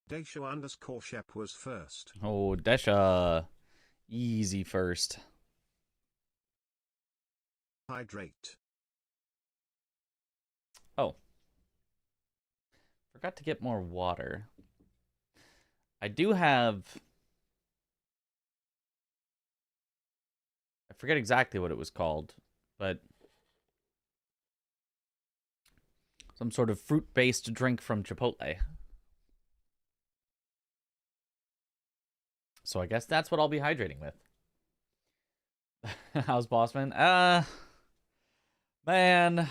Desha_Shep was first. Oh, Desha. Easy first. Hydrate. Oh. Forgot to get more water. I do have... I forget exactly what it was called, but... some sort of fruit-based drink from Chipotle. So I guess that's what I'll be hydrating with. How's Bossman? Man.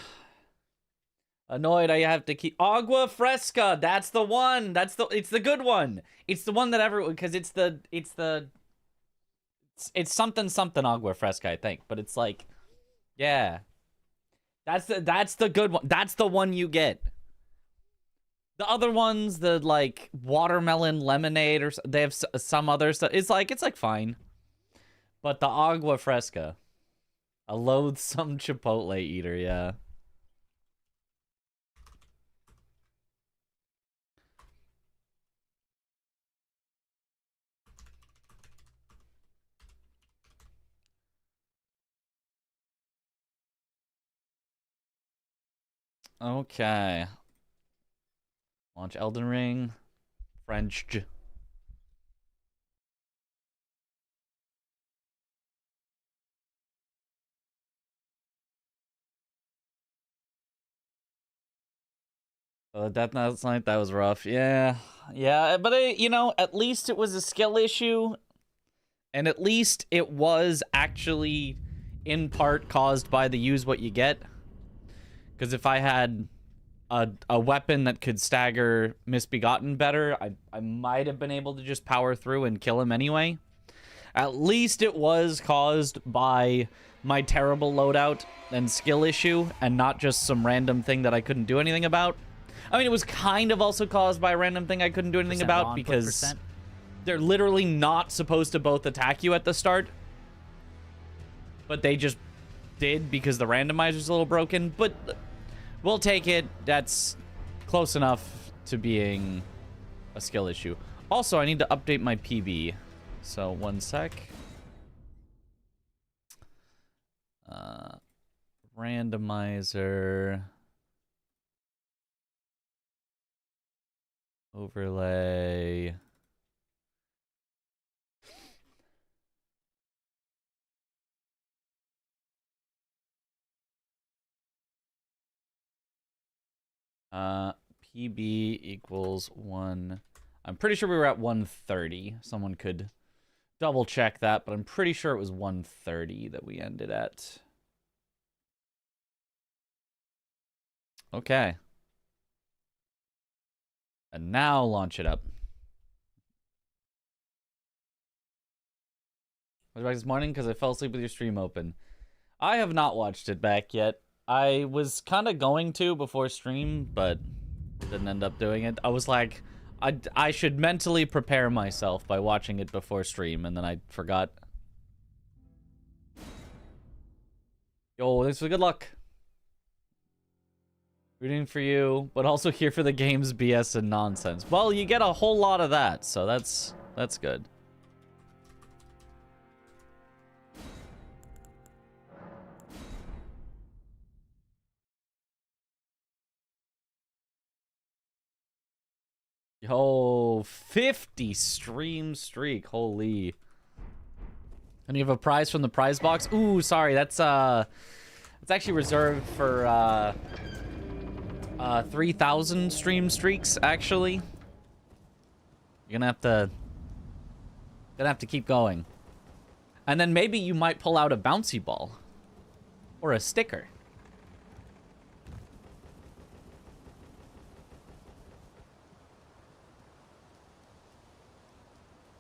Annoyed I have to keep... Agua Fresca! That's the one! It's the good one! It's the one that everyone... Because it's something Agua Fresca, I think. But it's like... Yeah. That's the good one. That's the one you get. The other ones, the like watermelon lemonade, or they have some other stuff. It's like fine. But the Agua Fresca, a loathsome Chipotle eater, yeah. Okay. Launch Elden Ring. French. Death last night, that was rough. Yeah. Yeah, but you know, at least it was a skill issue. And at least it was actually in part caused by the use what you get. Because if I had a weapon that could stagger Misbegotten better, I might have been able to just power through and kill him anyway. At least it was caused by my terrible loadout and skill issue, and not just some random thing that I couldn't do anything about. I mean, it was kind of also caused by a random thing I couldn't do anything about, because they're literally not supposed to both attack you at the start. But they just did because the randomizer's a little broken, but... we'll take it. That's close enough to being a skill issue. Also, I need to update my PB. So, one sec. Randomizer. Overlay. PB equals 1. I'm pretty sure we were at 130. Someone could double check that, but I'm pretty sure it was 130 that we ended at. Okay. And now launch it up. I was back this morning because I fell asleep with your stream open. I have not watched it back yet. I was kind of going to before stream, but didn't end up doing it. I was like, I should mentally prepare myself by watching it before stream, and then I forgot. Yo, thanks for the good luck. Rooting for you, but also here for the game's BS and nonsense. Well, you get a whole lot of that, so that's good. Yo, 50 stream streak. Holy. And you have a prize from the prize box? Ooh, sorry. That's actually reserved for 3,000 stream streaks, actually. You're gonna have to keep going. And then maybe you might pull out a bouncy ball or a sticker.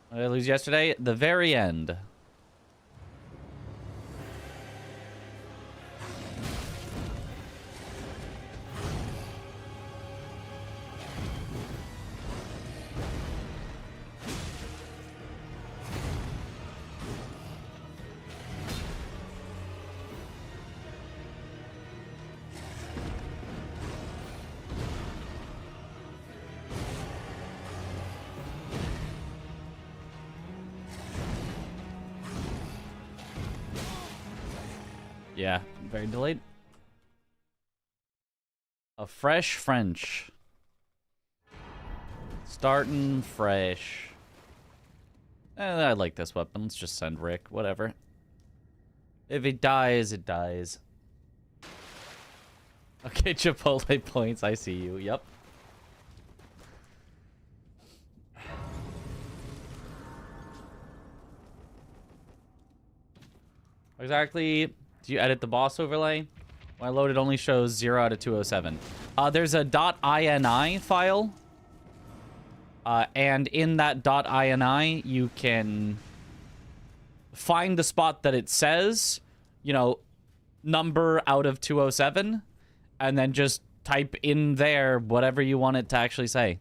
What did I lose yesterday? The very end. Yeah, very delayed. A fresh French. Starting fresh. I like this weapon. Let's just send Rick. Whatever. If it dies, it dies. Okay, Chipotle points. I see you. Yep. Exactly. Do you edit the boss overlay? When I load, it only shows 0 out of 207. There's a .ini file. And in that .ini, you can find the spot that it says, you know, number out of 207, and then just type in there whatever you want it to actually say.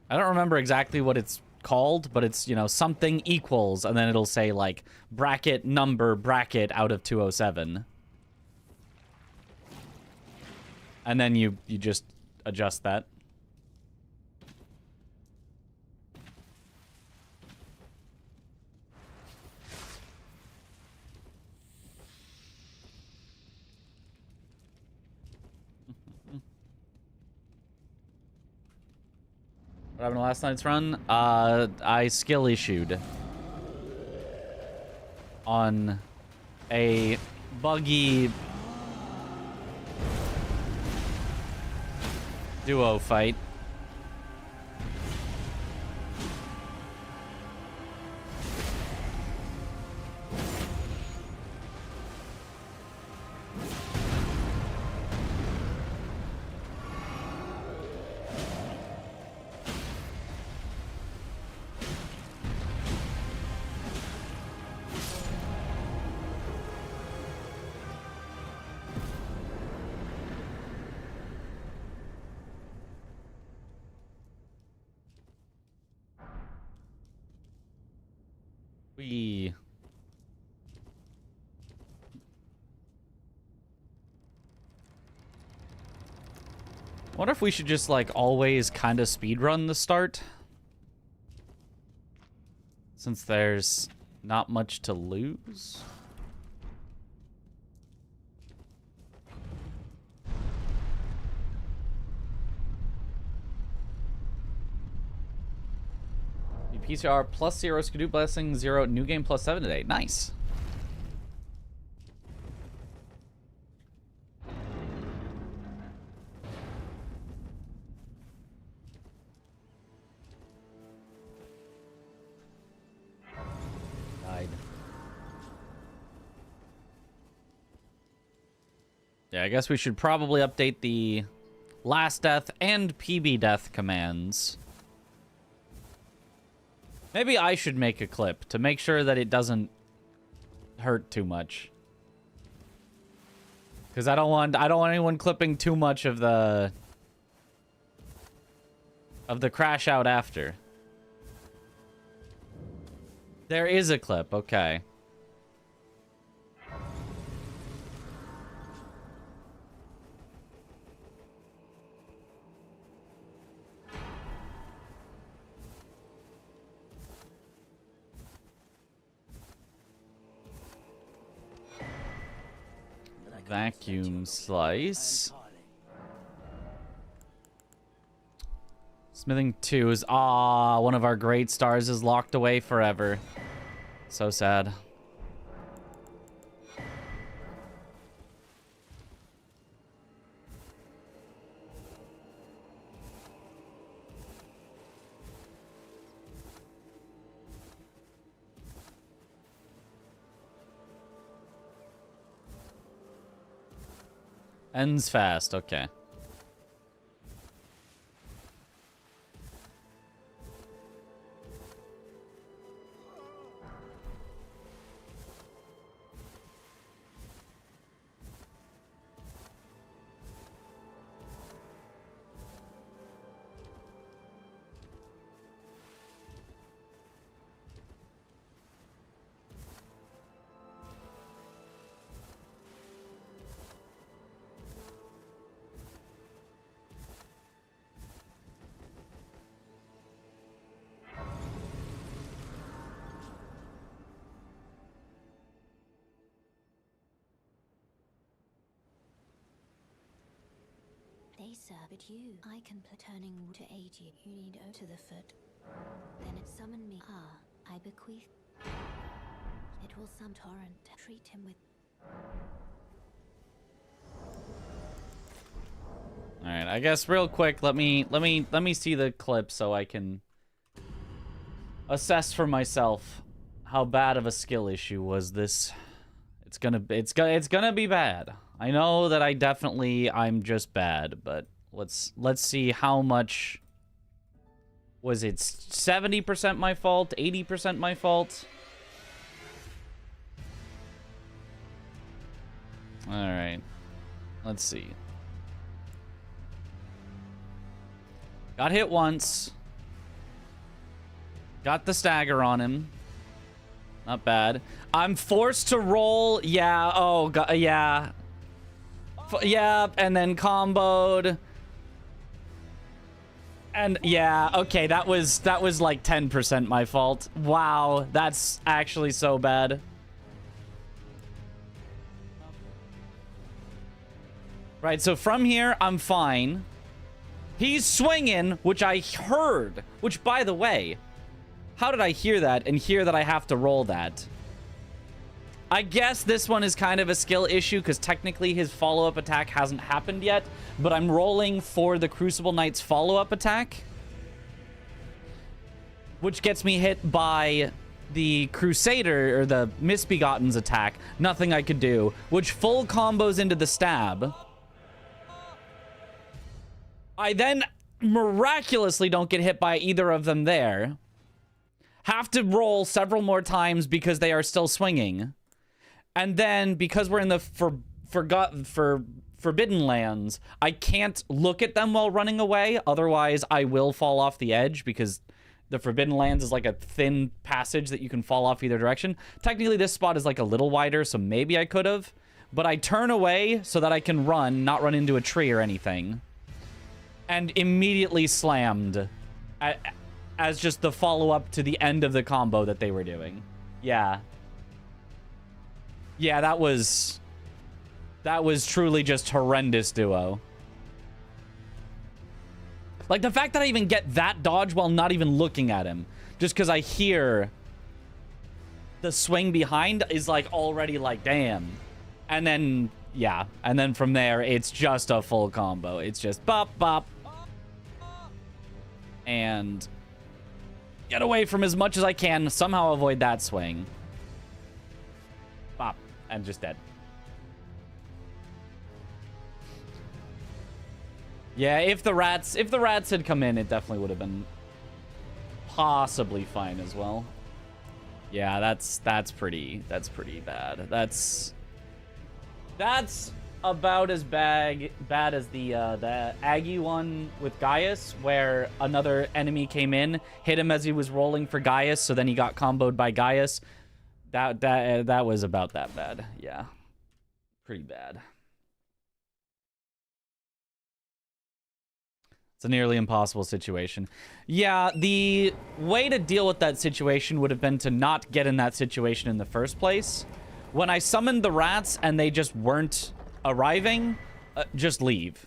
I don't remember exactly what it's called, but it's, you know, something equals, and then it'll say, like, bracket number bracket out of 207. And then you just adjust that. What happened to last night's run? I skill issued on a buggy duo fight. We... I wonder if we should just, like, always kind of speedrun the start. Since there's not much to lose. PCR plus 0, Skidoo Blessing 0, new game plus 7 today. Nice. Died. Yeah, I guess we should probably update the last death and PB death commands. Maybe I should make a clip to make sure that it doesn't hurt too much. Because I don't want anyone clipping too much of the crash out after. There is a clip, okay. Vacuum slice. Smithing 2 is... Ah, one of our great stars is locked away forever. So sad. Ends fast, okay. Hey sir, but you, I can turning to aid you. You need O to the foot. Then it summoned me. I bequeath. It will some torrent. Treat him with. All right, I guess real quick, let me see the clip so I can assess for myself how bad of a skill issue was this. It's gonna be bad. I know that I'm just bad, but let's see how much. Was it 70% my fault? 80% my fault? All right, let's see. Got hit once. Got the stagger on him. Not bad. I'm forced to roll. Yeah. Oh, God. Yeah. Yeah. And then comboed. And yeah. Okay. That was like 10% my fault. Wow. That's actually so bad. Right. So from here, I'm fine. He's swinging, which I heard. Which, by the way, how did I hear that and hear that I have to roll that? I guess this one is kind of a skill issue because technically his follow-up attack hasn't happened yet, but I'm rolling for the Crucible Knight's follow-up attack, which gets me hit by the Crusader, or the Misbegotten's attack. Nothing I could do, which full combos into the stab. I then miraculously don't get hit by either of them there. Have to roll several more times because they are still swinging. And then, because we're in the Forbidden Lands, I can't look at them while running away. Otherwise, I will fall off the edge because the Forbidden Lands is like a thin passage that you can fall off either direction. Technically, this spot is like a little wider, so maybe I could have. But I turn away so that I can run, not run into a tree or anything. And immediately slammed as just the follow-up to the end of the combo that they were doing. Yeah. Yeah, that was truly just horrendous duo. Like, the fact that I even get that dodge while not even looking at him, just because I hear the swing behind is, like, already like, damn. And then, yeah. And then from there, it's just a full combo. It's just bop, bop. And get away from as much as I can. Somehow avoid that swing. Bop. And just dead. Yeah, if the rats had come in, it definitely would have been possibly fine as well. Yeah, that's pretty bad. That's about as bad as the Aggie one with Gaius, where another enemy came in, hit him as he was rolling for Gaius, so then he got comboed by Gaius. That was about that bad. Yeah, pretty bad. It's a nearly impossible situation. Yeah, the way to deal with that situation would have been to not get in that situation in the first place. When I summoned the rats and they just weren't arriving, just leave.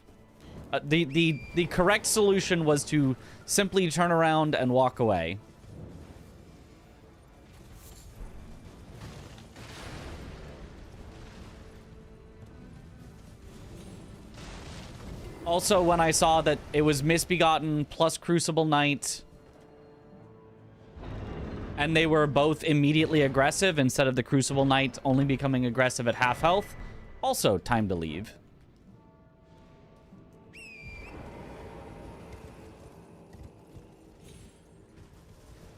The correct solution was to simply turn around and walk away. Also, when I saw that it was Misbegotten plus Crucible Knight, and they were both immediately aggressive instead of the Crucible Knight only becoming aggressive at half health, also time to leave.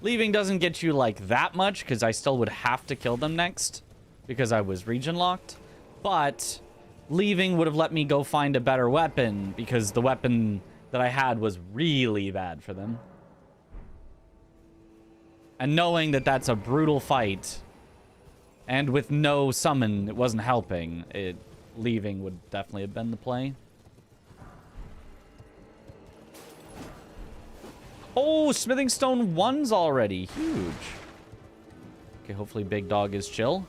Leaving doesn't get you like that much because I still would have to kill them next because I was region locked, but leaving would have let me go find a better weapon because the weapon that I had was really bad for them. And knowing that that's a brutal fight, and with no summon, it wasn't helping. Leaving would definitely have been the play. Oh, Smithing Stone 1's already. Huge. Okay, hopefully Big Dog is chill.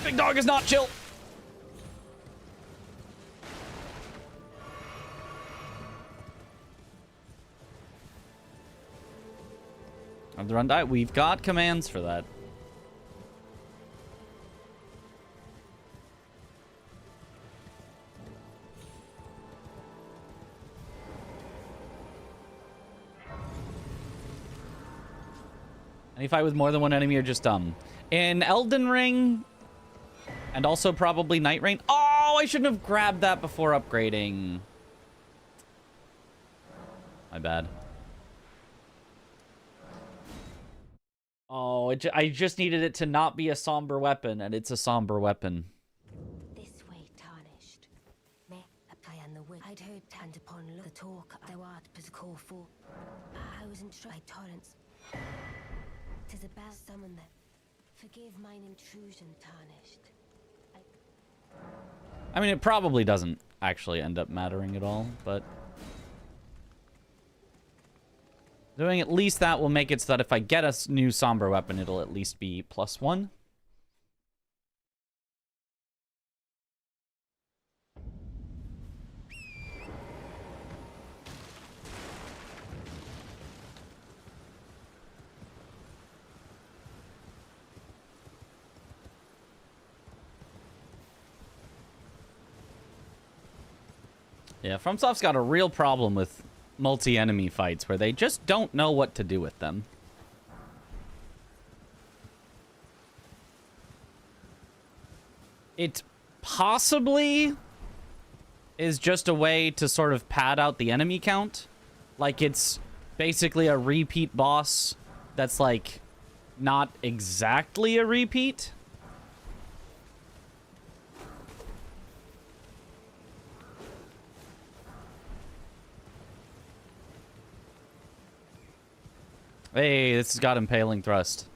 Big Dog is not chill. Of the run die? We've got commands for that. Any fight with more than one enemy are just dumb. In Elden Ring, and also probably Night Rain. Oh, I shouldn't have grabbed that before upgrading. My bad. Oh, I just needed it to not be a somber weapon, and it's a somber weapon. This way, tarnished. Me, I and the witch. I'd heard tanned upon the talk thou art but call for. I was instructed by torrents. 'Tis a bell summon that. Forgive mine intrusion, tarnished. I mean, it probably doesn't actually end up mattering at all, but doing at least that will make it so that if I get a new somber weapon, it'll at least be +1. Yeah, FromSoft's got a real problem with multi-enemy fights where they just don't know what to do with them. It possibly is just a way to sort of pad out the enemy count. Like it's basically a repeat boss that's like not exactly a repeat. Hey, this has got impaling thrust.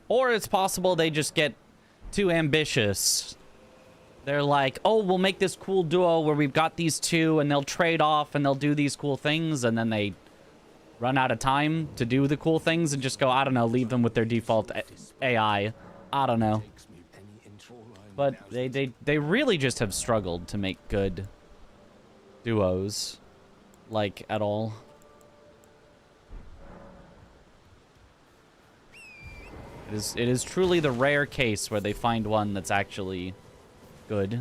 Or it's possible they just get too ambitious. They're like, oh, we'll make this cool duo where we've got these two and they'll trade off and they'll do these cool things, and then they run out of time to do the cool things and just go, I don't know, leave them with their default AI. I don't know. But they really just have struggled to make good duos, like, at all. It is truly the rare case where they find one that's actually good. Is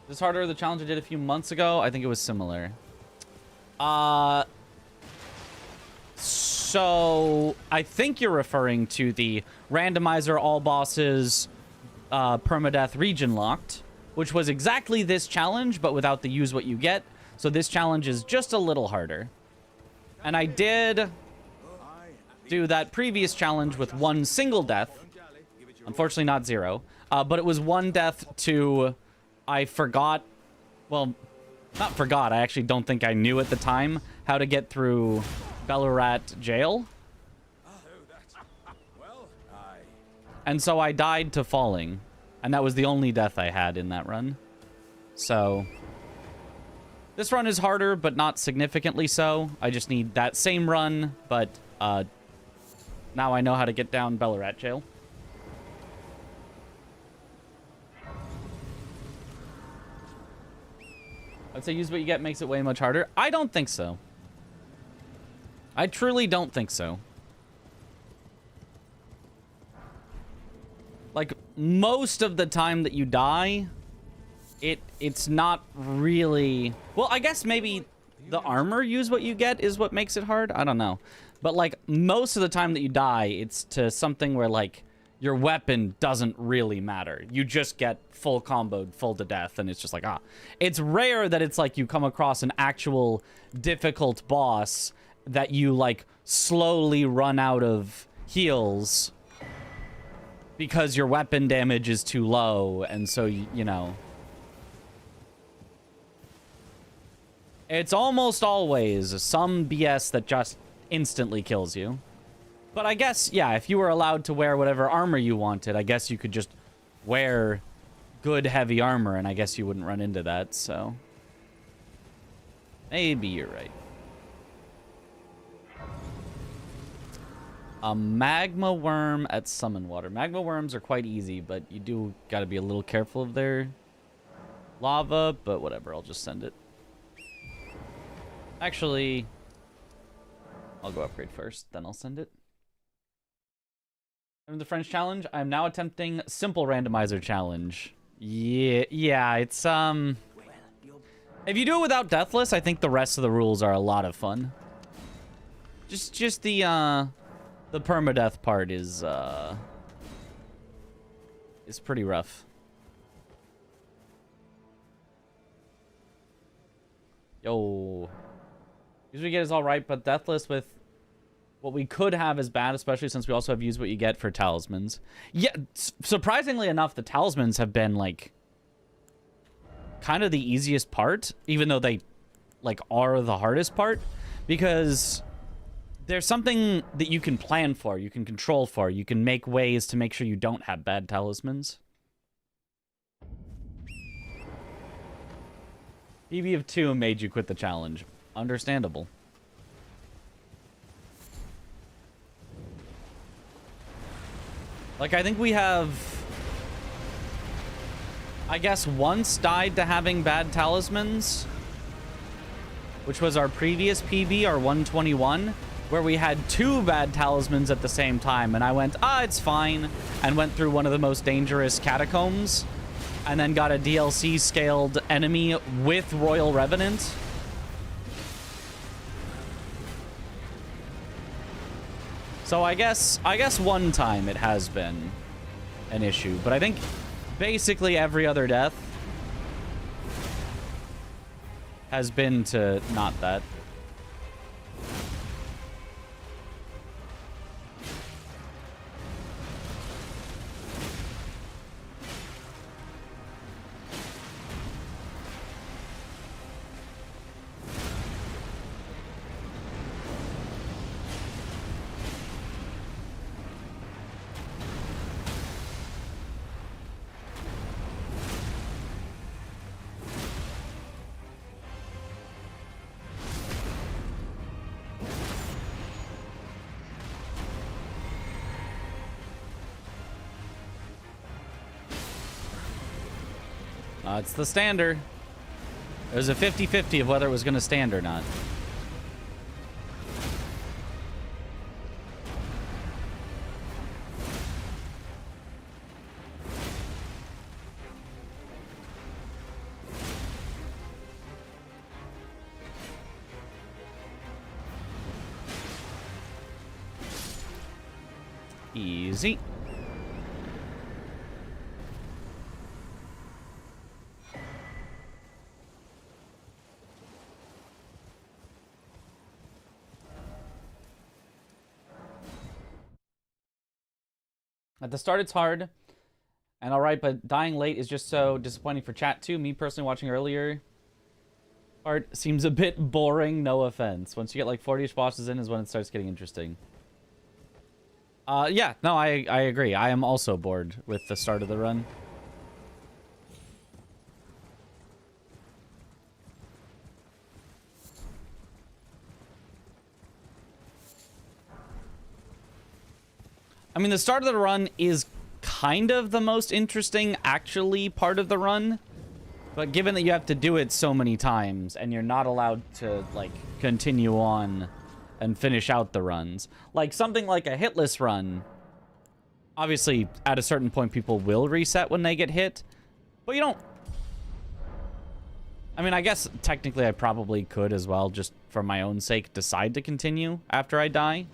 this harder than the challenge I did a few months ago? I think it was similar. So I think you're referring to the Randomizer all bosses Permadeath Regionlocked, which was exactly this challenge, but without the use what you get. So this challenge is just a little harder. And I did do that previous challenge with one single death. Unfortunately, not 0. But it was one death to... I forgot... Well, not forgot. I actually don't think I knew at the time how to get through Ballarat jail. And so I died to falling. And that was the only death I had in that run. So... this run is harder, but not significantly so. I just need that same run, but now I know how to get down Ballarat jail. I'd say use what you get makes it way much harder. I don't think so. I truly don't think so. Like, most of the time that you die, it's not really... Well, I guess maybe the armor use what you get is what makes it hard. I don't know. But, like, most of the time that you die, it's to something where, like, your weapon doesn't really matter. You just get full comboed, full to death, and it's just like, ah. It's rare that it's like you come across an actual difficult boss that you, like, slowly run out of heals because your weapon damage is too low, and so, you know... It's almost always some BS that just instantly kills you. But I guess, yeah, if you were allowed to wear whatever armor you wanted, I guess you could just wear good heavy armor, and I guess you wouldn't run into that, so... Maybe you're right. A magma worm at summon water. Magma worms are quite easy, but you do got to be a little careful of their lava, but whatever, I'll just send it. Actually, I'll go upgrade first, then I'll send it. And the French challenge, I'm now attempting simple randomizer challenge. Yeah, it's if you do it without Deathless, I think the rest of the rules are a lot of fun. Just the permadeath part is pretty rough. Yo. Use what you get is alright, but Deathless with what we could have is bad, especially since we also have use what you get for talismans. Yeah, surprisingly enough, the talismans have been, like, kind of the easiest part, even though they, like, are the hardest part, because there's something that you can plan for, you can control for, you can make ways to make sure you don't have bad talismans. PB of 2 made you quit the challenge. Understandable. Like, I think we have, I guess, once died to having bad talismans, which was our previous PB, our 121, where we had 2 bad talismans at the same time, and I went, it's fine, and went through one of the most dangerous catacombs, and then got a DLC scaled enemy with Royal Revenant. So I guess one time it has been an issue, but I think basically every other death has been to not that. It's the stander. It was a 50-50 of whether it was going to stand or not. Easy. At the start, it's hard and alright, but dying late is just so disappointing for chat too. Me personally watching earlier part seems a bit boring, no offense. Once you get like 40-ish bosses in is when it starts getting interesting. Yeah, no, I agree. I am also bored with the start of the run. I mean, the start of the run is kind of the most interesting, actually, part of the run. But given that you have to do it so many times, and you're not allowed to, like, continue on and finish out the runs. Like, something like a hitless run. Obviously, at a certain point, people will reset when they get hit. But you don't... I mean, I guess, technically, I probably could as well, just for my own sake, decide to continue after I die.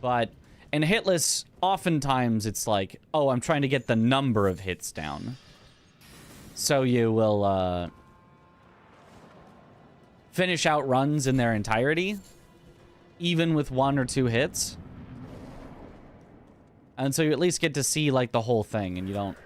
But... in hitless, oftentimes it's like, oh, I'm trying to get the number of hits down. So you will finish out runs in their entirety, even with 1 or 2 hits. And so you at least get to see, like, the whole thing, and you don't...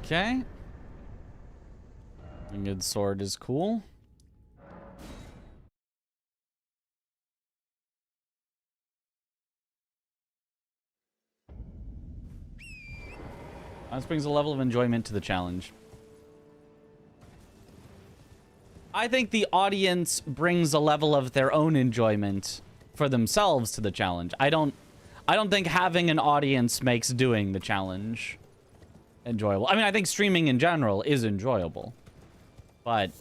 Okay. A good sword is cool. This brings a level of enjoyment to the challenge. I think the audience brings a level of their own enjoyment for themselves to the challenge. I don't think having an audience makes doing the challenge enjoyable. I mean, I think streaming in general is enjoyable, but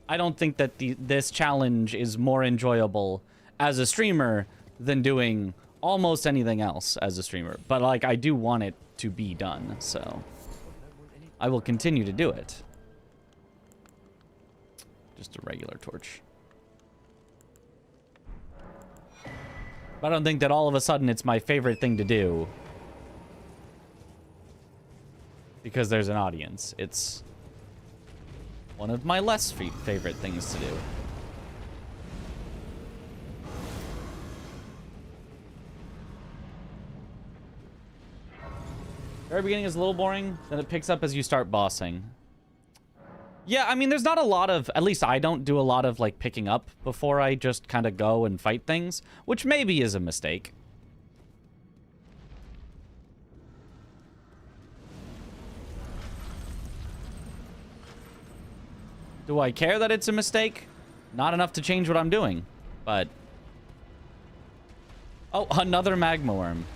I don't think that this challenge is more enjoyable as a streamer than doing almost anything else as a streamer. But like, I do want it to be done, so I will continue to do it. Just a regular torch. But I don't think that all of a sudden it's my favorite thing to do because there's an audience. It's one of my less favorite things to do. Very beginning is a little boring, then it picks up as you start bossing. Yeah, I mean, there's not a lot of, at least I don't do a lot of, like, picking up before I just kind of go and fight things, which maybe is a mistake. Do I care that it's a mistake? Not enough to change what I'm doing, but... Oh, another magma worm.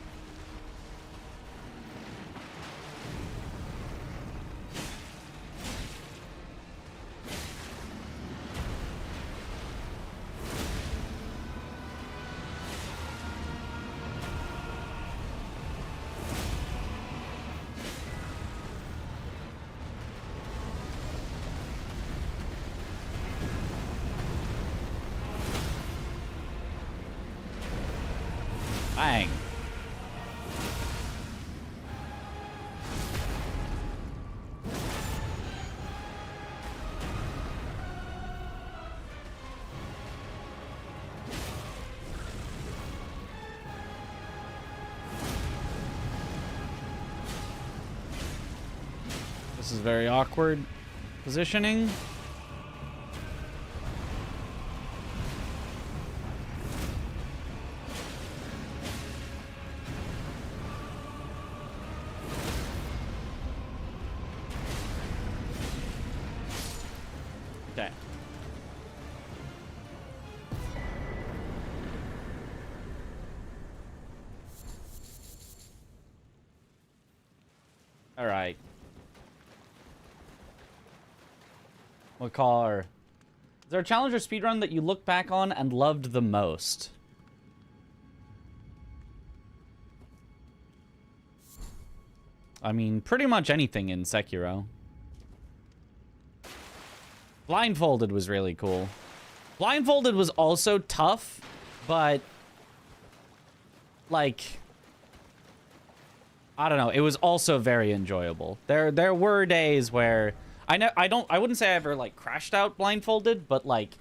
Bang. This is very awkward positioning. Okay. All right. What car? Is there a challenge or speedrun that you look back on and loved the most? I mean, pretty much anything in Sekiro. Blindfolded was really cool. Blindfolded was also tough, but like, I don't know, it was also very enjoyable. There were days where I wouldn't say I ever like crashed out blindfolded, but like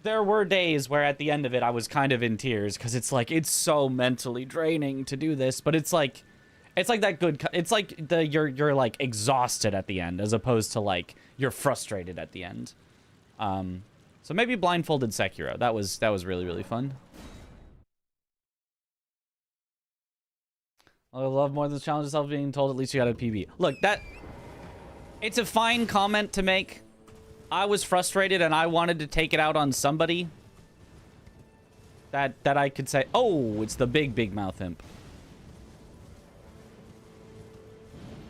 there were days where at the end of it I was kind of in tears because it's like it's so mentally draining to do this, but it's like that good, it's like you're like exhausted at the end as opposed to like you're frustrated at the end. So maybe blindfolded Sekiro. That was really, really fun. I love more than the challenge itself being told at least you got a PB. Look, it's a fine comment to make. I was frustrated and I wanted to take it out on somebody. That I could say, oh, it's the big mouth imp.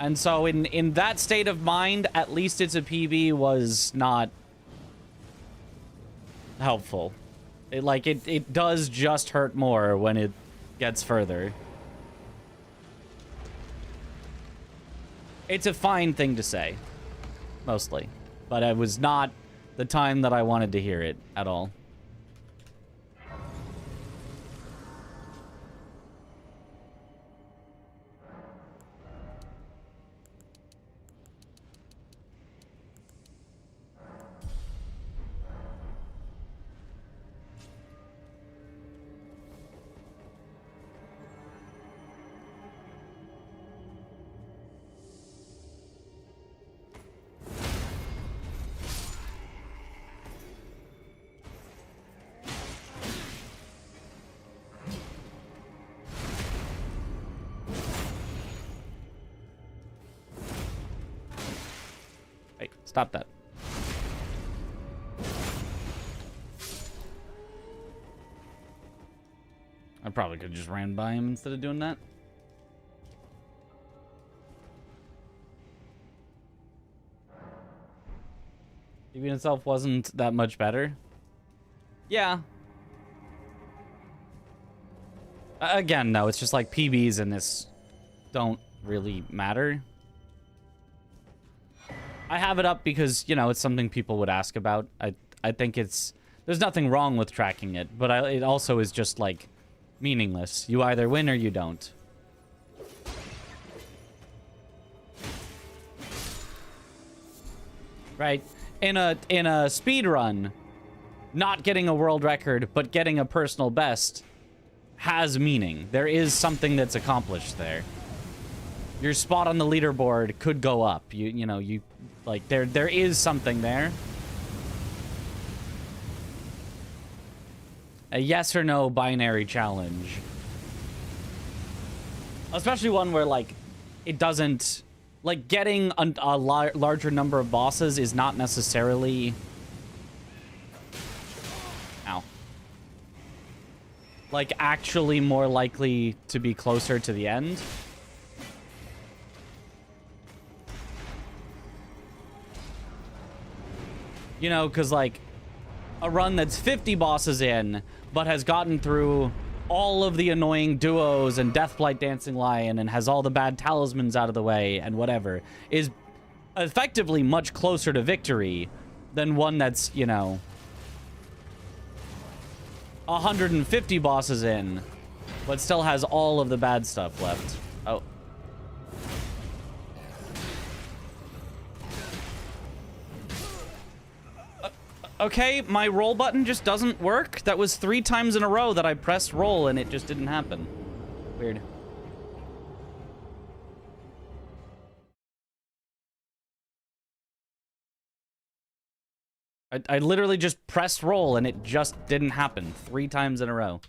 And so in that state of mind, at least it's a PB was not helpful. It does just hurt more when it gets further. It's a fine thing to say, mostly. But it was not the time that I wanted to hear it at all. Stop that. I probably could have just ran by him instead of doing that. PB itself wasn't that much better. Yeah. Again, no, it's just like PBs in this don't really matter. I have it up because, you know, it's something people would ask about. I think it's... There's nothing wrong with tracking it, but it also is just, like, meaningless. You either win or you don't. Right? In a speed run, not getting a world record, but getting a personal best has meaning. There is something that's accomplished there. Your spot on the leaderboard could go up. You know, like there is something there. A yes or no binary challenge. Especially one where, like, it doesn't... Like, getting a larger number of bosses is not necessarily... Ow. Like, actually more likely to be closer to the end. You know, because, like, a run that's 50 bosses in, but has gotten through all of the annoying duos and Deathblight Dancing Lion and has all the bad talismans out of the way and whatever, is effectively much closer to victory than one that's, you know, 150 bosses in, but still has all of the bad stuff left. Oh. Okay, my roll button just doesn't work. That was 3 times in a row that I pressed roll and it just didn't happen. Weird. I literally just pressed roll and it just didn't happen 3 times in a row.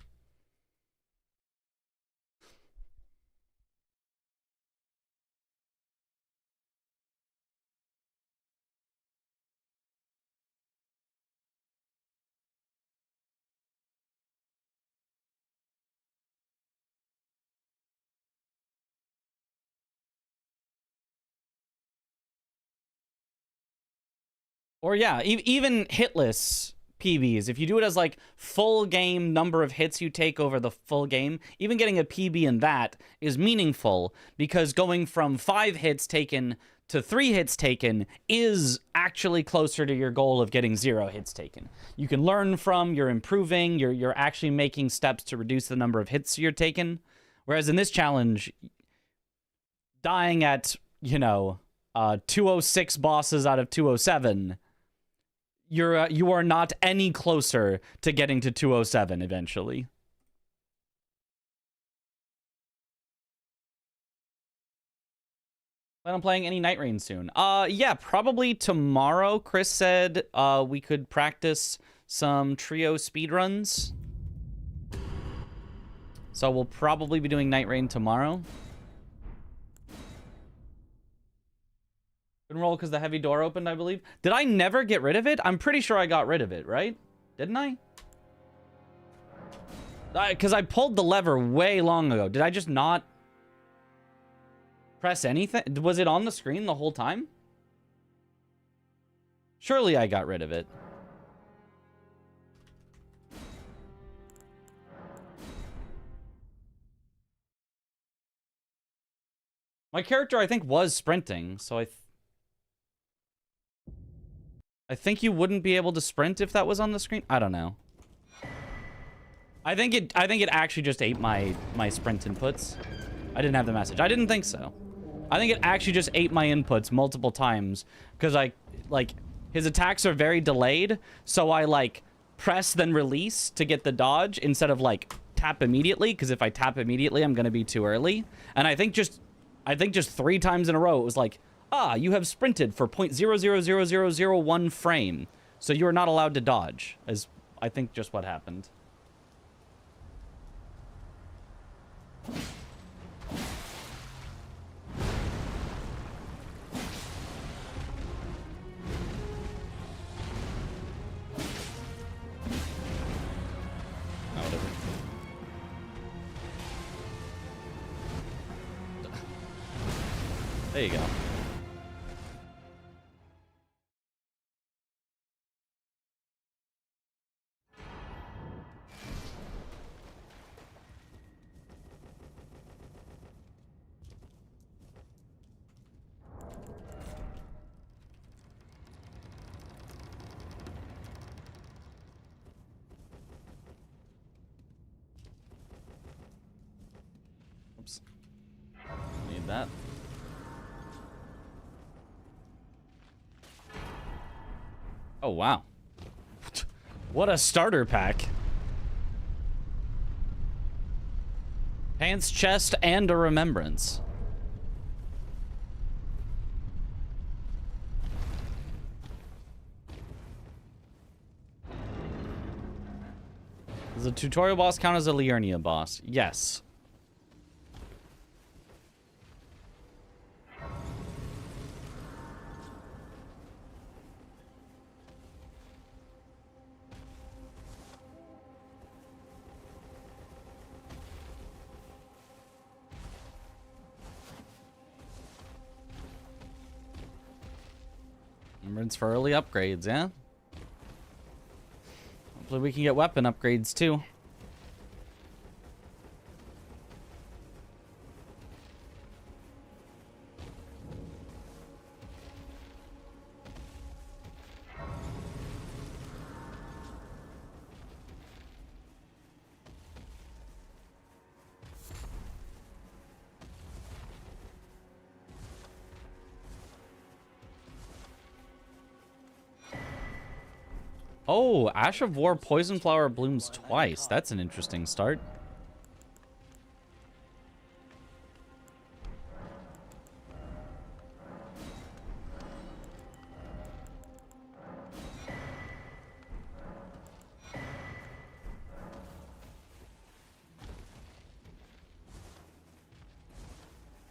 Or yeah, even hitless PBs. If you do it as like full game number of hits you take over the full game, even getting a PB in that is meaningful because going from 5 hits taken to 3 hits taken is actually closer to your goal of getting 0 hits taken. You can learn from, you're improving, you're actually making steps to reduce the number of hits you're taking. Whereas in this challenge, dying at, you know, 206 bosses out of 207, you are not any closer to getting to 207 eventually. Plan on playing any Night Rain soon? Yeah, probably tomorrow. Chris said we could practice some trio speedruns. So we'll probably be doing Night Rain tomorrow. Couldn't roll because the heavy door opened, I believe. Did I never get rid of it? I'm pretty sure I got rid of it, right? Didn't I? Because I pulled the lever way long ago. Did I just not press anything? Was it on the screen the whole time? Surely I got rid of it. My character, I think, was sprinting, so I think you wouldn't be able to sprint if that was on the screen. I don't know. I think it actually just ate my sprint inputs. I didn't have the message. I didn't think so. I think it actually just ate my inputs multiple times because his attacks are very delayed, so I like press then release to get the dodge instead of like tap immediately, because if I tap immediately I'm gonna be too early. And I think just 3 times in a row it was like, ah, you have sprinted for 0.000001 frame, so you are not allowed to dodge, is I think just what happened. There you go. Oops. Need that. Oh, wow. What a starter pack. Pants, chest, and a remembrance. Does the tutorial boss count as a Liurnia boss? Yes. Remembrance for early upgrades, yeah? Hopefully we can get weapon upgrades too. Oh, Ash of War Poison Flower blooms twice. That's an interesting start.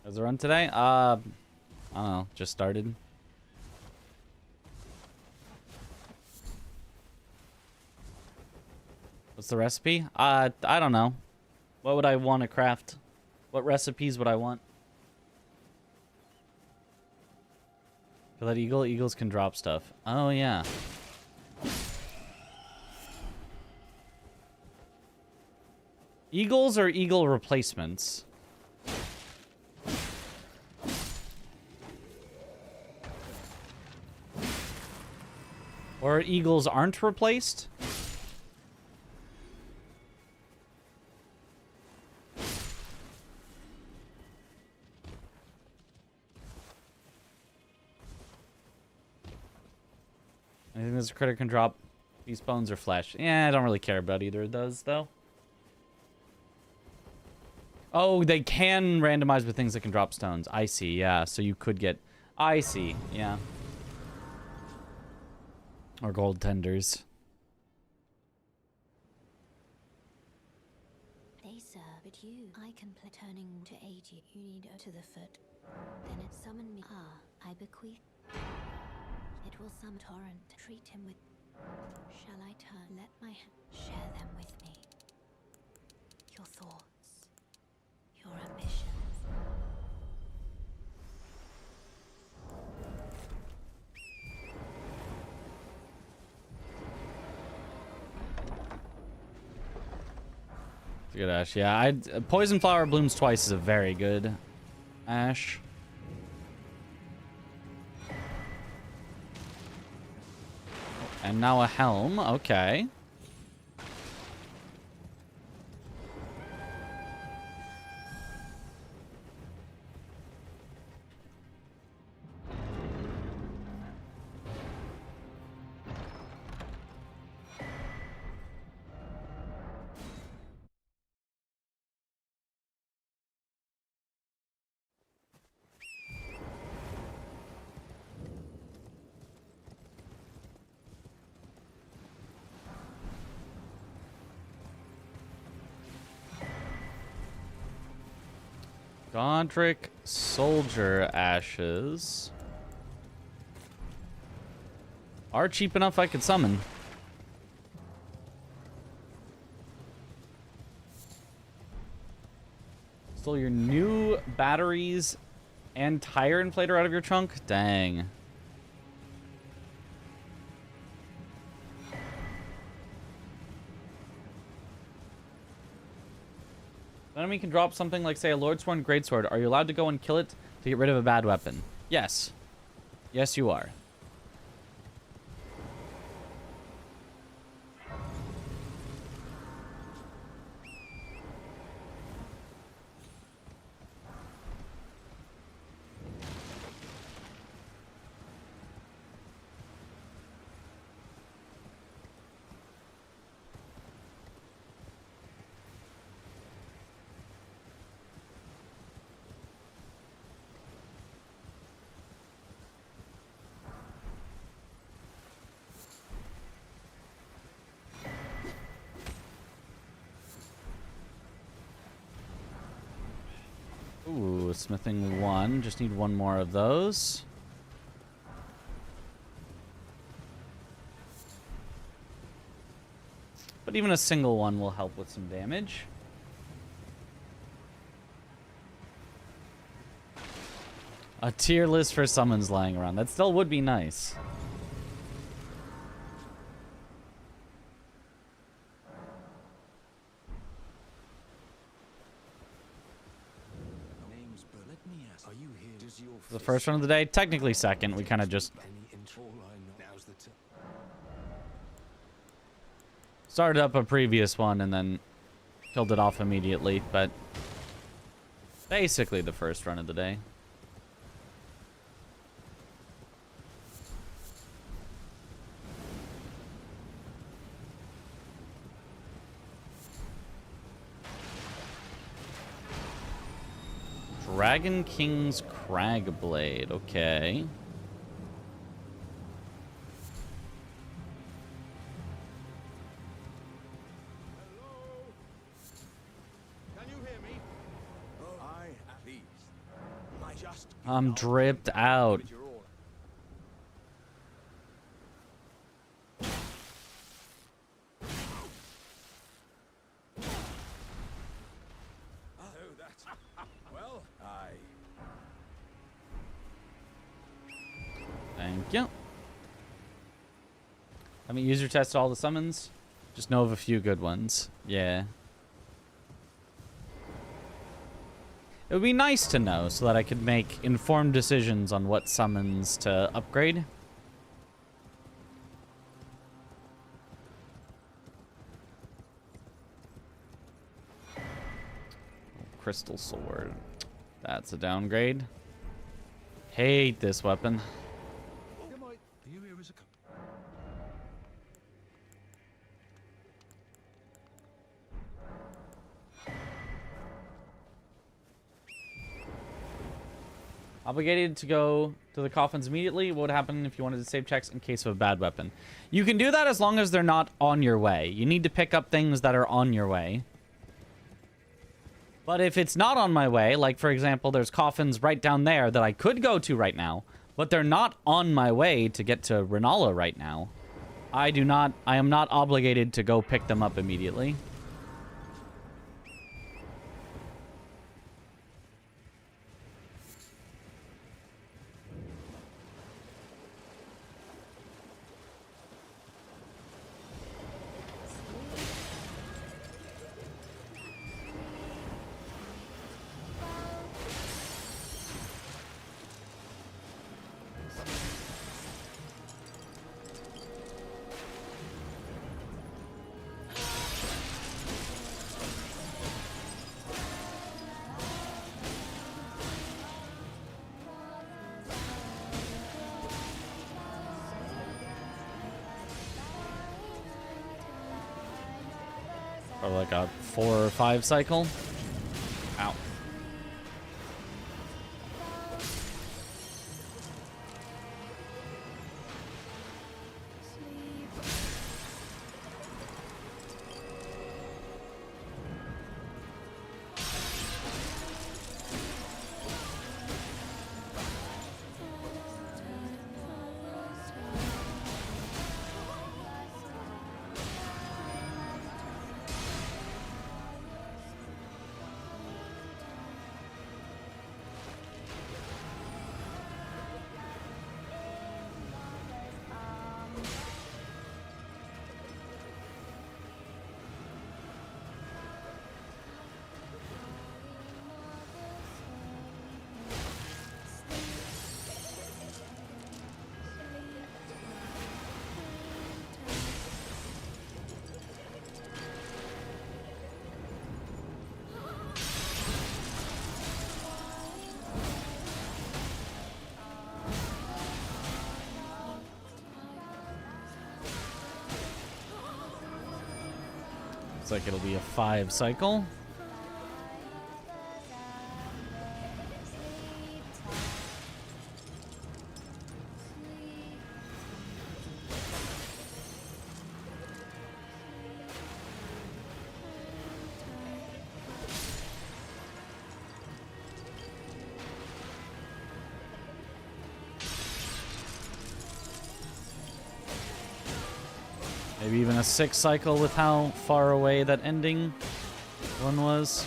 Is it run today? I don't know. Just started. What's the recipe? I don't know. What would I want to craft? What recipes would I want? For that eagle? Eagles can drop stuff. Oh, yeah. Eagles or eagle replacements? Or eagles aren't replaced? I think this critter can drop these bones or flesh. Yeah, I don't really care about either of those, though. Oh, they can randomize with things that can drop stones. I see, yeah. So you could get... I see, yeah. Or gold tenders. They serve it you. I can play turning to aid you. You need to the foot. Then it summoned me. Ah, I bequeath. It will summon torrent. Treat him with. Shall I turn? Let my share them with me. Your thoughts, your ambitions. It's a good ash. Yeah, Poison Flower blooms twice is a very good ash. And now a helm. Okay. Godric Soldier Ashes are cheap enough I could summon. Still your new batteries And tire inflator out of your trunk? Dang. The enemy can drop something like, say, a Lordsworn Greatsword. Are you allowed to go and kill it to get rid of a bad weapon? Yes. Yes, you are. Ooh, smithing 1. Just need 1 more of those. But even a single one will help with some damage. A tier list for summons lying around. That still would be nice. The first one of the day, technically second. We kind of just started up a previous one and then killed it off immediately, but basically the first run of the day. Dragon King's Cragblade, okay. I'm dripped out. Thank you. Haven't user tested all the summons. Just know of a few good ones. Yeah. It would be nice to know so that I could make informed decisions on what summons to upgrade. Crystal Sword. That's a downgrade. Hate this weapon. Obligated to go to the coffins immediately. What would happen if you wanted to save checks in case of a bad weapon? You can do that as long as they're not on your way. You need to pick up things that are on your way. But if it's not on my way, like for example, there's coffins right down there that I could go to right now, but they're not on my way to get to Renala right now, I am not obligated to go pick them up immediately. Or like a 4 or 5 cycle. Ow. Looks like it'll be a 5 cycle. Maybe even a 6 cycle with how far away that ending one was.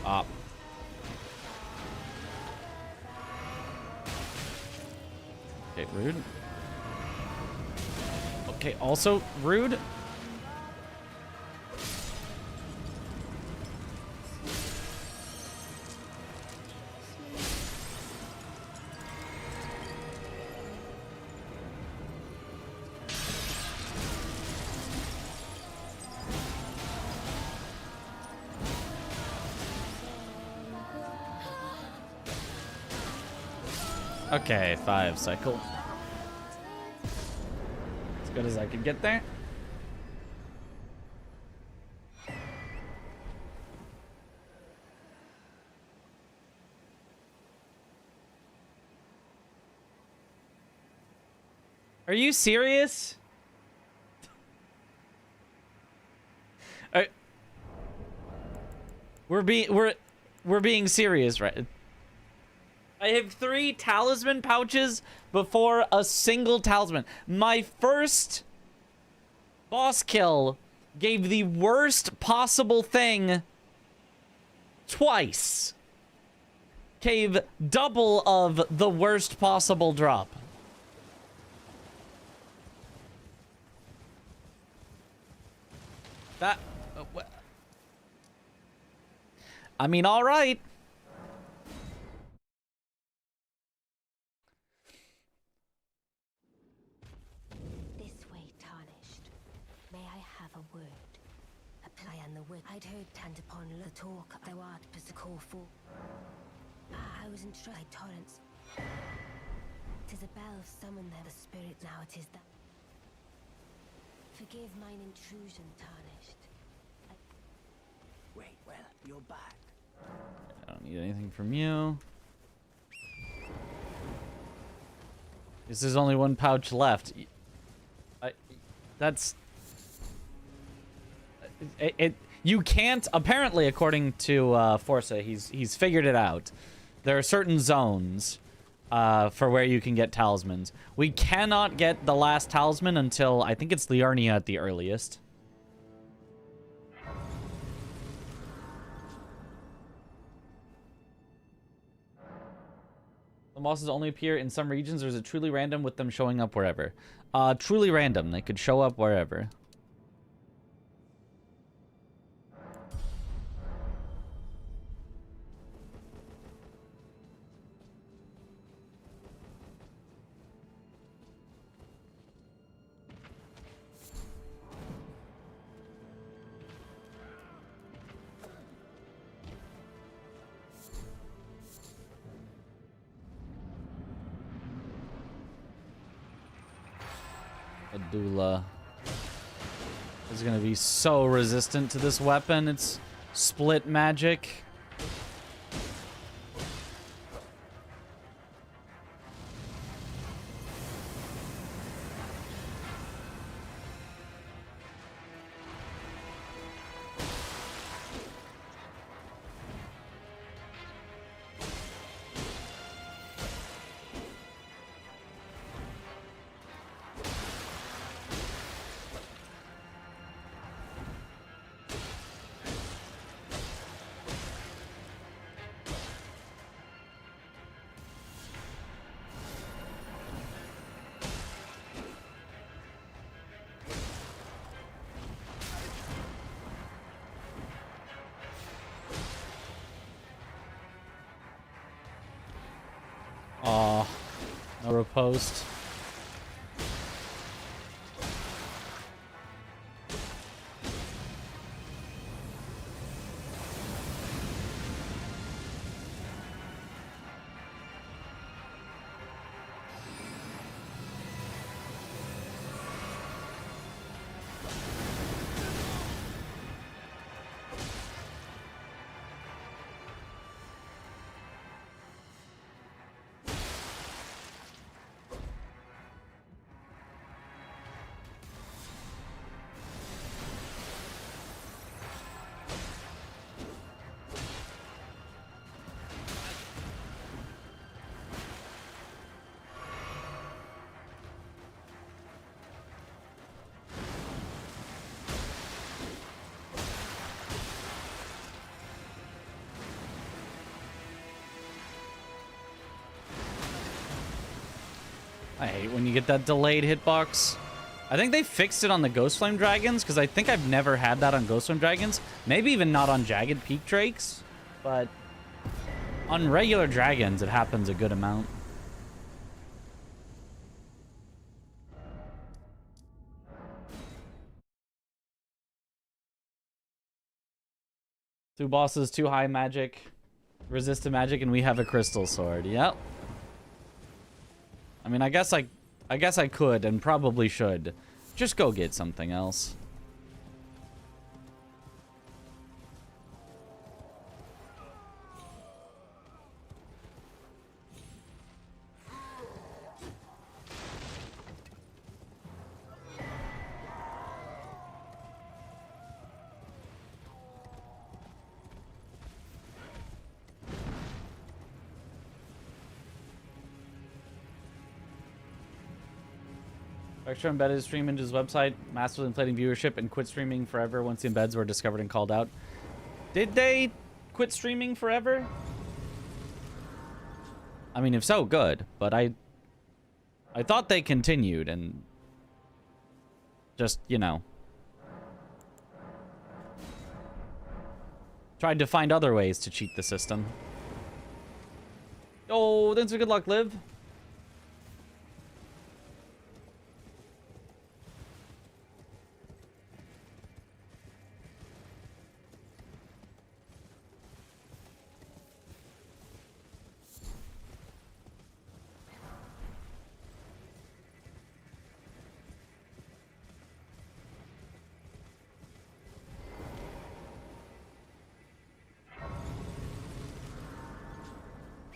Up. Okay, rude. Okay, also rude. Okay, 5 cycle. As good as I could get there. Are you serious? We're being serious, right? I have 3 talisman pouches before a single talisman. My first boss kill gave the worst possible thing twice. Gave double of the worst possible drop. That... I mean, all right. This way, tarnished. May I have a word? Apply on the wit. I'd heard tand upon the talk thou art as the call for. I was in stride torrents. 'Tis a bell summoned there, the spirit now it is that. Forgive mine intrusion, tarnished. Wait, well, you're back. I don't need anything from you. This is only 1 pouch left. That's... You can't... Apparently, according to Forza, he's figured it out. There are certain zones for where you can get talismans. We cannot get the last talisman until, I think it's Liurnia at the earliest. The bosses only appear in some regions, or is it truly random with them showing up wherever? Truly random. They could show up wherever. Adula is gonna be so resistant to this weapon. It's split magic. Aw, no riposte. I hate when you get that delayed hitbox. I think they fixed it on the Ghost Flame Dragons, because I think I've never had that on Ghost Flame Dragons. Maybe even not on Jagged Peak Drakes, but on regular dragons, it happens a good amount. Two bosses, too high magic, resistant magic, and we have a crystal sword. Yep. I mean, I guess I could and probably should just go get something else. Extra embedded stream into his website, massively inflating viewership, and quit streaming forever once the embeds were discovered and called out. Did they quit streaming forever? I mean, if so, good. But I thought they continued and just, you know, tried to find other ways to cheat the system. Oh, thanks for good luck, Liv.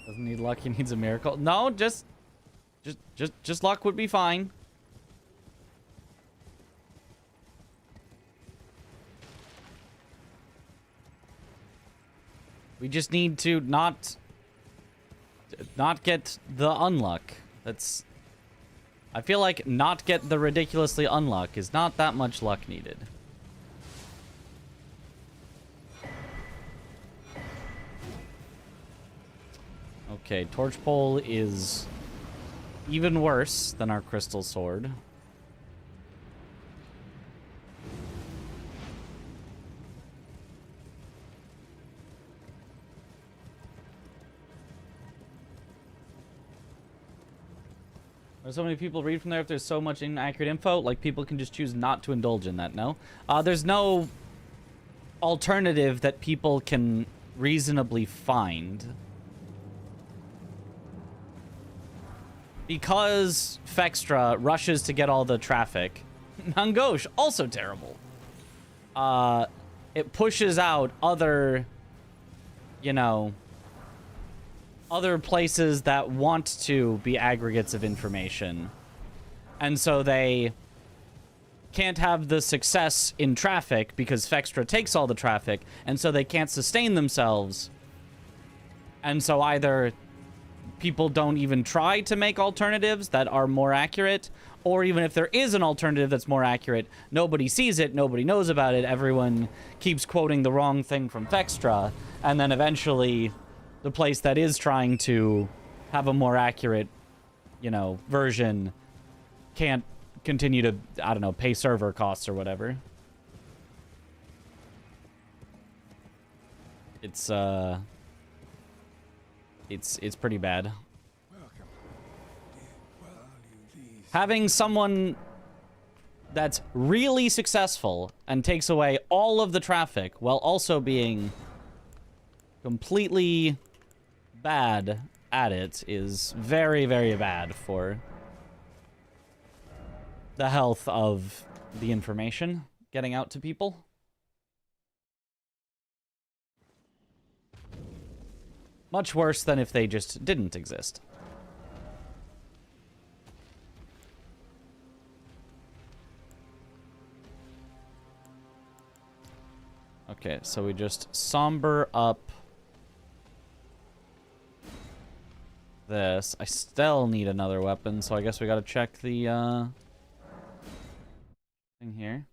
Doesn't need luck, he needs a miracle. No, just luck would be fine. We just need to not get the unluck. That's... I feel like not get the ridiculously unluck is not that much luck needed. Okay, Torch Pole is even worse than our Crystal Sword. There's so many people read from there if there's so much inaccurate info. Like, people can just choose not to indulge in that, no? There's no alternative that people can reasonably find. Because Fextra rushes to get all the traffic. Nangosh, also terrible. It pushes out other, you know, other places that want to be aggregates of information. And so they can't have the success in traffic because Fextra takes all the traffic, and so they can't sustain themselves. And so either people don't even try to make alternatives that are more accurate, or even if there is an alternative that's more accurate, nobody sees it, nobody knows about it, everyone keeps quoting the wrong thing from Fextra, and then eventually the place that is trying to have a more accurate, you know, version can't continue to, I don't know, pay server costs or whatever. It's pretty bad. Having someone that's really successful and takes away all of the traffic while also being completely bad at it is very, very bad for the health of the information getting out to people. Much worse than if they just didn't exist. Okay, so we just somber up this. I still need another weapon, so I guess we gotta check the thing here.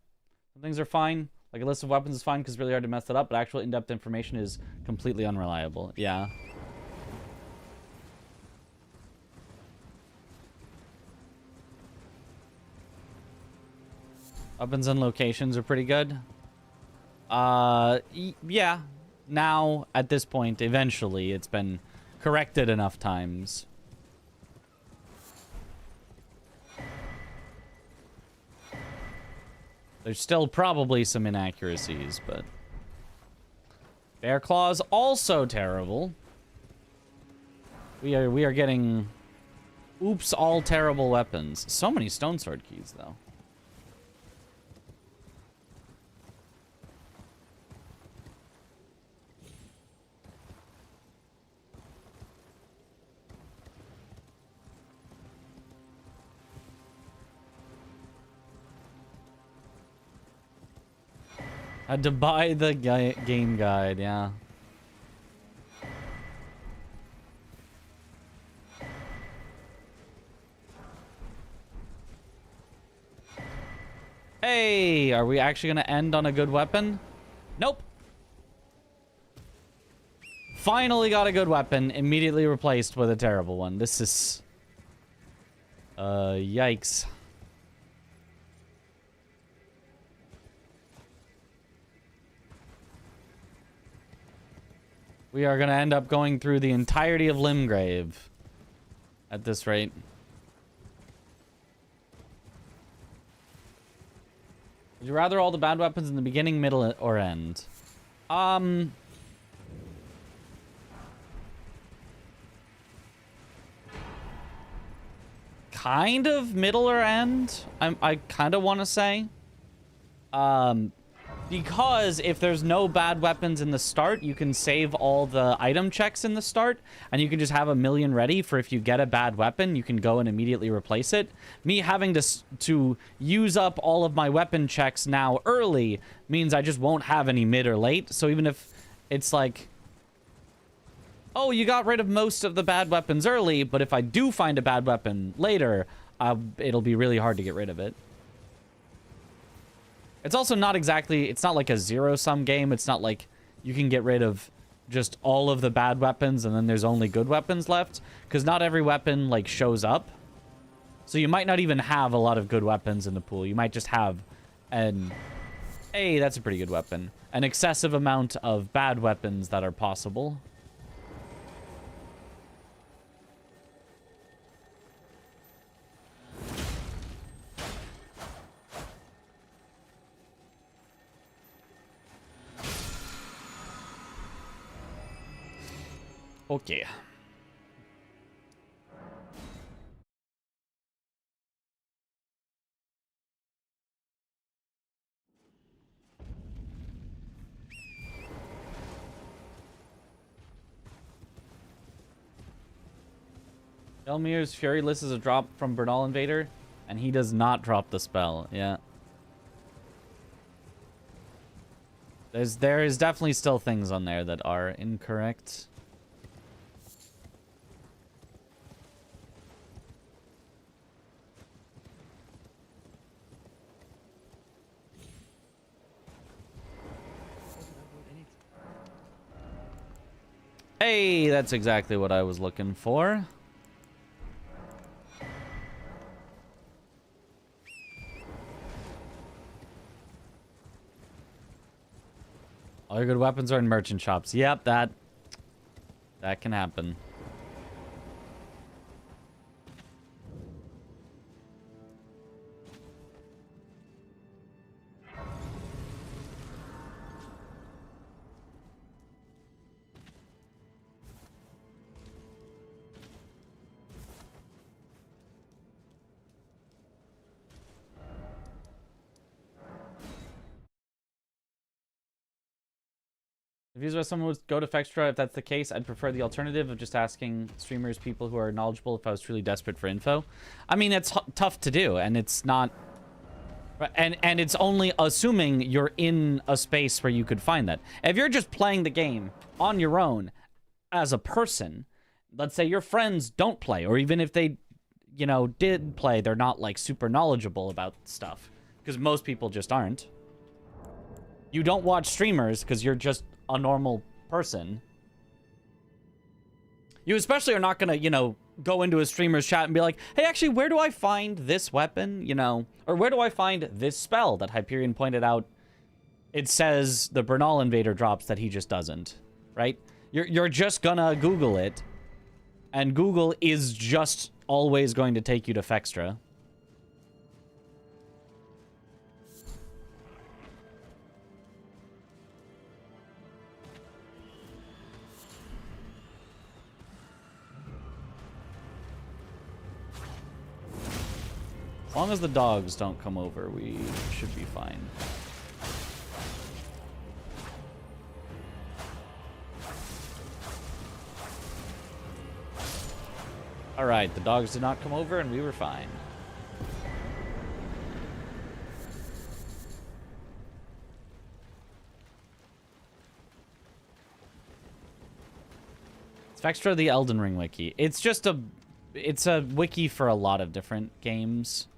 Some things are fine. Like, a list of weapons is fine because it's really hard to mess it up, but actual in-depth information is completely unreliable. Yeah. Weapons and locations are pretty good. Yeah. Now, at this point, eventually, it's been corrected enough times. There's still probably some inaccuracies, but... Bear Claw's also terrible. We are getting... Oops, all terrible weapons. So many stone sword keys, though. Had to buy the game guide, yeah. Hey, are we actually going to end on a good weapon? Nope. Finally got a good weapon, immediately replaced with a terrible one. This is... yikes. We are going to end up going through the entirety of Limgrave at this rate. Would you rather all the bad weapons in the beginning, middle, or end? Kind of middle or end, I kind of want to say. Because if there's no bad weapons in the start, you can save all the item checks in the start, and you can just have a million ready for if you get a bad weapon, you can go and immediately replace it. Me having to use up all of my weapon checks now early means I just won't have any mid or late. So even if it's like, oh, you got rid of most of the bad weapons early, but if I do find a bad weapon later, it'll be really hard to get rid of it. It's also not exactly, it's not like a zero-sum game. It's not like you can get rid of just all of the bad weapons and then there's only good weapons left. Because not every weapon, like, shows up. So you might not even have a lot of good weapons in the pool. You might just have an... Hey, that's a pretty good weapon. An excessive amount of bad weapons that are possible. Okay. Elmir's Fury List is a drop from Bernal Invader, and he does not drop the spell. Yeah. There is definitely still things on there that are incorrect. Hey, that's exactly what I was looking for. All your good weapons are in merchant shops. Yep, that can happen. If you as someone would go to Fextra, if that's the case, I'd prefer the alternative of just asking streamers, people who are knowledgeable, if I was truly desperate for info. I mean, it's tough to do, and it's not... And it's only assuming you're in a space where you could find that. If you're just playing the game on your own as a person, let's say your friends don't play, or even if they, you know, did play, they're not, like, super knowledgeable about stuff. Because most people just aren't. You don't watch streamers because you're just a normal person. You especially are not going to, you know, go into a streamer's chat and be like, hey, actually, where do I find this weapon? You know, or where do I find this spell that Hyperion pointed out? It says the Bernal Invader drops that he just doesn't, right? You're just gonna Google it, and Google is just always going to take you to Fextra. As long as the dogs don't come over, we should be fine. Alright, the dogs did not come over and we were fine. It's Fextra the Elden Ring wiki. It's just a... It's a wiki for a lot of different games.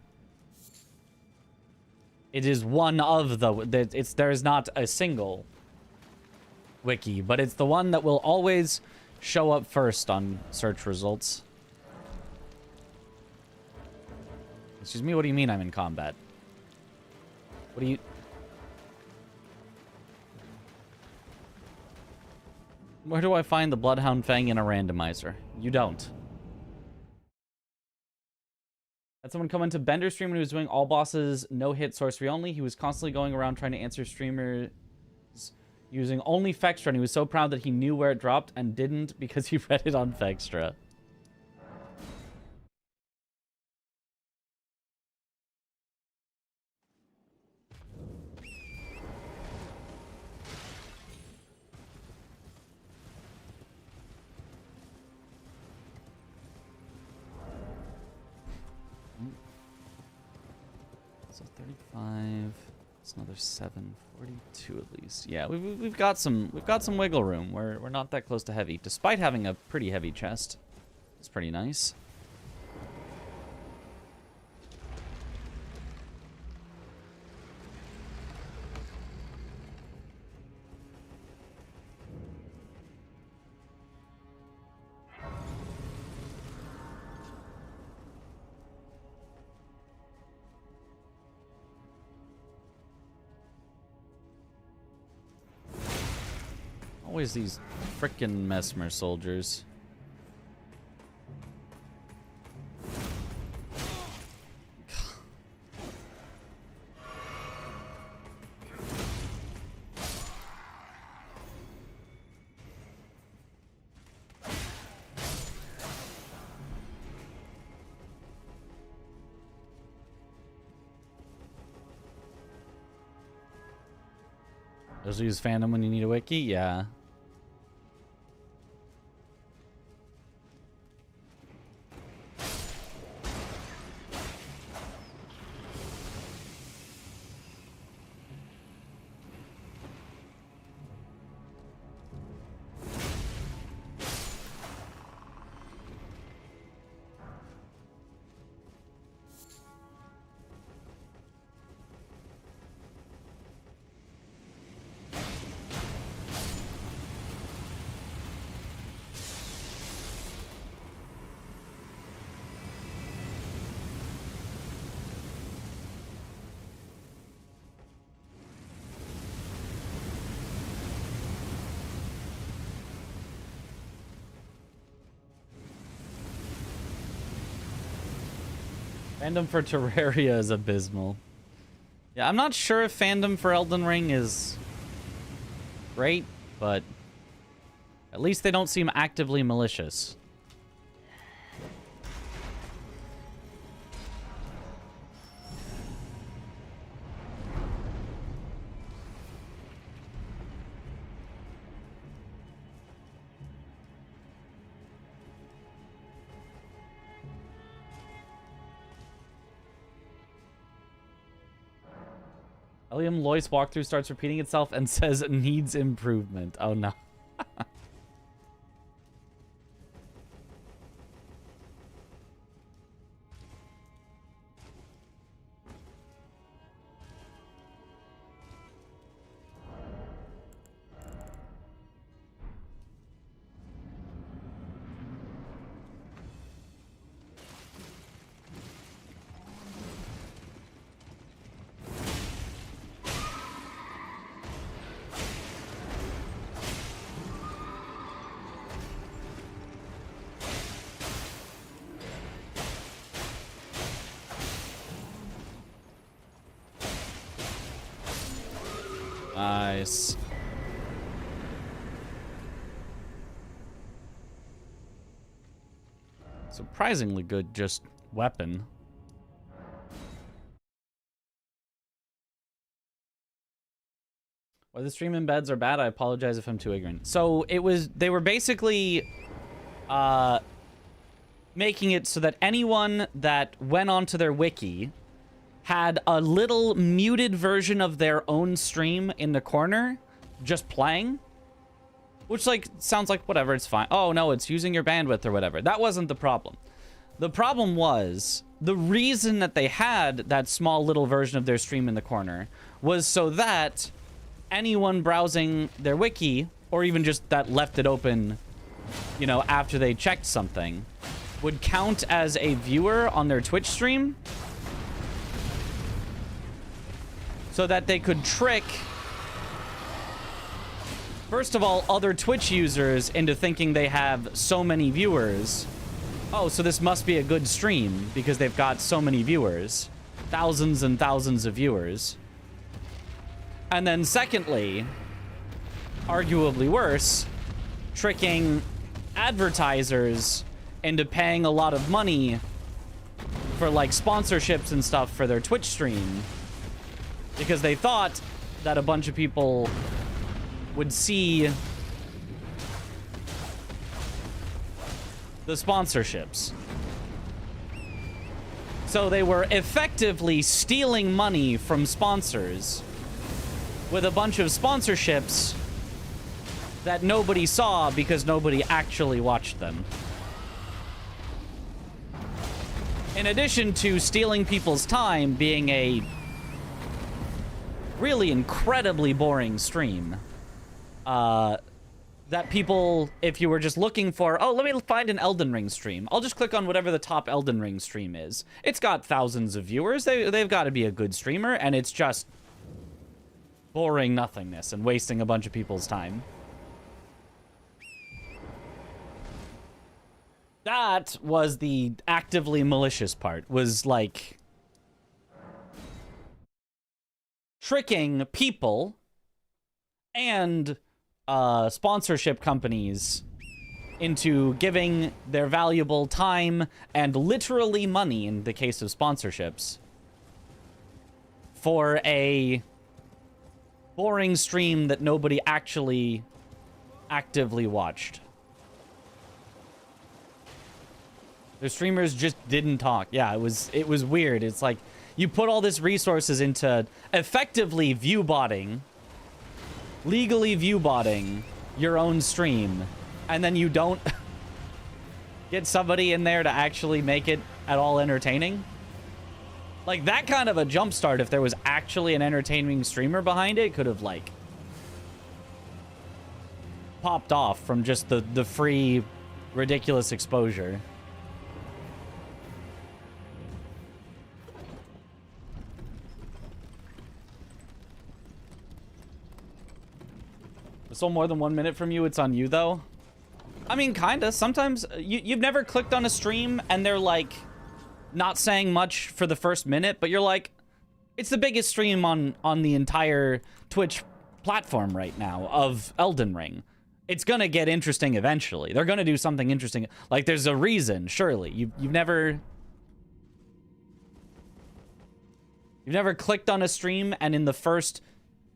It is one of the... There is not a single wiki, but it's the one that will always show up first on search results. Excuse me, what do you mean I'm in combat? What do you... Where do I find the Bloodhound Fang in a randomizer? You don't. Had someone come into Bender's stream when he was doing all bosses, no-hit sorcery only. He was constantly going around trying to answer streamers using only Fextra, and he was so proud that he knew where it dropped and didn't because he read it on Fextra. So 35. It's another 7. 42 at least. Yeah, we've got some wiggle room. We're not that close to heavy, despite having a pretty heavy chest. It's pretty nice. Always these frickin' Mesmer soldiers. Those use fandom when you need a wiki? Yeah. Fandom for Terraria is abysmal. Yeah, I'm not sure if fandom for Elden Ring is great, but at least they don't seem actively malicious. William Loyce walkthrough starts repeating itself and says needs improvement. Oh no. Nice. Surprisingly good, just weapon. Why the stream embeds are bad, I apologize if I'm too ignorant. So they were basically making it so that anyone that went onto their wiki had a little muted version of their own stream in the corner, just playing. Which, like, sounds like whatever, it's fine. Oh, no, it's using your bandwidth or whatever. That wasn't the problem. The problem was, the reason that they had that small little version of their stream in the corner was so that anyone browsing their wiki, or even just that left it open, you know, after they checked something, would count as a viewer on their Twitch stream, so that they could trick, first of all, other Twitch users into thinking they have so many viewers. Oh, so this must be a good stream because they've got so many viewers. Thousands and thousands of viewers. And then secondly, arguably worse, tricking advertisers into paying a lot of money for, like, sponsorships and stuff for their Twitch stream because they thought that a bunch of people would see the sponsorships. So they were effectively stealing money from sponsors with a bunch of sponsorships that nobody saw because nobody actually watched them. In addition to stealing people's time being a really incredibly boring stream, that people, if you were just looking for, oh, let me find an Elden Ring stream, I'll just click on whatever the top Elden Ring stream is. It's got thousands of viewers. They've got to be a good streamer, and it's just boring nothingness and wasting a bunch of people's time. That was the actively malicious part, was like tricking people and sponsorship companies into giving their valuable time and literally money, in the case of sponsorships, for a boring stream that nobody actually actively watched. The streamers just didn't talk. Yeah, it was weird. It's like you put all this resources into effectively view-botting, legally view-botting your own stream, and then you don't get somebody in there to actually make it at all entertaining. Like, that kind of a jumpstart, if there was actually an entertaining streamer behind it, could have, like, popped off from just the free, ridiculous exposure. So more than 1 minute from you, it's on you, though? I mean, kinda. Sometimes you've never clicked on a stream and they're, like, not saying much for the first minute, but you're like, it's the biggest stream on the entire Twitch platform right now of Elden Ring. It's gonna get interesting eventually. They're gonna do something interesting. Like, there's a reason, surely. You've never clicked on a stream and in the first,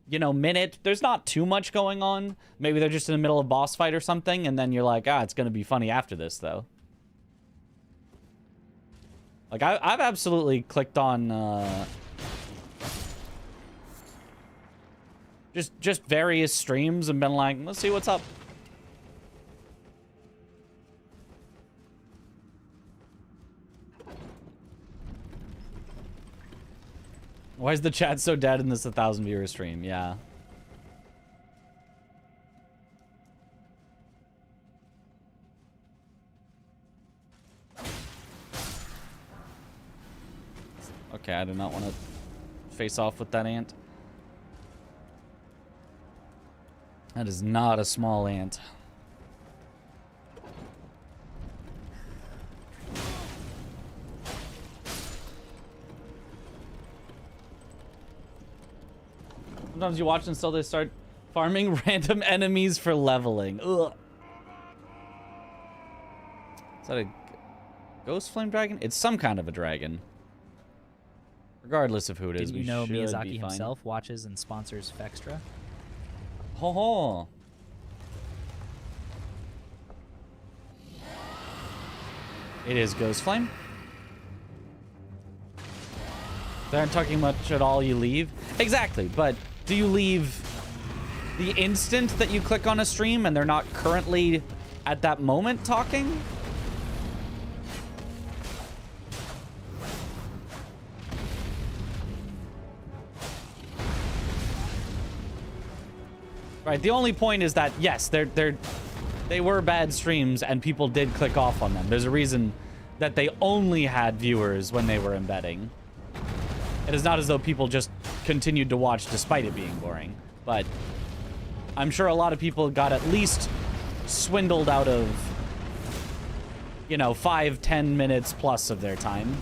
you know, minute, there's not too much going on. Maybe they're just in the middle of a boss fight or something, and then you're like, ah, it's gonna be funny after this, though. Like, I've absolutely clicked on, just various streams and been like, let's see what's up. Why is the chat so dead in this 1,000 viewer stream? Yeah. Okay, I do not want to face off with that ant. That is not a small ant. Sometimes you watch and still they start Farming random enemies for leveling. Ugh. Is that a ghost flame dragon? It's some kind of a dragon. Regardless of who it is, Did you we know should Miyazaki be fine. himself watches and sponsors Fextra? Ho ho. It is ghost flame. They aren't talking much at all. You leave. Exactly, but do you leave the instant that you click on a stream and they're not currently at that moment talking? Right, the only point is that, yes, they were bad streams and people did click off on them. There's a reason that they only had viewers when they were embedding. It is not as though people just continued to watch despite it being boring. But I'm sure a lot of people got at least swindled out of, you know, 5-10 minutes plus of their time.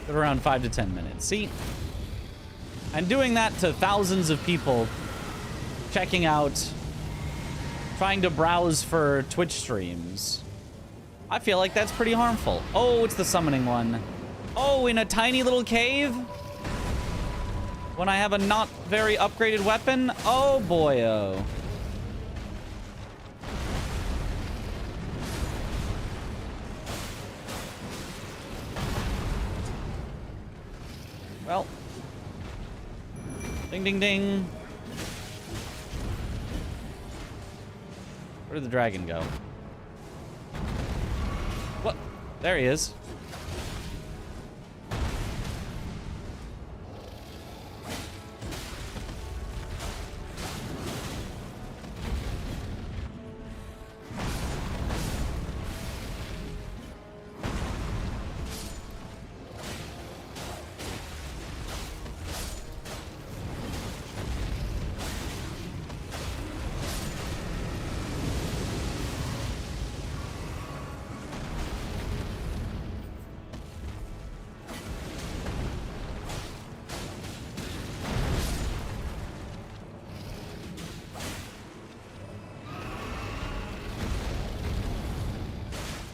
Around 5 to 10 minutes. See? And doing that to thousands of people checking out, trying to browse for Twitch streams. I feel like that's pretty harmful. Oh, it's the summoning one. Oh, in a tiny little cave? When I have a not very upgraded weapon? Oh, boyo. Well. Ding, ding, ding. Where did the dragon go? What? There he is.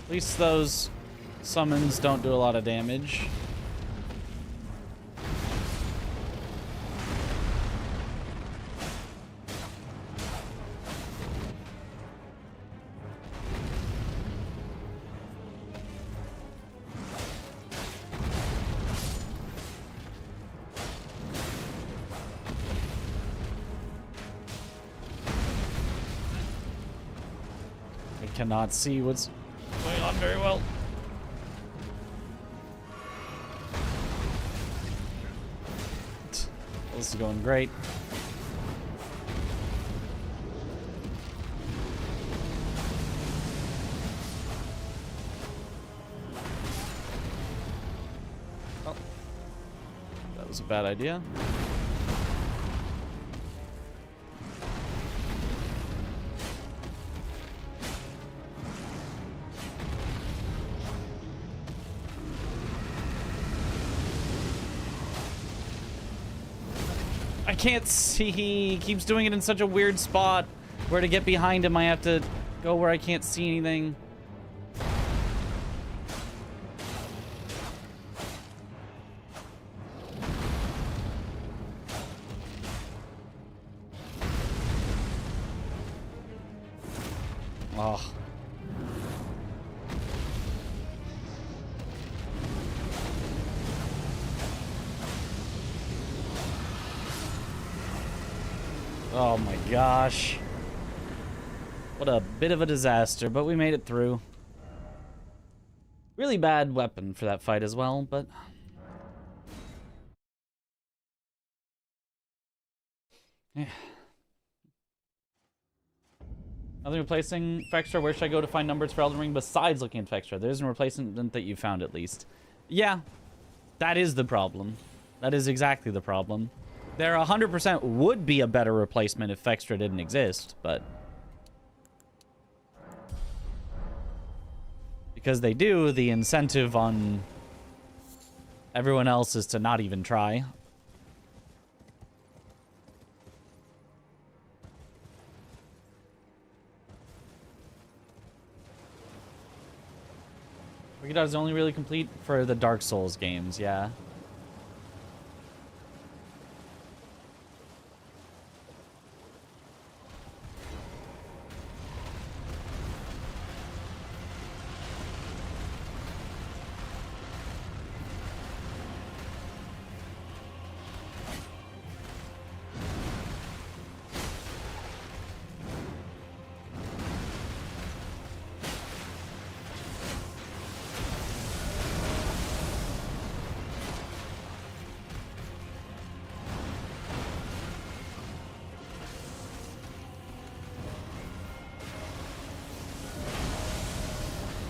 At least those summons don't do a lot of damage. I cannot see what's going on very well. This is going great. Oh, that was a bad idea. I can't see. He keeps doing it in such a weird spot. Where to get behind him, I have to go where I can't see anything. Oh. Oh my gosh. What a bit of a disaster, but we made it through. Really bad weapon for that fight as well, but... yeah. Nothing replacing Fextra. Where should I go to find numbers for Elden Ring besides looking at Fextra? There isn't a replacement that you found, at least. Yeah, that is the problem. That is exactly the problem. There 100% would be a better replacement if Fextra didn't exist, but... because they do, the incentive on everyone else is to not even try. Wicked is only really complete for the Dark Souls games, yeah.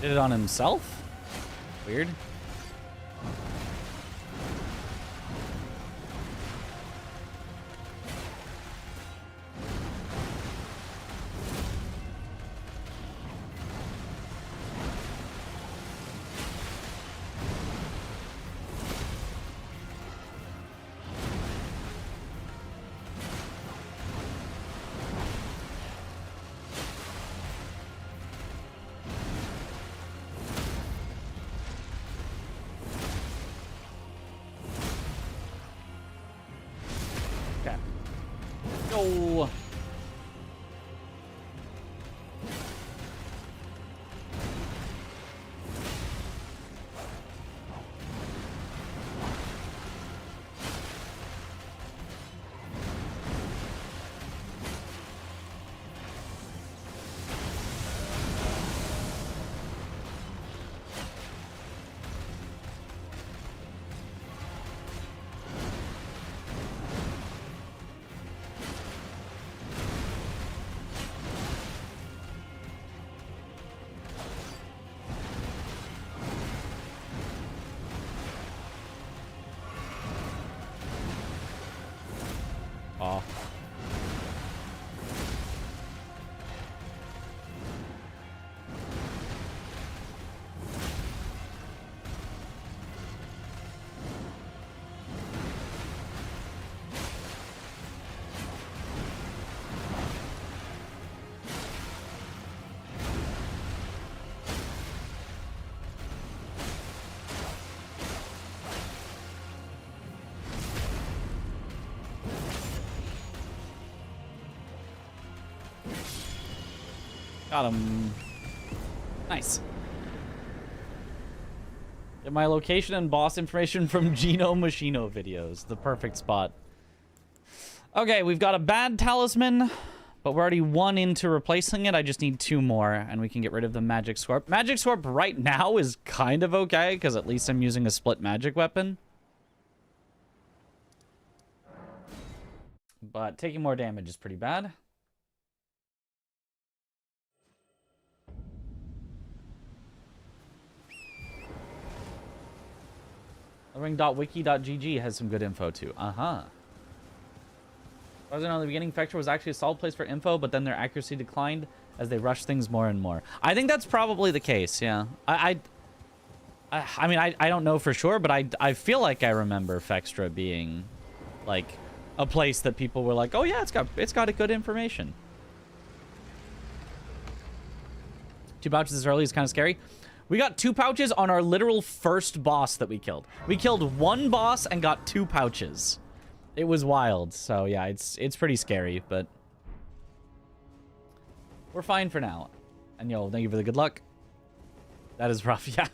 Did it on himself? Weird. No. Oh. Got him. Nice. Get my location and boss information from Gino Machino videos. The perfect spot. Okay, we've got a bad talisman, but we're already 1 into replacing it. I just need 2 more, and we can get rid of the Magic Swarp. Magic Swarp right now is kind of okay, because at least I'm using a split magic weapon. But taking more damage is pretty bad. Ring.wiki.gg has some good info too. I was in the beginning, Fector was actually a solid place for info, but then their accuracy declined as they rushed things more and more. I think that's probably the case, yeah. I mean, I don't know for sure, but I feel like I remember Fextra being like a place that people were like, oh yeah, it's got a good information. 2 pouches this early is kind of scary. We got 2 pouches on our literal first boss that we killed. We killed 1 boss and got 2 pouches. It was wild. So yeah, it's pretty scary, but we're fine for now. And yo, thank you for the good luck. That is rough, yeah.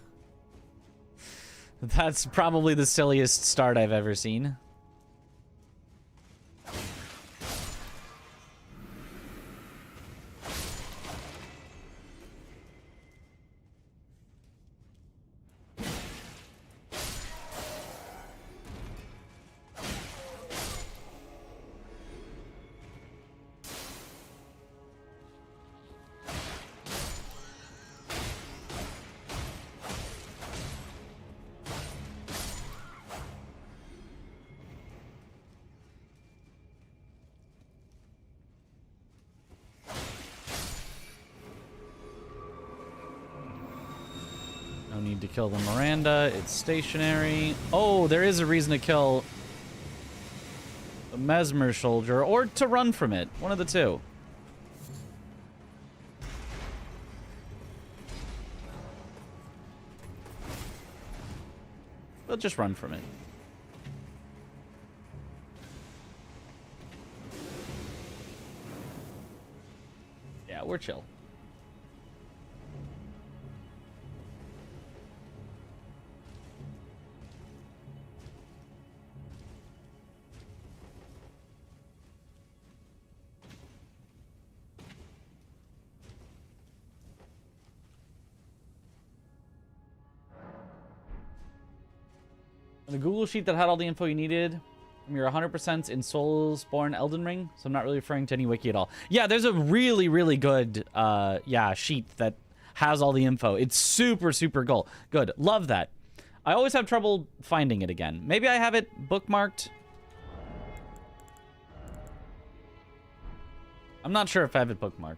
That's probably the silliest start I've ever seen. No need to kill the Miranda. It's stationary. Oh, there is a reason to kill the Mesmer soldier or to run from it. One of the two. We'll just run from it. Yeah, we're chill. The Google sheet that had all the info you needed from your 100% in Soulsborne Elden Ring. So I'm not really referring to any wiki at all. Yeah, there's a really, really good sheet that has all the info. It's super, super good. Love that. I always have trouble finding it again. Maybe I have it bookmarked. I'm not sure if I have it bookmarked.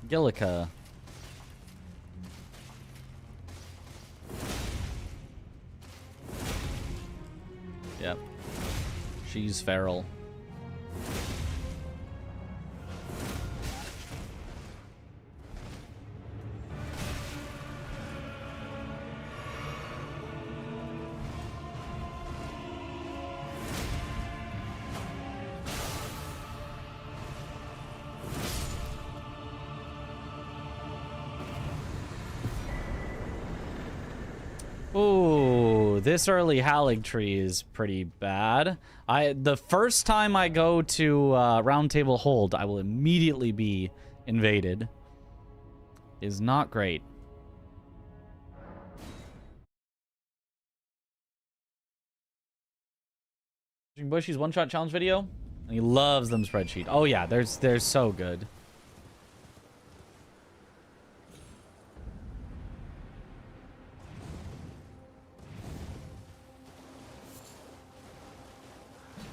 Gillica. Yep. She's feral. Ooh, this early Hallig tree is pretty bad. The first time I go to Round Table Hold, I will immediately be invaded. Is not great. Bushy's one-shot challenge video. He loves them spreadsheet. Oh yeah, they're so good.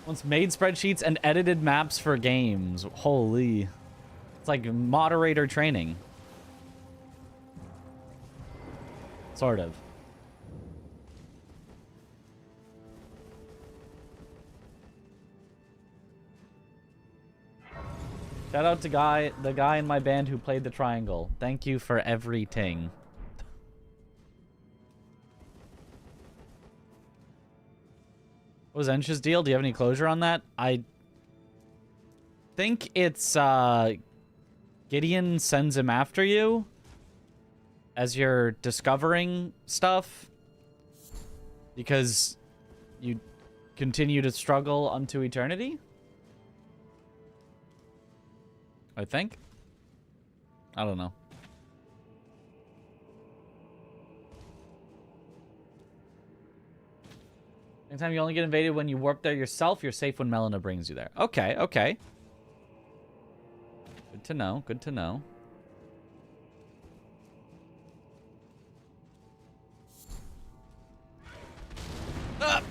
Once made spreadsheets and edited maps for games. Holy. It's like moderator training. Sort of. Shout out to the guy in my band who played the triangle. Thank you for everything. What was Ensh's deal? Do you have any closure on that? I think it's Gideon sends him after you as you're discovering stuff because you continue to struggle unto eternity. I think. I don't know. Anytime you only get invaded when you warp there yourself, you're safe when Melina brings you there. Okay, okay. Good to know, good to know. Ah!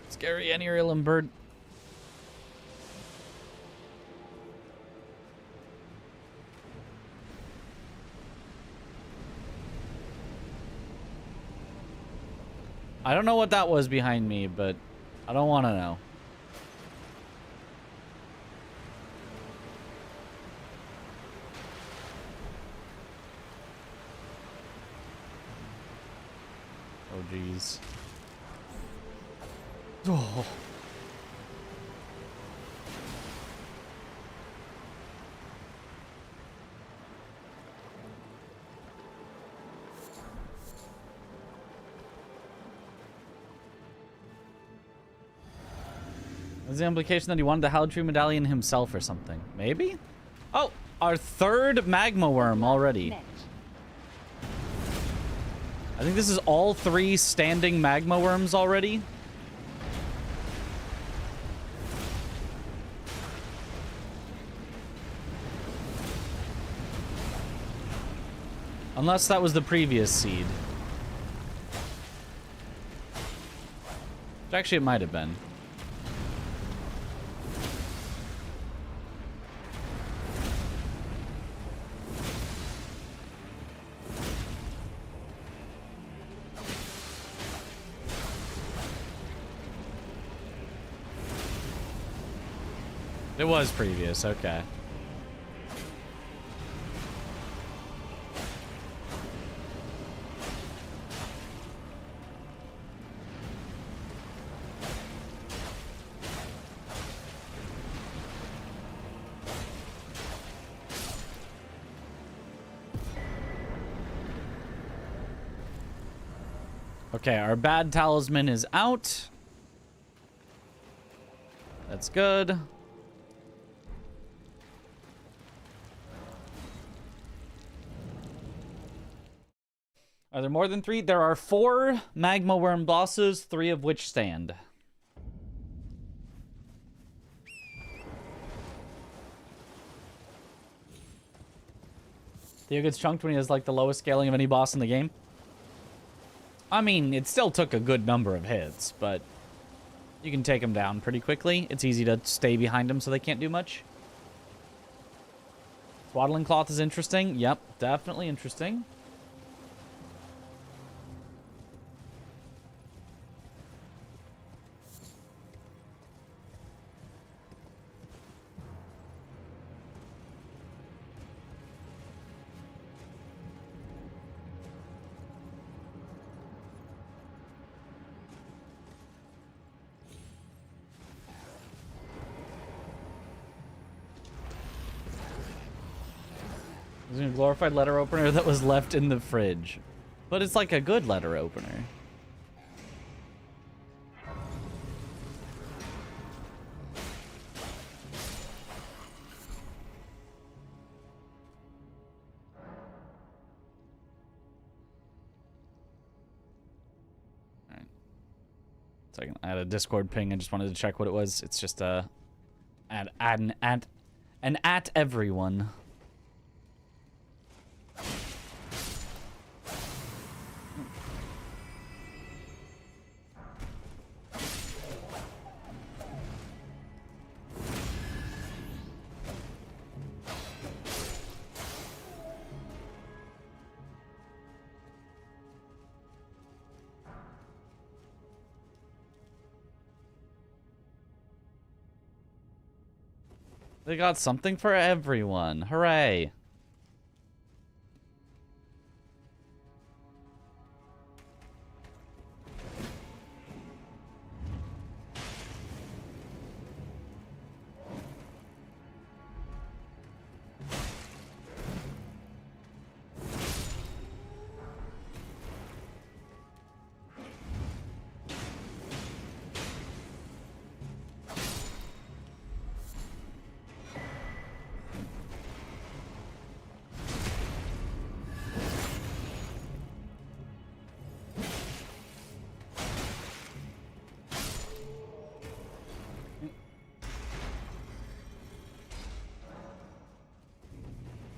Scary Anirielum bird. I don't know what that was behind me, but I don't want to know. Oh, jeez. Oh. Is the implication that he wanted the Hallowed Tree medallion himself or something? Maybe? Oh, our third magma worm already. I think this is all 3 standing magma worms already. Unless that was the previous seed. Which actually it might have been. It was previous, okay. Okay, our bad talisman is out. That's good. Are there more than 3? There are 4 magma worm bosses, 3 of which stand. Theo gets chunked when he has like the lowest scaling of any boss in the game. I mean, it still took a good number of hits, but you can take him down pretty quickly. It's easy to stay behind him so they can't do much. Swaddling cloth is interesting. Yep, definitely interesting. There's a glorified letter opener that was left in the fridge. But it's like a good letter opener. Alright. Second, I had a Discord ping. I just wanted to check what it was. It's just an at everyone. They got something for everyone. Hooray.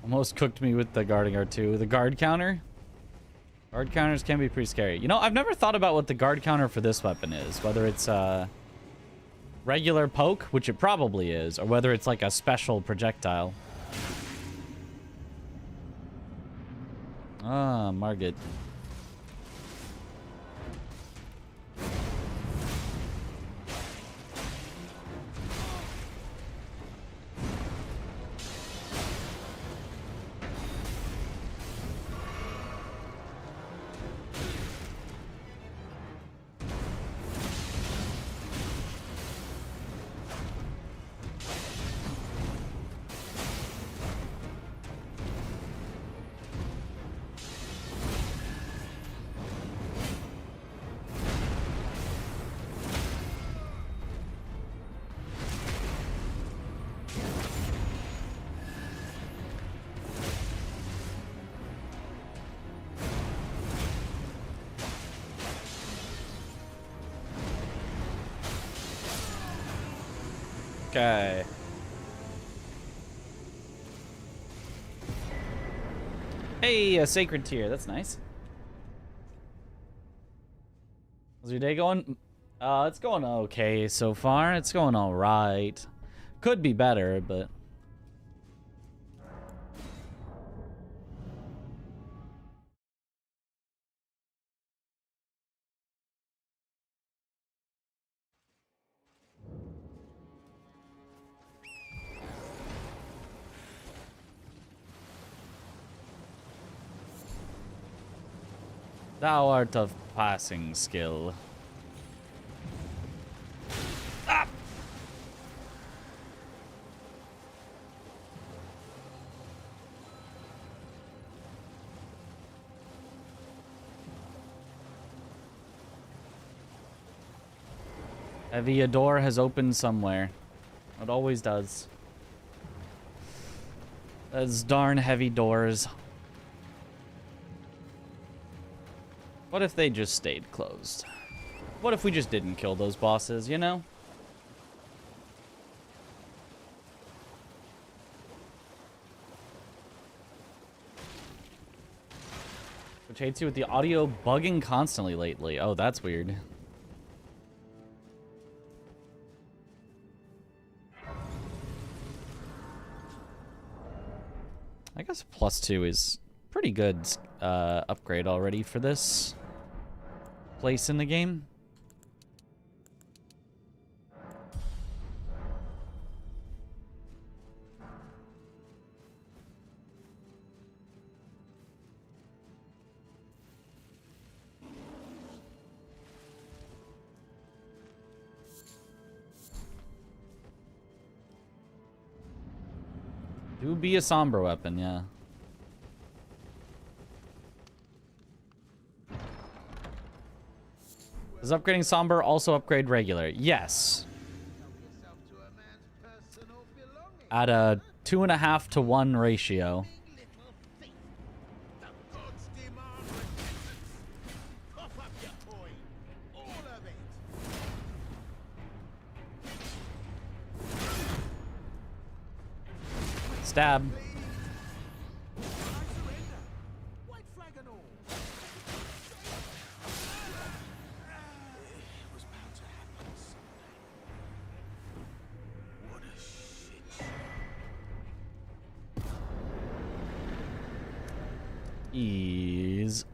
Almost cooked me with the guarding R2. The guard counter? Guard counters can be pretty scary. You know, I've never thought about what the guard counter for this weapon is. Whether it's regular poke, which it probably is, or whether it's like a special projectile. Ah, Margit. Okay. Hey, a sacred tier. That's nice. How's your day going? It's going okay so far. It's going all right. Could be better, but... Thou art of passing skill. Ah! Heavy, a door has opened somewhere. It always does. Those darn heavy doors. What if they just stayed closed? What if we just didn't kill those bosses, you know? Which hates you with the audio bugging constantly lately. Oh, that's weird. I guess +2 is pretty good upgrade already for this place in the game. Do be a somber weapon, yeah. Does upgrading somber also upgrade regular? Yes. At a 2.5 to 1 ratio. Stab. Ease.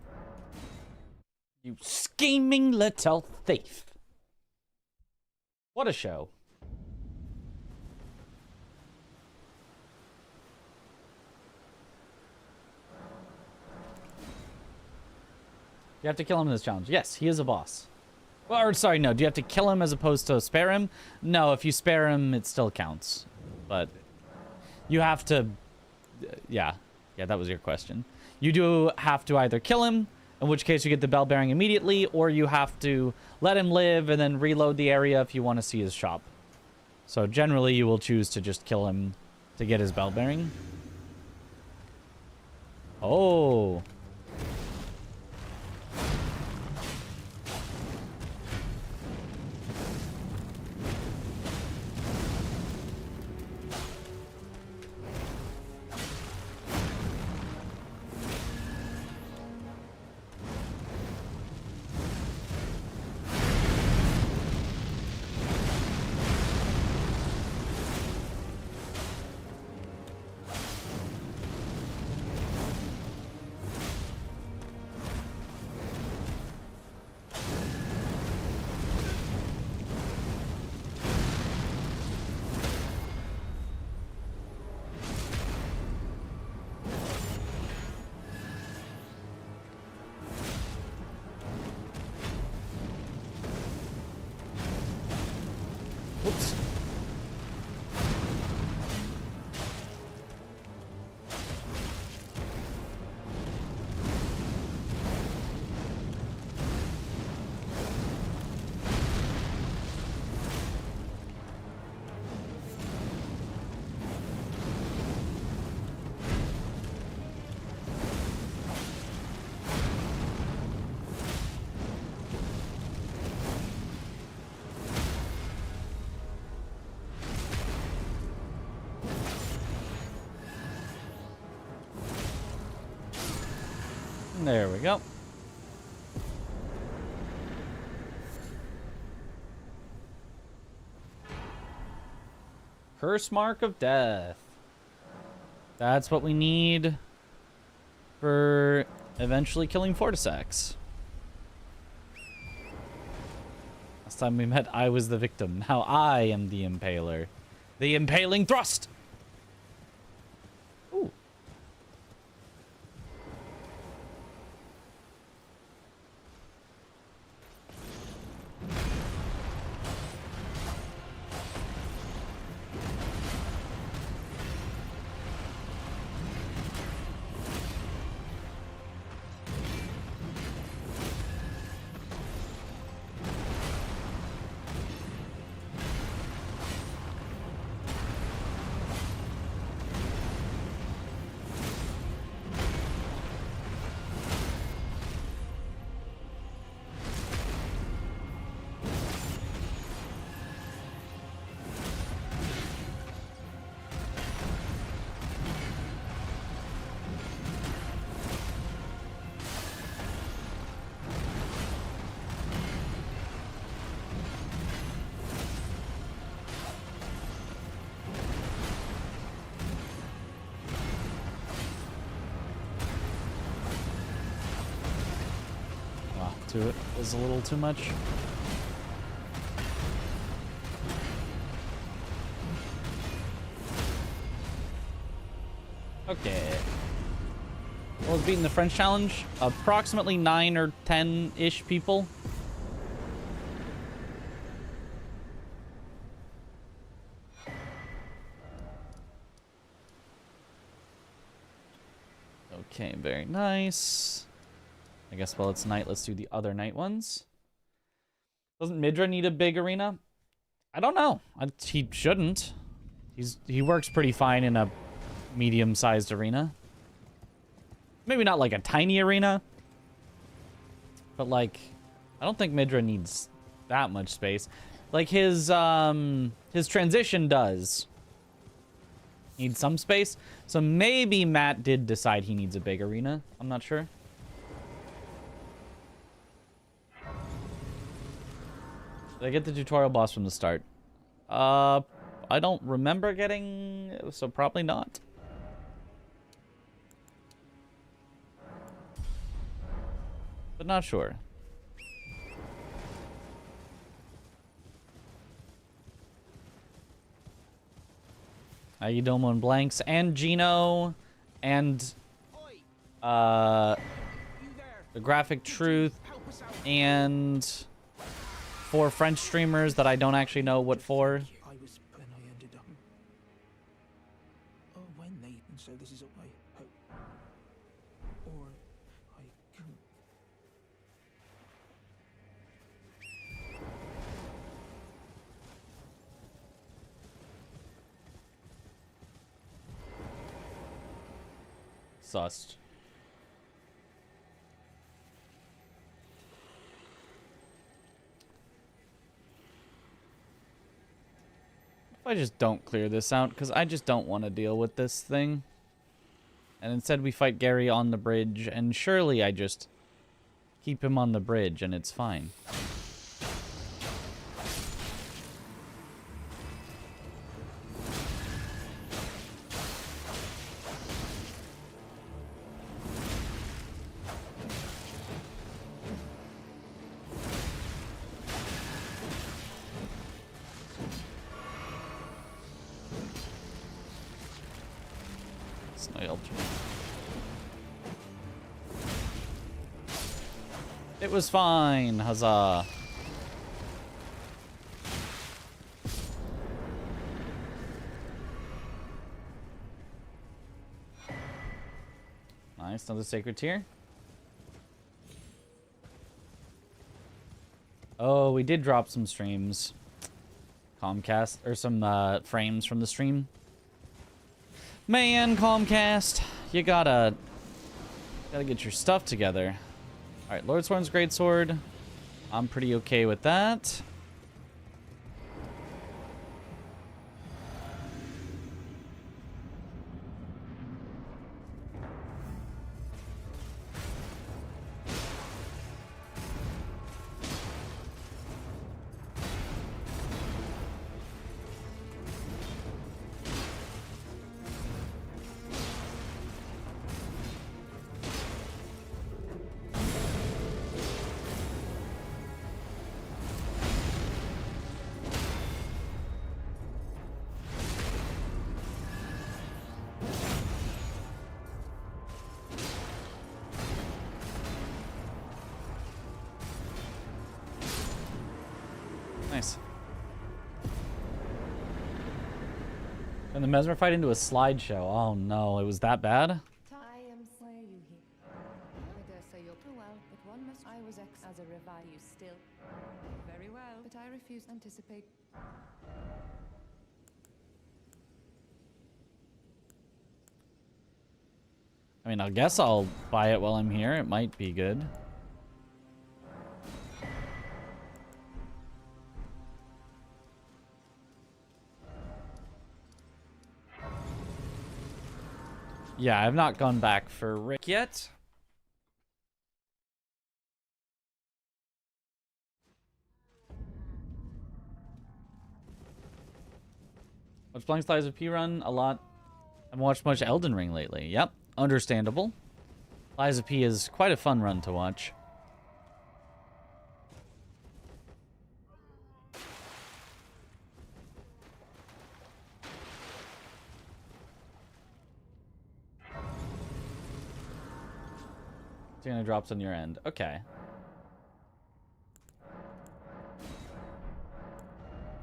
You scheming little thief. What a show. You have to kill him in this challenge. Yes, he is a boss. Well, or sorry, no. Do you have to kill him as opposed to spare him? No, if you spare him, it still counts. But you have to... Yeah, that was your question. You do have to either kill him, in which case you get the bell bearing immediately, or you have to let him live and then reload the area if you want to see his shop. So generally, you will choose to just kill him to get his bell bearing. Oh... Whoops. There we go. Curse Mark of Death. That's what we need for eventually killing Fortisax. Last time we met, I was the victim. Now I am the impaler. The impaling thrust! Ooh. to it was a little too much. Okay. Well, it's beating the French challenge. Approximately 9 or 10-ish people. Okay, very nice. I guess while it's night, let's do the other night ones. Doesn't Midra need a big arena? I don't know. He shouldn't. He works pretty fine in a medium-sized arena. Maybe not like a tiny arena, but like I don't think Midra needs that much space. Like his transition does need some space. So maybe Matt did decide he needs a big arena. I'm not sure. Did I get the tutorial boss from the start? I don't remember getting, so probably not. But not sure. You don't want blanks and Gino and the graphic truth and 4 French streamers that I don't actually know what for. I was when I ended up. Oh, when they and so this is what I hope. Or I can. Sussed. If I just don't clear this out, because I just don't want to deal with this thing. And instead we fight Gary on the bridge, and surely I just keep him on the bridge and it's fine. It was fine, huzzah. Nice, another sacred tier. Oh, we did drop some streams. Comcast, or some frames from the stream. Man, Comcast, you gotta get your stuff together. All right, Lordsworn's greatsword. I'm pretty okay with that. Nice. And the Mesmer fight into a slideshow. Oh no, it was that bad? I am slay you here. I dare say you're too well, but one must. I was ex as a revive you still. Very well, but I refuse to anticipate. I mean, I guess I'll buy it while I'm here. It might be good. Yeah, I've not gone back for Rick yet. Watched Blank's Lies of P run a lot. I haven't watched much Elden Ring lately. Yep, understandable. Lies of P is quite a fun run to watch. Gonna drops on your end. Okay.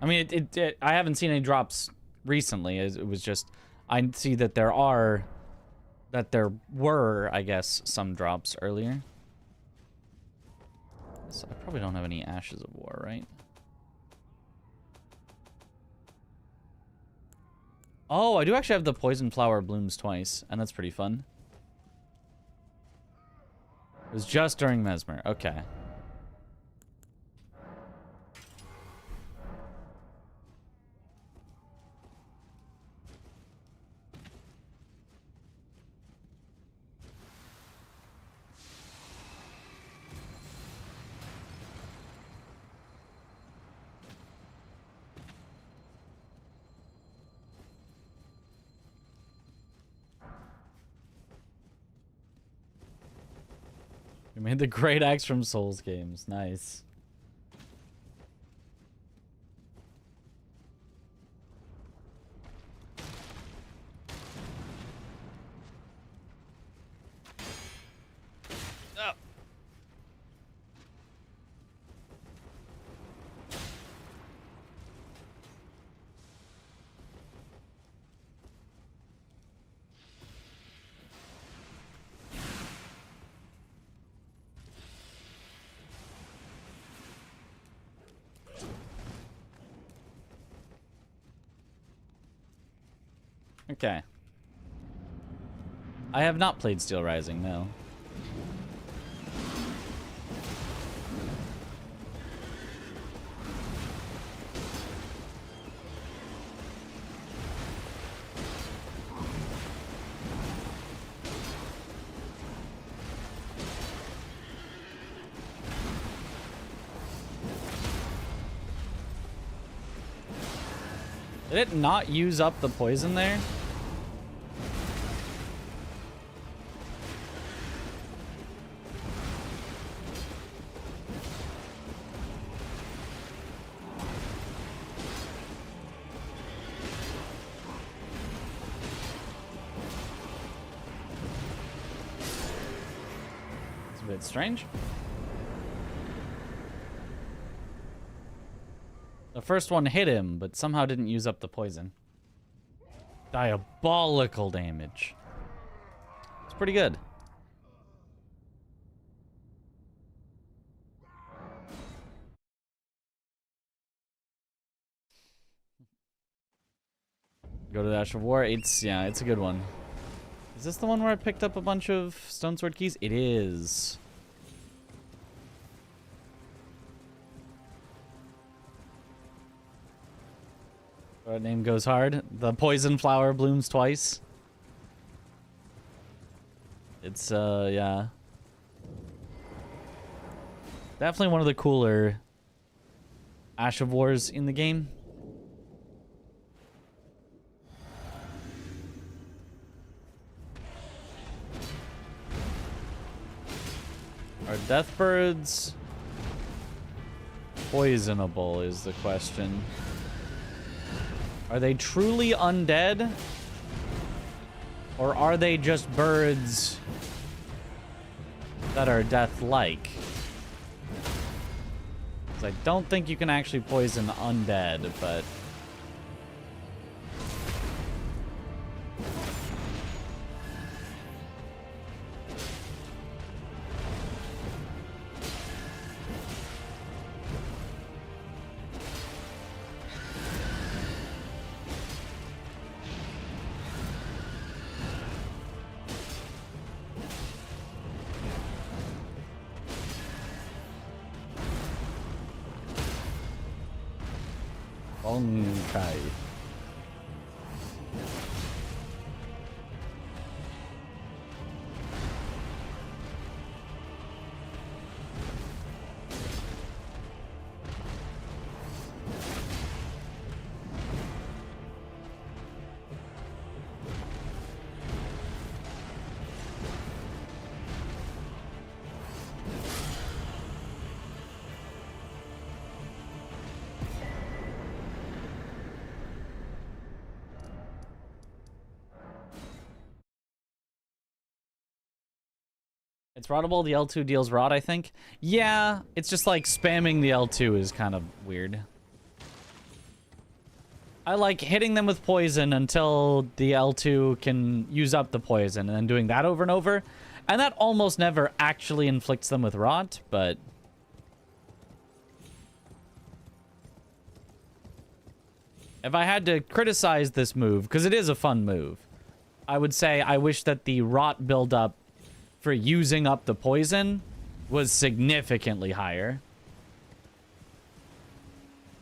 I mean, I haven't seen any drops recently. It was just, I see that there were, I guess, some drops earlier. So I probably don't have any Ashes of War, right? Oh, I do actually have the Poison Flower blooms twice, and that's pretty fun. It was just during Mesmer. Okay. You made the great axe from Souls games. Nice. Oh. Okay. I have not played Steel Rising, no. Did it not use up the poison there? It's a bit strange. The first one hit him, but somehow didn't use up the poison. Diabolical damage. It's pretty good. Go to the Ash of War. It's a good one. Is this the one where I picked up a bunch of Stone Sword keys? It is. That name goes hard. The poison flower blooms twice. It's, yeah. Definitely one of the cooler Ash of Wars in the game. Are death birds poisonable is the question. Are they truly undead? Or are they just birds that are death-like? Because I don't think you can actually poison undead, but... Okay. It's rottable. The L2 deals rot, I think. Yeah, it's just like spamming the L2 is kind of weird. I like hitting them with poison until the L2 can use up the poison, and then doing that over and over. And that almost never actually inflicts them with rot, but... if I had to criticize this move, because it is a fun move, I would say I wish that the rot buildup for using up the poison was significantly higher.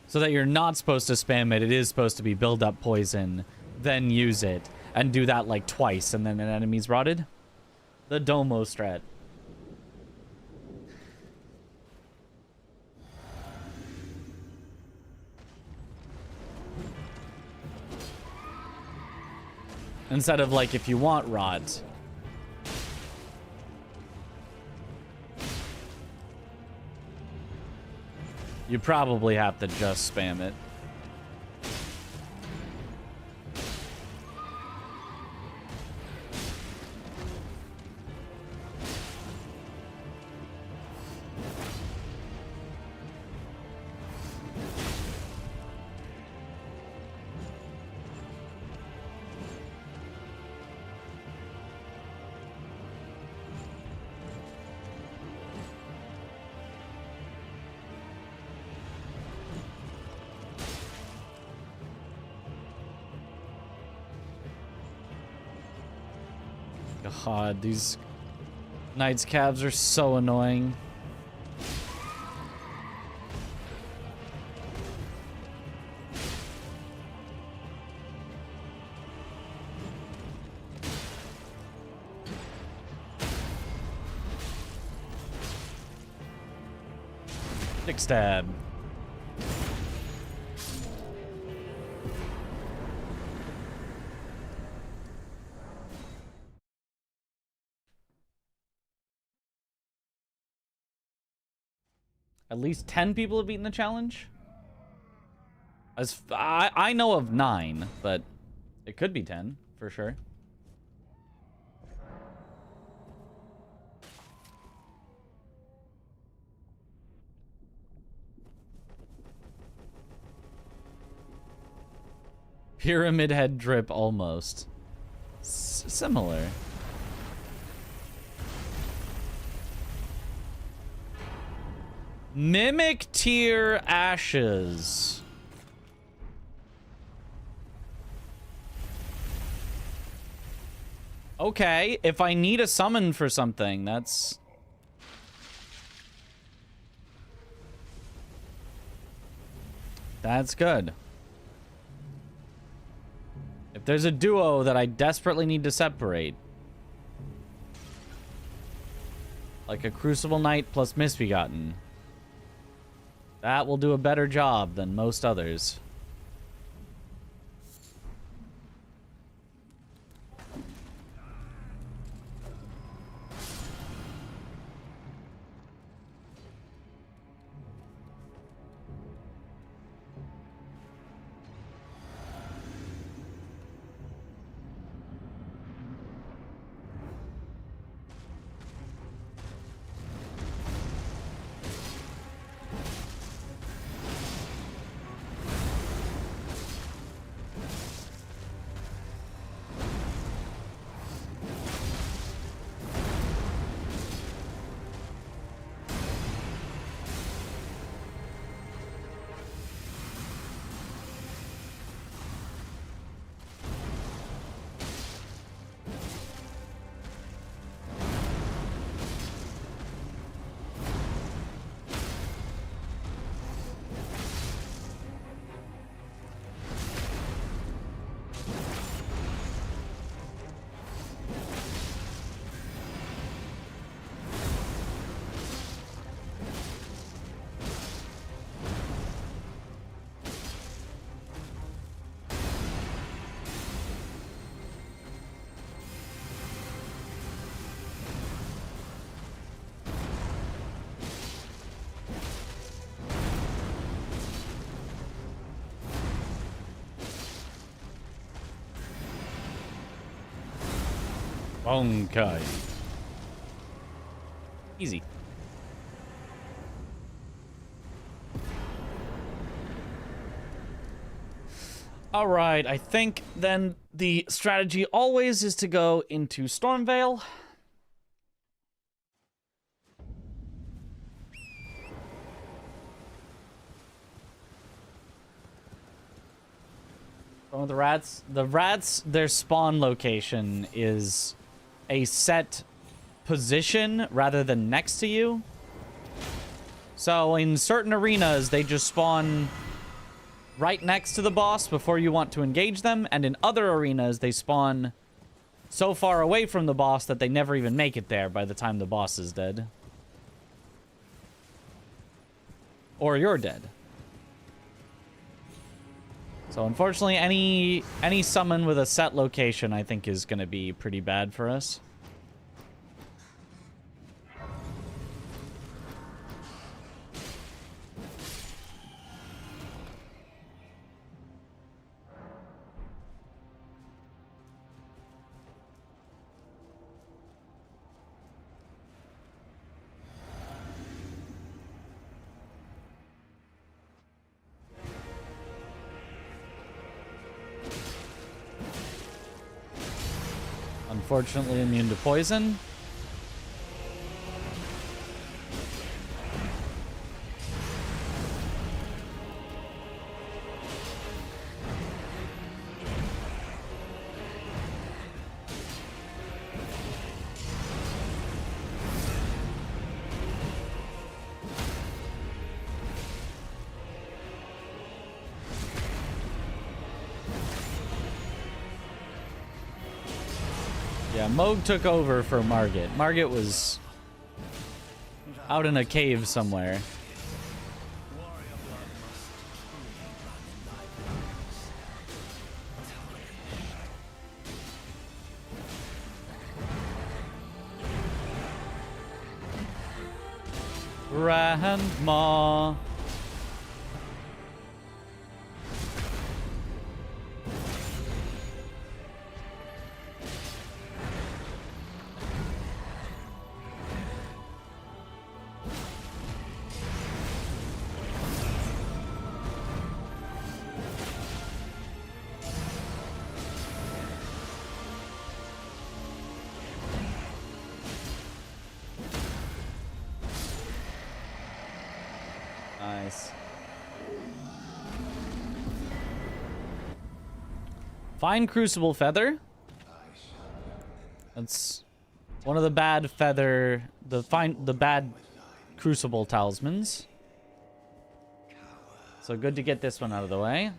So that you're not supposed to spam it. It is supposed to be build up poison, then use it, and do that like twice, and then an enemy's rotted. The Domo strat. Instead of like, if you want rot, you probably have to just spam it. God, these Knight's Calves are so annoying. Dick stab. At least 10 people have beaten the challenge? As I know of 9, but it could be 10 for sure. Pyramid head drip almost. Similar. Mimic tier ashes. Okay, if I need a summon for something, that's good. If there's a duo that I desperately need to separate, like a Crucible Knight plus Misbegotten, that will do a better job than most others. Okay. Easy. All right, I think then the strategy always is to go into Stormvale. One of the rats, their spawn location is a set position rather than next to you. So in certain arenas, they just spawn right next to the boss before you want to engage them, and in other arenas, they spawn so far away from the boss that they never even make it there by the time the boss is dead. Or you're dead. So unfortunately, any summon with a set location, I think, is going to be pretty bad for us. Unfortunately, immune to poison. Yeah, Moog took over for Margit. Margit was out in a cave somewhere. Grandma. Nice. Fine Crucible Feather. That's one of the bad feather, the bad Crucible talismans. So good to get this one out of the way.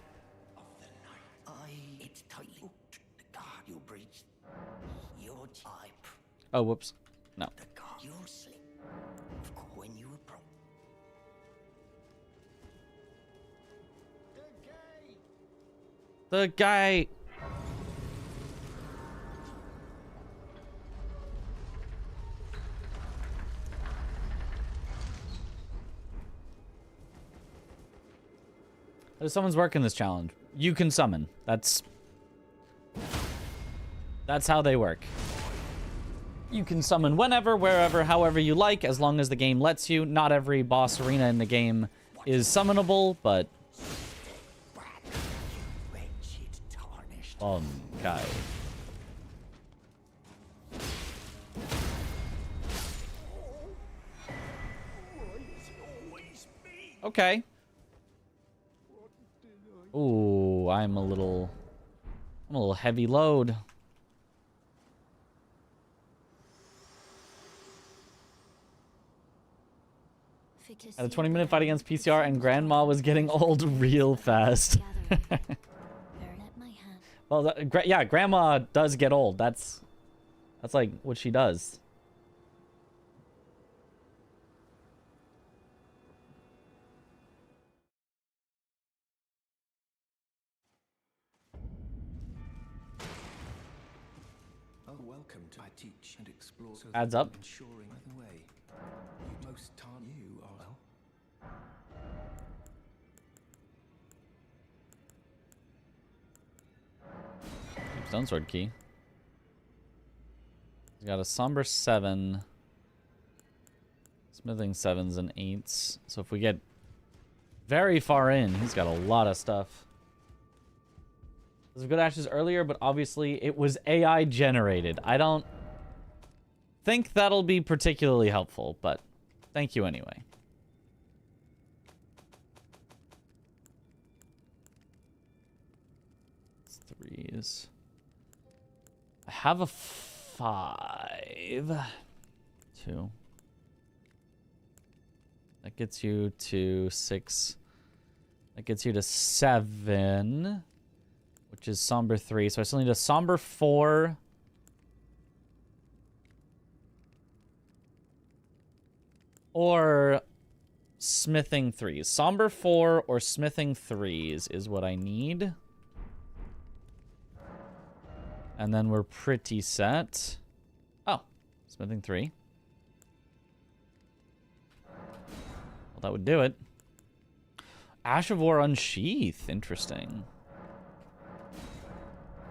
Oh, whoops. No. The guy... If someone's working this challenge, you can summon. That's how they work. You can summon whenever, wherever, however you like, as long as the game lets you. Not every boss arena in the game is summonable, but... Okay. Okay. Ooh, I'm a little heavy load. Had a 20-minute fight against PCR, and Grandma was getting old real fast. Well, yeah, Grandma does get old. That's like what she does. Oh, welcome to I teach and explore. So Adds up. Ensuring the way. Most time you are well. Stone Sword key. He's got a Somber 7. Smithing 7s and 8s. So if we get very far in, he's got a lot of stuff. There's good ashes earlier, but obviously it was AI generated. I don't think that'll be particularly helpful, but thank you anyway. It's 3s. I have a 5. 2. That gets you to 6. That gets you to 7, which is Somber 3. So I still need a Somber 4. Or Smithing 3s. Somber 4 or Smithing 3s is what I need. And then we're pretty set. Oh, Smithing 3. Well, that would do it. Ash of War Unsheath. Interesting.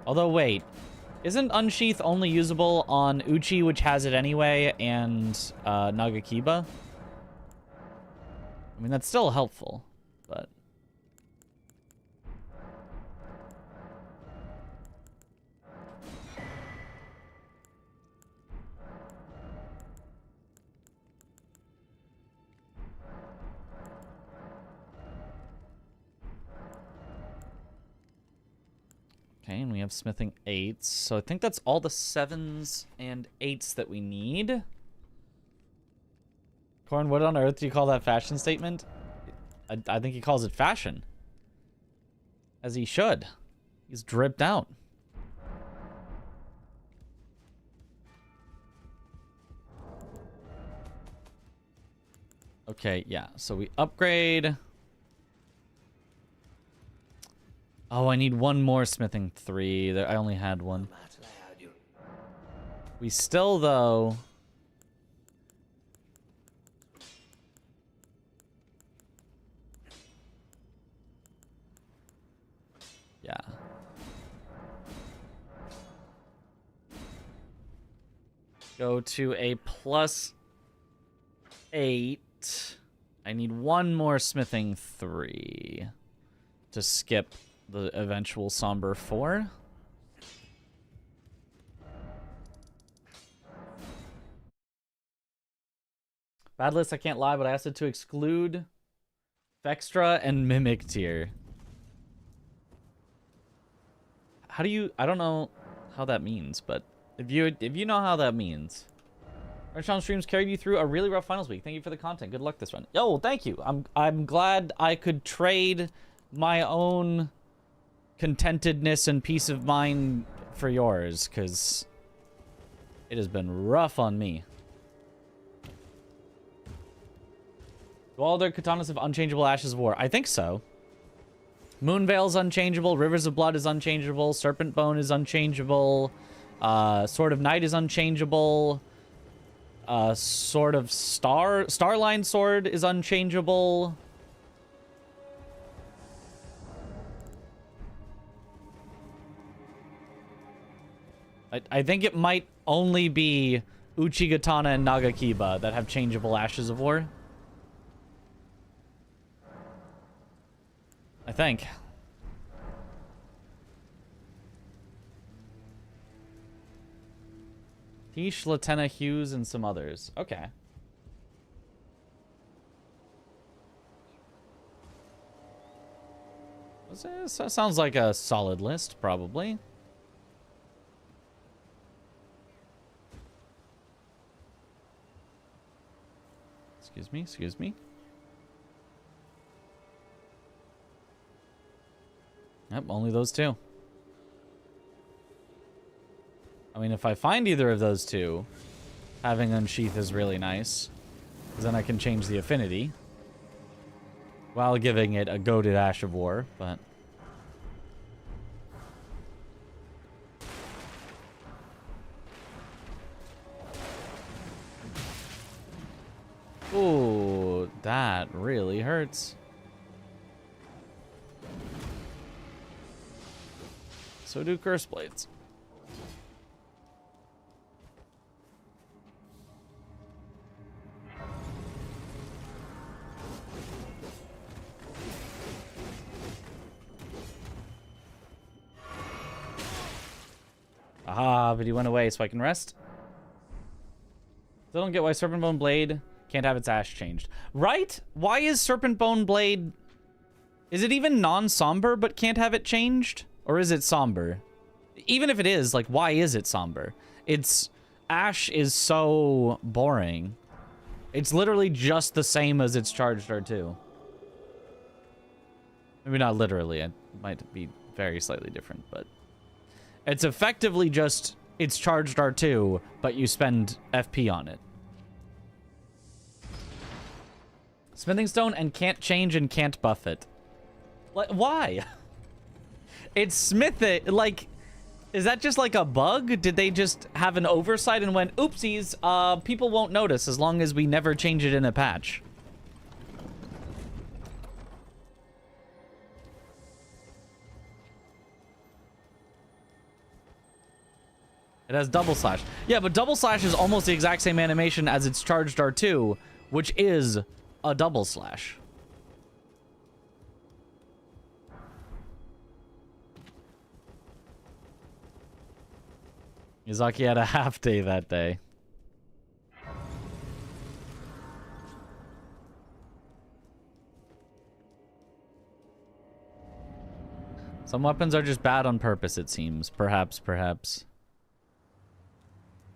Although, wait. Isn't Unsheath only usable on Uchi, which has it anyway, and Nagakiba? I mean, that's still helpful, but... Okay, and we have smithing 8s. So I think that's all the 7s and 8s that we need. Corn, what on earth do you call that fashion statement? I think he calls it fashion. As he should. He's dripped out. Okay, yeah. So we upgrade. Oh, I need one more smithing 3. I only had one. We still, though... Yeah. Go to a +8. I need one more smithing 3 to skip the eventual Somber 4. Bad list, I can't lie, but I asked it to exclude Vextra and Mimic tier. How do you... I don't know how that means, but if you know how that means. Rundown streams carried you through a really rough finals week. Thank you for the content. Good luck this run. Yo, thank you. I'm glad I could trade my own contentedness and peace of mind for yours, because it has been rough on me. Do all their katanas have unchangeable Ashes of War? I think so. Moonveil's unchangeable. Rivers of Blood is unchangeable. Serpent Bone is unchangeable. Sword of Night is unchangeable. Sword of Starline Sword is unchangeable. I think it might only be Uchigatana and Nagakiba that have changeable Ashes of War. I think. Tish, Latena, Hughes, and some others. Okay. That sounds like a solid list, probably. Excuse me, excuse me. Yep, only those two. I mean, if I find either of those two, having Unsheath is really nice. Because then I can change the affinity. While giving it a goated Ash of War, but... Ooh, that really hurts. So do Curse Blades. Ah, but he went away so I can rest. Still don't get why Serpentbone Blade can't have its ash changed. Right? Why is Serpentbone Blade... Is it even non-somber but can't have it changed? Or is it somber? Even if it is, like, why is it somber? It's... Ash is so boring. It's literally just the same as its charged R2. Maybe not literally. It might be very slightly different, but... It's effectively just... It's charged R2, but you spend FP on it. Smithing Stone and can't change and can't buff it. Like, why? It's smith it, like... Is that just like a bug? Did they just have an oversight and went, oopsies, people won't notice as long as we never change it in a patch? It has double slash. Yeah, but double slash is almost the exact same animation as its charged R2, which is a double slash. Izaki had a half day that day. Some weapons are just bad on purpose, it seems. Perhaps.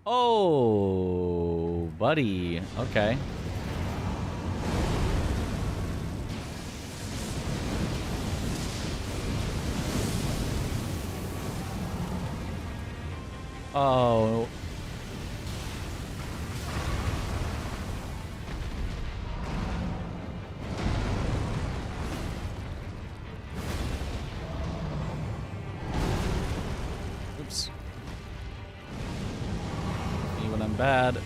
Oh, buddy. Okay. Oh. Oops. Me when I'm bad.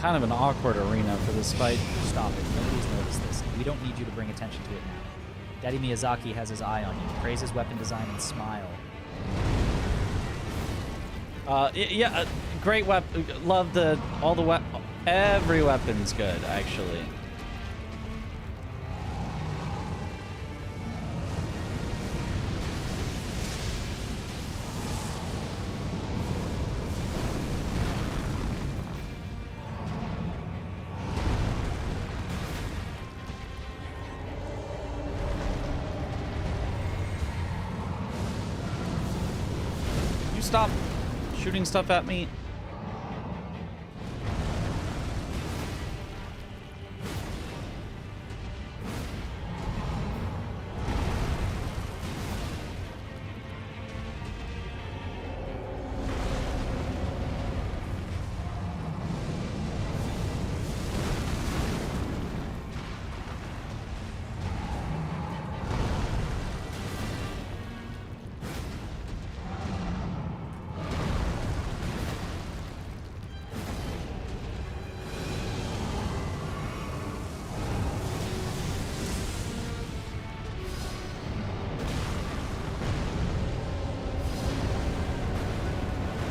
Kind of an awkward arena for this fight. Stop it. Nobody's noticed this. We don't need you to bring attention to it now. Daddy Miyazaki has his eye on you. Praise his weapon design and smile. Yeah, great weapon. Love every weapon's good, actually. Stop shooting stuff at me.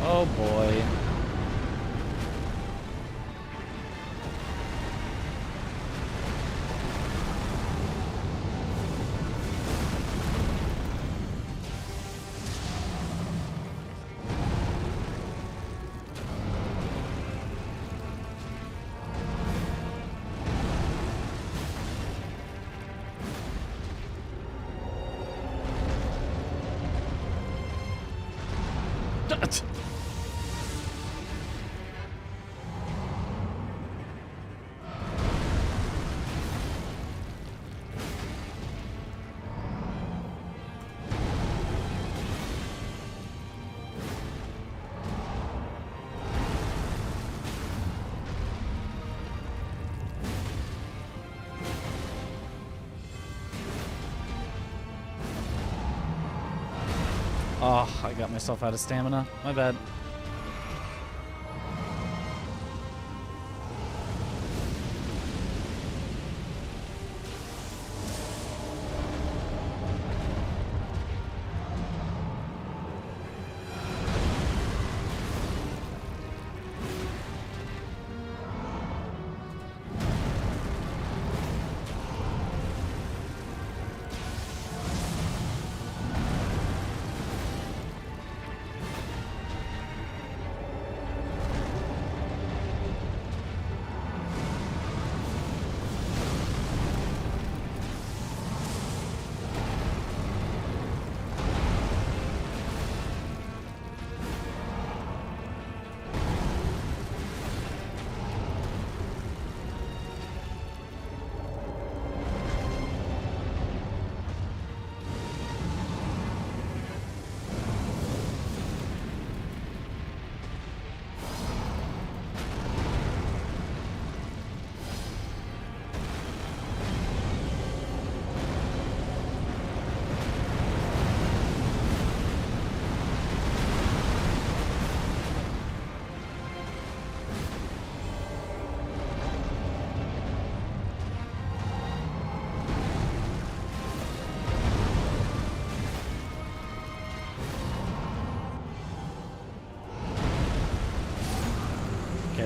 Oh boy. Oh, I got myself out of stamina. My bad.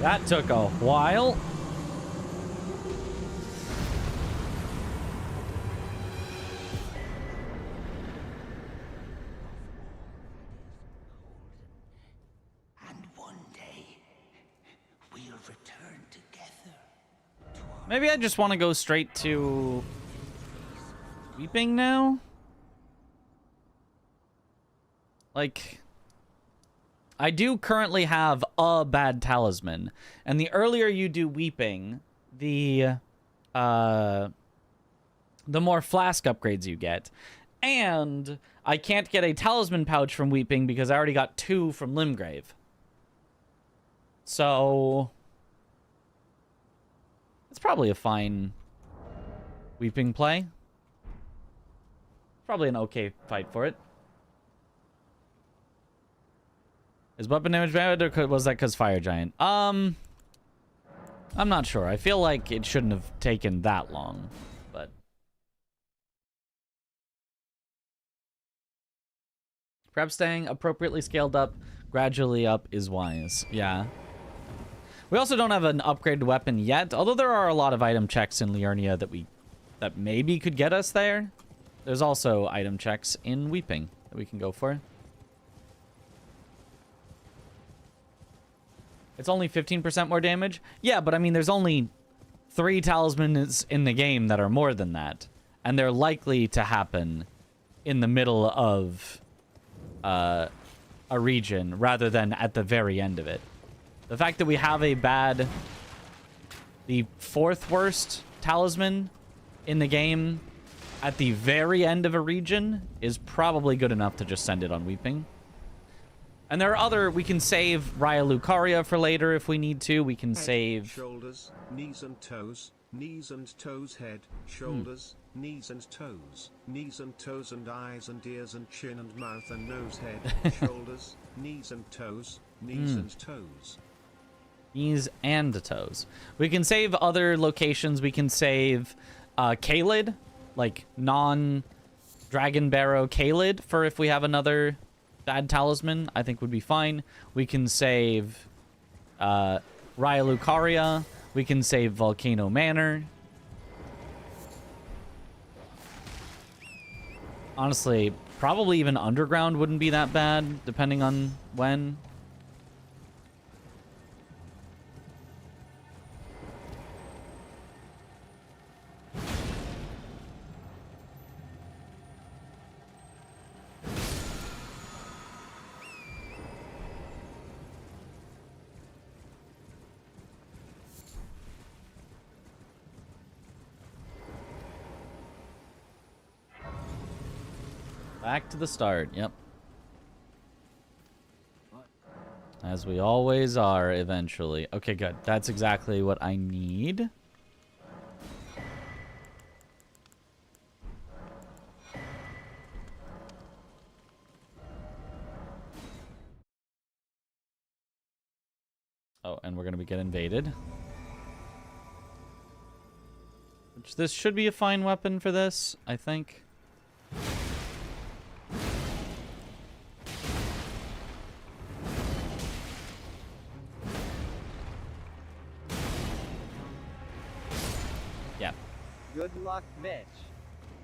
that took a while. And one day, we'll return together. Maybe I just want to go straight to Weeping now? Like, I do currently have a bad talisman, and the earlier you do Weeping, the more flask upgrades you get. And I can't get a talisman pouch from Weeping because I already got 2 from Limgrave. So it's probably a fine Weeping play. Probably an okay fight for it. Is weapon damage bad, or was that because Fire Giant? I'm not sure. I feel like it shouldn't have taken that long, but perhaps staying appropriately scaled up, gradually up is wise. Yeah. We also don't have an upgraded weapon yet, although there are a lot of item checks in Liurnia that maybe could get us there. There's also item checks in Weeping that we can go for. It's only 15% more damage? Yeah, but I mean, there's only 3 talismans in the game that are more than that. And they're likely to happen in the middle of a region rather than at the very end of it. The fact that we have the 4th worst talisman in the game at the very end of a region is probably good enough to just send it on Weeping. And there are other, we can save Raya Lucaria for later if we need to. We can save shoulders, knees and toes, head, shoulders, knees and toes and eyes and ears and chin and mouth and nose, head, shoulders, knees and toes, and toes. Knees and toes. We can save other locations. We can save Caelid, like non-Dragon Barrow Caelid, for if we have another bad talisman, I think would be fine. We can save Raya Lucaria. We can save Volcano Manor. Honestly, probably even Underground wouldn't be that bad, depending on when. Back to the start, yep. As we always are, eventually. Okay, good. That's exactly what I need. Oh, and we're going to get invaded. Which, this should be a fine weapon for this, I think. Yeah. Good luck, Mitch.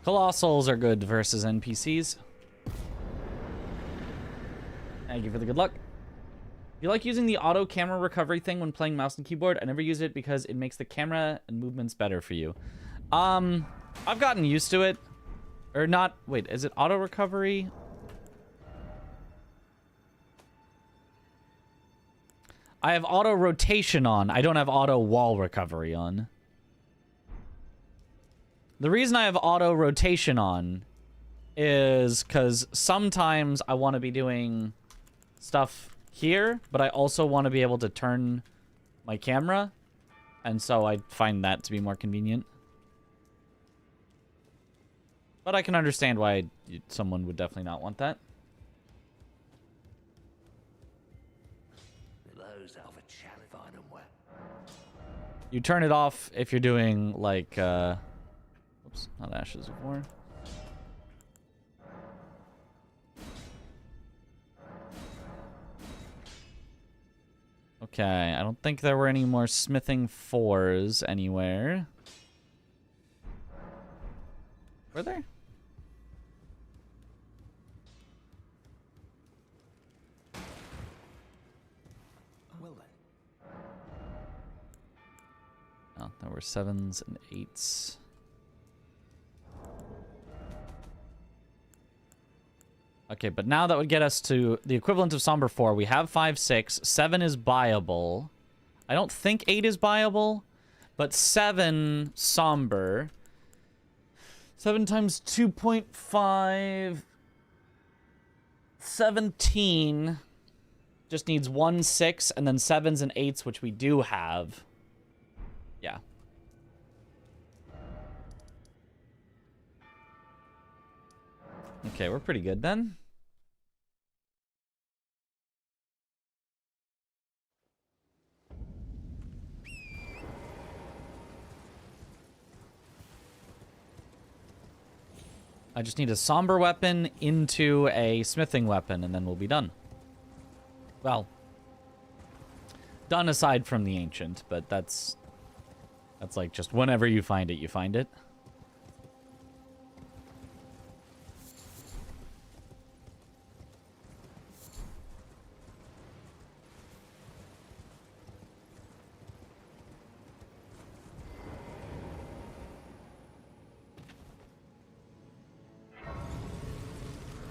Colossals are good versus NPCs. Thank you for the good luck. You like using the auto camera recovery thing when playing mouse and keyboard? I never use it because it makes the camera and movements better for you. I've gotten used to it. Or not, wait, is it auto recovery? I have auto rotation on. I don't have auto wall recovery on. The reason I have auto rotation on is because sometimes I want to be doing stuff here, but I also want to be able to turn my camera, and so I find that to be more convenient. But I can understand why someone would definitely not want that. You turn it off if you're doing like oops, not Ashes of War. Okay, I don't think there were any more smithing 4s anywhere. Were there? Well then. Oh, there were 7s and 8s. Okay, but now that would get us to the equivalent of Somber 4. We have 5, 6. 7 is buyable. I don't think 8 is buyable, but 7 Somber. 7 times 2.5... 17. Just needs 1, 6, and then 7s and 8s, which we do have. Yeah. Okay, we're pretty good then. I just need a somber weapon into a smithing weapon, and then we'll be done. Well, done aside from the ancient, but that's like just whenever you find it, you find it.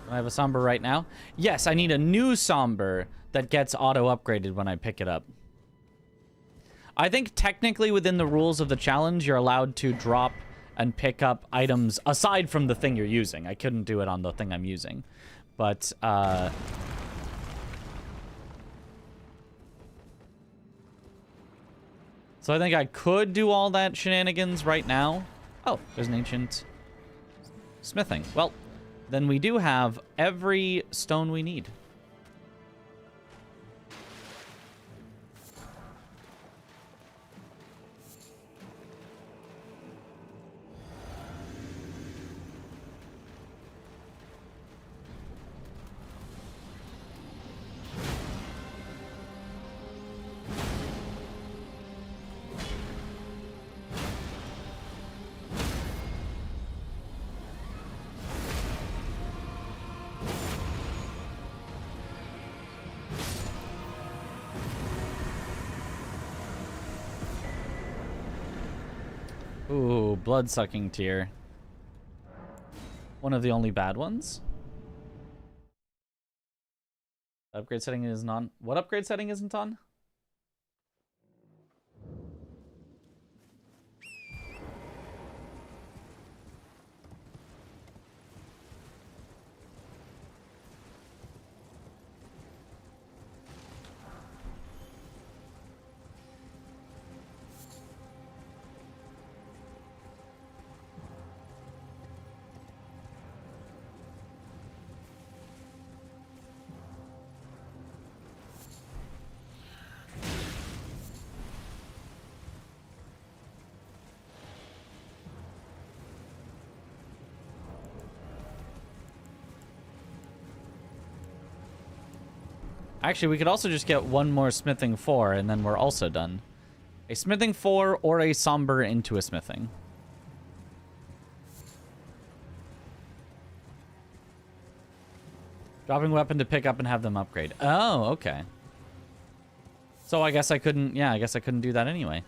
Do I have a somber right now? Yes, I need a new somber that gets auto-upgraded when I pick it up. I think technically within the rules of the challenge, you're allowed to drop and pick up items aside from the thing you're using. I couldn't do it on the thing I'm using. But, so I think I could do all that shenanigans right now. Oh, there's an ancient smithing. Well, then we do have every stone we need. Ooh, blood-sucking tear. One of the only bad ones. Upgrade setting isn't on. What upgrade setting isn't on? Actually, we could also just get one more smithing 4, and then we're also done. A smithing 4 or a somber into a smithing. Dropping weapon to pick up and have them upgrade. Oh, okay. So I guess I couldn't, yeah, I guess I couldn't do that anyway.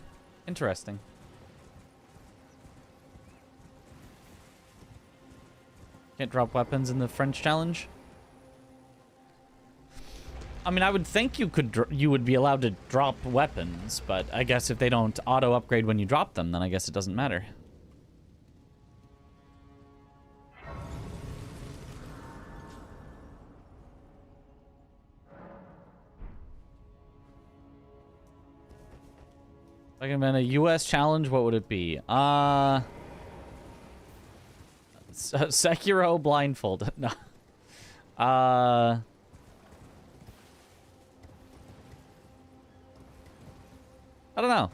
Interesting. Can't drop weapons in the French challenge? I mean, I would think you would be allowed to drop weapons, but I guess if they don't auto-upgrade when you drop them, then I guess it doesn't matter. Like, in a US challenge, what would it be? Sekiro blindfolded. No. I don't know.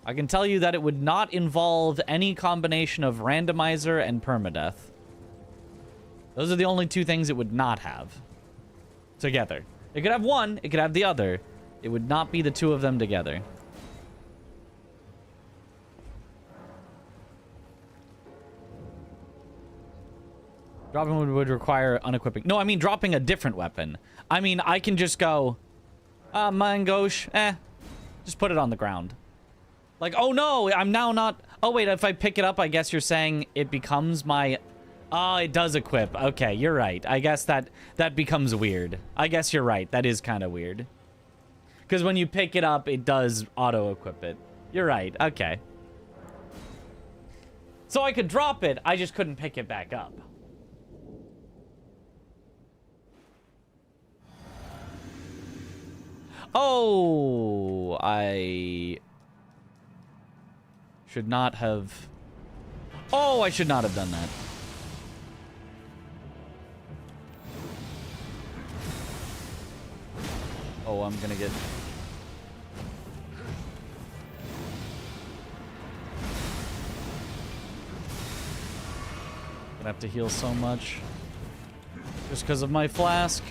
I can tell you that it would not involve any combination of randomizer and permadeath. Those are the only two things it would not have together. It could have one, it could have the other. It would not be the two of them together. Dropping would require unequipping. No, I mean dropping a different weapon. I mean, I can just go, Mangosh, just put it on the ground. Like, oh no, I'm now not... Oh wait, if I pick it up, I guess you're saying it becomes my... Oh, it does equip. Okay, you're right. I guess that becomes weird. I guess you're right. That is kind of weird. Because when you pick it up, it does auto-equip it. You're right. Okay. So I could drop it, I just couldn't pick it back up. Oh, I should not have... Oh, I should not have done that. Oh, I'm gonna get... Gonna have to heal so much. Just because of my flask.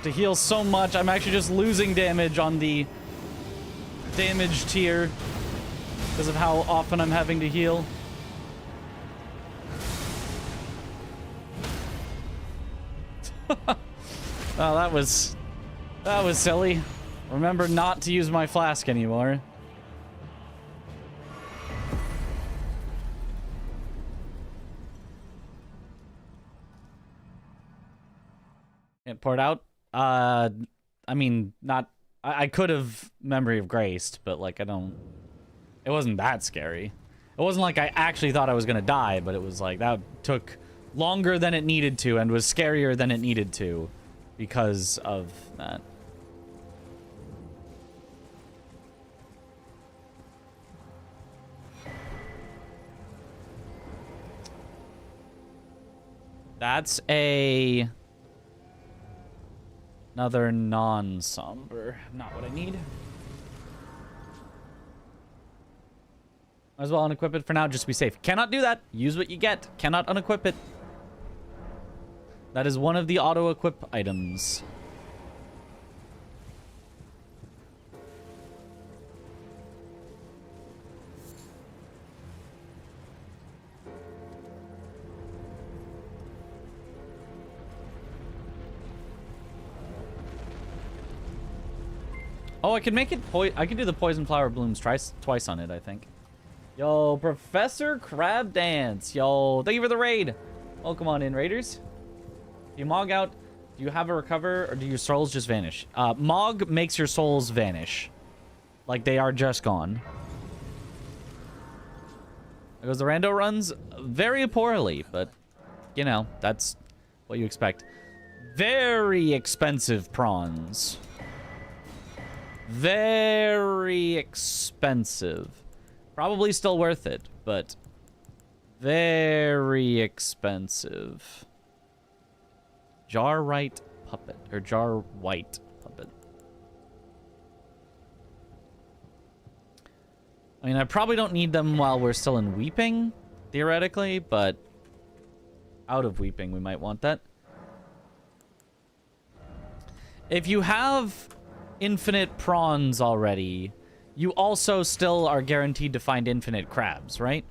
To heal so much, I'm actually just losing damage on the damage tier because of how often I'm having to heal. Oh, that was silly. Remember not to use my flask anymore. Can't pour it out. I mean, not... I could have Memory of Graced, but, like, I don't... It wasn't that scary. It wasn't like I actually thought I was gonna die, but it was like, that took longer than it needed to and was scarier than it needed to because of that. That's a... Another non-somber. Not what I need. Might as well unequip it for now, just to be safe. Cannot do that. Use what you get. Cannot unequip it. That is one of the auto-equip items. Oh, I can make it I can do the poison flower blooms twice on it, I think. Yo, Professor Crab Dance. Yo, thank you for the raid. Welcome on in, raiders. Do you Mog out? Do you have a recover, or do your souls just vanish? Mog makes your souls vanish. Like they are just gone. There goes the rando runs very poorly, but, you know, that's what you expect. Very expensive prawns. Very expensive. Probably still worth it, but very expensive. Jar right puppet, or jar white puppet. I mean, I probably don't need them while we're still in Weeping, theoretically, but out of Weeping, we might want that. If you have infinite prawns already, you also still are guaranteed to find infinite crabs, right?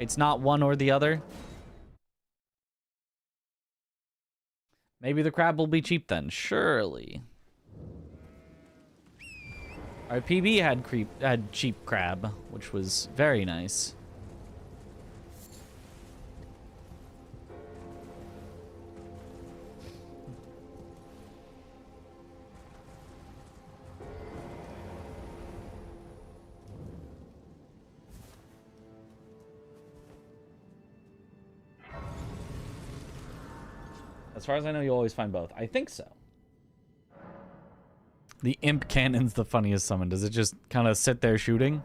It's not one or the other. Maybe the crab will be cheap then. Surely. Our PB had cheap crab, which was very nice. As far as I know, you always find both. I think so. The imp cannon's the funniest summon. Does it just kind of sit there shooting?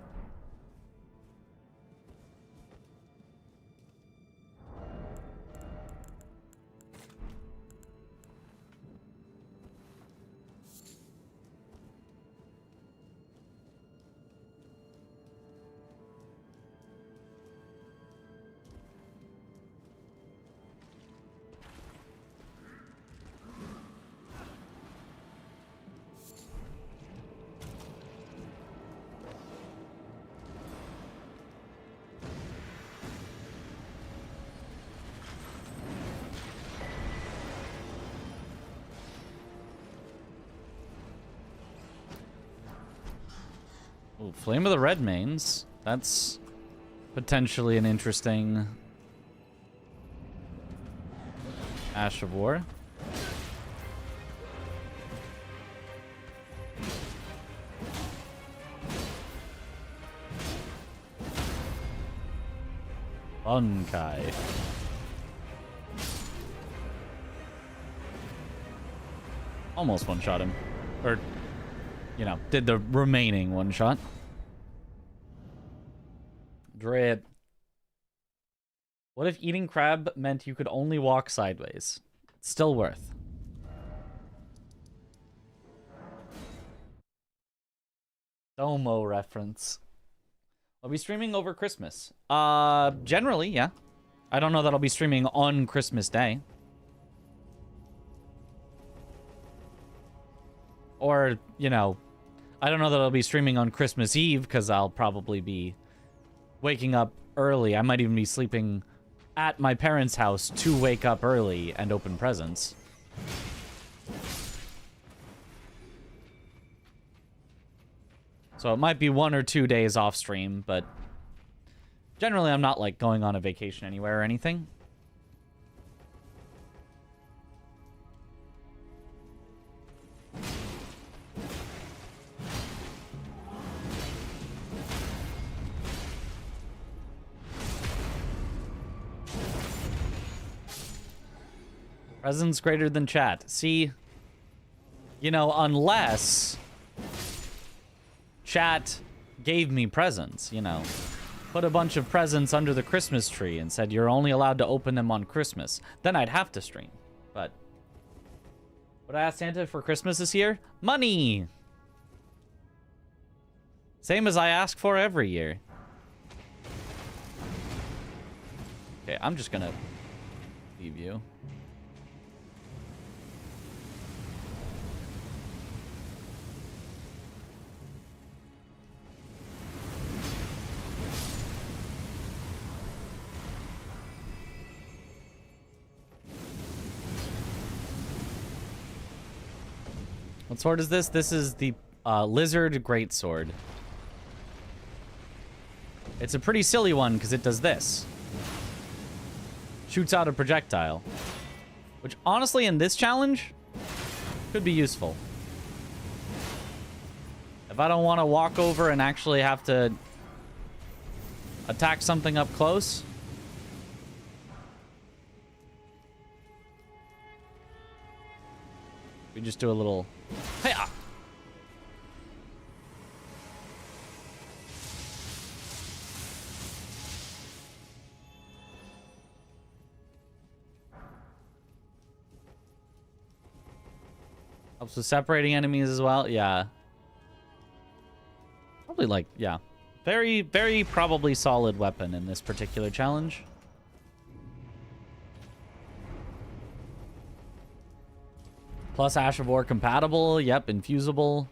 Ooh, Flame of the Red Mains. That's potentially an interesting Ash of War. Bunkai. Almost one-shot him. Or, you know, did the remaining one-shot. Drip. What if eating crab meant you could only walk sideways? Still worth. Domo reference. I'll be streaming over Christmas. Generally, yeah. I don't know that I'll be streaming on Christmas Day. Or, you know, I don't know that I'll be streaming on Christmas Eve because I'll probably be waking up early. I might even be sleeping at my parents' house to wake up early and open presents. So it might be 1 or 2 days off stream, but generally I'm not like going on a vacation anywhere or anything. Presents greater than chat. See, you know, unless chat gave me presents, you know. Put a bunch of presents under the Christmas tree and said you're only allowed to open them on Christmas. Then I'd have to stream. But what I asked Santa for Christmas this year? Money! Same as I ask for every year. Okay, I'm just gonna leave you. What sword is this? This is the Lizard Greatsword. It's a pretty silly one because it does this. Shoots out a projectile. Which honestly in this challenge could be useful. If I don't want to walk over and actually have to attack something up close. We just do a little... Hey-ah! Helps with separating enemies as well. Yeah. Probably like, yeah. Very, very probably solid weapon in this particular challenge. Plus Ash of War compatible. Yep, infusible.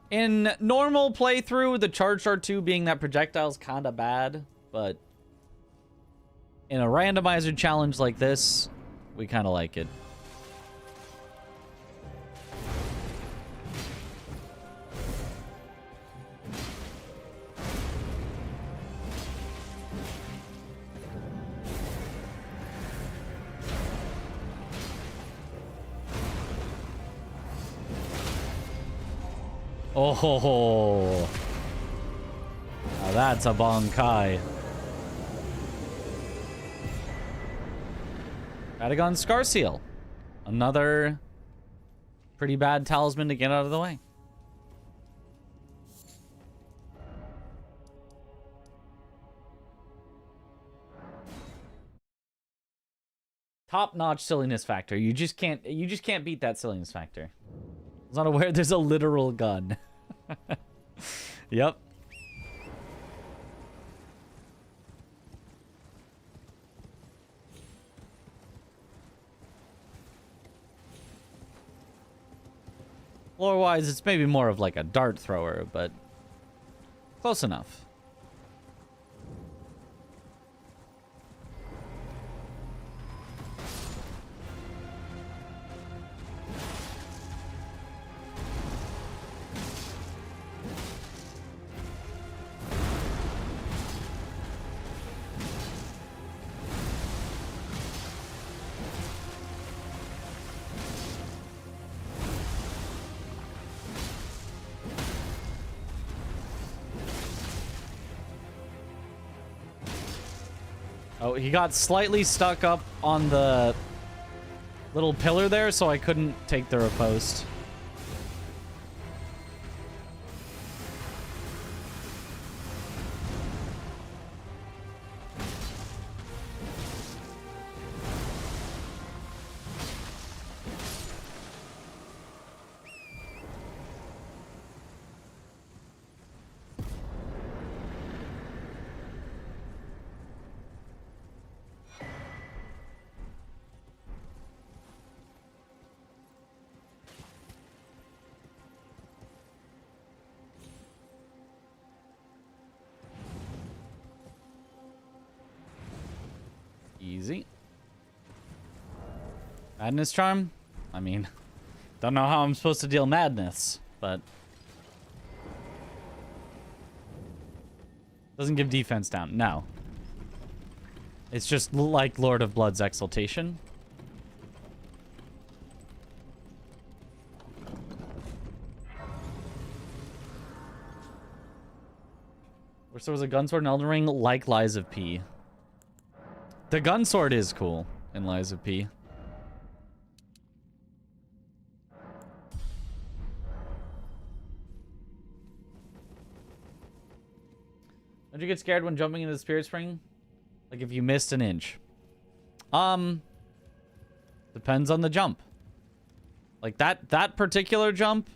In normal playthrough, the Charged R2 being that projectile's kind of bad, but in a randomizer challenge like this, we kind of like it. Oh, now that's a Bankai. Radagon Scar Seal. Another pretty bad talisman to get out of the way. Top-notch silliness factor. You just can't beat that silliness factor. I was not aware there's a literal gun. Yep. Lore-wise, it's maybe more of like a dart thrower, but close enough. Oh, he got slightly stuck up on the little pillar there, so I couldn't take the riposte. Easy. Madness charm? I mean, don't know how I'm supposed to deal madness, but doesn't give defense down. No. It's just like Lord of Blood's exaltation. Wish there was a gun sword in Elden Ring like Lies of P. The gun sword is cool in Lies of P. Don't you get scared when jumping into the Spirit Spring? Like if you missed an inch? Depends on the jump. Like that particular jump,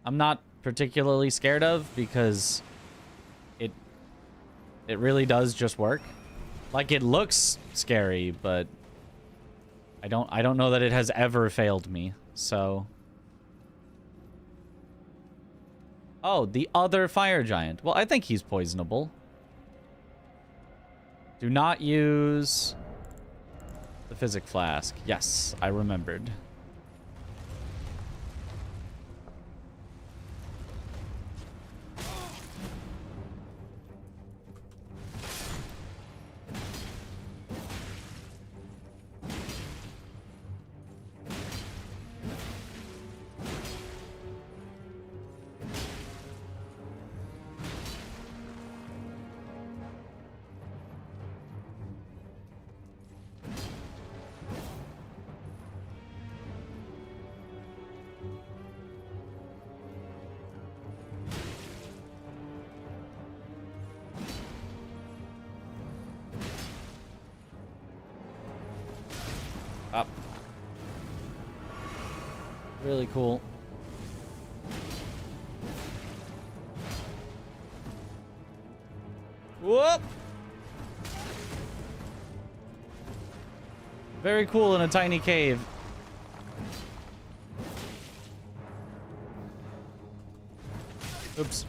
I'm not particularly scared of because it really does just work. Like, it looks scary, but I don't know that it has ever failed me, so. Oh, the other fire giant. Well, I think he's poisonable. Do not use the physic flask. Yes, I remembered. Up. Really cool. Whoop! Very cool in a tiny cave. Oops.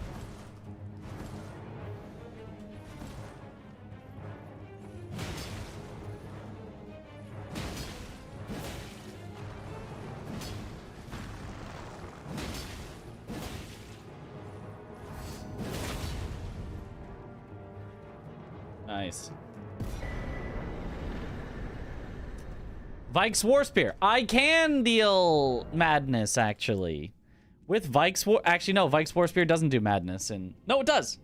Nice. Vike's War Spear. I can deal madness, actually. With Vike's War... Actually, no. Vike's War Spear doesn't do madness. And no, it does.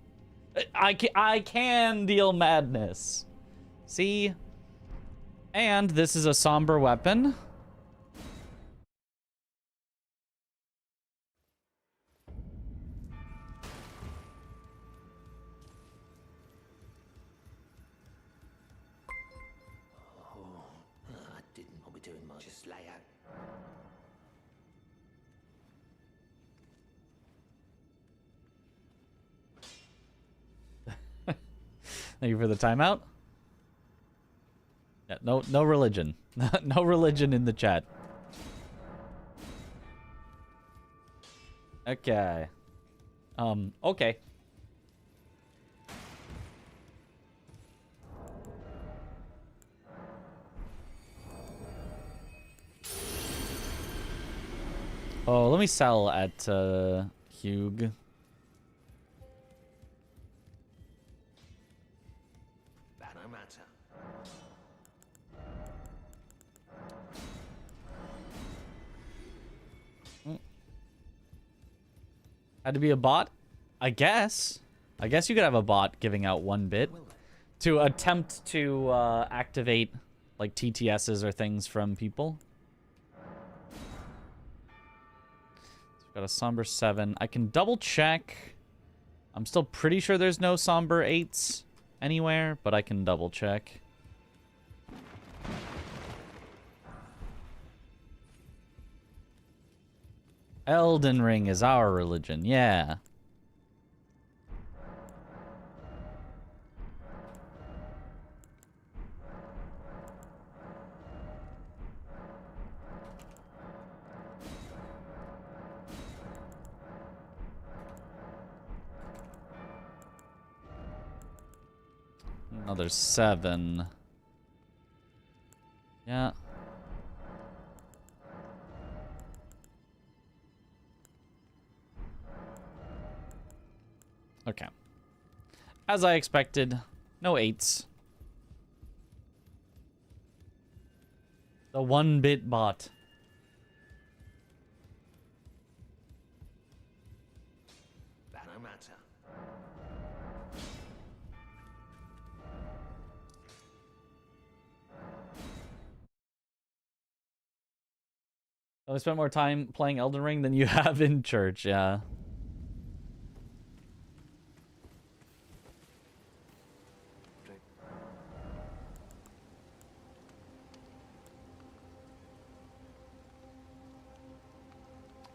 I can deal madness. See? And this is a somber weapon. Thank you for the timeout. Yeah, no religion. No religion in the chat. Okay. Okay. Oh, let me sell at Hugh. Banner matter. Had to be a bot? I guess. I guess you could have a bot giving out 1 bit to attempt to activate like TTSs or things from people. Got a somber 7. I can double check. I'm still pretty sure there's no somber 8s anywhere, but I can double check. Elden Ring is our religion, yeah. Another 7. Yeah. Okay. As I expected, no 8s. The 1-bit bot. Banner matter. I spent more time playing Elden Ring than you have in church, yeah.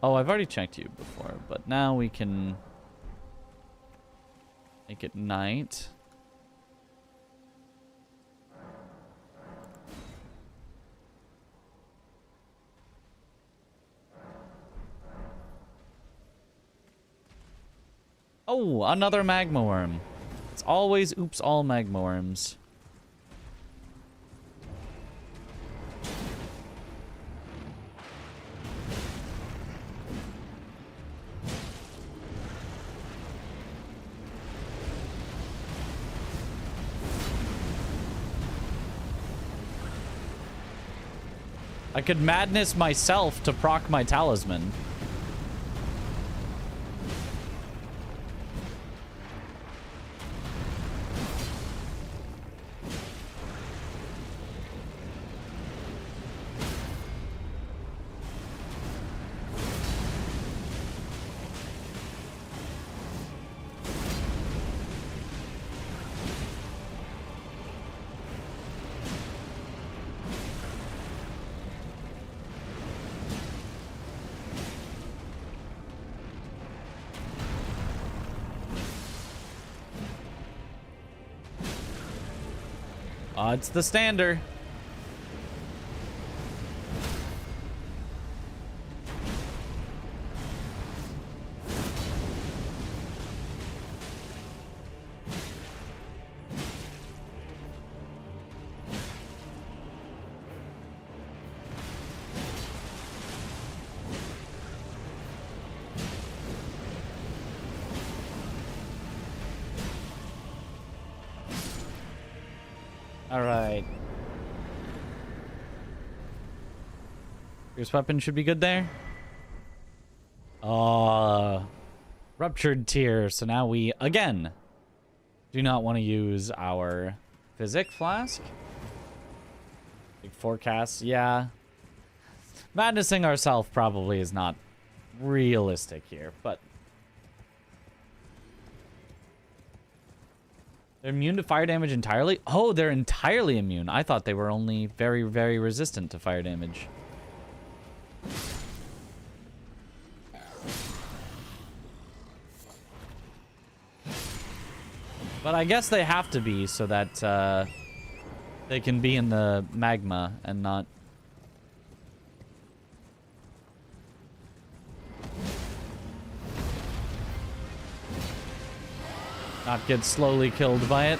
Oh, I've already checked you before, but now we can make it night. Oh, another magma worm. It's always oops all magma worms. I could madness myself to proc my talisman. It's the stander. All right. Your weapon should be good there. Ruptured tier. So now we, again, do not want to use our physic flask. Big forecast, yeah. Madnessing ourselves probably is not realistic here, but they're immune to fire damage entirely? Oh, they're entirely immune. I thought they were only very, very resistant to fire damage. But I guess they have to be so that they can be in the magma and not... not get slowly killed by it.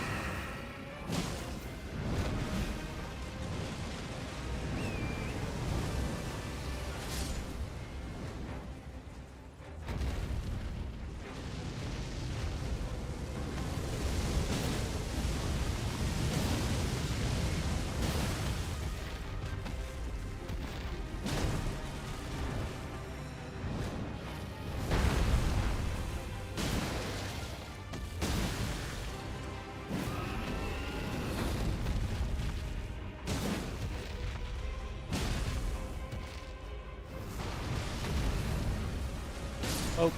Oh.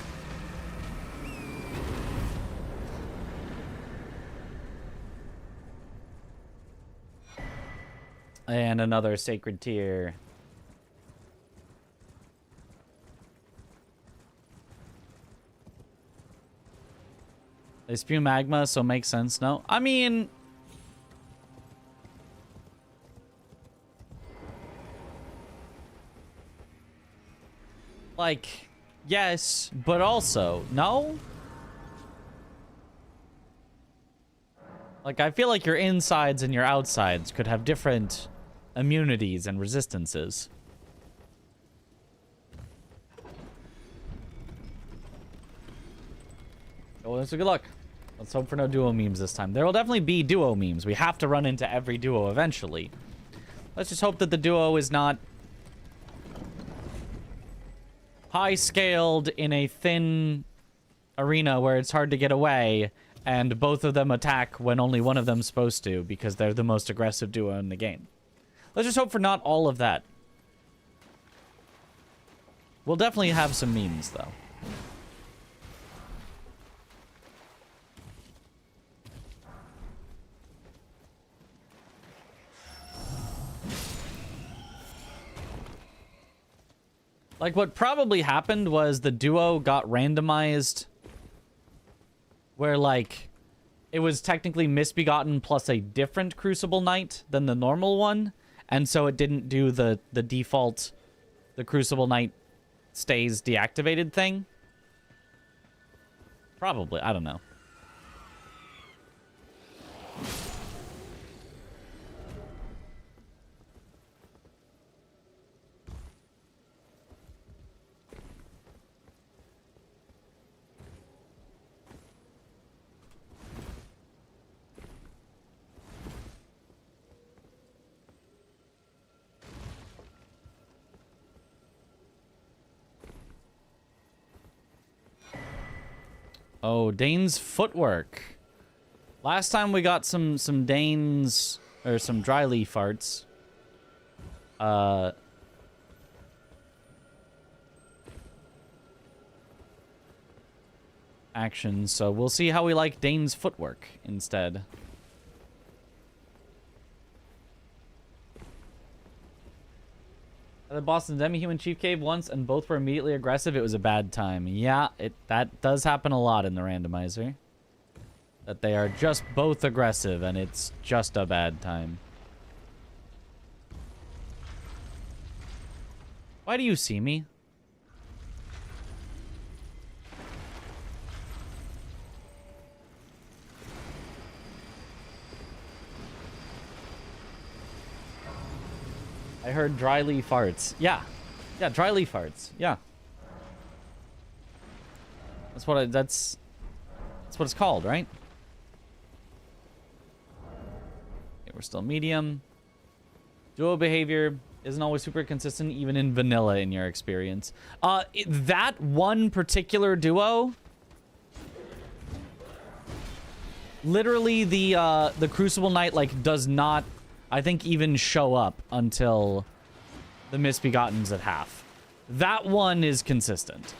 And another sacred tear. They spew magma, so makes sense, no? I mean... like... yes, but also, no? Like, I feel like your insides and your outsides could have different immunities and resistances. Oh, so good luck. Let's hope for no duo memes this time. There will definitely be duo memes. We have to run into every duo eventually. Let's just hope that the duo is not high-scaled in a thin arena where it's hard to get away, and both of them attack when only one of them's supposed to, because they're the most aggressive duo in the game. Let's just hope for not all of that. We'll definitely have some memes, though. Like, what probably happened was the duo got randomized where, like, it was technically Misbegotten plus a different Crucible Knight than the normal one, and so it didn't do the default, the Crucible Knight stays deactivated thing. Probably, I don't know. Oh, Dane's footwork. Last time we got some Dane's, or some dry leaf arts. Actions, so we'll see how we like Dane's footwork instead. The Boston Demi-Human Chief Cave once, and both were immediately aggressive. It was a bad time. Yeah, that does happen a lot in the randomizer. That they are just both aggressive, and it's just a bad time. Why do you see me? I heard dry leaf farts. Yeah. Yeah, dry leaf farts. Yeah. That's what that's what it's called, right? Okay, we're still medium. Duo behavior isn't always super consistent, even in vanilla in your experience. That one particular duo, literally the Crucible Knight like does not, I think, even show up until the Misbegotten's at half. That one is consistent.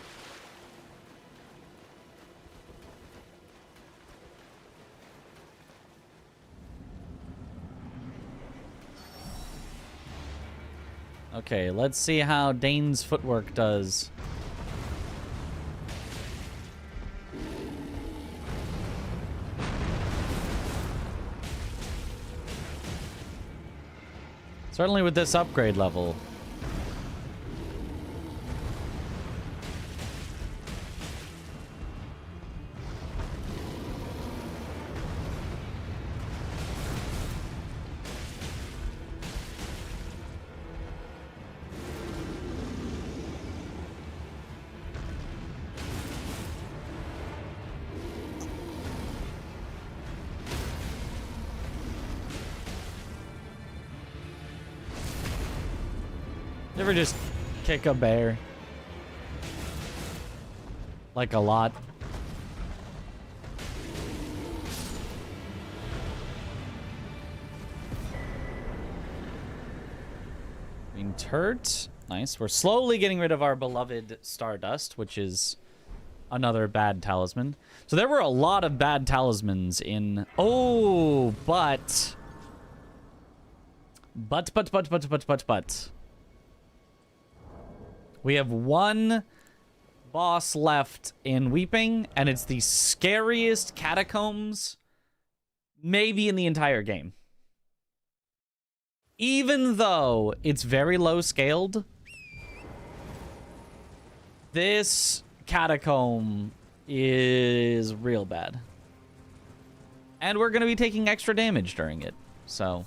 Okay, let's see how Dane's footwork does. Certainly with this upgrade level. You ever just kick a bear? Like a lot. Green turret. Nice. We're slowly getting rid of our beloved Stardust, which is another bad talisman. So there were a lot of bad talismans in... Oh, but... But. We have one boss left in Weeping, and it's the scariest catacombs maybe in the entire game. Even though it's very low scaled, this catacomb is real bad. And we're going to be taking extra damage during it, so...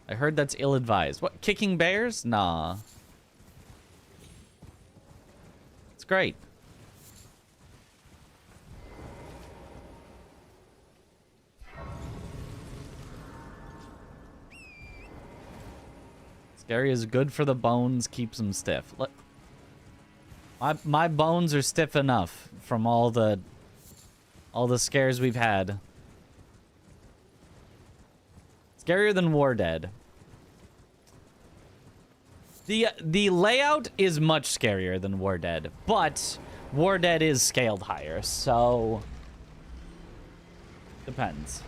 I heard that's ill-advised. What, kicking bears? Nah. It's great. Scary is good for the bones, keeps them stiff. Look, my bones are stiff enough from all the scares we've had. Scarier than War Dead. The layout is much scarier than War Dead, but War Dead is scaled higher, so depends.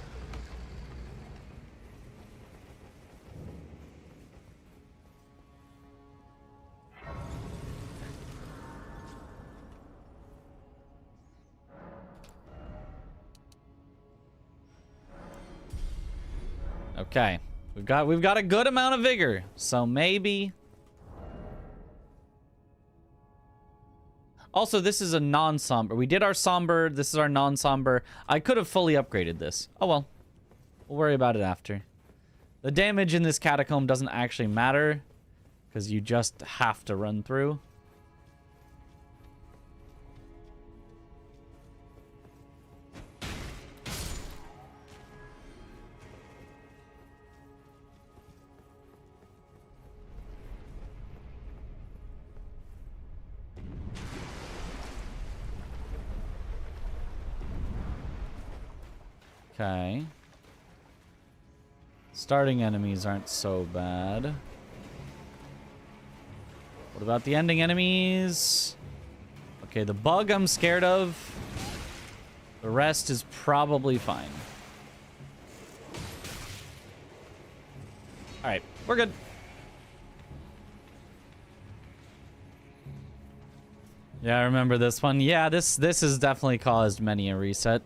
Okay. We've got a good amount of vigor, so maybe. Also, this is a non-somber. We did our somber. This is our non-somber. I could have fully upgraded this. Oh well. We'll worry about it after. The damage in this catacomb doesn't actually matter because you just have to run through. Okay. Starting enemies aren't so bad. What about the ending enemies? Okay, the bug I'm scared of. The rest is probably fine. Alright, we're good. Yeah, I remember this one. Yeah, this has definitely caused many a reset.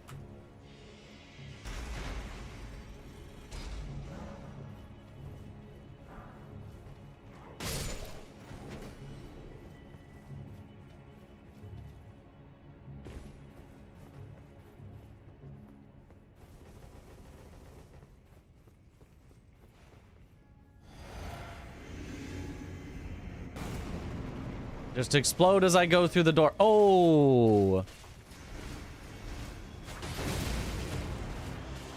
Just explode as I go through the door. Oh!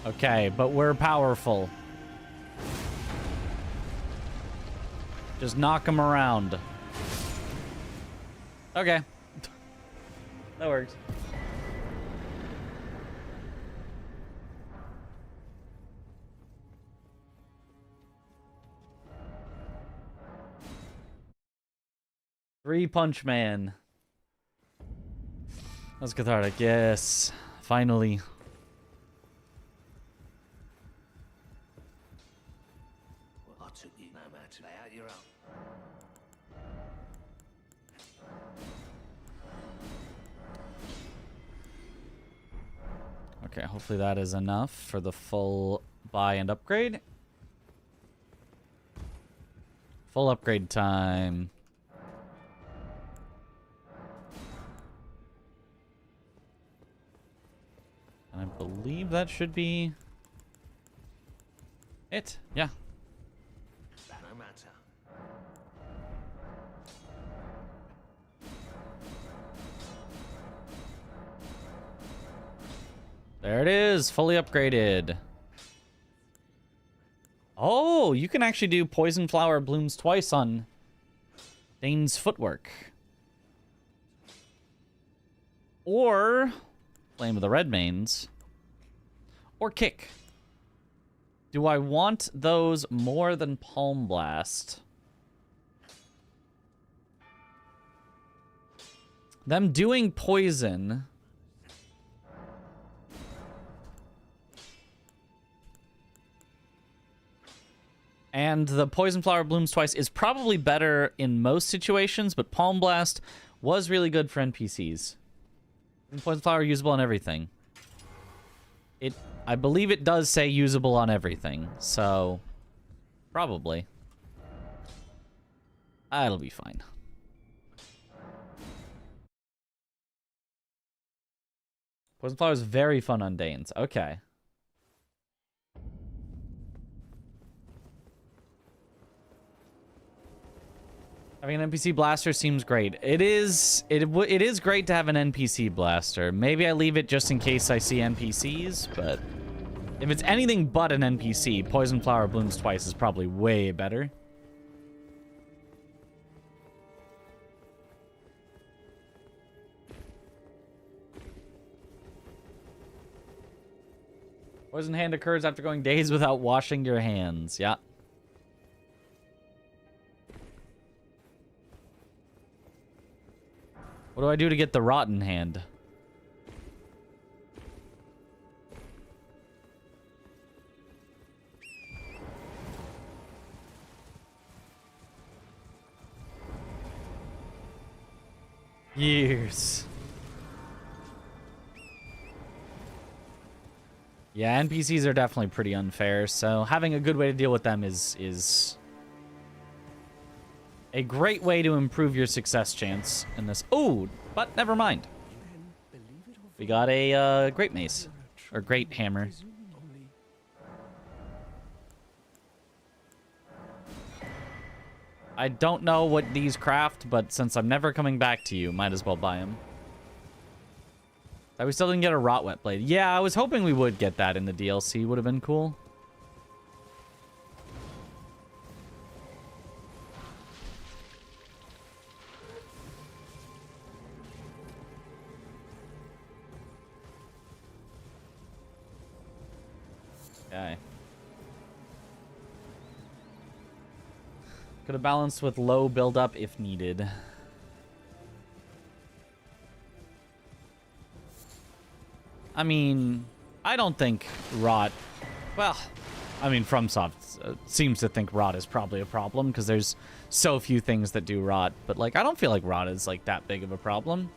Okay, but we're powerful. Just knock them around. Okay. That works. Three-punch man. That's cathartic. Yes. Finally. Well, I took you no matter. Lay out your own. Okay, hopefully that is enough for the full buy and upgrade. Full upgrade time. And I believe that should be it. Yeah. No matter. There it is, fully upgraded. Oh, you can actually do poison flower blooms twice on Dane's footwork. Or Flame of the Redmanes. Or kick. Do I want those more than Palm Blast? Them doing poison. And the Poison Flower blooms twice is probably better in most situations, but Palm Blast was really good for NPCs. And Poison Flower usable on everything. I believe it does say usable on everything, so probably. It'll be fine. Poison Flower is very fun on Danes. Okay. Having an NPC blaster seems great. It is great to have an NPC blaster. Maybe I leave it just in case I see NPCs, but if it's anything but an NPC, Poison Flower blooms twice is probably way better. Poison hand occurs after going days without washing your hands. Yeah. What do I do to get the rotten hand? Years. Yeah, NPCs are definitely pretty unfair, so having a good way to deal with them is a great way to improve your success chance in this. Oh, but never mind. We got a great mace. Or great hammer. I don't know what these craft, but since I'm never coming back to you, might as well buy them. We still didn't get a Rot Wet Blade. Yeah, I was hoping we would get that in the DLC. Would have been cool. Okay. Could have balanced with low buildup if needed. I mean, I don't think Rot... Well, I mean, FromSoft seems to think Rot is probably a problem because there's so few things that do Rot. But, like, I don't feel like Rot is, like, that big of a problem.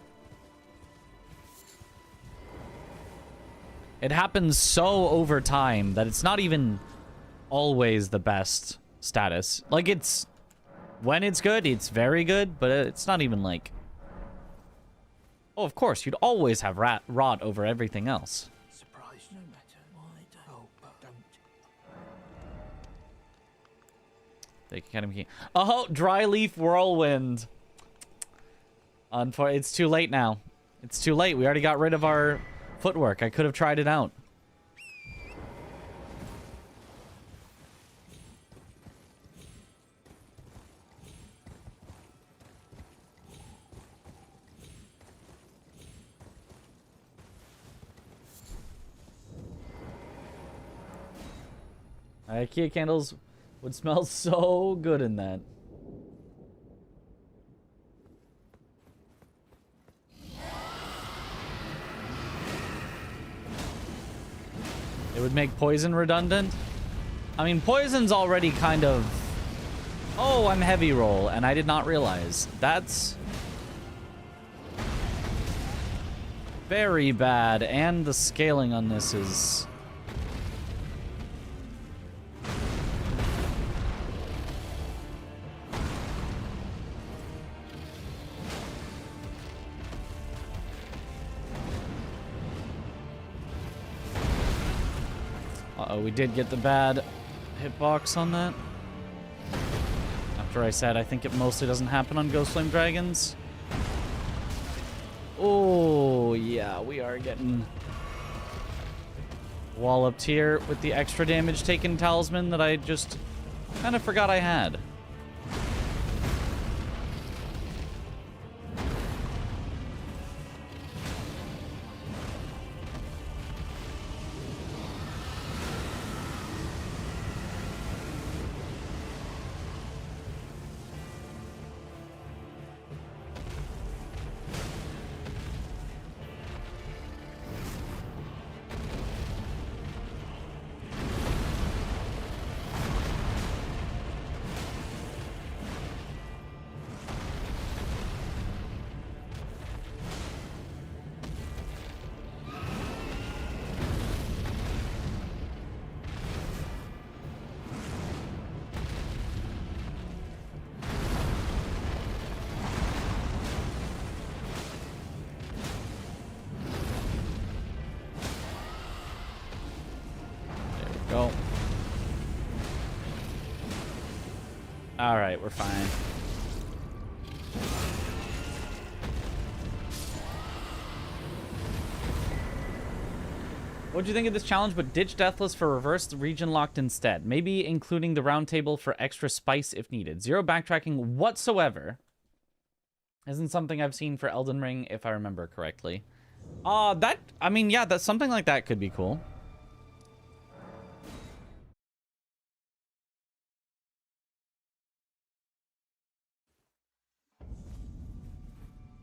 It happens so over time that it's not even always the best status. Like, it's... When it's good, it's very good, but it's not even, like... Oh, of course, you'd always have Rot over everything else. Surprised no matter why don't. Take Academy Key. Oh, Dry Leaf Whirlwind. It's too late now. It's too late. We already got rid of our footwork. I could have tried it out. IKEA candles would smell so good in that. It would make poison redundant. I mean, poison's already kind of... Oh, I'm heavy roll, and I did not realize. That's... very bad, and the scaling on this is... Uh-oh, we did get the bad hitbox on that. After I said I think it mostly doesn't happen on Ghost Flame Dragons. Oh, yeah, we are getting walloped here with the extra damage taken talisman that I just kind of forgot I had. Go. All right, we're fine. What'd you think of this challenge, but ditch Deathless for reverse region locked instead? Maybe including the round table for extra spice if needed. Zero backtracking whatsoever. Isn't something I've seen for Elden Ring, if I remember correctly. I mean, yeah, that's something like that could be cool.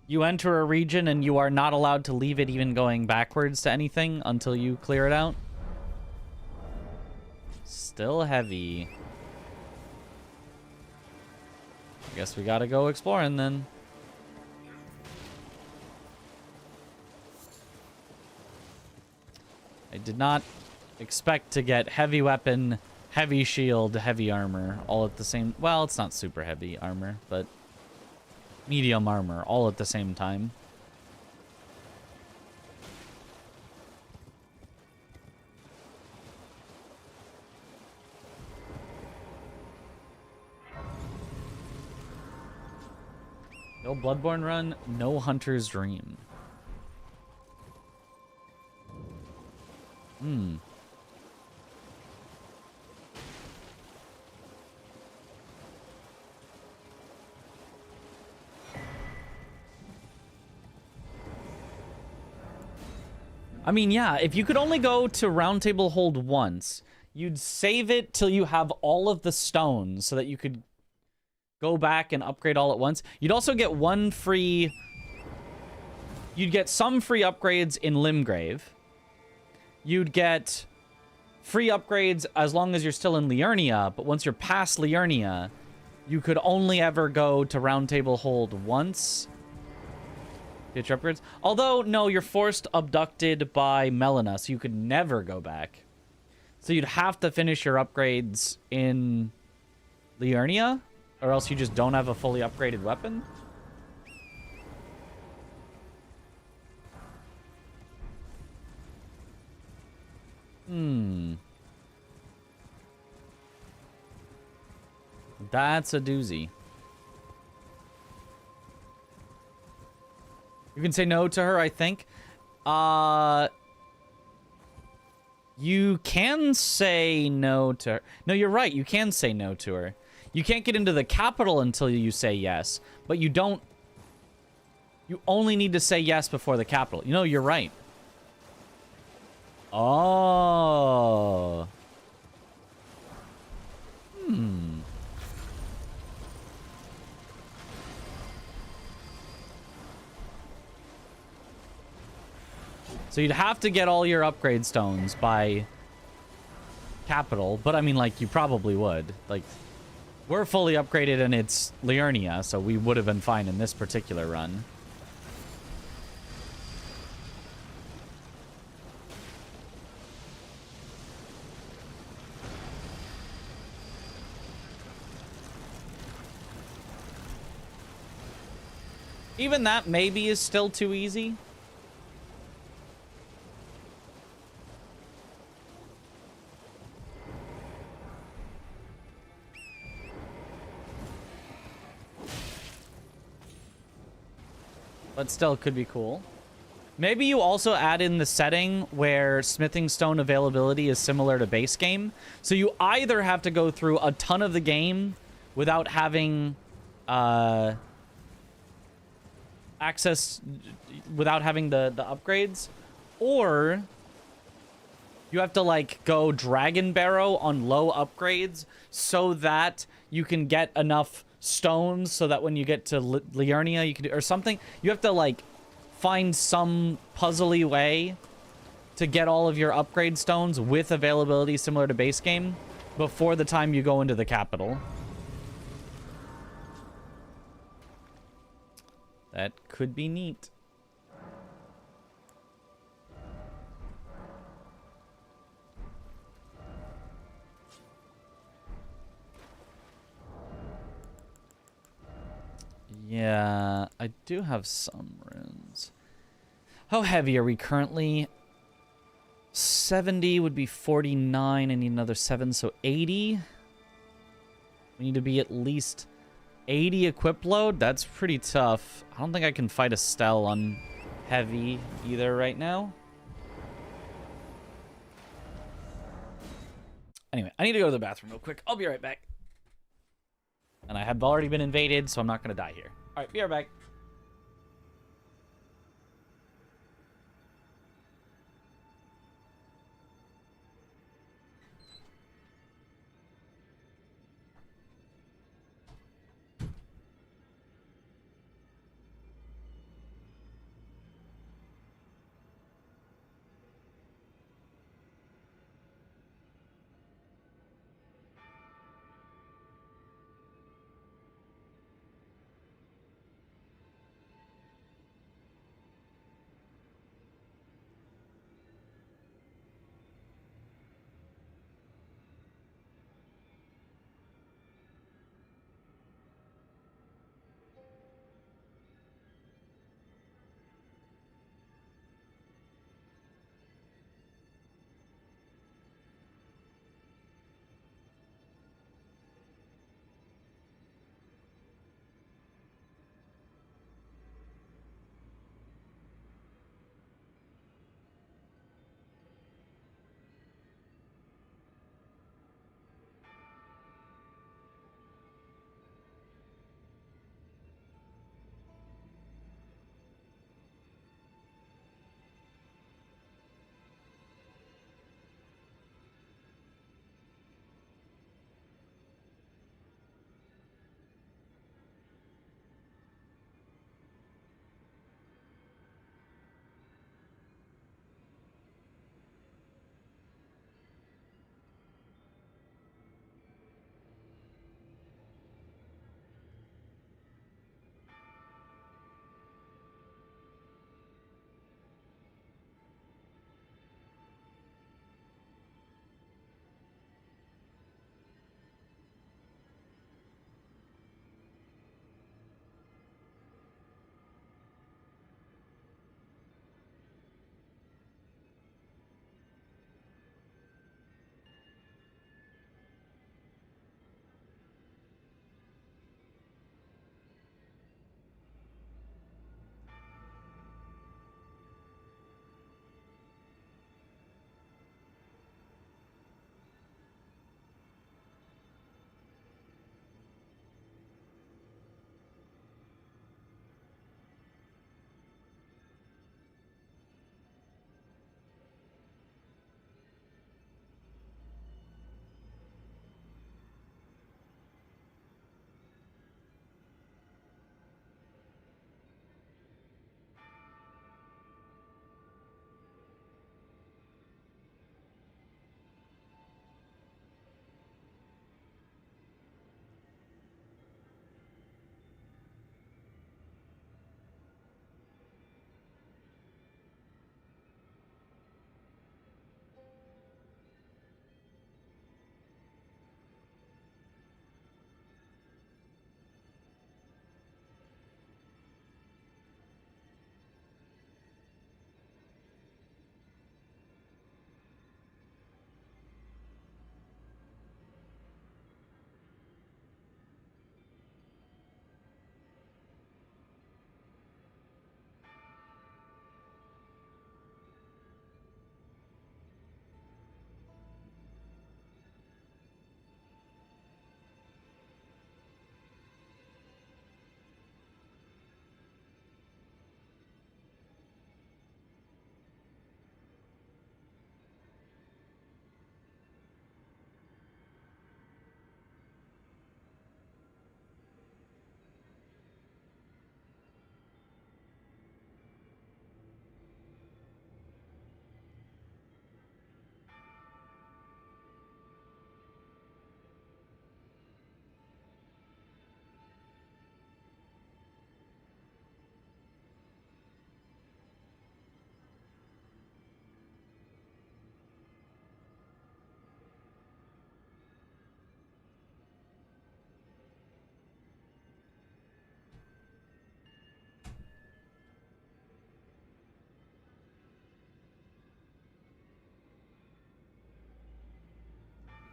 You enter a region and you are not allowed to leave it even going backwards to anything until you clear it out. Still heavy. I guess we gotta go exploring then. I did not expect to get heavy weapon, heavy shield, heavy armor all at the same... Well, it's not super heavy armor, but... medium armor all at the same time. No Bloodborne run, no Hunter's Dream. I mean, yeah, if you could only go to Round Table Hold once, you'd save it till you have all of the stones so that you could go back and upgrade all at once. You'd also get one free... You'd get some free upgrades in Limgrave. You'd get free upgrades as long as you're still in Liurnia, but once you're past Liurnia, you could only ever go to Round Table Hold once. Get your upgrades. Although, no, you're forced abducted by Melina, so you could never go back. So you'd have to finish your upgrades in Liurnia, or else you just don't have a fully upgraded weapon. That's a doozy. You can say no to her, I think. You can say no to her. No, you're right. You can say no to her. You can't get into the capital until you say yes, but you don't... You only need to say yes before the capital. You know, you're right. Oh. So you'd have to get all your upgrade stones by capital, but I mean, like, you probably would. Like, we're fully upgraded and it's Liurnia, so we would have been fine in this particular run. Even that maybe is still too easy. But still could be cool. Maybe you also add in the setting where smithing stone availability is similar to base game. So you either have to go through a ton of the game without having access, without having the upgrades, or you have to like go dragon barrow on low upgrades so that you can get enough stones so that when you get to Liurnia you can do, or something. You have to like find some puzzly way to get all of your upgrade stones with availability similar to base game before the time you go into the capital. That could be neat. Yeah, I do have some runes. How heavy are we currently? 70 would be 49. I need another 7, so 80. We need to be at least 80 equip load. That's pretty tough. I don't think I can fight Estelle on heavy either right now. Anyway, I need to go to the bathroom real quick. I'll be right back. And I have already been invaded, so I'm not going to die here. All right, be right back.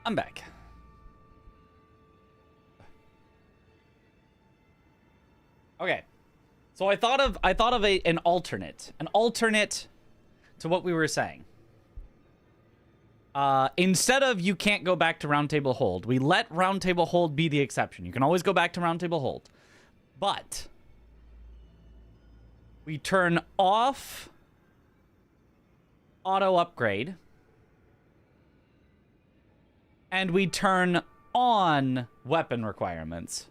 I'm back. Okay. So I thought of an alternate to what we were saying. Instead of you can't go back to round table hold, we let round table hold be the exception. You can always go back to round table hold. But we turn off auto upgrade and we turn on weapon requirements.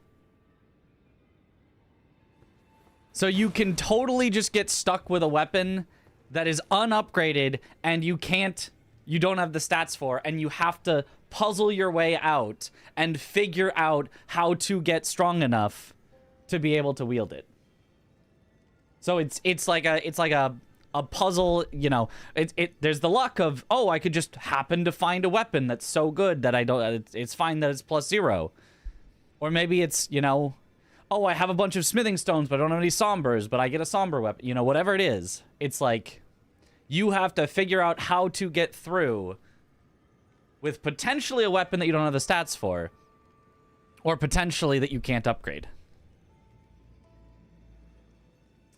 So you can totally just get stuck with a weapon that is unupgraded and you don't have the stats for, and you have to puzzle your way out and figure out how to get strong enough to be able to wield it. So it's like a puzzle, you know. There's the luck of, oh, I could just happen to find a weapon that's so good that I don't. It's fine that it's +0, or maybe it's, you know, oh, I have a bunch of smithing stones, but I don't have any sombers, but I get a somber weapon. You know, whatever it is, it's like you have to figure out how to get through with potentially a weapon that you don't have the stats for, or potentially that you can't upgrade.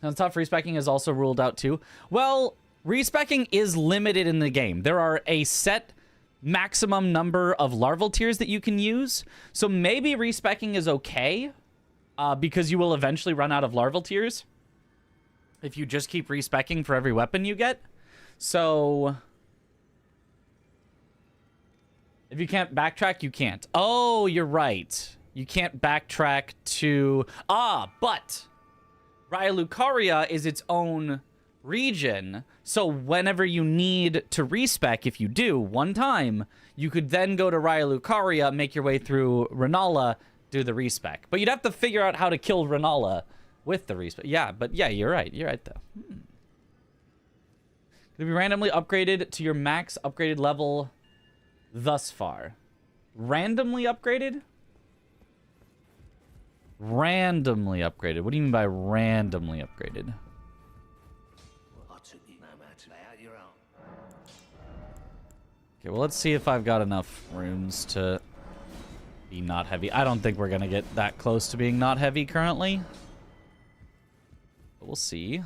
And tough respecking is also ruled out too. Well, respecking is limited in the game. There are a set maximum number of larval tiers that you can use, so maybe respecking is okay, because you will eventually run out of larval tiers if you just keep respecking for every weapon you get. So if you can't backtrack, you can't. Oh, you're right. You can't backtrack to... but Raya is its own region, so whenever you need to respec, if you do one time, you could then go to Raya, make your way through Renala, do the respec. But you'd have to figure out how to kill Renala with the respec. Yeah, but yeah, you're right. You're right, though. Could be randomly upgraded to your max upgraded level thus far. Randomly upgraded? Randomly upgraded. What do you mean by randomly upgraded? Well, I took it no matter. Lay out your own. Okay, well, let's see if I've got enough runes to be not heavy. I don't think we're going to get that close to being not heavy currently. But we'll see.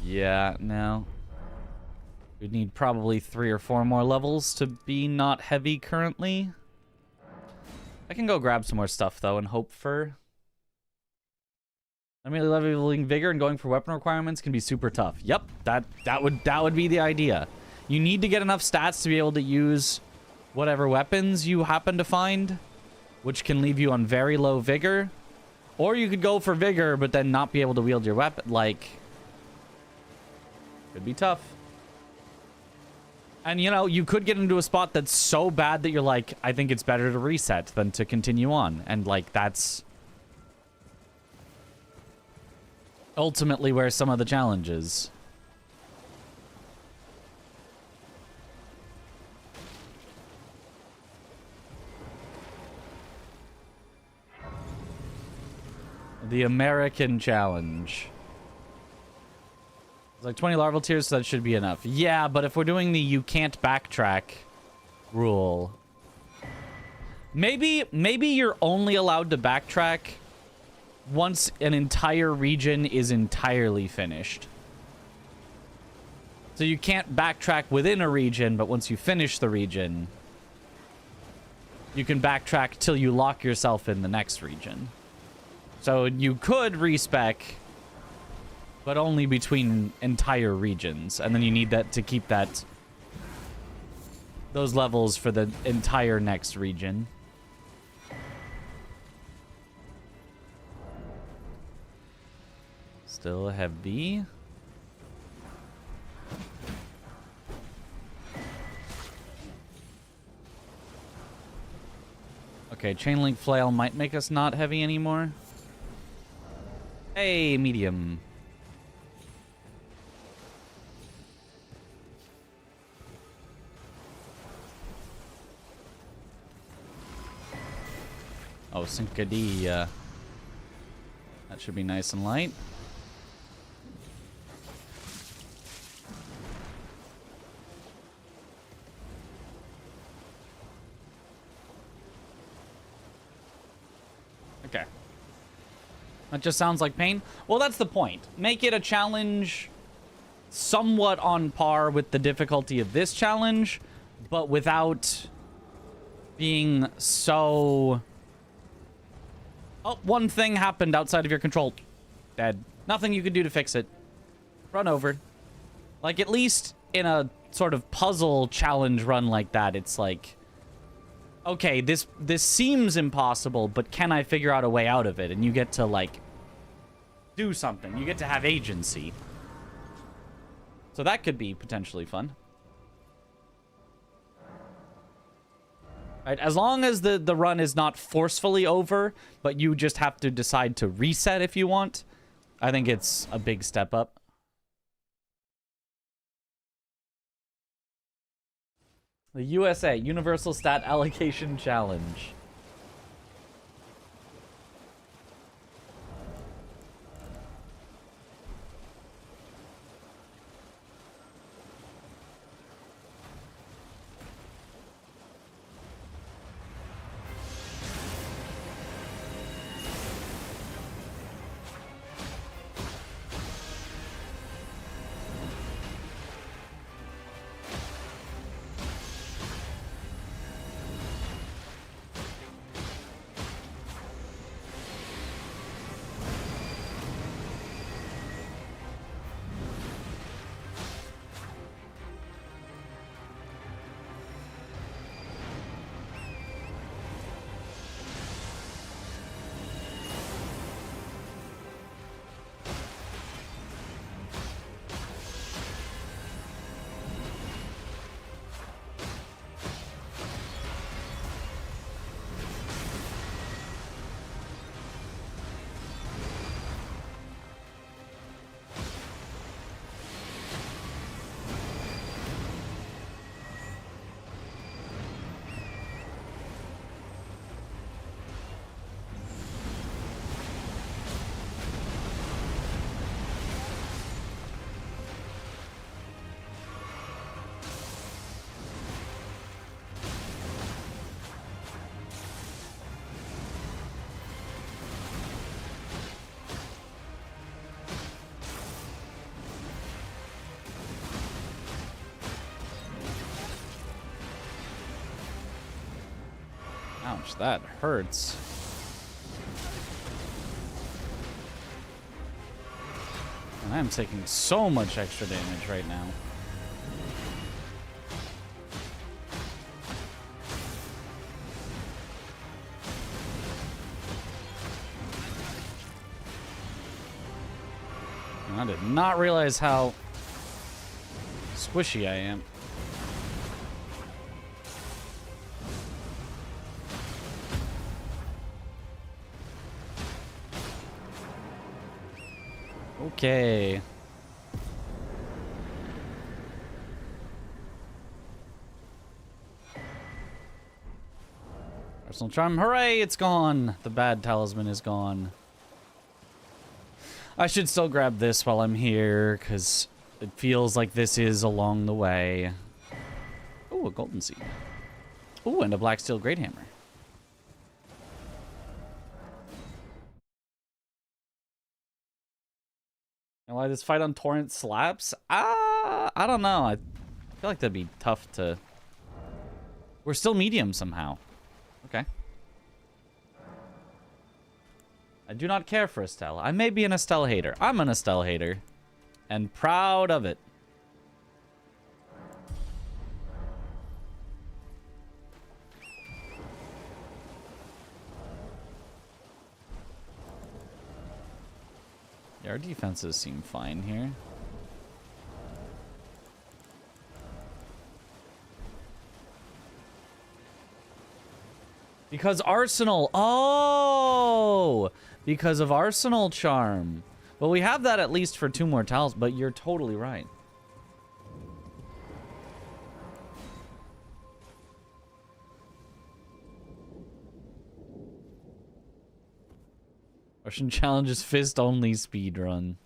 Yeah, no. We'd need probably 3 or 4 more levels to be not heavy currently. I can go grab some more stuff, though, and hope for... Immediately leveling vigor and going for weapon requirements can be super tough. Yep, that would be the idea. You need to get enough stats to be able to use whatever weapons you happen to find, which can leave you on very low vigor. Or you could go for vigor, but then not be able to wield your weapon. Like... could be tough. And, you know, you could get into a spot that's so bad that you're like, I think it's better to reset than to continue on. And, like, that's ultimately where some of the challenge is. The American challenge. It's like 20 larval tiers, so that should be enough. Yeah, but if we're doing the you can't backtrack rule, maybe you're only allowed to backtrack once an entire region is entirely finished. So you can't backtrack within a region, but once you finish the region, you can backtrack till you lock yourself in the next region. So you could respec, but only between entire regions, and then you need that to keep those levels for the entire next region. Still heavy. Okay, chain link flail might make us not heavy anymore. Hey, medium. Oh, Syncadilla. That should be nice and light. Okay. That just sounds like pain. Well, that's the point. Make it a challenge somewhat on par with the difficulty of this challenge, but without being so... Oh, one thing happened outside of your control. Dead. Nothing you can do to fix it. Run over. Like, at least in a sort of puzzle challenge run like that, it's like... Okay, this seems impossible, but can I figure out a way out of it? And you get to, like, do something. You get to have agency. So that could be potentially fun. Right, as long as the run is not forcefully over, but you just have to decide to reset if you want, I think it's a big step up. The USA Universal Stat Allocation Challenge. Ouch, that hurts. And I'm taking so much extra damage right now. I did not realize how squishy I am. Okay. Personal charm. Hooray, it's gone. The bad talisman is gone. I should still grab this while I'm here, because it feels like this is along the way. Oh, a golden seed. Oh, and a black steel great hammer. And why this fight on Torrent slaps? I don't know. I feel like that'd be tough to... We're still medium somehow. Okay. I do not care for Estelle. I may be an Estelle hater. I'm an Estelle hater. And proud of it. Yeah, our defenses seem fine here. Because Arsenal. Oh! Because of Arsenal Charm. Well, we have that at least for 2 more tiles, but you're totally right. Russian challenges fist only speed run.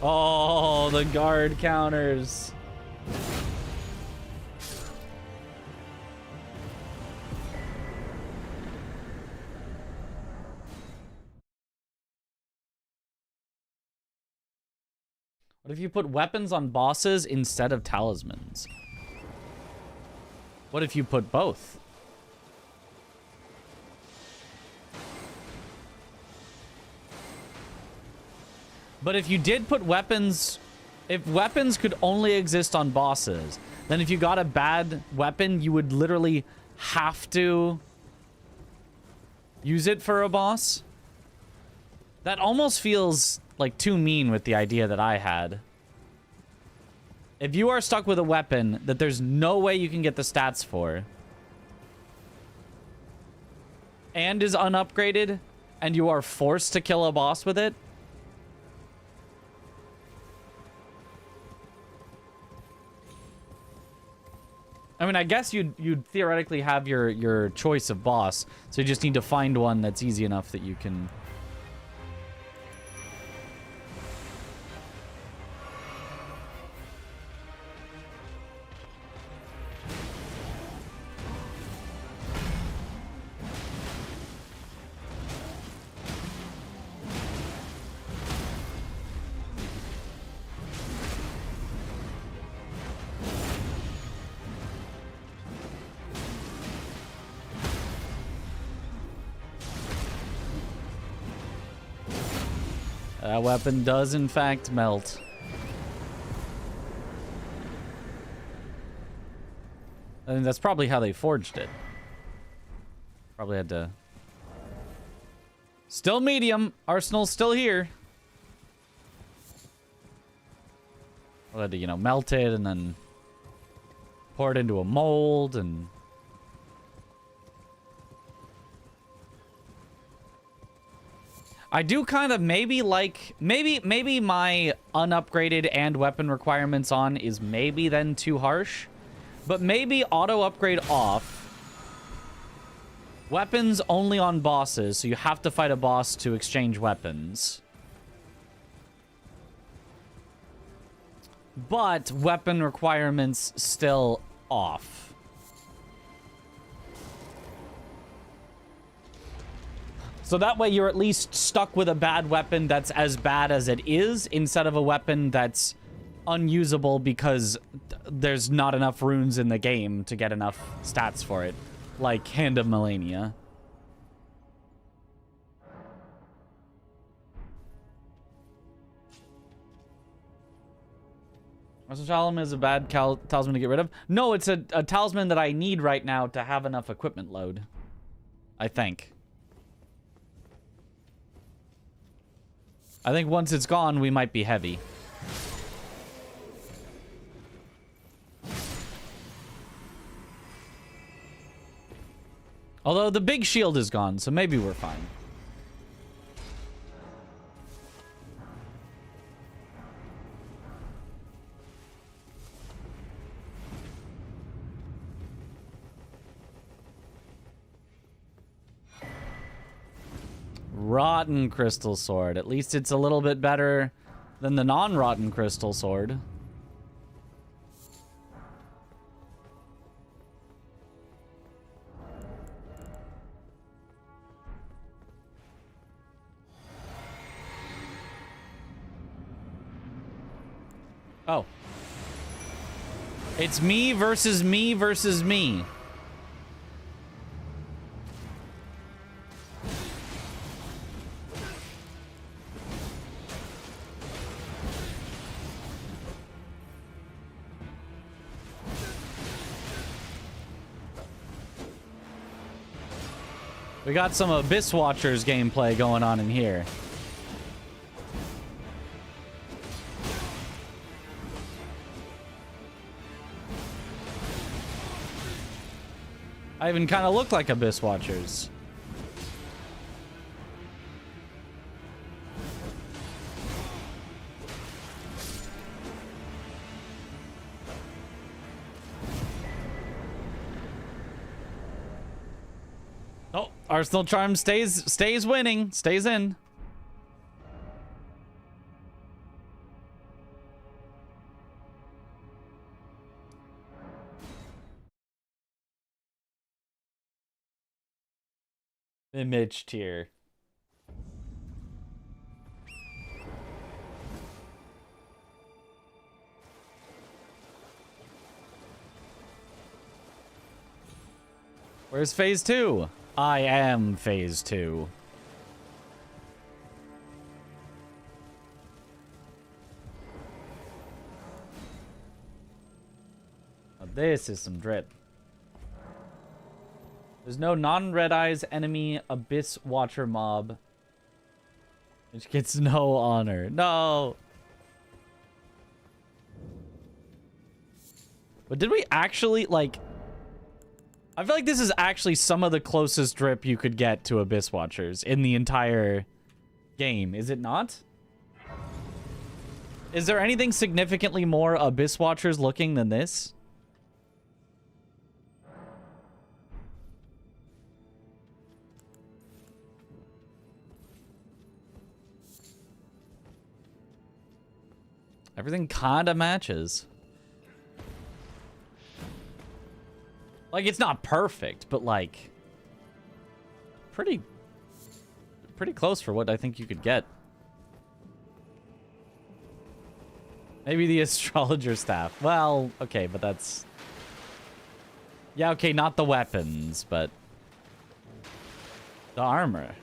Oh, the guard counters. What if you put weapons on bosses instead of talismans? What if you put both? But if you did put weapons, if weapons could only exist on bosses, then if you got a bad weapon, you would literally have to use it for a boss. That almost feels like too mean with the idea that I had. If you are stuck with a weapon that there's no way you can get the stats for, and is unupgraded, and you are forced to kill a boss with it, I mean, I guess you'd theoretically have your choice of boss, so you just need to find one that's easy enough that you can... That weapon does, in fact, melt. I think that's probably how they forged it. Probably had to... Still medium. Arsenal's still here. Well, had to, you know, melt it and then pour it into a mold and... I do kind of maybe like, maybe my unupgraded and weapon requirements on is maybe then too harsh, but maybe auto upgrade off, weapons only on bosses, so you have to fight a boss to exchange weapons, but weapon requirements still off. So that way you're at least stuck with a bad weapon that's as bad as it is, instead of a weapon that's unusable because there's not enough runes in the game to get enough stats for it, like Hand of Melania. Russell Shalom is a bad talisman to get rid of. No, it's a talisman that I need right now to have enough equipment load, I think. I think once it's gone, we might be heavy. Although the big shield is gone, so maybe we're fine. Rotten crystal sword. At least it's a little bit better than the non-rotten crystal sword. Oh. It's me versus me versus me. We got some Abyss Watchers gameplay going on in here. I even kind of look like Abyss Watchers. Oh, Arsenal Charm stays winning, stays in. Image tier. Where's phase 2? I am phase 2. Now this is some drip. There's no non-red eyes enemy Abyss Watcher mob, which gets no honor. No. But did we actually, like... I feel like this is actually some of the closest drip you could get to Abyss Watchers in the entire game, is it not? Is there anything significantly more Abyss Watchers looking than this? Everything kinda matches. Like, it's not perfect, but like pretty close for what I think you could get. Maybe the astrologer staff. Well, okay, but that's... Yeah, okay, not the weapons, but the armor.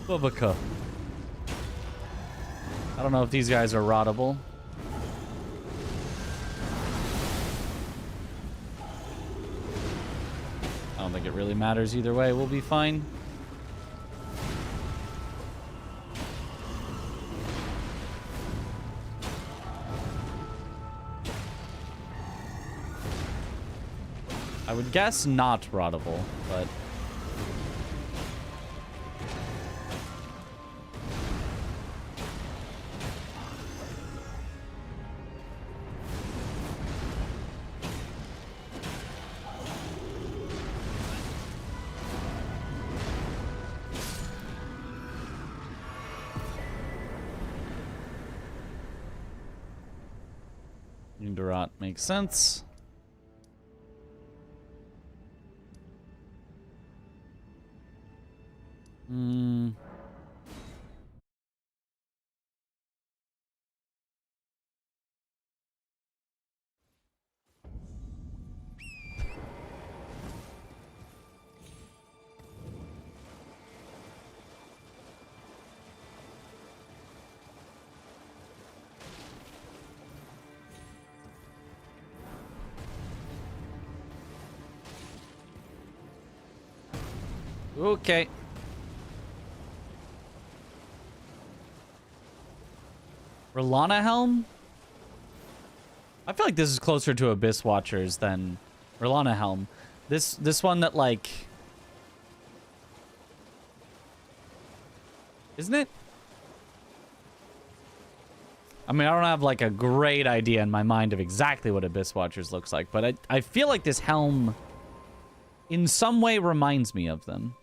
Bubaka. I don't know if these guys are rottable. I don't think it really matters either way. We'll be fine. I would guess not rottable, but... Indorot makes sense. Okay. Rolana Helm? I feel like this is closer to Abyss Watchers than Rolana Helm. This one that, like... Isn't it? I mean, I don't have, like, a great idea in my mind of exactly what Abyss Watchers looks like, but I feel like this helm in some way reminds me of them.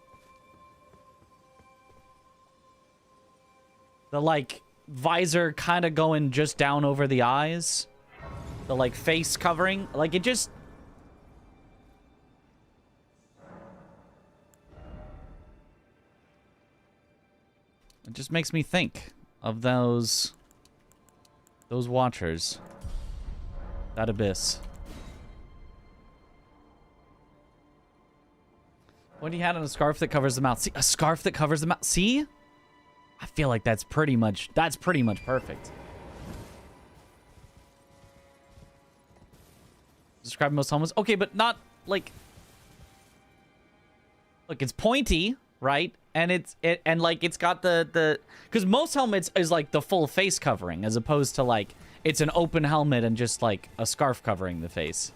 The, like, visor kind of going just down over the eyes. The, like, face covering. Like, it just... It just makes me think of those Watchers. That Abyss. What he had on a scarf that covers the mouth. See, a scarf that covers the mouth. See? I feel like that's pretty much perfect. Describe most helmets. Okay, but not like. Look, it's pointy, right? And it's got the because most helmets is like the full face covering, as opposed to like it's an open helmet and just like a scarf covering the face.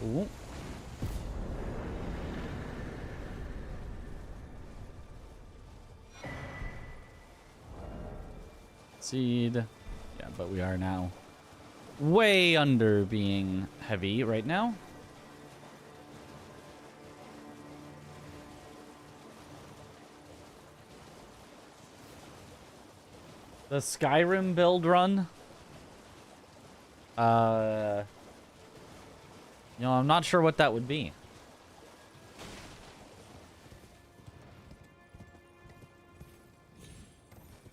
Ooh. Seed. Yeah, but we are now way under being heavy right now. The Skyrim build run. You know, I'm not sure what that would be.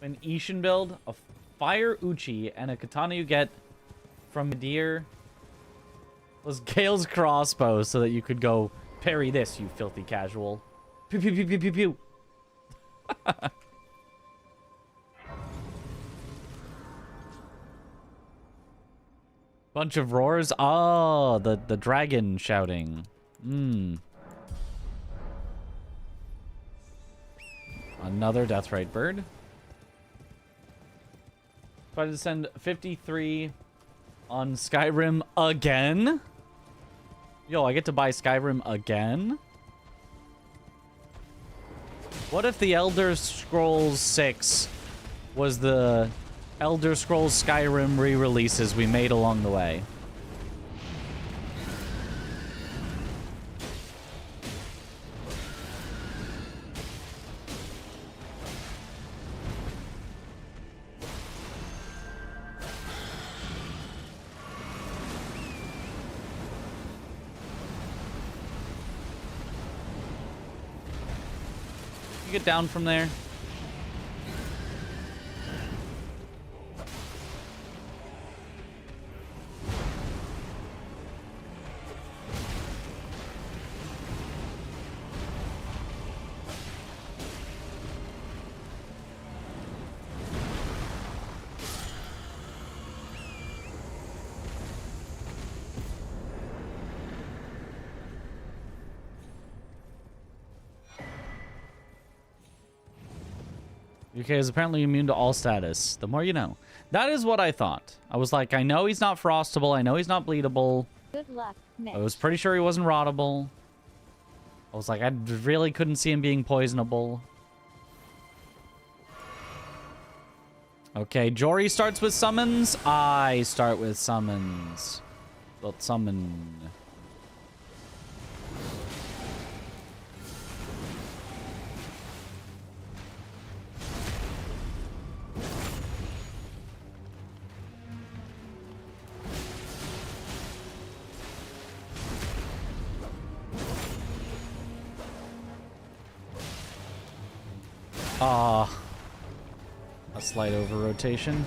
An Ishin build, a fire Uchi, and a katana you get from Midir was Gale's crossbow so that you could go parry this, you filthy casual. Pew pew pew pew pew pew. Bunch of roars. Oh, the dragon shouting. Another Deathrite bird. Try to send 53 on Skyrim again. Yo, I get to buy Skyrim again. What if the Elder Scrolls 6 was the Elder Scrolls Skyrim re-releases we made along the way? You get down from there. UK is apparently immune to all status. The more you know. That is what I thought. I was like, I know he's not frostable. I know he's not bleedable. Good luck, Mitch. I was pretty sure he wasn't rottable. I was like, I really couldn't see him being poisonable. Okay, Jory starts with summons. I start with summons. Let's summon. A slight over rotation.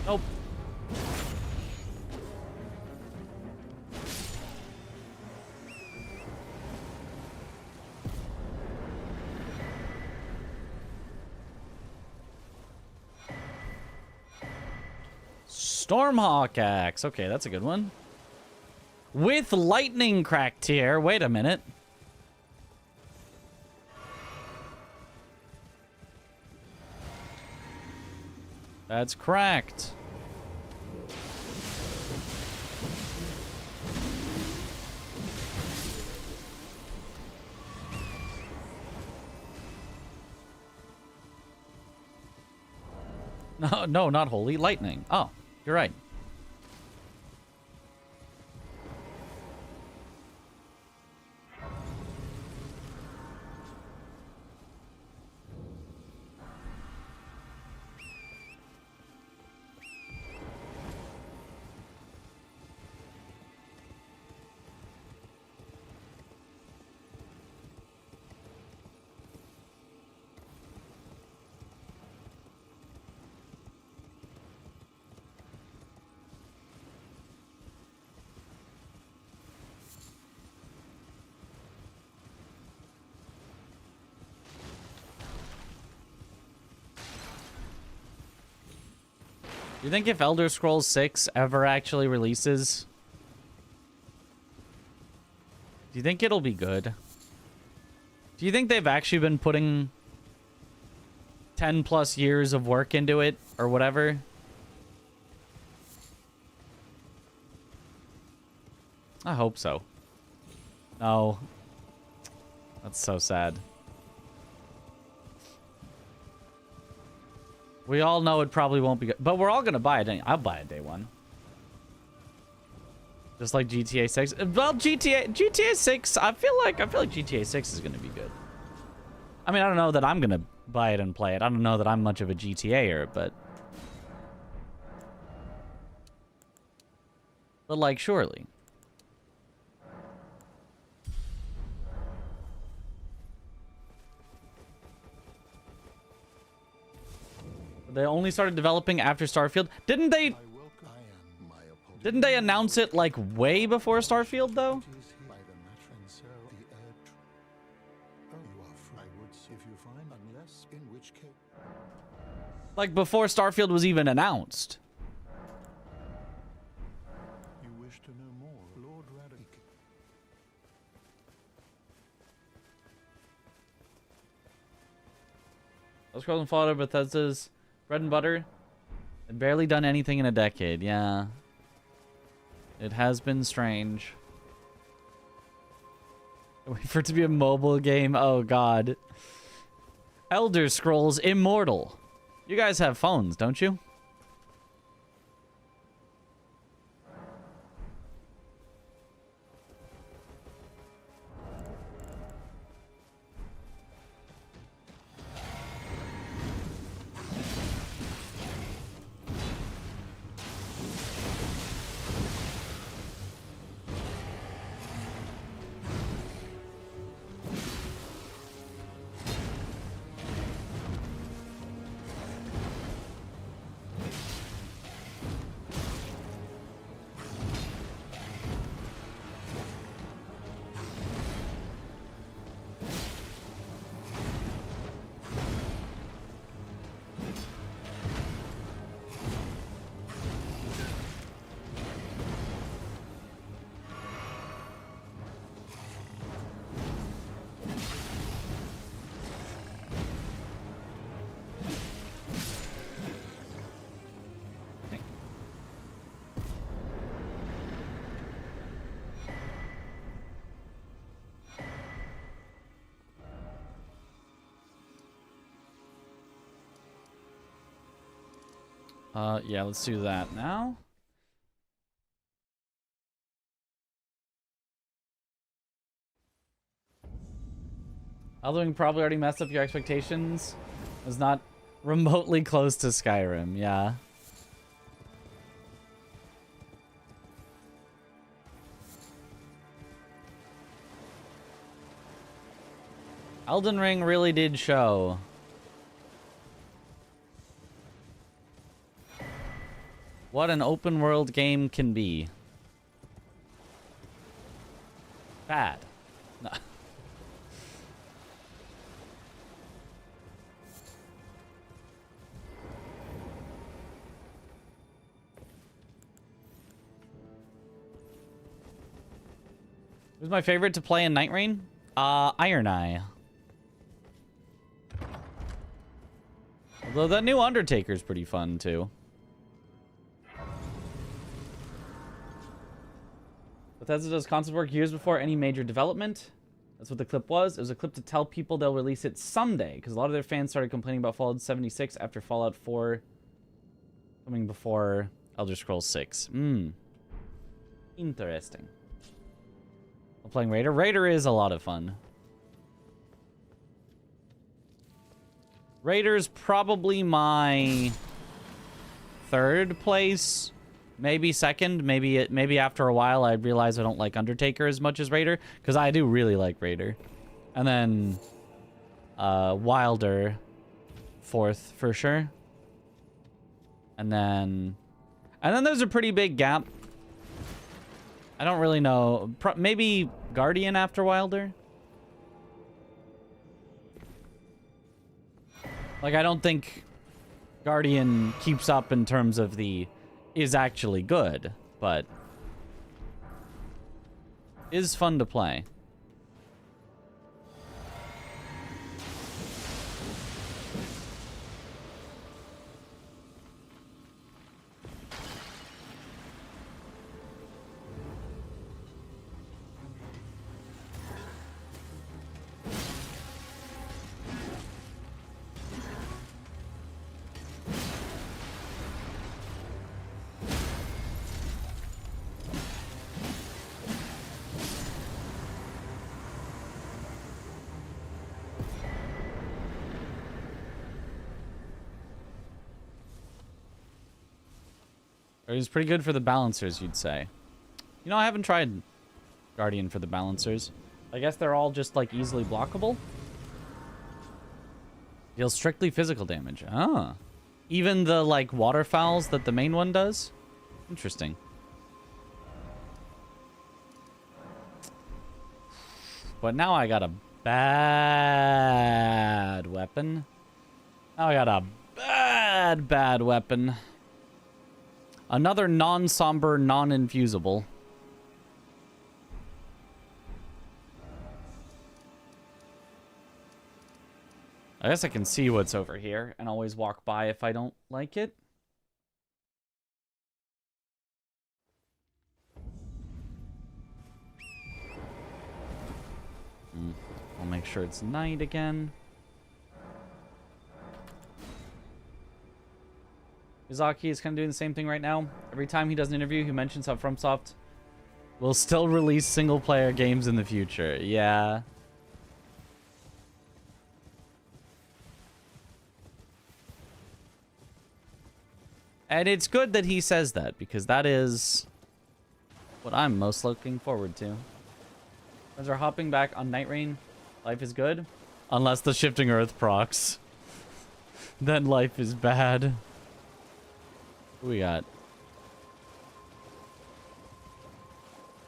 Nope. Stormhawk axe. Okay, that's a good one. With lightning cracked here. Wait a minute. That's cracked. No, no, not holy lightning. Oh, you're right. You think if Elder Scrolls 6 ever actually releases, do you think it'll be good? Do you think they've actually been putting 10 plus years of work into it or whatever? I hope so. No. That's so sad. We all know it probably won't be good, but we're all gonna buy it. I'll buy it day one. Just like GTA 6. Well, GTA 6. I feel like GTA 6 is gonna be good. I mean, I don't know that I'm gonna buy it and play it. I don't know that I'm much of a GTAer, but like surely. They only started developing after Starfield. Didn't they announce it like way before Starfield though? Like before Starfield was even announced. You wish to know more, Lord Radic. Let's go and follow Bethesda's bread and butter. They've barely done anything in a decade. Yeah. It has been strange. Wait for it to be a mobile game. Oh, God. Elder Scrolls Immortal. You guys have phones, don't you? Yeah, let's do that now. Elden probably already messed up your expectations. It was not remotely close to Skyrim, yeah. Elden Ring really did show. What an open world game can be. Bad. No. Who's my favorite to play in Night Rain? Iron Eye. Although that new Undertaker's pretty fun, too. Bethesda does concept work years before any major development. That's what the clip was. It was a clip to tell people they'll release it someday, because a lot of their fans started complaining about Fallout 76 after Fallout 4 coming before Elder Scrolls 6. Interesting. I'm playing Raider. Raider is a lot of fun. Raider's probably my third place, maybe second. Maybe after a while I realize I don't like Undertaker as much as Raider, because I do really like Raider. And then Wilder fourth for sure. And then there's a pretty big gap. I don't really know. Maybe Guardian after Wilder. Like, I don't think Guardian keeps up in terms of the is actually good, but is fun to play. Or he's pretty good for the balancers, you'd say. You know, I haven't tried Guardian for the balancers. I guess they're all just, like, easily blockable. Deals strictly physical damage. Ah. Even the, like, waterfowls that the main one does? Interesting. But now I got a bad weapon. Now I got a bad weapon. Another non-somber, non-infusable. I guess I can see what's over here and always walk by if I don't like it. I'll make sure it's night again. Izaki is kind of doing the same thing right now. Every time he does an interview, he mentions how FromSoft will still release single-player games in the future. Yeah. And it's good that he says that, because that is what I'm most looking forward to. Friends are hopping back on Night Rain. Life is good. Unless the Shifting Earth procs. Then life is bad. Who we got?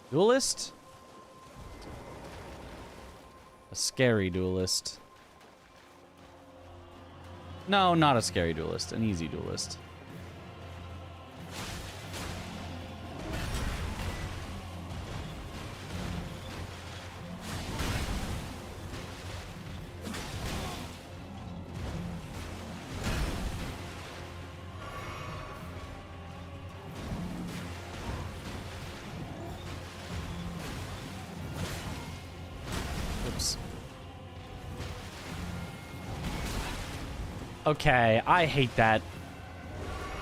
Duelist? A scary duelist. No, not a scary duelist. An easy duelist. Okay, I hate that.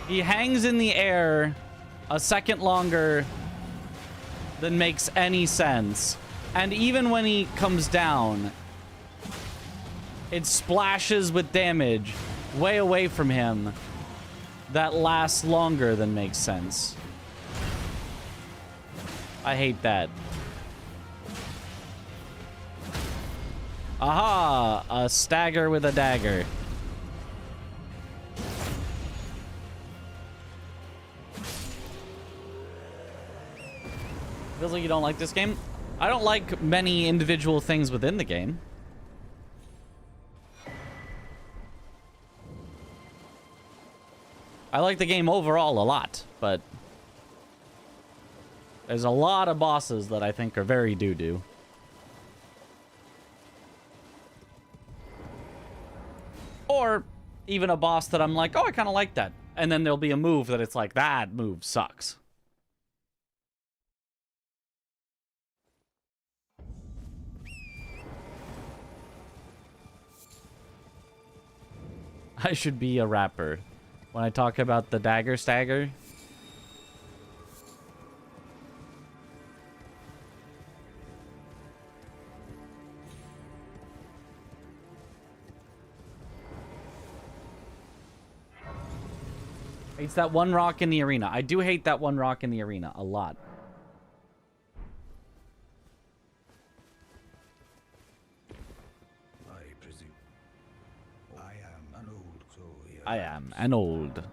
He hangs in the air a second longer than makes any sense. And even when he comes down, it splashes with damage way away from him that lasts longer than makes sense. I hate that. Aha! A stagger with a dagger. Feels like you don't like this game. I don't like many individual things within the game. I like the game overall a lot, but there's a lot of bosses that I think are very doo-doo. even a boss that I'm like, oh, I kind of like that. And then there'll be a move that it's like, that move sucks. I should be a rapper when I talk about the dagger stagger. It's that one rock in the arena. I do hate that one rock in the arena a lot. I presume. I am an old soul here. I am an old.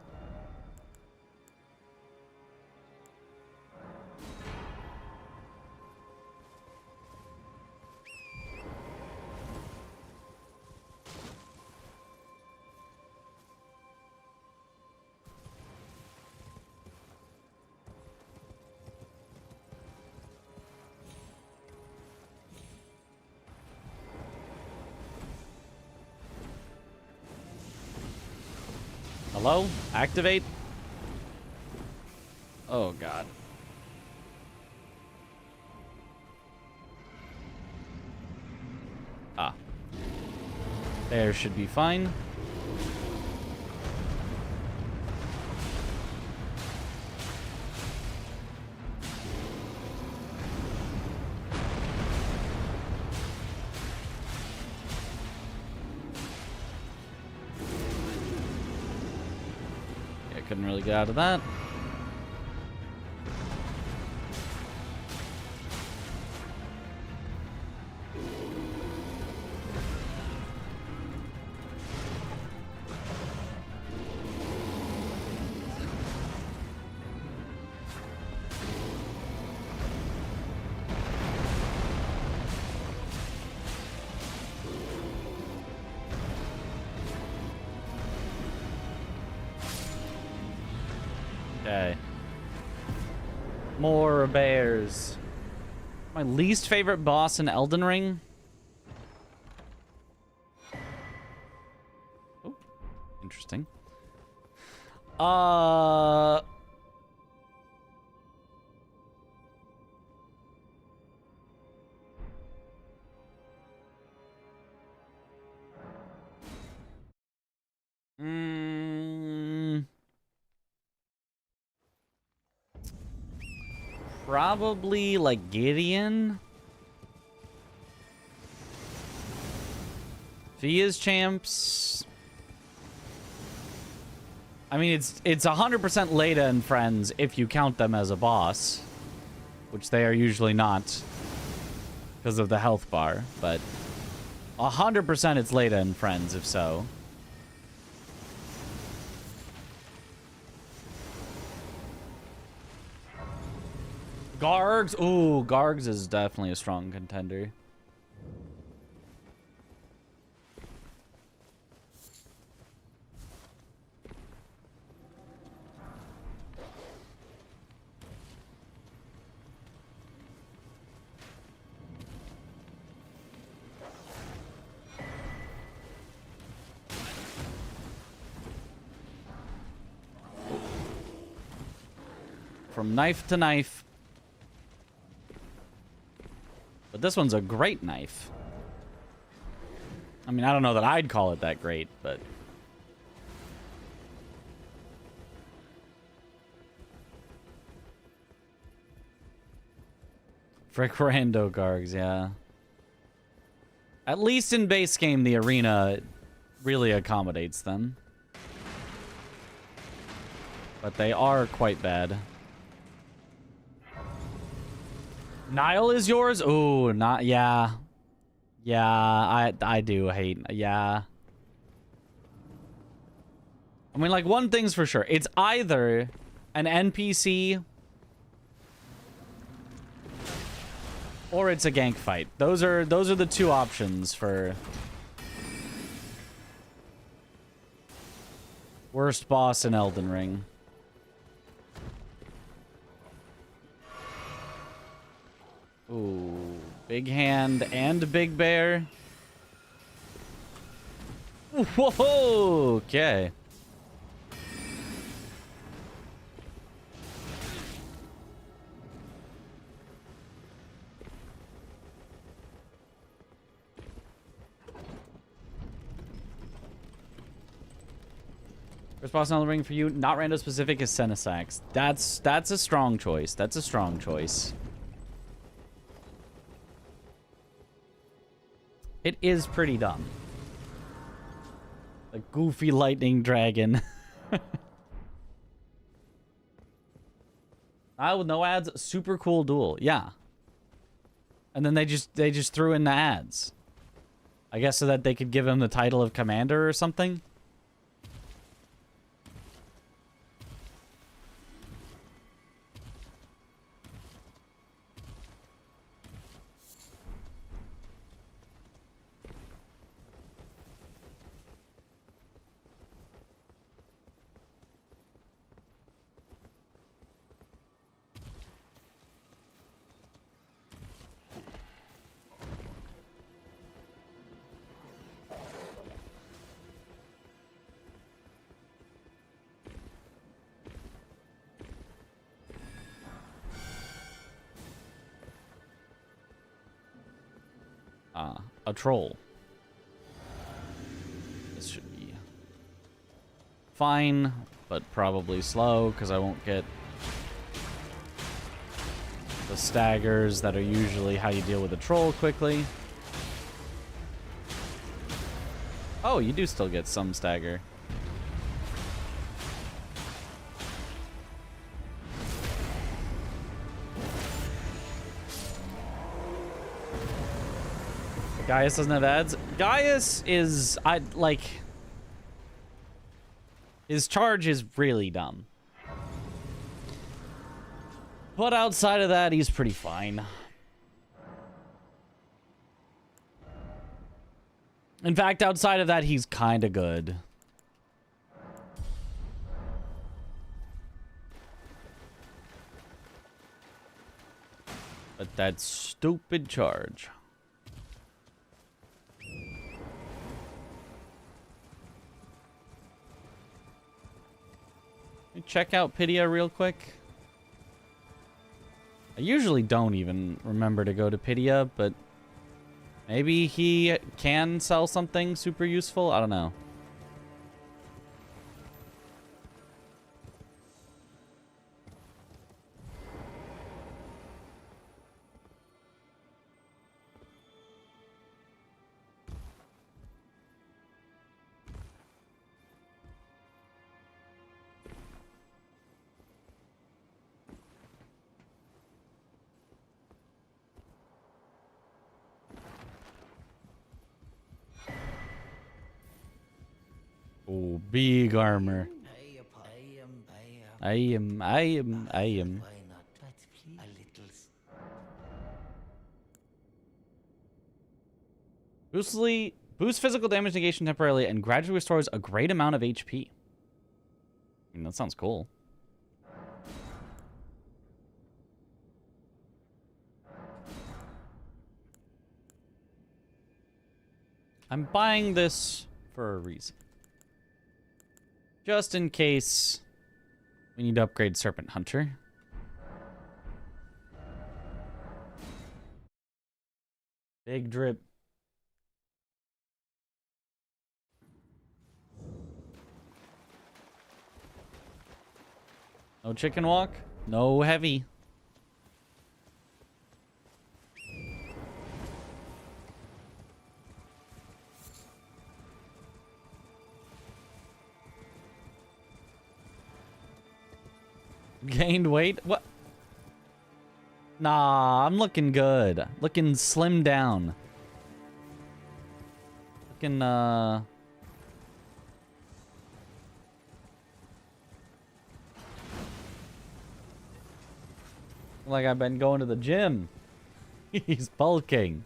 Hello? Activate? Oh, God. Ah. There should be fine. Couldn't really get out of that. Okay. More bears. My least favorite boss in Elden Ring. Oh, interesting. Probably like Gideon. If he is champs. I mean, it's 100% Leda and friends if you count them as a boss, which they are usually not because of the health bar, but 100% it's Leda and friends if so. Gargs? Ooh, Gargs is definitely a strong contender. From knife to knife. But this one's a great knife. I mean, I don't know that I'd call it that great, but... Frick rando Gargs, yeah. At least in base game, the arena really accommodates them. But they are quite bad. Nile is yours? Ooh, not, yeah. Yeah, I do hate, yeah. I mean, like, one thing's for sure. It's either an NPC or it's a gank fight. Those are the two options for worst boss in Elden Ring. Ooh, big hand and big bear. Whoa, okay. First boss on the ring for you, not rando specific, is Senesax. That's a strong choice. That's a strong choice. It is pretty dumb. A goofy lightning dragon. With no ads, super cool duel. Yeah. And then they just threw in the ads. I guess so that they could give him the title of commander or something. A troll. This should be fine, but probably slow because I won't get the staggers that are usually how you deal with a troll quickly. Oh, you do still get some stagger. Gaius doesn't have ads. Gaius is, his charge is really dumb. But outside of that, he's pretty fine. In fact, outside of that, he's kind of good. But that stupid charge. Check out Pydia real quick. I usually don't even remember to go to Pydia, but maybe he can sell something super useful. I don't know. Oh, big armor. I am. Boosts physical damage negation temporarily and gradually restores a great amount of HP. I mean, that sounds cool. I'm buying this for a reason. Just in case we need to upgrade Serpent Hunter. Big drip. No chicken walk, no heavy. Gained weight? What? Nah, I'm looking good. Looking slim down. Looking, like I've been going to the gym. He's bulking.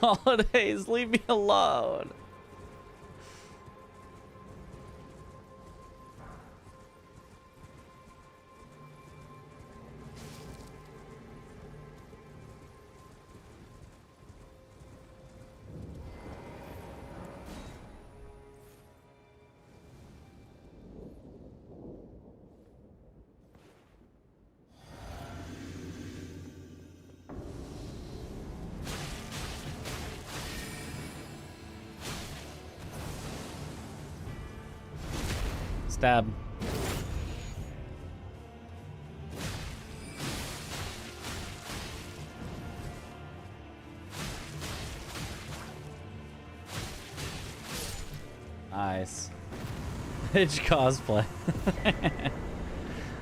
Holidays, leave me alone. Stab. Nice. Itch cosplay.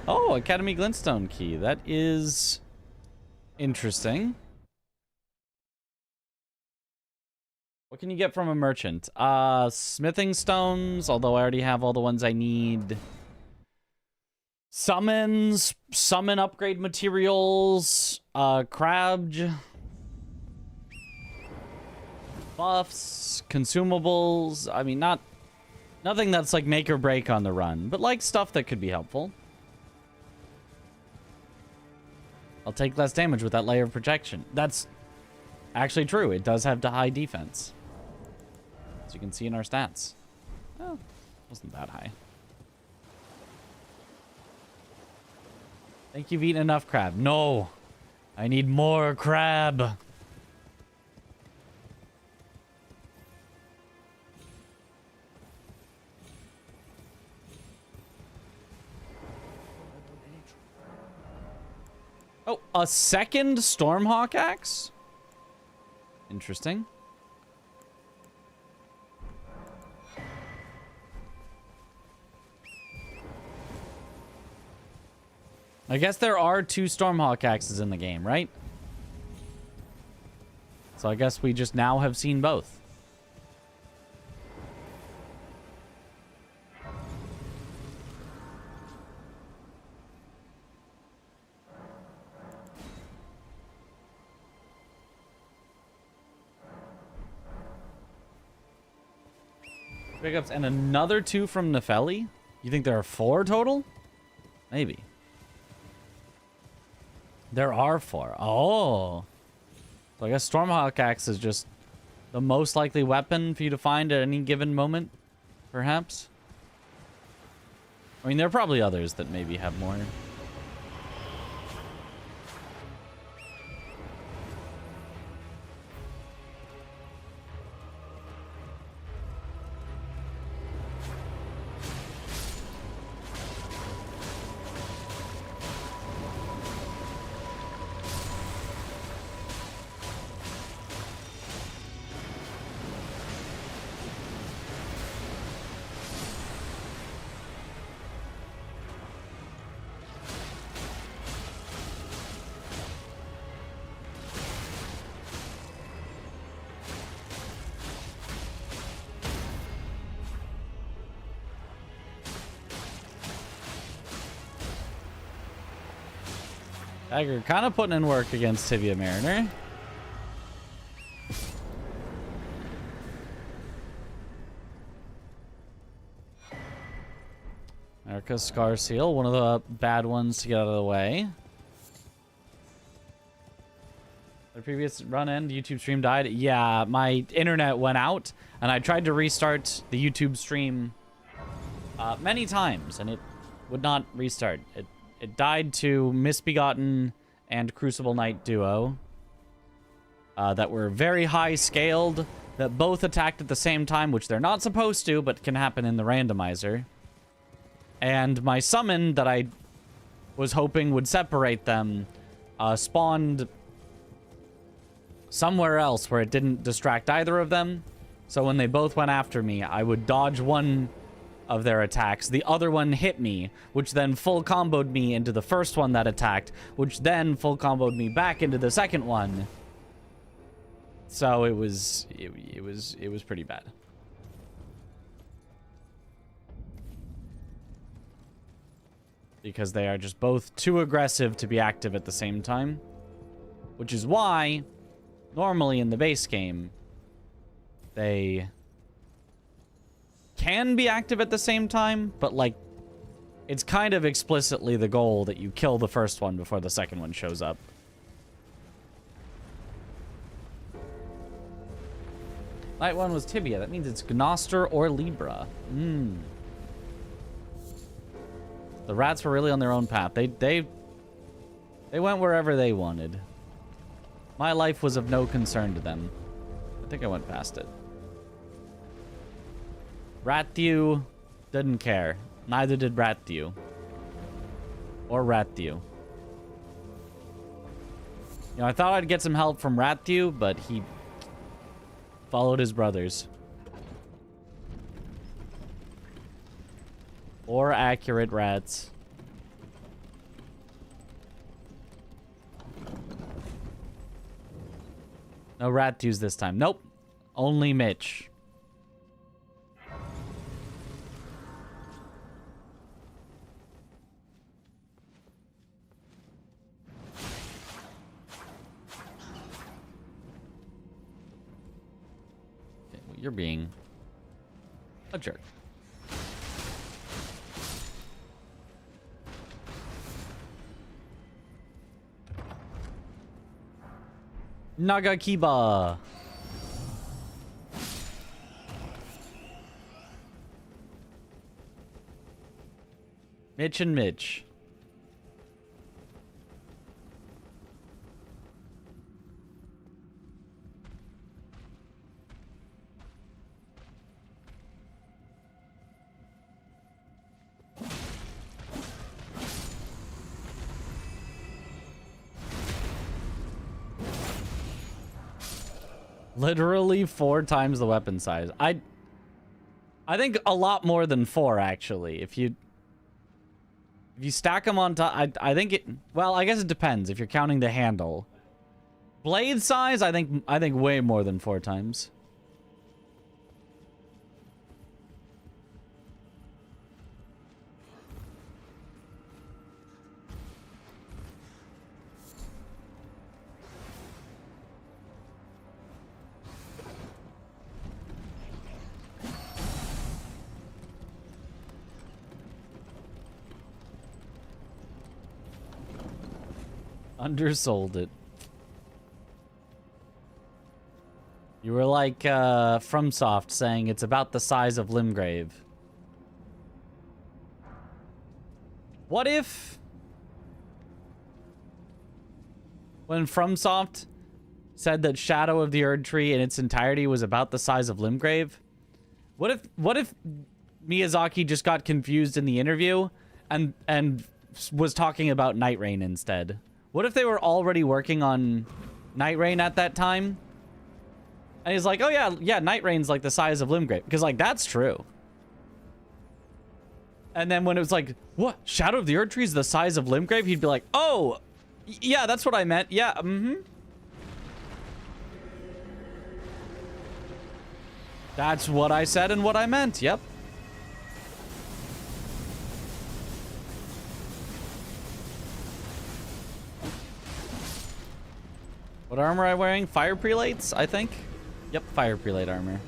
Oh, Academy Glintstone key. That is interesting. What can you get from a merchant? Smithing stones, although I already have all the ones I need. Summons, summon upgrade materials, crabge. Buffs, consumables. I mean, nothing that's like make or break on the run, but like stuff that could be helpful. I'll take less damage with that layer of protection. That's actually true. It does have the high defense. As you can see in our stats. Oh, wasn't that high. Think you've eaten enough crab. No, I need more crab. Oh, a second Stormhawk axe? Interesting. I guess there are 2 Stormhawk axes in the game, right? So I guess we just now have seen both. Pickups and another 2 from Nefeli? You think there are 4 total? Maybe. There are 4. Oh. So I guess Stormhawk Axe is just the most likely weapon for you to find at any given moment, perhaps? I mean, there are probably others that maybe have more. Tiger kind of putting in work against Tibia Mariner. America's Scar Seal, one of the bad ones to get out of the way. The previous run end, YouTube stream died. Yeah, my internet went out, and I tried to restart the YouTube stream many times, and it would not restart. It died to Misbegotten and Crucible Knight duo that were very high scaled, that both attacked at the same time, which they're not supposed to, but can happen in the randomizer. And my summon that I was hoping would separate them spawned somewhere else where it didn't distract either of them. So when they both went after me, I would dodge one of their attacks. The other one hit me, which then full comboed me into the first one that attacked, which then full comboed me back into the second one. So it was pretty bad. Because they are just both too aggressive to be active at the same time. Which is why, normally in the base game, they can be active at the same time, but like, it's kind of explicitly the goal that you kill the first one before the second one shows up. Night one was Tibia. That means it's Gnoster or Libra. The rats were really on their own path. They went wherever they wanted. My life was of no concern to them. I think I went past it. Ratthew didn't care. Neither did Ratthew. Or Ratthew. You know, I thought I'd get some help from Ratthew, but he followed his brothers. Or accurate rats. No Ratthews this time. Nope. Only Mitch. Okay, well, you're being a jerk. Nagakiba. Mitch and Mitch. Literally 4 times the weapon size. I think a lot more than 4 actually. If you stack them on top, I think it. Well, I guess it depends if you're counting the handle. Blade size, I think way more than 4 times. Undersold it. You were like FromSoft saying it's about the size of Limgrave. What if when FromSoft said that Shadow of the Erdtree in its entirety was about the size of Limgrave? What if Miyazaki just got confused in the interview and was talking about Night Rain instead? What if they were already working on Night Rain at that time? And he's like, oh yeah, Night Rain's like the size of Limgrave. Because like, that's true. And then when it was like, what? Shadow of the Erdtree is the size of Limgrave? He'd be like, oh, yeah, that's what I meant. Yeah, That's what I said and what I meant. Yep. What armor am I wearing? Fire prelates, I think. Yep, fire prelate armor.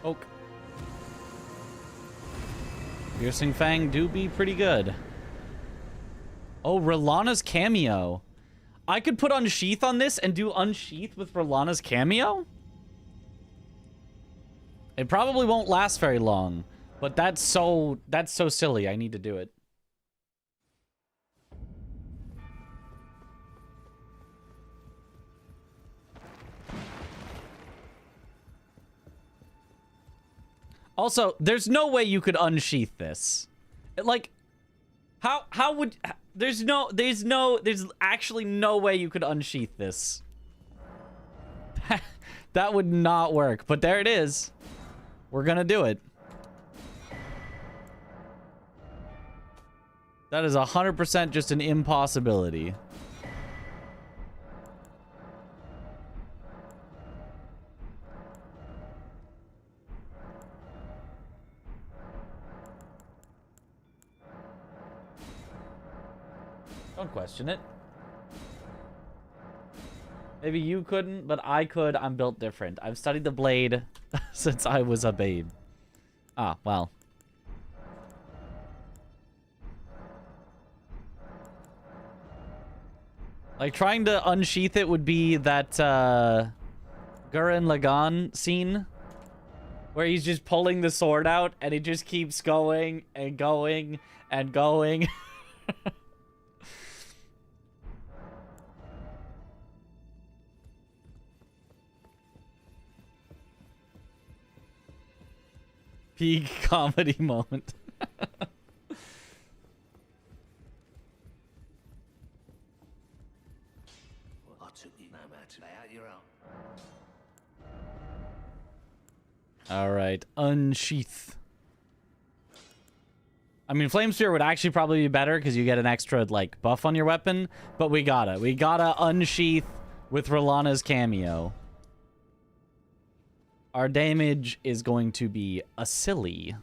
Oak. Piercing Fang do be pretty good. Oh, Rolana's cameo. I could put Unsheath on this and do Unsheath with Rolana's cameo? It probably won't last very long, but that's so silly. I need to do it. Also, there's no way you could unsheath this. Like, how would... There's actually no way you could unsheath this. That would not work, but there it is. We're gonna do it. That is 100% just an impossibility. Don't question it. Maybe you couldn't, but I could. I'm built different. I've studied the blade since I was a babe. Ah, well. Like, trying to unsheath it would be that, Gurren Lagann scene where he's just pulling the sword out and it just keeps going and going and going. Peak comedy moment. I took you no matter. Lay out your own. Alright, unsheath. I mean, Flame Spear would actually probably be better because you get an extra, like, buff on your weapon. But we gotta unsheath with Rolana's cameo. Our damage is going to be a silly.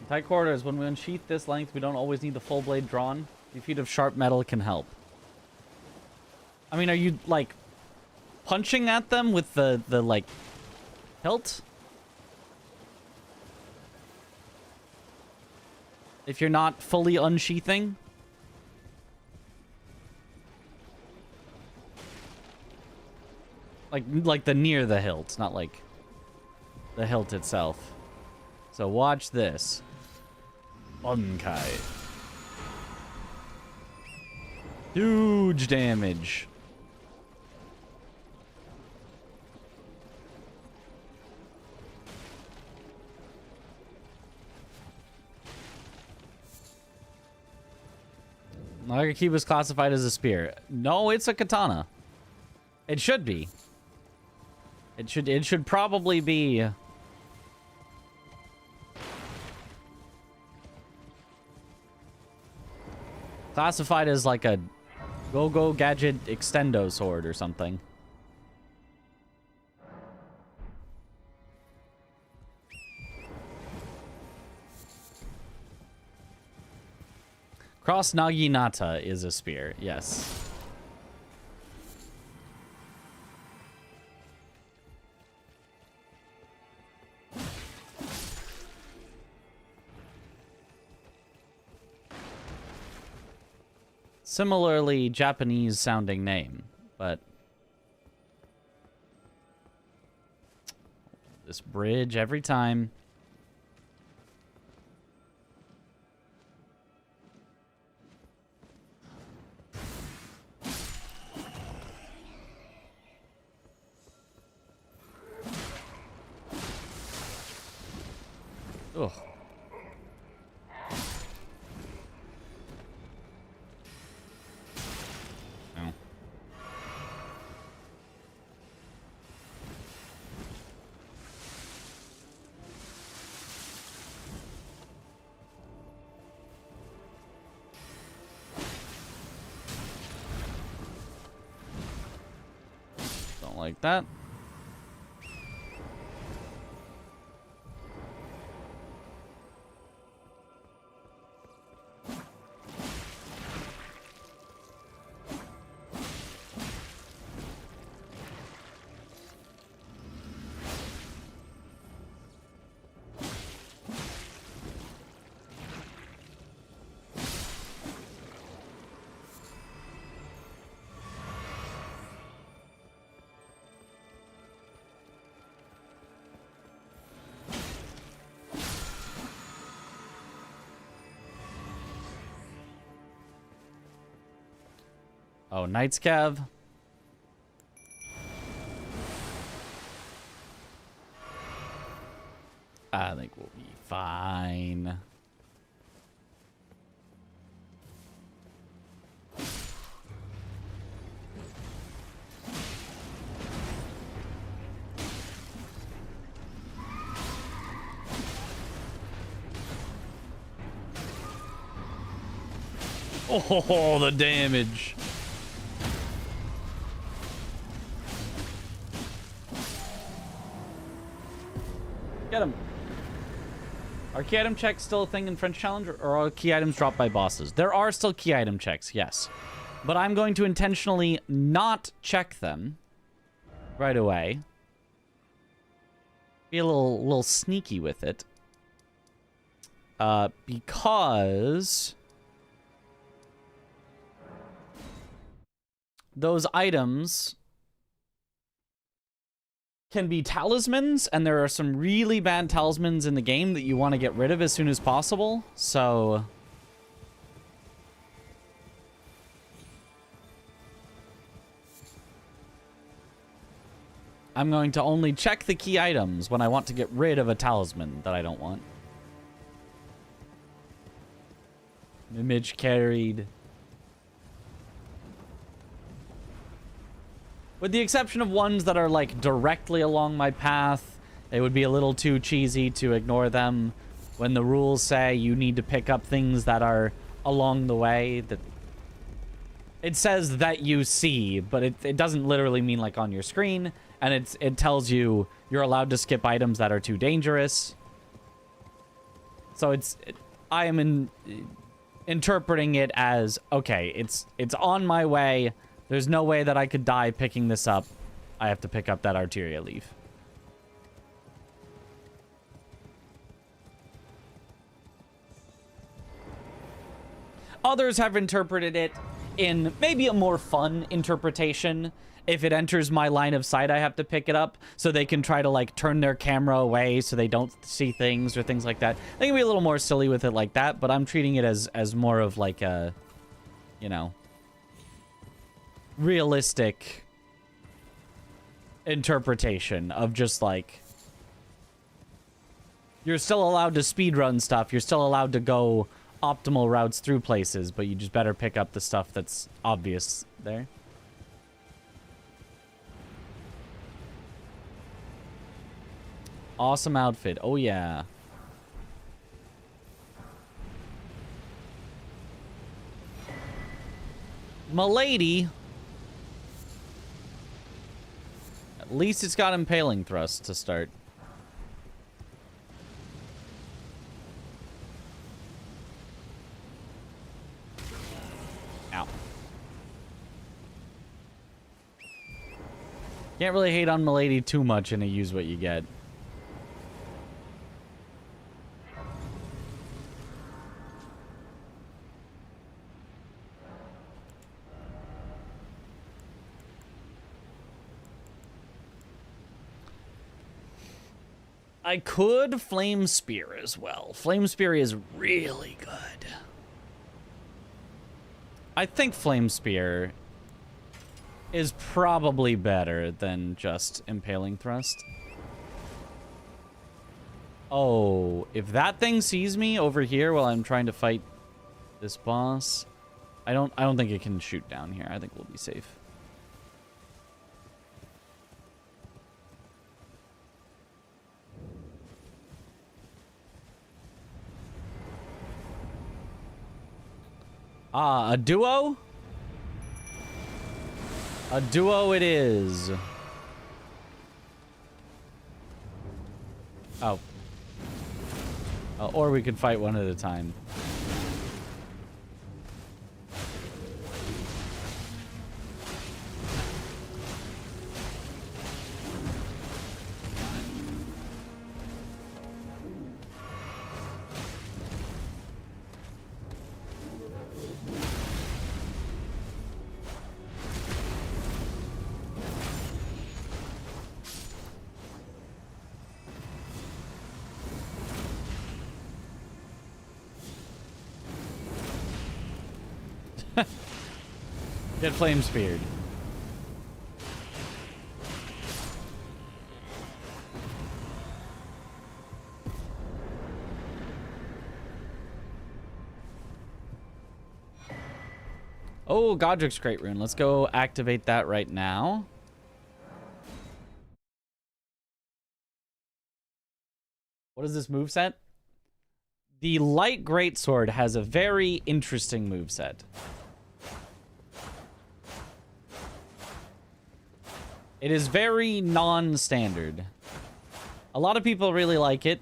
Tight quarters, when we unsheath this length, we don't always need the full blade drawn. A few feet of sharp metal can help. I mean, are you, like, punching at them with the like, hilt? If you're not fully unsheathing? Like the near the hilt, not like the hilt itself. So watch this. Bunkai. Huge damage. Nagakiba is classified as a spear. No, it's a katana. It should be. It should probably be. Classified as like a go-go gadget extendo sword or something. Cross Naginata is a spear, yes. Similarly Japanese sounding name, but this bridge every time. Ugh. No. Don't like that. Oh, Knight's Cav. I think we'll be fine. Oh, the damage. Get him. Are key item checks still a thing in French Challenge, or are key items dropped by bosses? There are still key item checks, yes. But I'm going to intentionally not check them right away. Be a little sneaky with it. Because those items can be talismans, and there are some really bad talismans in the game that you want to get rid of as soon as possible. So I'm going to only check the key items when I want to get rid of a talisman that I don't want. Image carried. With the exception of ones that are, like, directly along my path, it would be a little too cheesy to ignore them when the rules say you need to pick up things that are along the way. That it says that you see, but it doesn't literally mean, like, on your screen, and it tells you you're allowed to skip items that are too dangerous. So I am interpreting it as, okay, it's on my way. There's no way that I could die picking this up. I have to pick up that Arteria leaf. Others have interpreted it in maybe a more fun interpretation. If it enters my line of sight, I have to pick it up, so they can try to, like, turn their camera away so they don't see things or things like that. They can be a little more silly with it like that, but I'm treating it as more of, like, a, you know, realistic interpretation of just, like, you're still allowed to speedrun stuff, you're still allowed to go optimal routes through places, but you just better pick up the stuff that's obvious there. Awesome outfit. Oh, yeah. M'lady. At least it's got impaling thrust to start. Ow. Can't really hate on M'lady too much in a use what you get. I could Flame Spear as well. Flame Spear is really good. I think Flame Spear is probably better than just Impaling Thrust. Oh, if that thing sees me over here while I'm trying to fight this boss, I don't think it can shoot down here. I think we'll be safe. Ah, a duo? A duo it is. Oh. Or we could fight one at a time. Get flame speared. Oh, Godric's Great Rune. Let's go activate that right now. What is this moveset? The light greatsword has a very interesting moveset. It is very non-standard. A lot of people really like it.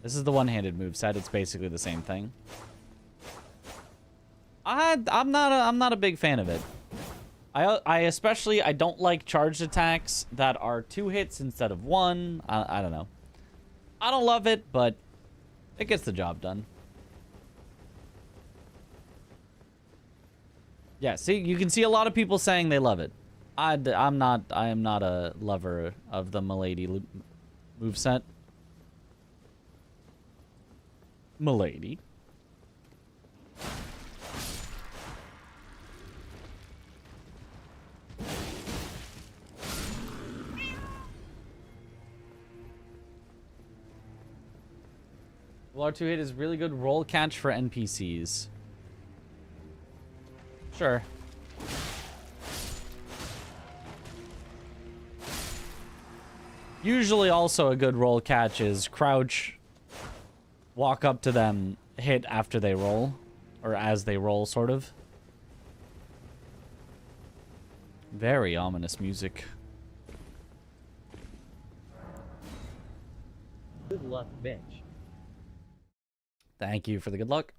This is the one-handed moveset. It's basically the same thing. I'm not a big fan of it. I especially don't like charged attacks that are 2 hits instead of 1. I don't know. I don't love it, but it gets the job done. Yeah, see, you can see a lot of people saying they love it. I am not a lover of the Milady moveset. Milady. Well, R2 hit is really good roll catch for NPCs. Sure. Usually also a good roll catch is crouch, walk up to them, hit after they roll, or as they roll, sort of. Very ominous music. Good luck, bitch. Thank you for the good luck.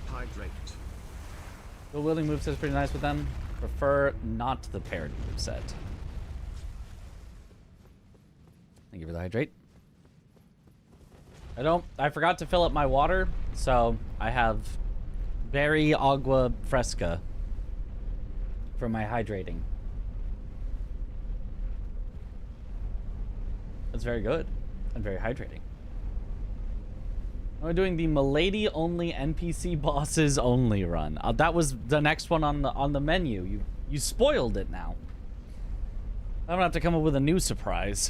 Hydrate. The wielding moveset is pretty nice with them. Prefer not the paired moveset. Thank you for the hydrate. I forgot to fill up my water, so I have berry agua fresca for my hydrating. That's very good and very hydrating. We're doing the Milady only NPC bosses only run. That was the next one on the menu. You spoiled it now. I'm gonna have to come up with a new surprise.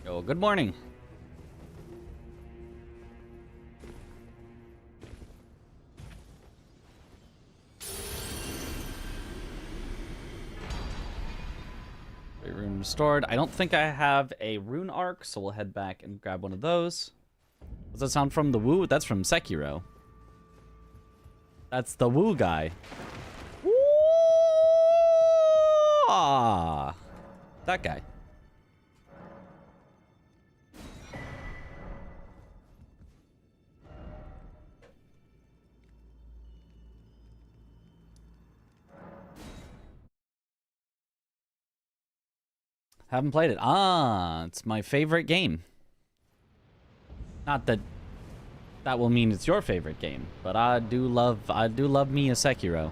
Yo, good morning. Rune restored. I don't think I have a rune arc, so we'll head back and grab one of those. Does that sound from the Woo? That's from Sekiro. That's the Woo guy. Ah, that guy. Haven't played it. Ah, it's my favorite game. Not that that will mean it's your favorite game, but I do love me a Sekiro.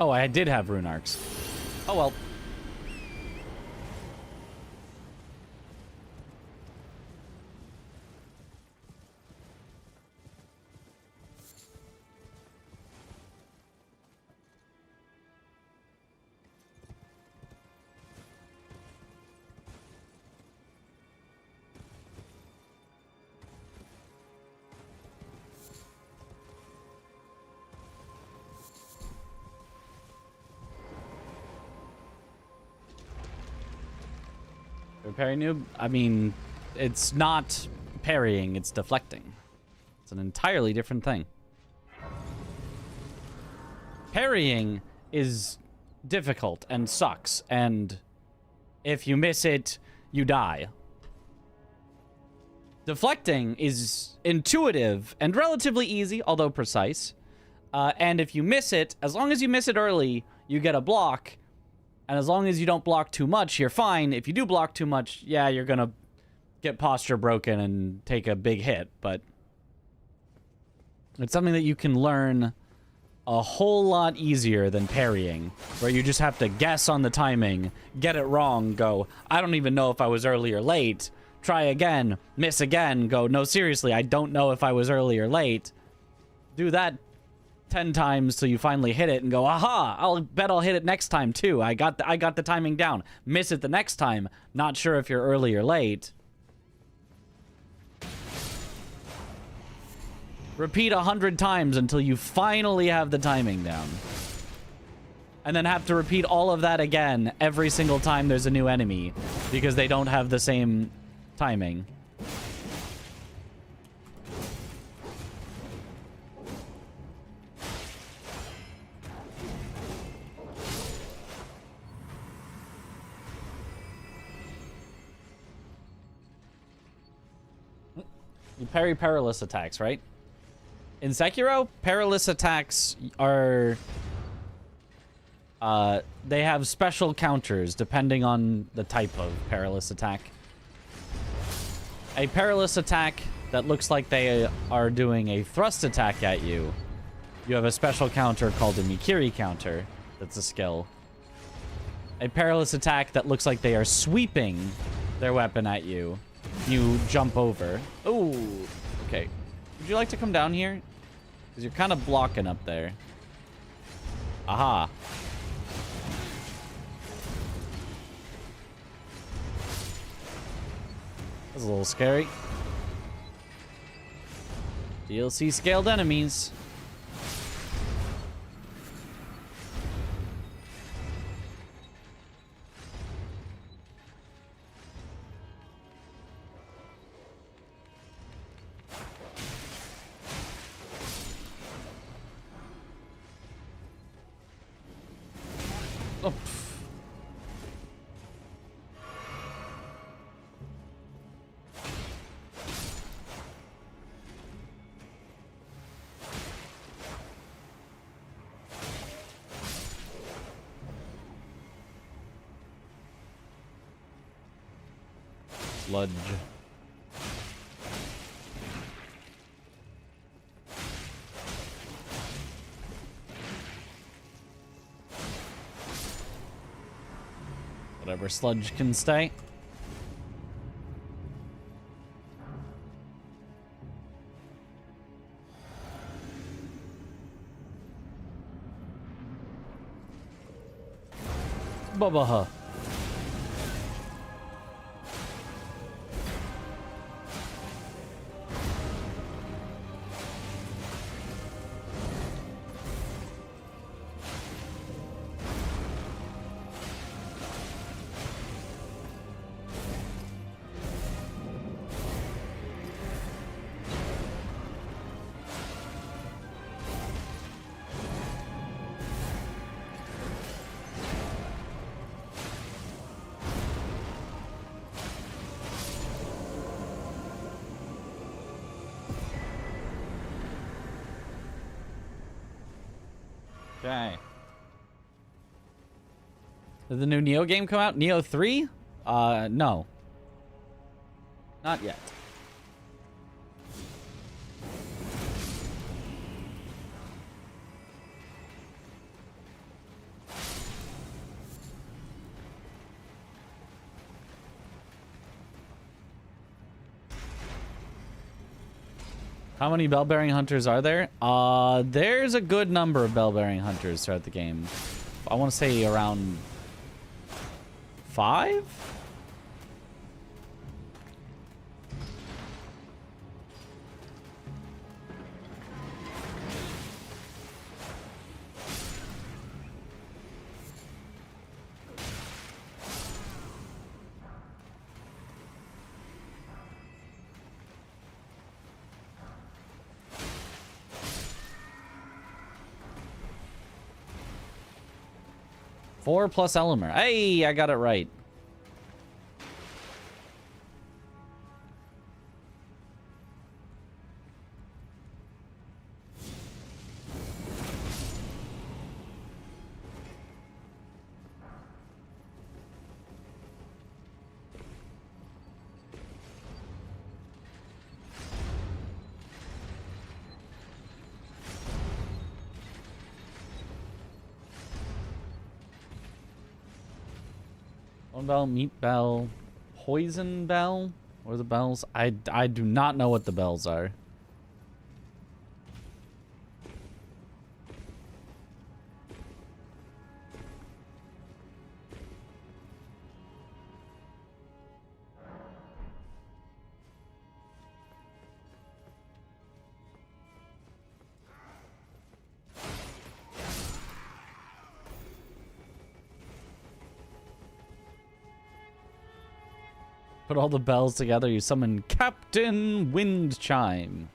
Oh, I did have rune arcs. Oh well. Parry noob? I mean, it's not parrying, it's deflecting. It's an entirely different thing. Parrying is difficult and sucks, and if you miss it, you die. Deflecting is intuitive and relatively easy, although precise. And if you miss it, as long as you miss it early, you get a block. And as long as you don't block too much, you're fine. If you do block too much, yeah, you're gonna get posture broken and take a big hit. But it's something that you can learn a whole lot easier than parrying, where you just have to guess on the timing, get it wrong, go, I don't even know if I was early or late, try again, miss again, go, no, seriously, I don't know if I was early or late. Do that 10 times till you finally hit it and go, aha, I'll bet I'll hit it next time too. I got the timing down. Miss it the next time, not sure if you're early or late. Repeat 100 times until you finally have the timing down. And then have to repeat all of that again every single time there's a new enemy, because they don't have the same timing. You parry perilous attacks, right? In Sekiro, perilous attacks are... they have special counters depending on the type of perilous attack. A perilous attack that looks like they are doing a thrust attack at you, you have a special counter called a Mikiri counter. That's a skill. A perilous attack that looks like they are sweeping their weapon at you, you jump over. Oh, okay. Would you like to come down here? Because you're kind of blocking up there. Aha. That's a little scary. DLC scaled enemies. Oh. Sludge. Whatever sludge can stay. Babaha. Okay. Did the new Neo game come out? Neo 3? No. Not yet. How many bell-bearing hunters are there? There's a good number of bell-bearing hunters throughout the game. I want to say around 5? Four plus Elimer. Hey, I got it right. Bone bell, meat bell, poison bell? What are the bells? I do not know what the bells are. Put all the bells together, you summon Captain Wind Chime.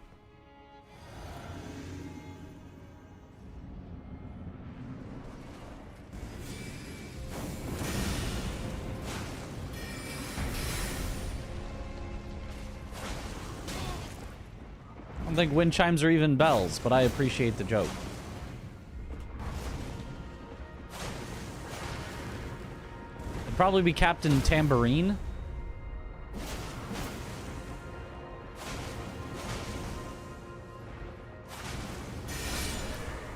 I don't think wind chimes are even bells, but I appreciate the joke. It'd probably be Captain Tambourine.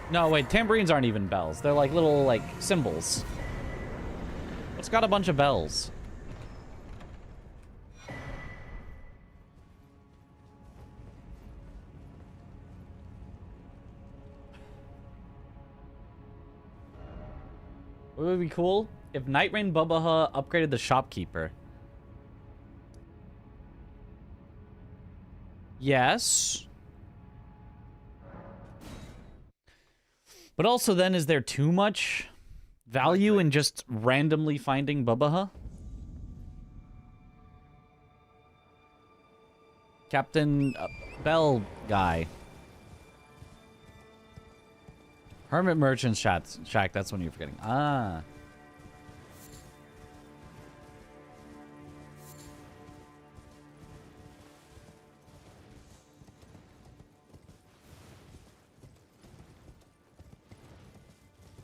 No, wait, tambourines aren't even bells. They're like little, like, cymbals. It's got a bunch of bells. What would be cool? If Night Rain Bubaha upgraded the shopkeeper. Yes. But also then, is there too much value in just randomly finding Bubaha? Captain Bell guy. Hermit Merchant Shack, that's one you're forgetting. Ah.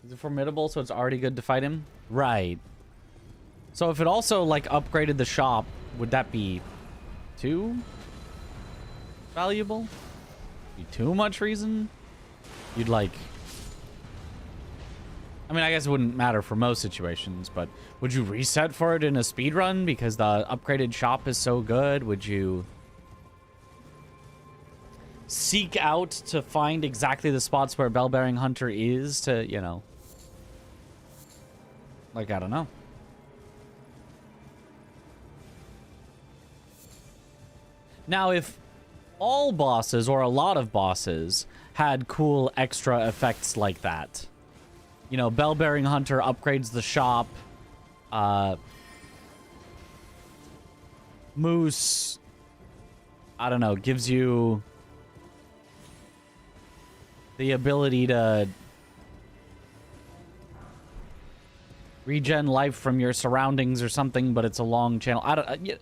Is it formidable, so it's already good to fight him? Right. So if it also, like, upgraded the shop, would that be too valuable? Be too much reason? You'd, like... I mean, I guess it wouldn't matter for most situations, but would you reset for it in a speedrun because the upgraded shop is so good? Would you seek out to find exactly the spots where Bellbearing Hunter is to, you know... Like, I don't know. Now, if all bosses, or a lot of bosses, had cool extra effects like that... You know, Bellbearing Hunter upgrades the shop. Moose, I don't know, gives you the ability to regen life from your surroundings or something, but it's a long channel. I don't.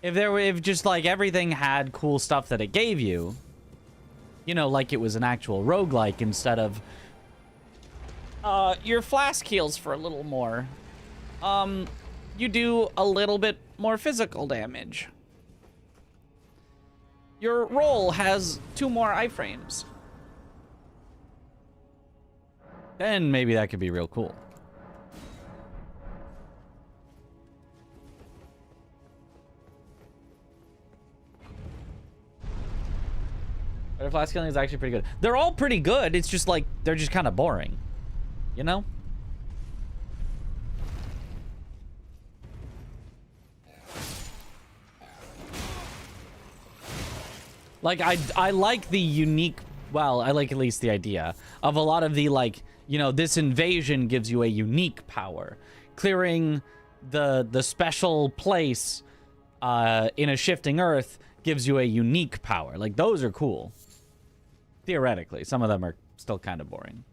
If just like everything had cool stuff that it gave you, you know, like it was an actual roguelike instead of. Your flask heals for a little more. You do a little bit more physical damage. Your roll has 2 more iframes. Then maybe that could be real cool. But flask healing is actually pretty good. They're all pretty good. It's just like, they're just kind of boring. You know? Like, I like the unique, well, I like at least the idea of a lot of the, like, you know, this invasion gives you a unique power. Clearing the special place in a shifting earth gives you a unique power. Like, those are cool. Theoretically. Some of them are still kind of boring.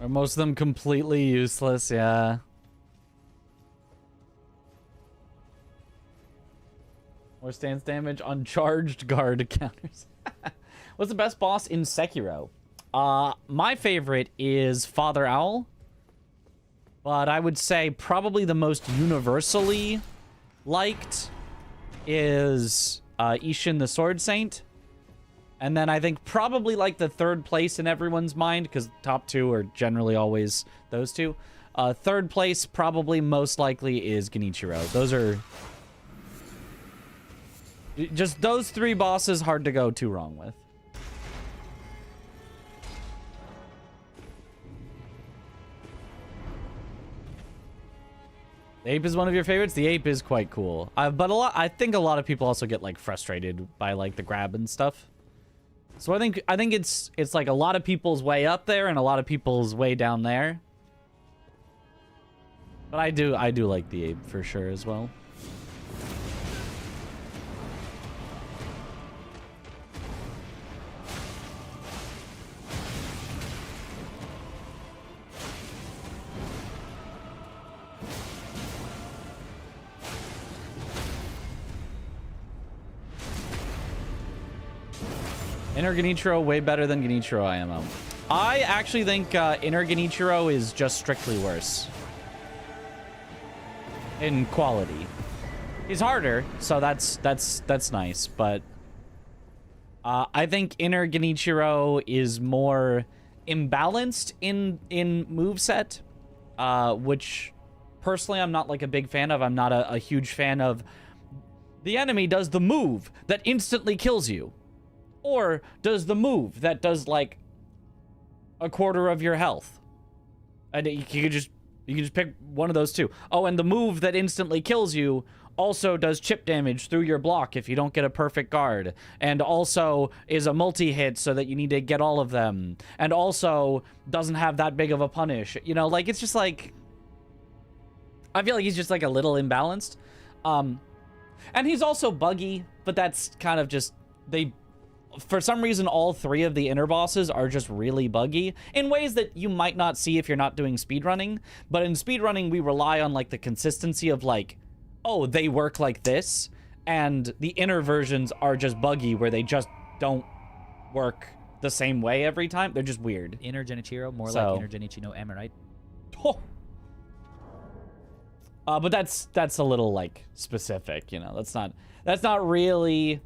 Are most of them completely useless? Yeah. More stance damage on charged guard counters. What's the best boss in Sekiro? My favorite is Father Owl. But I would say probably the most universally liked is Ishin the Sword Saint. And then I think probably like the third place in everyone's mind, because top two are generally always those two. Third place probably most likely is Genichiro. Those are... just those three bosses hard to go too wrong with. The ape is one of your favorites? The ape is quite cool. But I think a lot of people also get like frustrated by like the grab and stuff. So I think it's like a lot of people's way up there and a lot of people's way down there. But I do like the ape for sure as well. Inner Genichiro way better than Genichiro IMO. I actually think Inner Genichiro is just strictly worse in quality. He's harder, so that's nice, but I think Inner Genichiro is more imbalanced in moveset, which personally I'm not like a big fan of. I'm not a huge fan of the enemy does the move that instantly kills you. Or does the move that does like a quarter of your health, and you can just pick one of those two. Oh, and the move that instantly kills you also does chip damage through your block if you don't get a perfect guard, and also is a multi-hit so that you need to get all of them, and also doesn't have that big of a punish. You know, like it's just like I feel like he's just like a little imbalanced, and he's also buggy, but that's kind of just for some reason, all three of the inner bosses are just really buggy in ways that you might not see if you're not doing speedrunning. But in speedrunning, we rely on like the consistency of like, oh, they work like this. And the inner versions are just buggy where they just don't work the same way every time. They're just weird. Inner Genichiro, more like Inner Genichi no Emerite. Oh. But that's a little like specific, you know. That's not really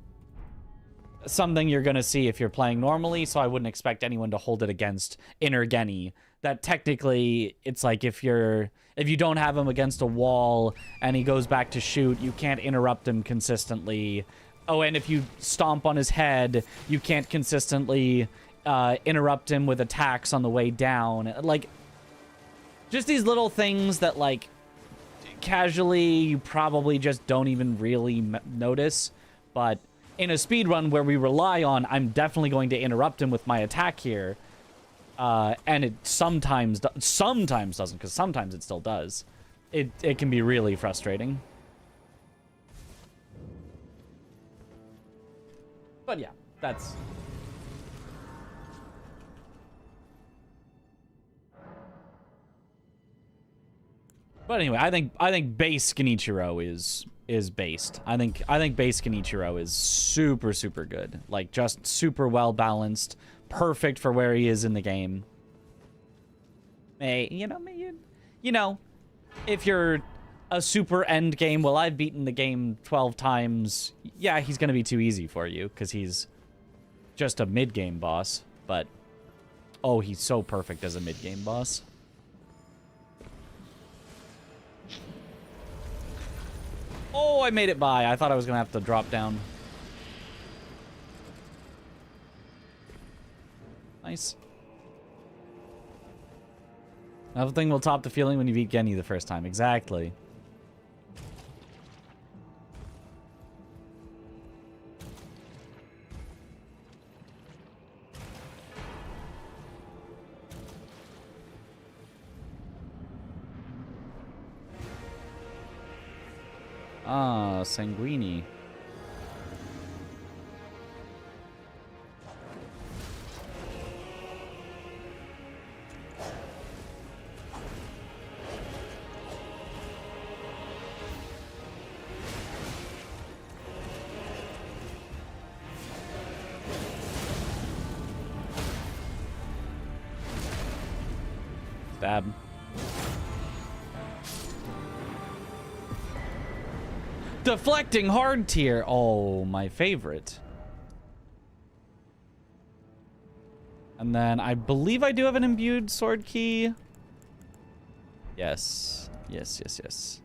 something you're gonna see if you're playing normally, so I wouldn't expect anyone to hold it against Inner Geni. That technically, it's like if you don't have him against a wall and he goes back to shoot, you can't interrupt him consistently. Oh, and if you stomp on his head, you can't consistently interrupt him with attacks on the way down. Like, just these little things that, like, casually you probably just don't even really notice, but in a speedrun where we rely on, I'm definitely going to interrupt him with my attack here, and it sometimes doesn't, because sometimes it still does. It can be really frustrating. But yeah, that's... But anyway, I think base Genichiro is based. I think base Genichiro is super, super good. Like, just super well balanced, perfect for where he is in the game. You know, if you're a super end game, well, I've beaten the game 12 times. Yeah, he's gonna be too easy for you because he's just a mid game boss. But oh, he's so perfect as a mid game boss. Oh, I made it by. I thought I was going to have to drop down. Nice. Nothing will top the feeling when you beat Geni the first time. Exactly. Ah, Sanguini. Dab. Deflecting hard tier. Oh, my favorite. And then I believe I do have an imbued sword key. Yes. Yes, yes, yes.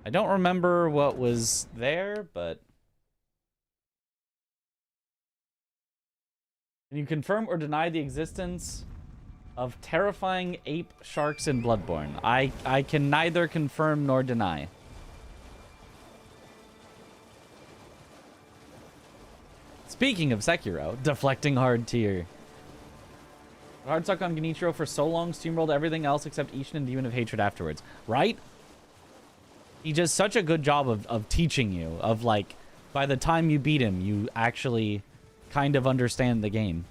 I don't remember what was there, but... Can you confirm or deny the existence of terrifying ape sharks in Bloodborne? I can neither confirm nor deny. Speaking of Sekiro, deflecting hard tier. Hard suck on Genichiro for so long, steamrolled everything else except Ishin and Demon of Hatred afterwards. Right? He does such a good job of teaching you, of like, by the time you beat him, you actually kind of understand the game.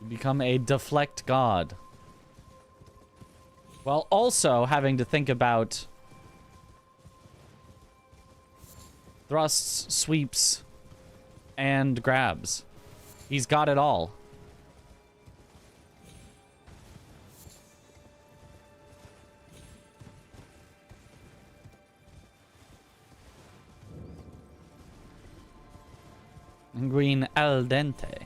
You become a deflect god. While also having to think about thrusts, sweeps, and grabs. He's got it all. Green al dente.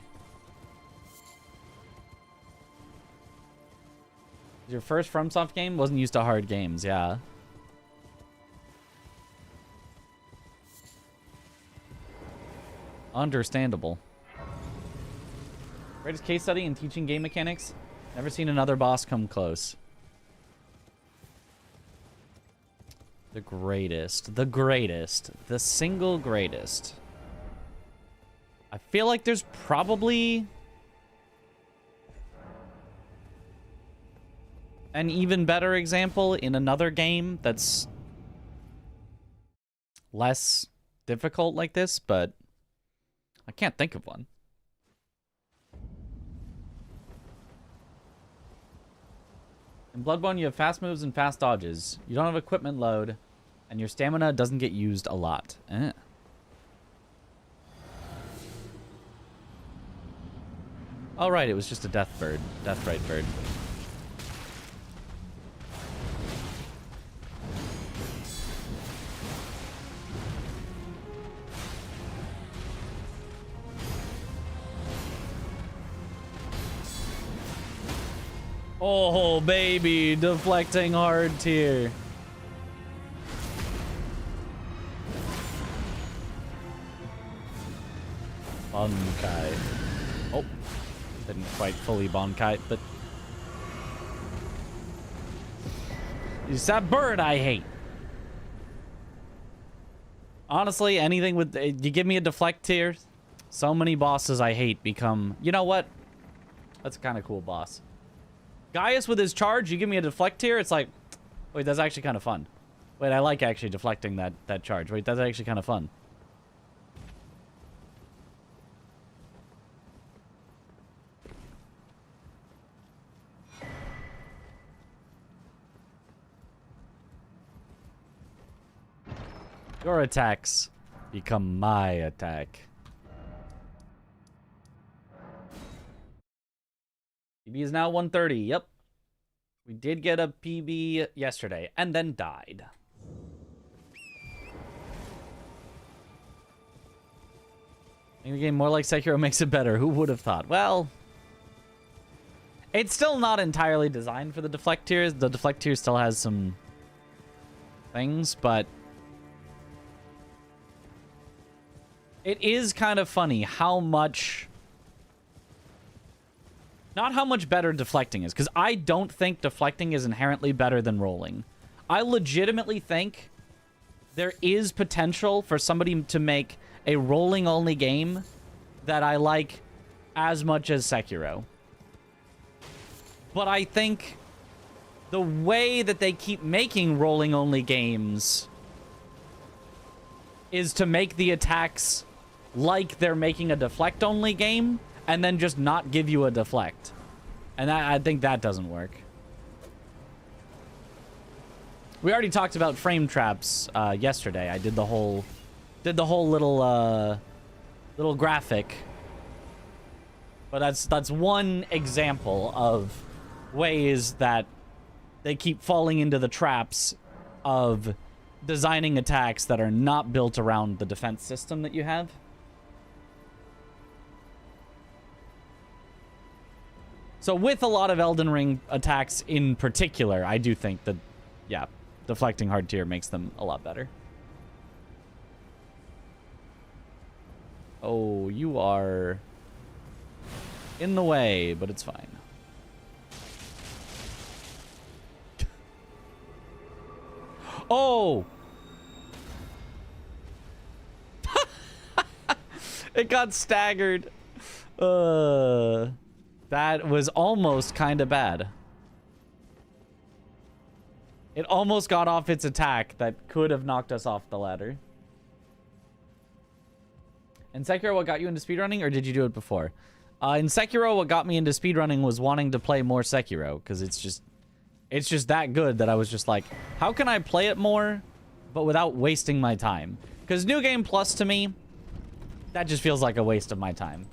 Your first FromSoft game? Wasn't used to hard games, yeah. Understandable. Greatest case study in teaching game mechanics? Never seen another boss come close. The greatest. The greatest. The single greatest. I feel like there's probably an even better example in another game that's less difficult like this, but I can't think of one. In Bloodborne, you have fast moves and fast dodges. You don't have equipment load, and your stamina doesn't get used a lot. Oh, right, it was just a death bird. Death right bird. Oh, baby, deflecting hard tier. Bonkai. Oh, didn't quite fully Bonkai, but it's that bird I hate. Honestly, anything with you give me a deflect tier, so many bosses I hate become. You know what? That's a kind of cool boss. Gaius with his charge, you give me a deflect here, it's like, wait, that's actually kind of fun. Wait, I like actually deflecting that charge. Wait, that's actually kind of fun. Your attacks become my attack. PB is now 130. Yep. We did get a PB yesterday and then died. Making the game more like Sekiro makes it better. Who would have thought? Well, it's still not entirely designed for the deflect tiers. The deflect tier still has some things, but it is kind of funny how much... Not how much better deflecting is, because I don't think deflecting is inherently better than rolling. I legitimately think there is potential for somebody to make a rolling-only game that I like as much as Sekiro. But I think the way that they keep making rolling-only games is to make the attacks like they're making a deflect-only game, and then just not give you a deflect. And I think that doesn't work. We already talked about frame traps yesterday. I did the whole little graphic. But that's one example of ways that they keep falling into the traps of designing attacks that are not built around the defense system that you have. So with a lot of Elden Ring attacks in particular, I do think that, yeah, deflecting hard tier makes them a lot better. Oh, you are in the way, but it's fine. Oh! It got staggered. That was almost kind of bad. It almost got off its attack that could have knocked us off the ladder. In Sekiro, what got you into speedrunning, or did you do it before? In Sekiro, what got me into speedrunning was wanting to play more Sekiro, because it's just that good that I was just like, how can I play it more, but without wasting my time? Because New Game Plus, to me, that just feels like a waste of my time.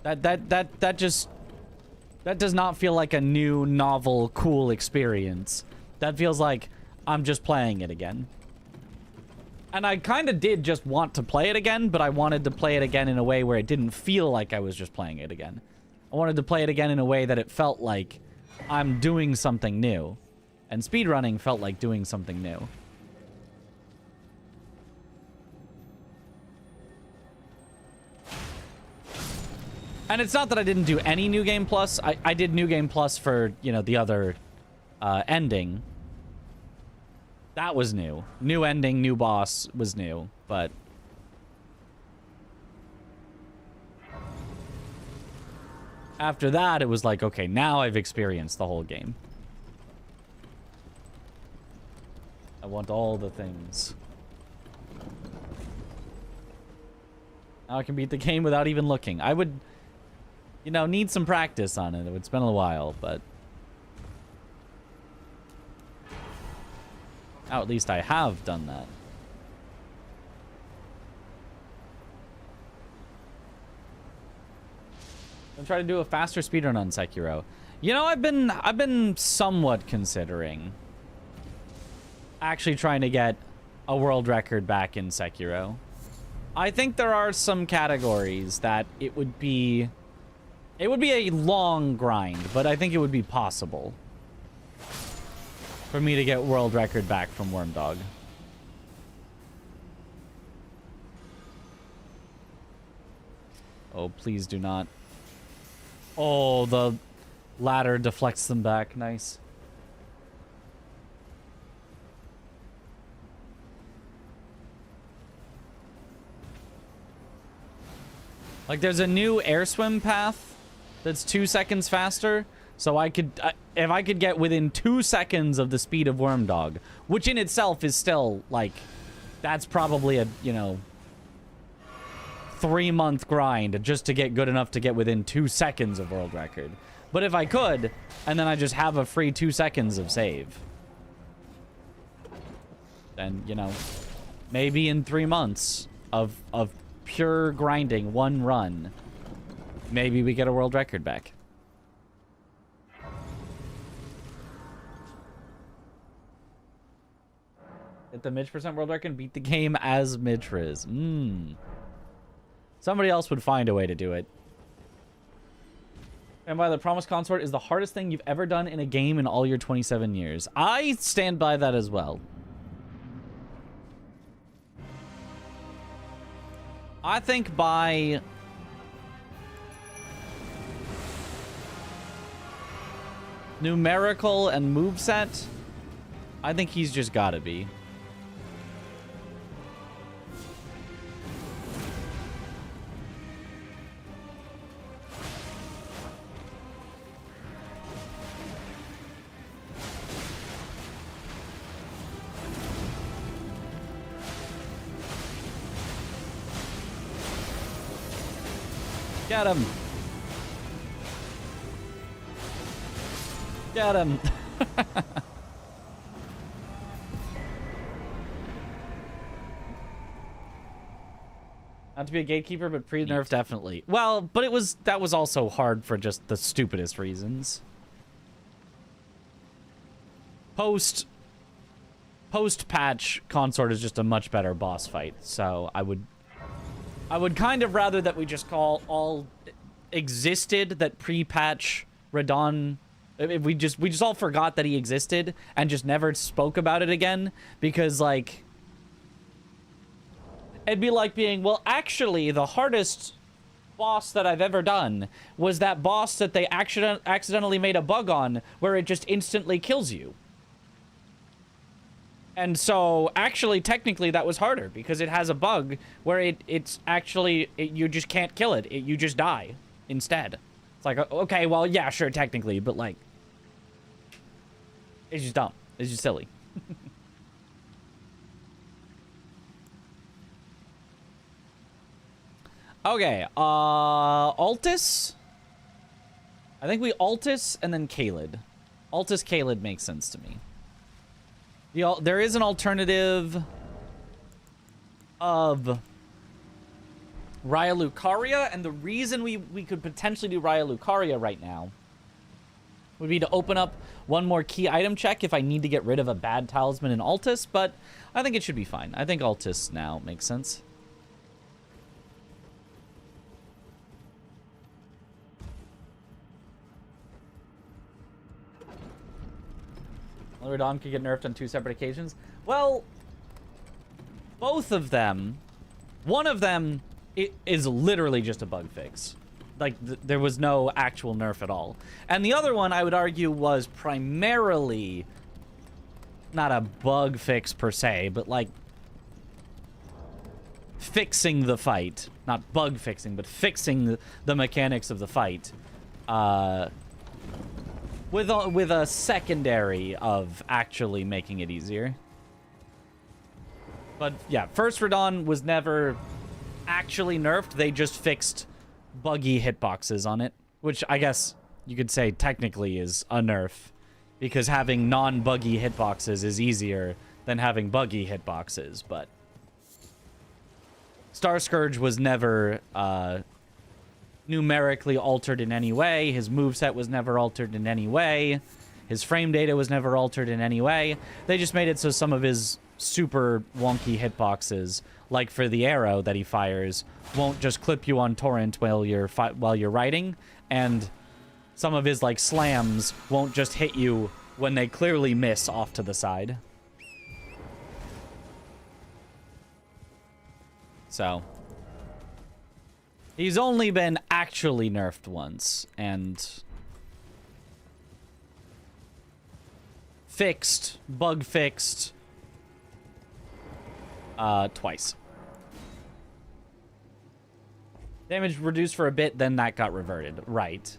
That does not feel like a new, novel, cool experience. That feels like I'm just playing it again. And I kind of did just want to play it again, but I wanted to play it again in a way where it didn't feel like I was just playing it again. I wanted to play it again in a way that it felt like I'm doing something new. And speedrunning felt like doing something new. And it's not that I didn't do any New Game Plus. I did New Game Plus for, you know, the other ending. That was new. New ending, new boss was new, but... after that, it was like, okay, now I've experienced the whole game. I want all the things. Now I can beat the game without even looking. I would... you know, need some practice on it. It would spend a while, but... now at least I have done that. I'm trying to do a faster speedrun on Sekiro. You know, I've been somewhat considering actually trying to get a world record back in Sekiro. I think there are some categories that it would be a long grind, but I think it would be possible for me to get world record back from Wormdog. Oh, please do not. Oh, the ladder deflects them back. Nice. Like, there's a new air swim path that's 2 seconds faster. So I could, if I could get within 2 seconds of the speed of Wormdog, which in itself is still, like, that's probably a, you know, 3-month grind just to get good enough to get within 2 seconds of world record. But if I could, and then I just have a free 2 seconds of save, then, you know, maybe in 3 months of pure grinding, one run, maybe we get a world record back. Get the Midge % world record and beat the game as Midge Riz. Somebody else would find a way to do it. And by the Promised Consort is the hardest thing you've ever done in a game in all your 27 years. I stand by that as well. I think by numerical and moveset, I think he's just gotta be. Get him. Get him. Not to be a gatekeeper, but pre-nerf definitely. Well, but that was also hard for just the stupidest reasons. Post-patch, Consort is just a much better boss fight, so I would kind of rather that we just call all existed that pre-patch Radon. We just all forgot that he existed and just never spoke about it again, because like it'd be like being, well, actually the hardest boss that I've ever done was that boss that they accidentally made a bug on where it just instantly kills you. And so, actually, technically, that was harder, because it has a bug where it's actually, you just can't kill it. You just die instead. It's like, okay, well, yeah, sure, technically, but, like, it's just dumb. It's just silly. Okay, Altus? I think we Altus and then Kaled. Altus, Kaled makes sense to me. There is an alternative of Raya Lucaria, and the reason we could potentially do Raya Lucaria right now would be to open up one more key item check if I need to get rid of a bad talisman in Altus, but I think it should be fine. I think Altus now makes sense. Radon could get nerfed on 2 separate occasions. Well, both of them, one of them is literally just a bug fix. Like, there was no actual nerf at all. And the other one, I would argue, was primarily not a bug fix per se, but like fixing the fight. Not bug fixing, but fixing the mechanics of the fight. With a secondary of actually making it easier. But yeah, first Radon was never actually nerfed. They just fixed buggy hitboxes on it, which I guess you could say technically is a nerf, because having non-buggy hitboxes is easier than having buggy hitboxes. But Star Scourge was never numerically altered in any way. His moveset was never altered in any way. His frame data was never altered in any way. They just made it so some of his super wonky hitboxes, like for the arrow that he fires, won't just clip you on torrent while you're riding, and some of his like slams won't just hit you when they clearly miss off to the side. So he's only been actually nerfed once, and bug fixed, twice. Damage reduced for a bit, then that got reverted. Right.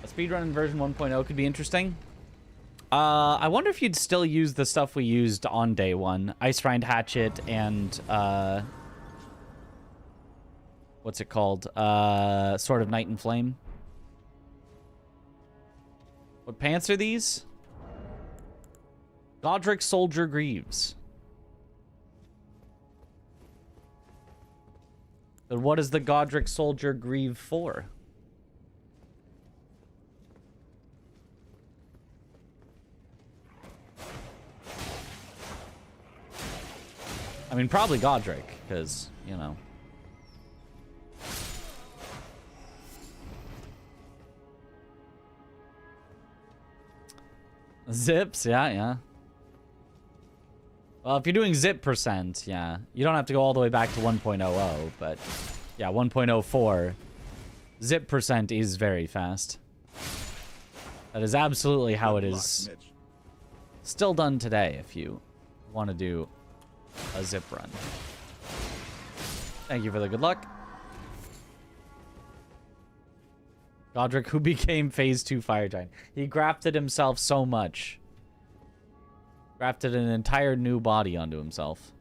A speedrun in version 1.0 could be interesting. I wonder if you'd still use the stuff we used on day 1. Ice Rind Hatchet and, what's it called? Sword of Night and Flame. What pants are these? Godric Soldier Greaves. But what is the Godric Soldier Greave for? I mean, probably Godric, because, you know. Zips, yeah. Well, if you're doing zip percent, yeah. You don't have to go all the way back to 1.00, but yeah, 1.04. Zip percent is very fast. That is absolutely how it is still done today if you want to do a zip run. Thank you for the good luck. Godric, who became phase 2 fire giant. He grafted himself so much. Grafted an entire new body onto himself.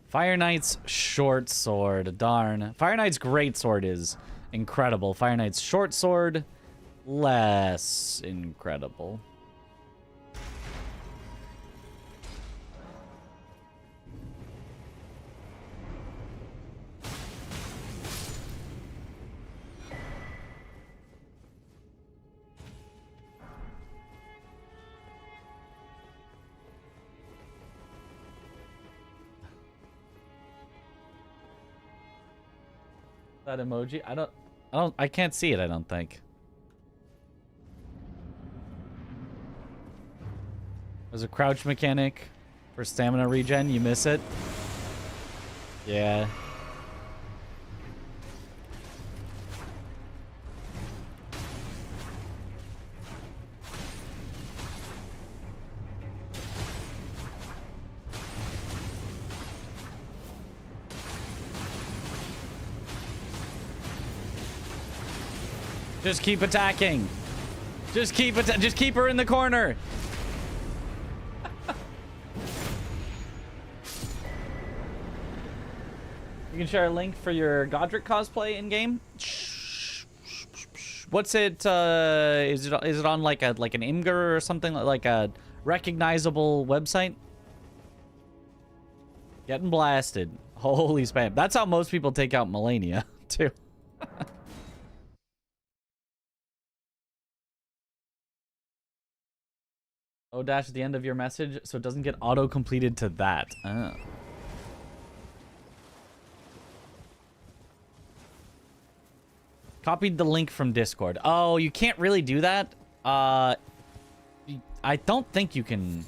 Fire Knight's short sword. Darn. Fire Knight's great sword is incredible. Fire Knight's short sword, less incredible. That emoji? I can't see it, I don't think. There's a crouch mechanic for stamina regen. You miss it? Yeah. Just keep attacking. Just keep her in the corner. You can share a link for your Godric cosplay in game. What's it? Is it on like an Imgur or something, like a recognizable website? Getting blasted. Holy spam. That's how most people take out Melania too. O dash at the end of your message so it doesn't get auto-completed to that. Oh. Copied the link from Discord. Oh, you can't really do that? I don't think you can.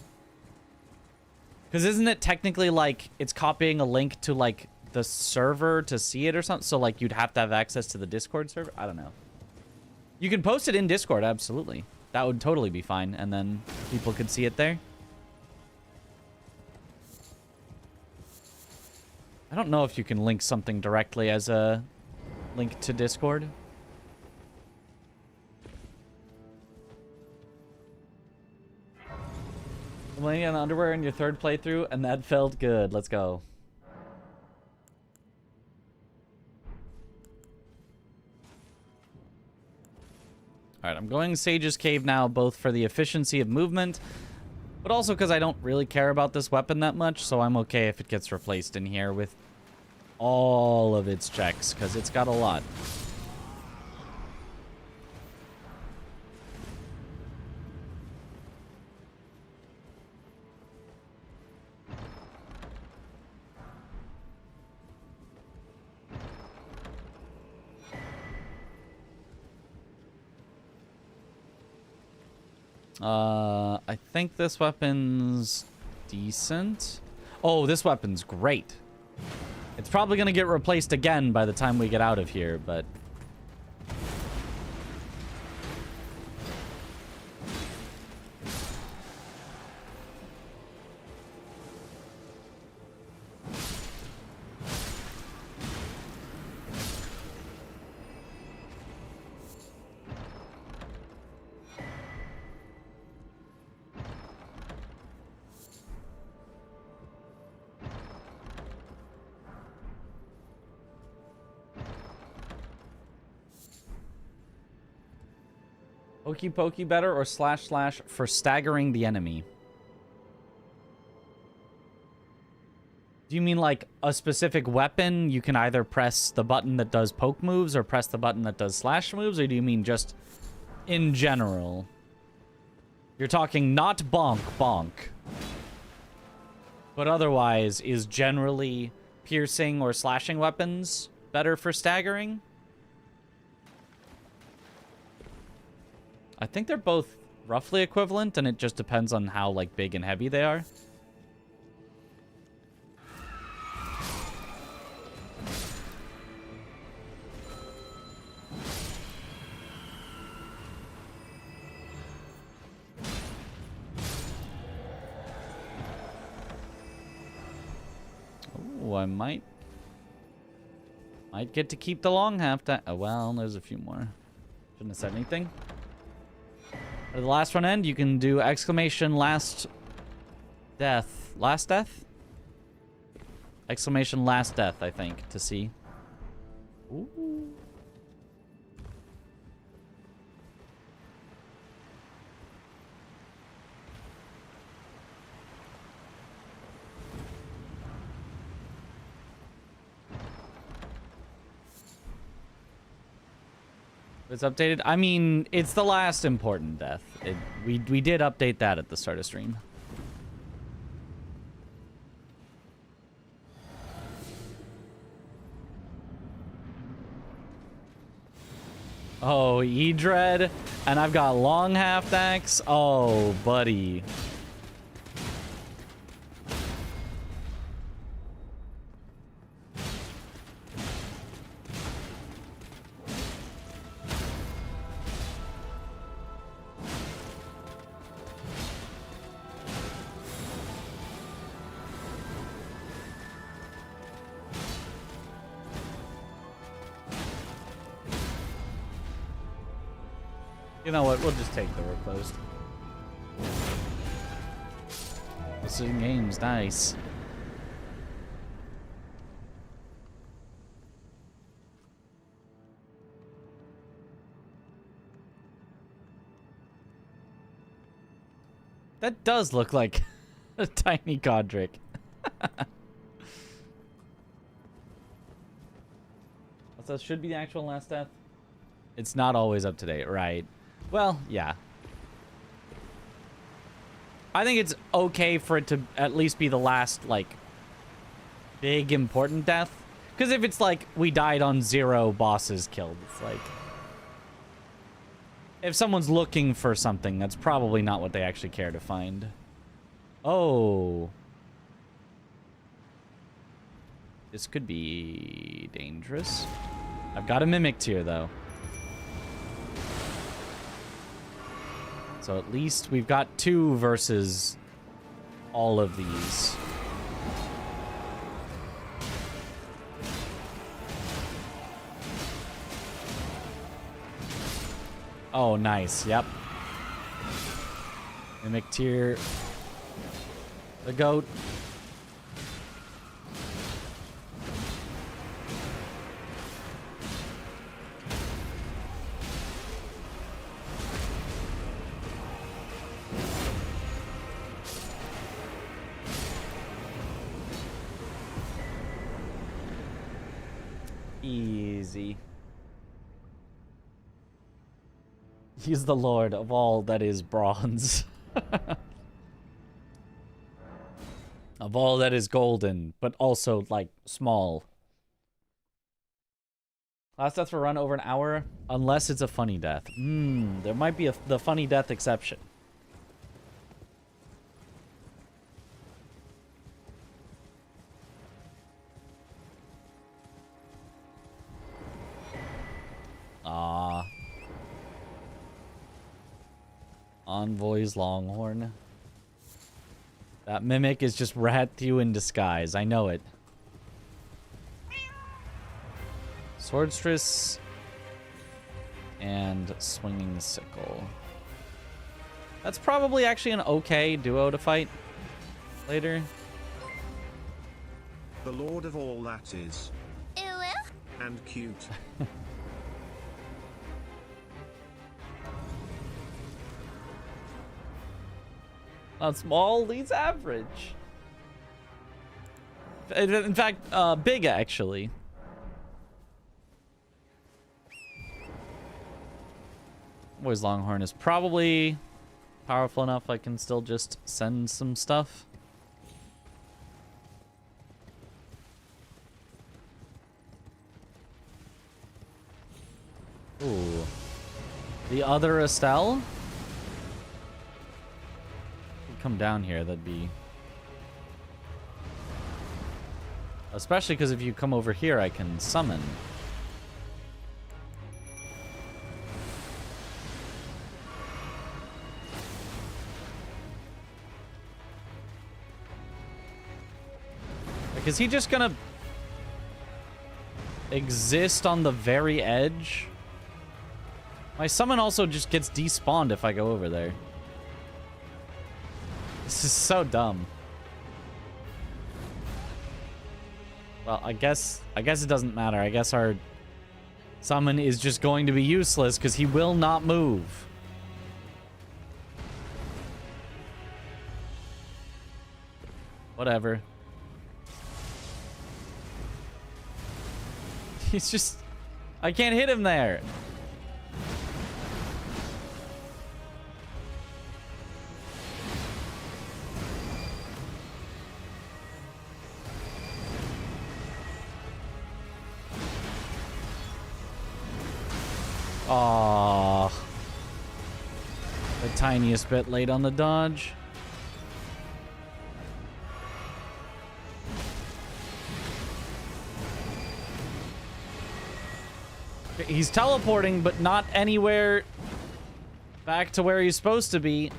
Because isn't it technically like it's copying a link to like the server to see it or something? So like you'd have to have access to the Discord server? I don't know. You can post it in Discord, absolutely. That would totally be fine, and then people could see it there. I don't know if you can link something directly as a link to Discord. I'm laying on underwear in your third playthrough, and that felt good. Let's go. Alright, I'm going Sage's Cave now, both for the efficiency of movement, but also because I don't really care about this weapon that much, so I'm okay if it gets replaced in here with all of its checks, because it's got a lot. I think this weapon's decent. Oh, this weapon's great. It's probably gonna get replaced again by the time we get out of here, but... Hokey pokey better or slash slash for staggering the enemy? Do you mean like a specific weapon? You can either press the button that does poke moves or press the button that does slash moves? Or do you mean just in general? You're talking not bonk bonk. But otherwise, is generally piercing or slashing weapons better for staggering? I think they're both roughly equivalent, and it just depends on how, like, big and heavy they are. Oh, I might get to keep the long half time. Oh, well, there's a few more. Shouldn't have said anything. At the last one end, you can do exclamation last death. Last death? Exclamation last death, I think, to see. Ooh. It's updated. I mean, it's the last important death. We did update that at the start of stream. Oh, E-Dread, and I've got long half axe. Oh, buddy. You know what? We'll just take the closed. This is games, nice. That does look like a tiny Godric. That should be the actual last death. It's not always up to date, right? Well, yeah. I think it's okay for it to at least be the last, like, big important death. Because if it's like, we died on 0 bosses killed, it's like... If someone's looking for something, that's probably not what they actually care to find. Oh. This could be dangerous. I've got a Mimic tier, though. So at least we've got 2 versus all of these. Oh, nice. Yep. Mimic tier. The goat. Easy. He's the lord of all that is bronze. Of all that is golden, but also, like, small. Last death for run over an hour, unless it's a funny death. There might be the funny death exception. Ah. Envoy's Longhorn. That Mimic is just Ratthew in disguise. I know it. Swordstress. And Swinging Sickle. That's probably actually an okay duo to fight later. The lord of all that is. And cute. Not small, he's average. In fact, big actually. Boy's Longhorn is probably powerful enough I can still just send some stuff. Ooh. The other Estelle? Come down here, that'd be... Especially because if you come over here, I can summon. Like, is he just gonna exist on the very edge? My summon also just gets despawned if I go over there. This is so dumb. Well, I guess it doesn't matter. I guess our summon is just going to be useless because he will not move. Whatever. He's just... I can't hit him there. Aww. The tiniest bit late on the dodge. He's teleporting, but not anywhere back to where he's supposed to be.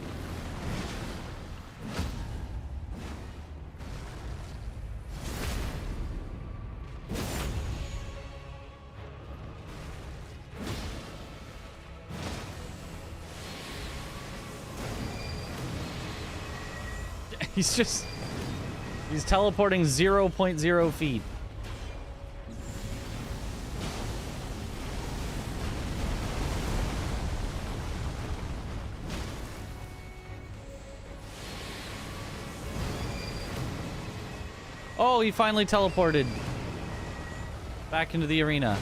He's teleporting 0.0 feet. Oh, he finally teleported back into the arena.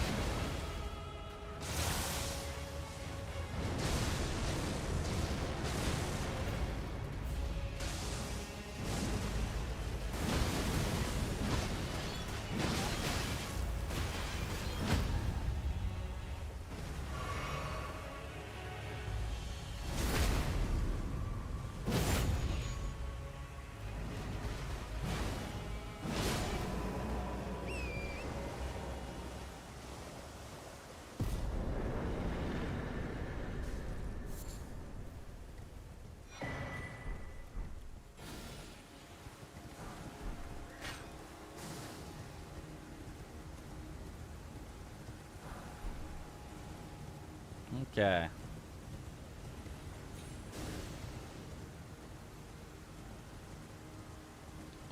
Okay.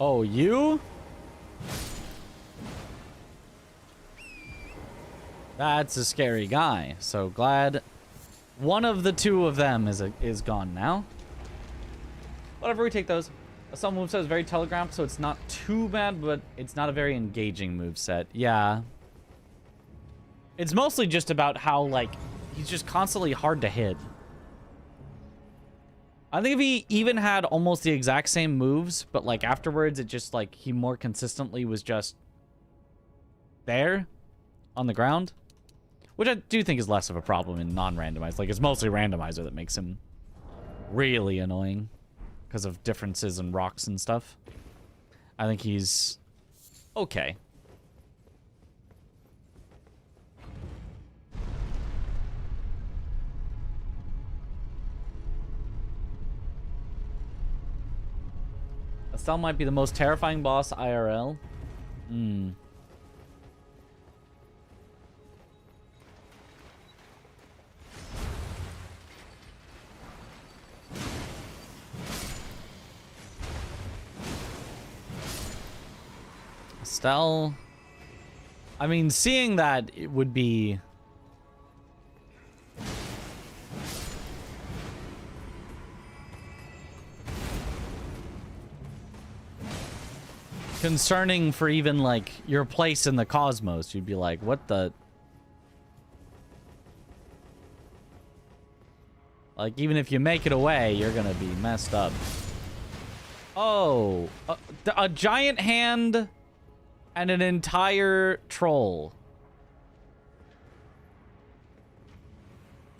Oh, you? That's a scary guy. So glad one of the two of them is gone now. Whatever, we take those. Some moveset is very telegraphed, so it's not too bad, but it's not a very engaging moveset. Yeah. It's mostly just about how, like, he's just constantly hard to hit. I think if he even had almost the exact same moves, but, like, afterwards, it just, like, he more consistently was just there on the ground. Which I do think is less of a problem in non-randomized. Like, it's mostly randomizer that makes him really annoying because of differences in rocks and stuff. I think he's okay. Estelle might be the most terrifying boss IRL. Estelle, I mean, seeing that, it would be concerning for even, like, your place in the cosmos. You'd be like, what the? Like, even if you make it away, you're gonna be messed up. Oh, a giant hand and an entire troll.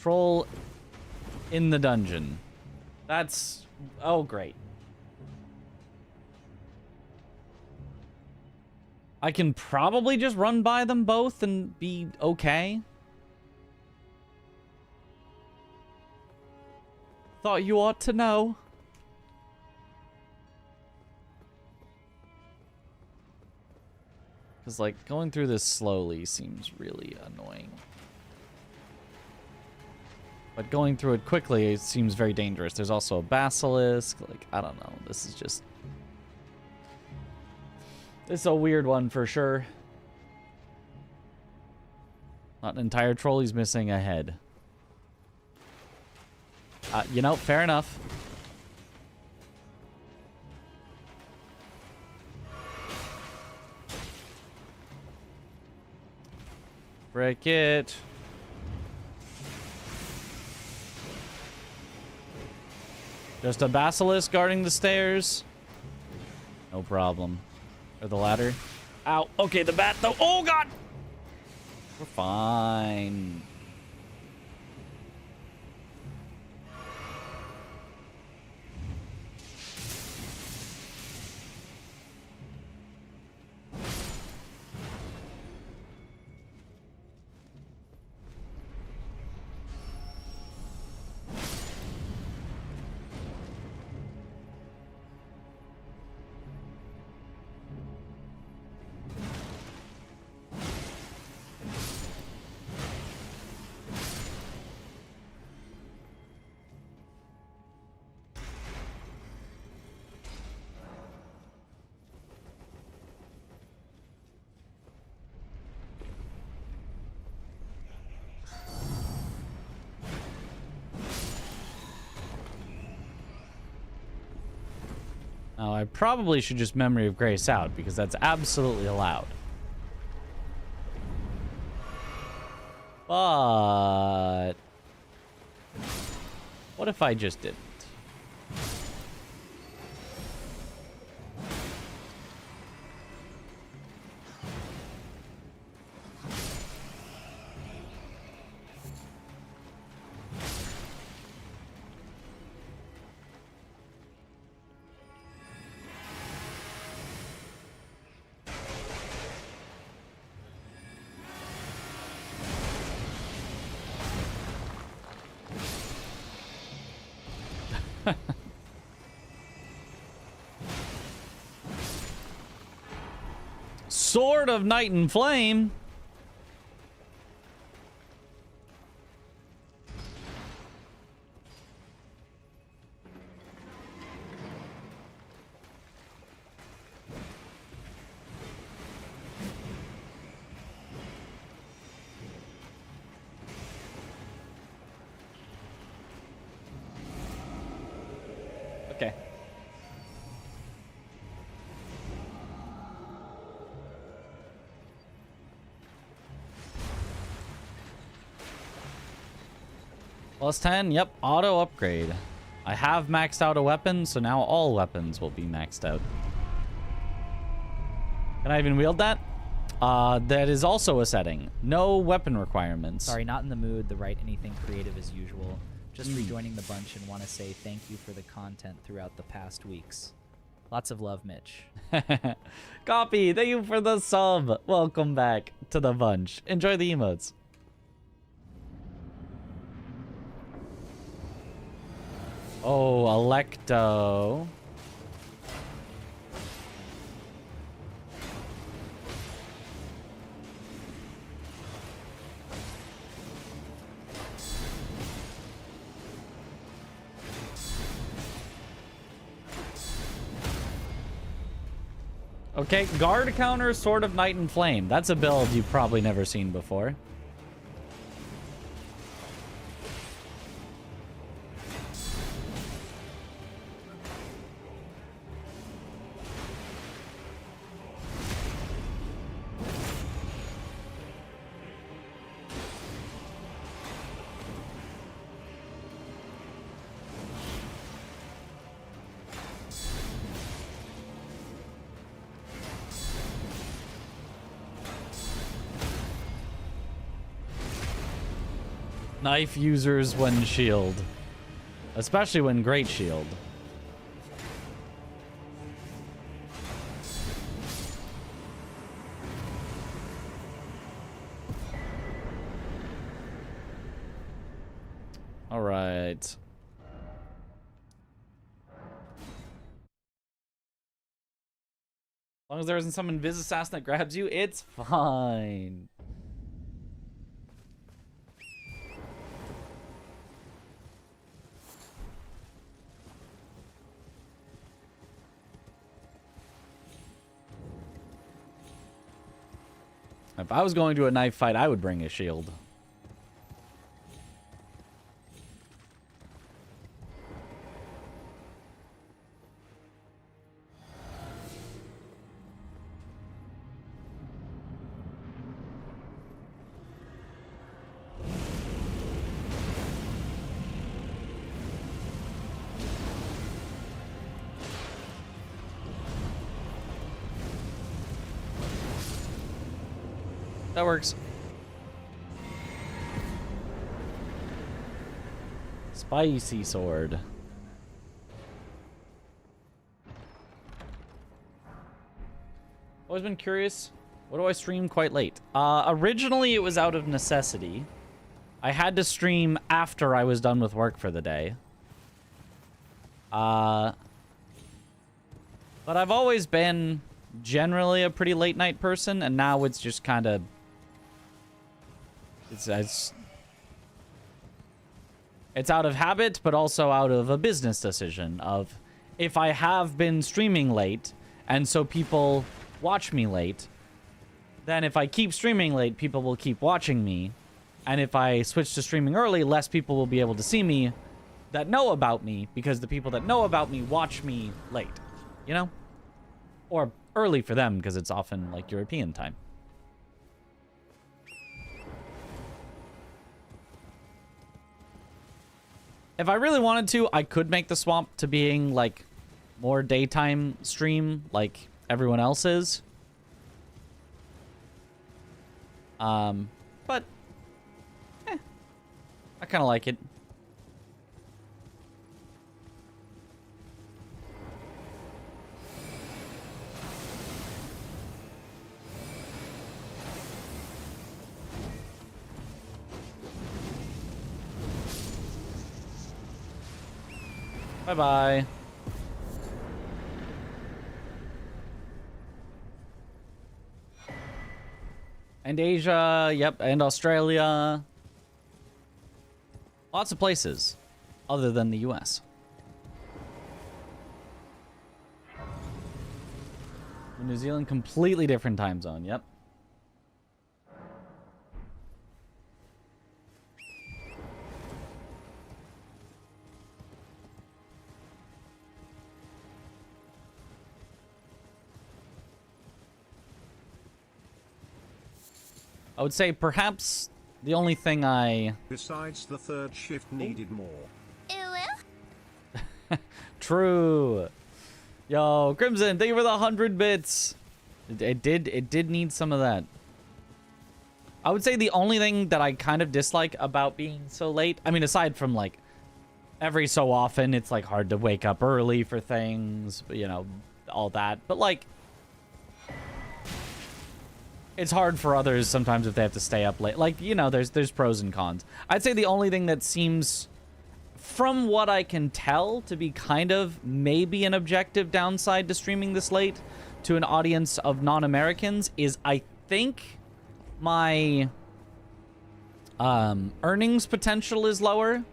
Troll in the dungeon. That's... oh, great. I can probably just run by them both and be okay. Thought you ought to know. Because, like, going through this slowly seems really annoying. But going through it quickly, it seems very dangerous. There's also a basilisk. Like, I don't know. This is just... This is a weird one for sure. Not an entire troll, he's missing a head. You know, fair enough. Break it. Just a basilisk guarding the stairs. No problem. Or the ladder. Ow. Okay, the bat though. Oh god! We're fine. Now, I probably should just Memory of Grace out, because that's absolutely allowed. But... what if I just didn't? Sword of Night and Flame. Okay. Plus 10, yep, auto upgrade. I have maxed out a weapon, so now all weapons will be maxed out. Can I even wield that? That is also a setting. No weapon requirements. Sorry, not in the mood to write anything creative as usual. Just rejoining the bunch and want to say thank you for the content throughout the past weeks. Lots of love, Mitch. Copy, thank you for the sub. Welcome back to the bunch. Enjoy the emotes. Oh, Electo. Okay, guard counter, Sword of Night and Flame. That's a build you've probably never seen before. Knife users when shield. Especially when great shield. All right. As long as there isn't some invis assassin that grabs you, it's fine. If I was going to a knife fight, I would bring a shield. That works. Spicy sword. Always been curious. What do I stream quite late? Originally it was out of necessity. I had to stream after I was done with work for the day. But I've always been generally a pretty late night person, and now it's just kind of... It's out of habit, but also out of a business decision of if I have been streaming late, and so people watch me late, then if I keep streaming late, people will keep watching me. And if I switch to streaming early, less people will be able to see me that know about me, because the people that know about me watch me late, you know? Or early for them, because it's often like European time. If I really wanted to, I could make the swap to being, like, more daytime stream, like everyone else is. But, I kind of like it. Bye-bye. And Asia, yep, and Australia. Lots of places other than the US. New Zealand, completely different time zone, yep. I would say perhaps the only thing Besides the third shift needed more. True. Yo, Crimson, thank you for the 100 bits. It did need some of that. I would say the only thing that I kind of dislike about being so late, I mean, aside from, like, every so often, it's, like, hard to wake up early for things, you know, all that. But, like, it's hard for others sometimes if they have to stay up late. Like, you know, there's pros and cons. I'd say the only thing that seems, from what I can tell, to be kind of maybe an objective downside to streaming this late to an audience of non-Americans is I think my earnings potential is lower.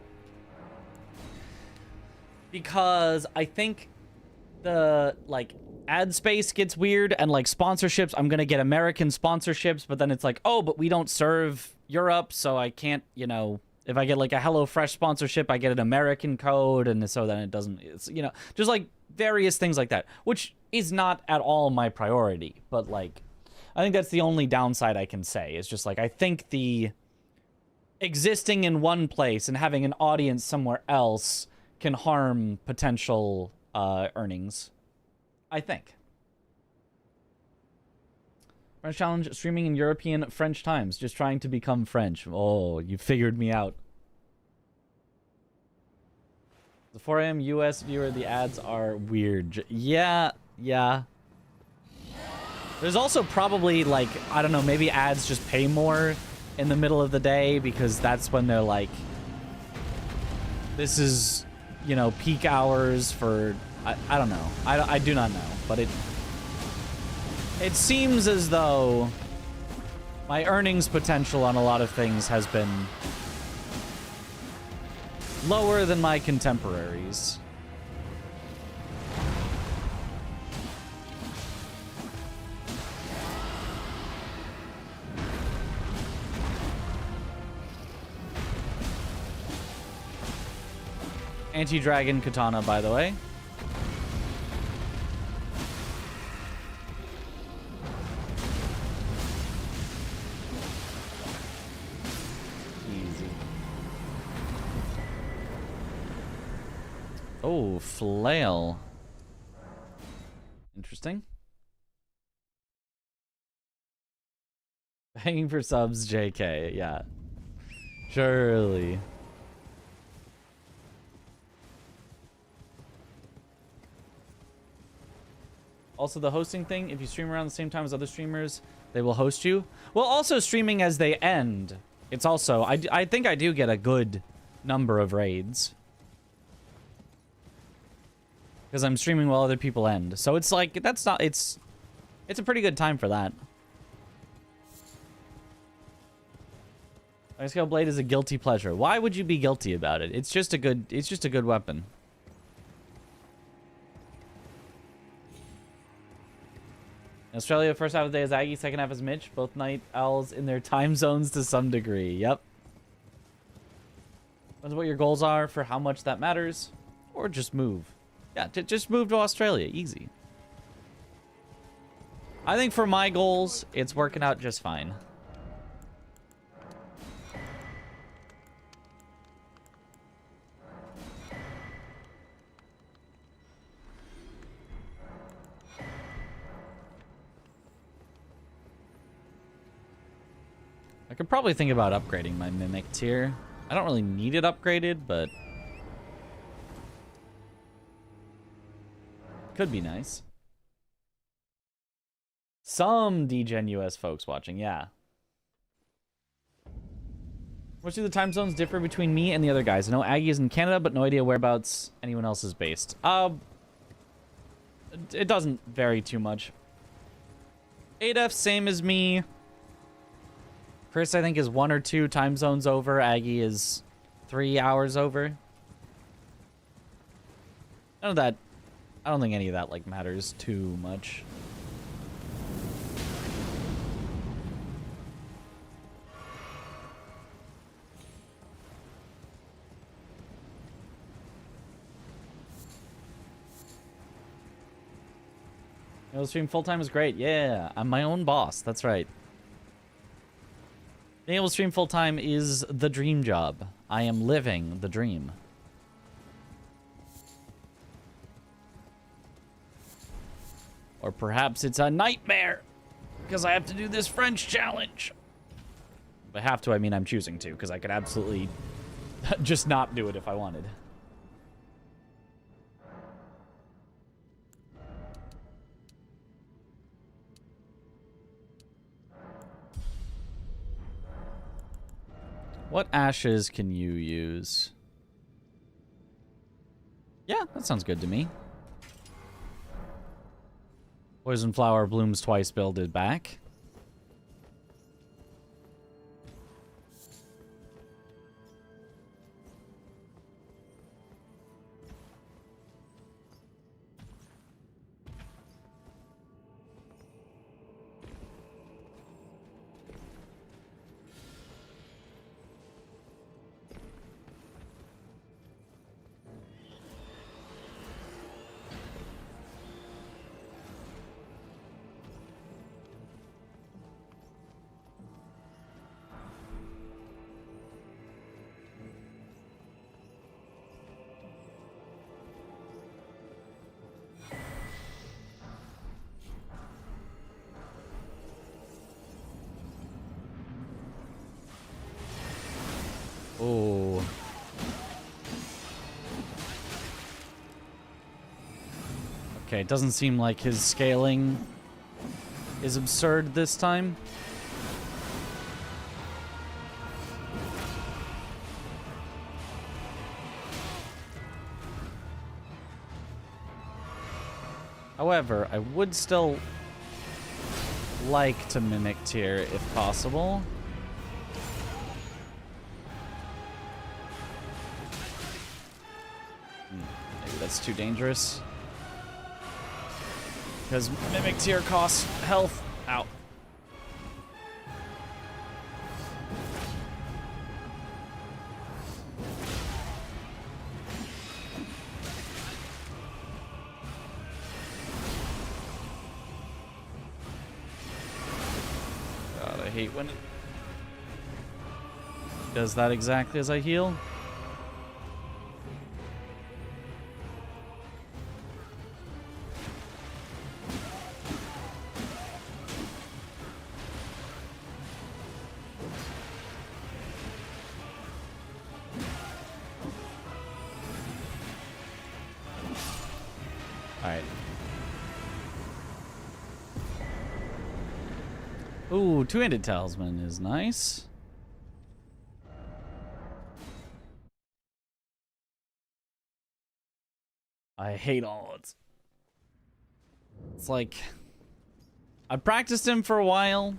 Because I think the, like, ad space gets weird, and like sponsorships, I'm gonna get American sponsorships, but then it's like, oh, but we don't serve Europe, so I can't, you know, if I get like a HelloFresh sponsorship, I get an American code, and so then it doesn't, it's, you know, just like various things like that, which is not at all my priority, but like, I think that's the only downside I can say. It's just like, I think the existing in one place and having an audience somewhere else can harm potential earnings. I think. French challenge, streaming in European French times. Just trying to become French. Oh, you figured me out. The 4 a.m. US viewer, the ads are weird. Yeah. There's also probably, like, I don't know, maybe ads just pay more in the middle of the day because that's when they're like, this is, you know, peak hours for... I don't know. I do not know, but it seems as though my earnings potential on a lot of things has been lower than my contemporaries. Anti-dragon katana, by the way. Easy. Oh, flail. Interesting. Hanging for subs, JK. Yeah. Surely. Also, the hosting thing, if you stream around the same time as other streamers, they will host you. Well, also streaming as they end. It's also, I think I do get a good number of raids. Because I'm streaming while other people end. So it's like, that's not, it's a pretty good time for that. Scale Blade is a guilty pleasure. Why would you be guilty about it? It's just a good weapon. Australia, first half of the day is Aggie, second half is Mitch. Both night owls in their time zones to some degree. Yep. Depends what your goals are for how much that matters. Or just move. Yeah, just move to Australia. Easy. I think for my goals, it's working out just fine. I could probably think about upgrading my Mimic tier. I don't really need it upgraded, but could be nice. Some DGen US folks watching, yeah. Which do the time zones differ between me and the other guys? I know Aggie is in Canada, but no idea whereabouts anyone else is based. It doesn't vary too much. 8F, same as me. Chris, I think, is 1 or 2 time zones over. Aggie is 3 hours over. None of that. I don't think any of that, like, matters too much. You know, stream full-time is great. Yeah, I'm my own boss. That's right. Being able to stream full-time is the dream job. I am living the dream. Or perhaps it's a nightmare, because I have to do this French challenge. By have to, I mean I'm choosing to, because I could absolutely just not do it if I wanted. What ashes can you use? Yeah, that sounds good to me. Poison flower blooms twice, builded back. Oh. Okay, it doesn't seem like his scaling is absurd this time. However, I would still like to mimic tier if possible. Maybe that's too dangerous. Because mimic tier costs health. Ow. hate when it does that exactly as I heal. Alright. Ooh, two-handed talisman is nice. I hate all odds. It's like I practiced him for a while.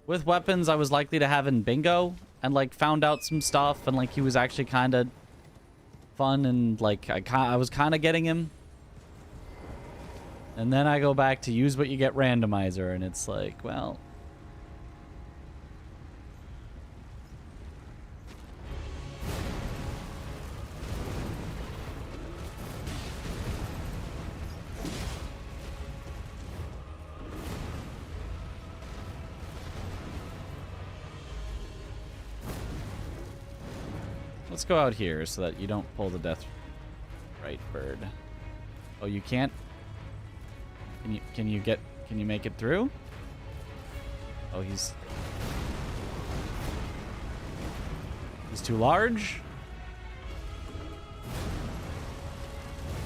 With weapons I was likely to have in bingo and like found out some stuff and like he was actually kind of fun and like I was kind of getting him. And then I go back to use what you get randomizer and it's like, well, let's go out here so that you don't pull the death right bird. Oh, you can't? Can you make it through? Oh, he's too large?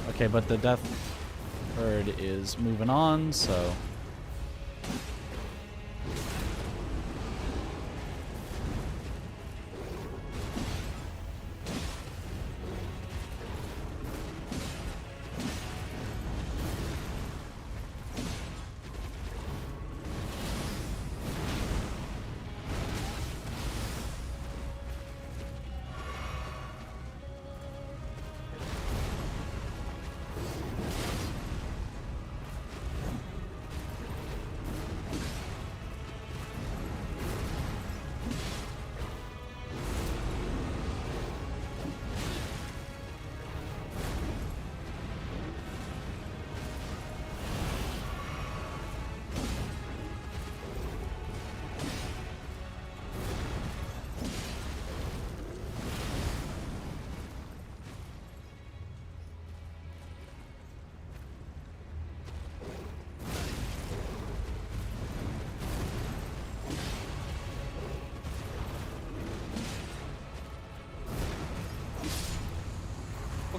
Okay, but the death bird is moving on, so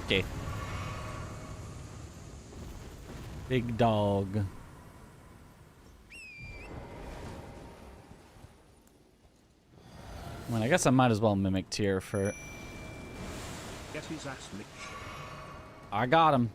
okay. Big dog. Well, I guess I might as well mimic Tyr for... Get his ass, Mitch. I got him.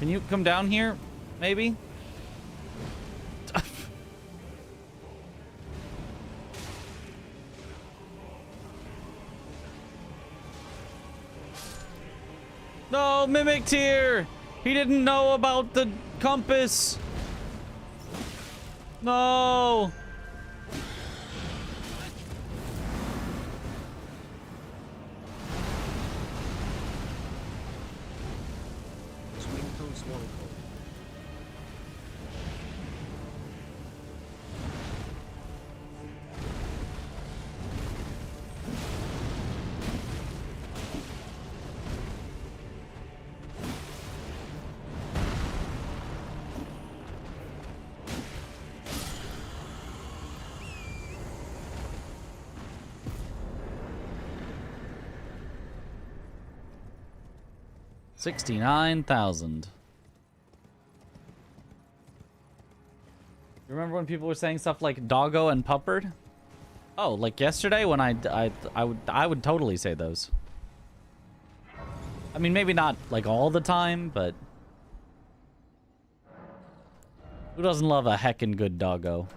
Can you come down here, maybe? No, Mimic Tyr! He didn't know about the compass! No! Twinkle Swankle. $69,000. Remember when people were saying stuff like doggo and puppered? Oh, like yesterday when I would totally say those. I mean, maybe not like all the time, but Who doesn't love a heckin' good doggo?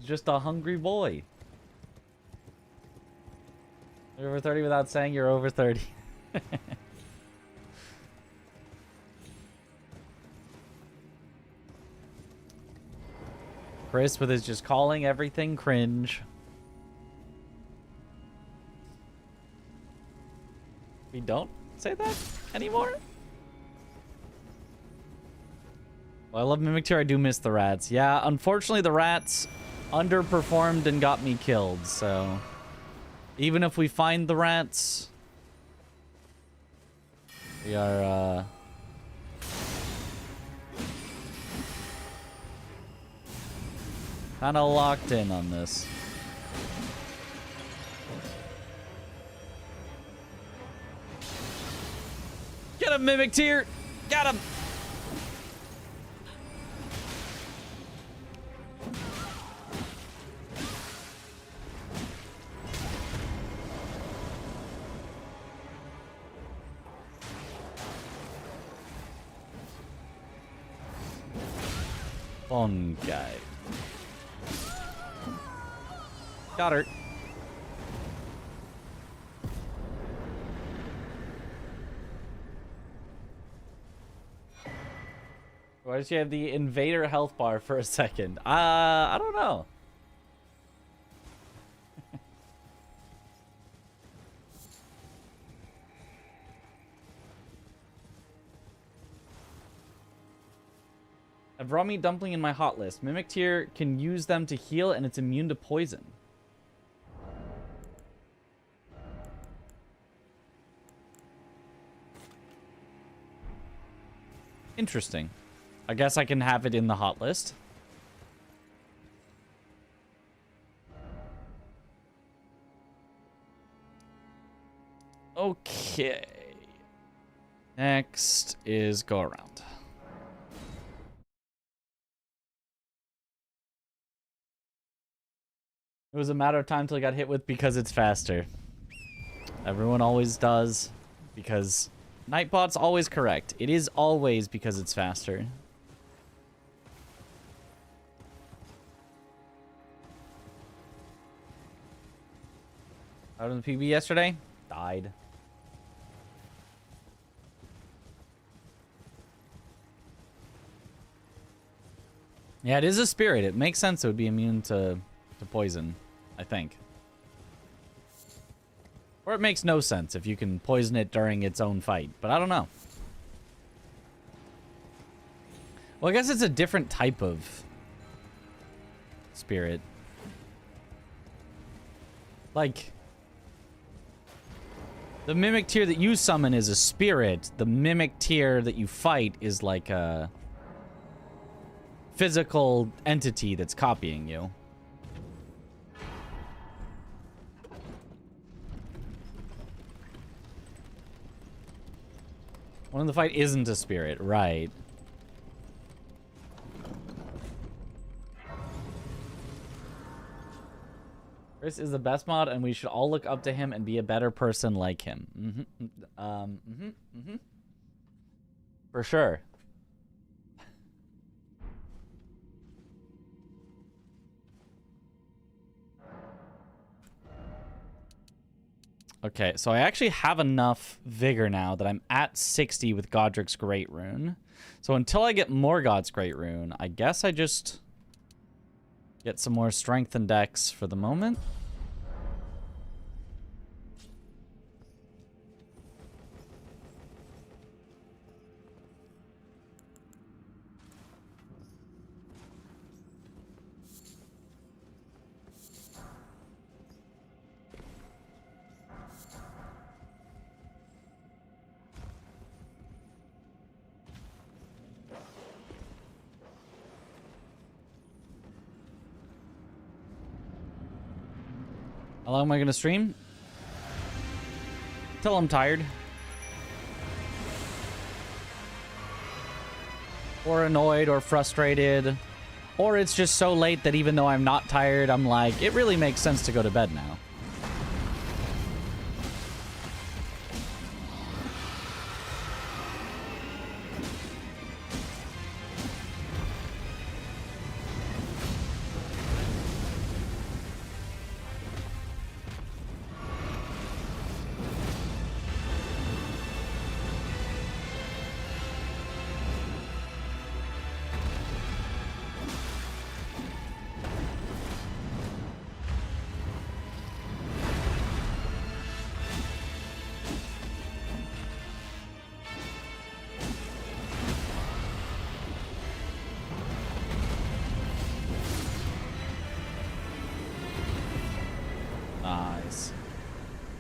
Just a hungry boy. You're over 30 without saying you're over 30. Chris with his just calling everything cringe. We don't say that anymore? Well, I love Mimic Tier. I do miss the rats. Yeah, unfortunately the rats underperformed and got me killed, so even if we find the rats, we are kind of locked in on this. Get him, Mimic Tier! Got him! Fun guy. Got her. Why does she have the invader health bar for a second? I don't know. I have raw meat dumpling in my hot list. Mimic Tier can use them to heal and it's immune to poison. Interesting. I guess I can have it in the hot list. Okay. Next is go around. It was a matter of time till I got hit with because it's faster. Everyone always does. Because Nightbot's always correct. It is always because it's faster. Out on the PB yesterday? Died. Yeah, it is a spirit. It makes sense it would be immune to poison, I think. Or it makes no sense if you can poison it during its own fight, but I don't know. Well, I guess it's a different type of spirit. Like, the Mimic Tier that you summon is a spirit. The Mimic Tier that you fight is like a physical entity that's copying you. One in the fight isn't a spirit, right? Chris is the best mod, and we should all look up to him and be a better person like him. For sure. Okay, so I actually have enough vigor now that I'm at 60 with Godric's Great Rune. So until I get more God's Great Rune, I guess I just get some more strength and dex for the moment. How long am I going to stream? Till I'm tired. Or annoyed or frustrated. Or it's just so late that even though I'm not tired, I'm like, it really makes sense to go to bed now.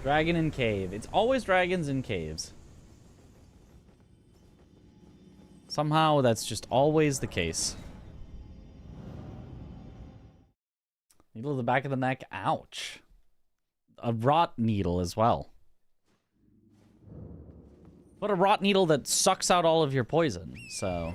Dragon in cave. It's always dragons in caves. Somehow that's just always the case. Needle to the back of the neck. Ouch. A rot needle as well. But a rot needle that sucks out all of your poison, so...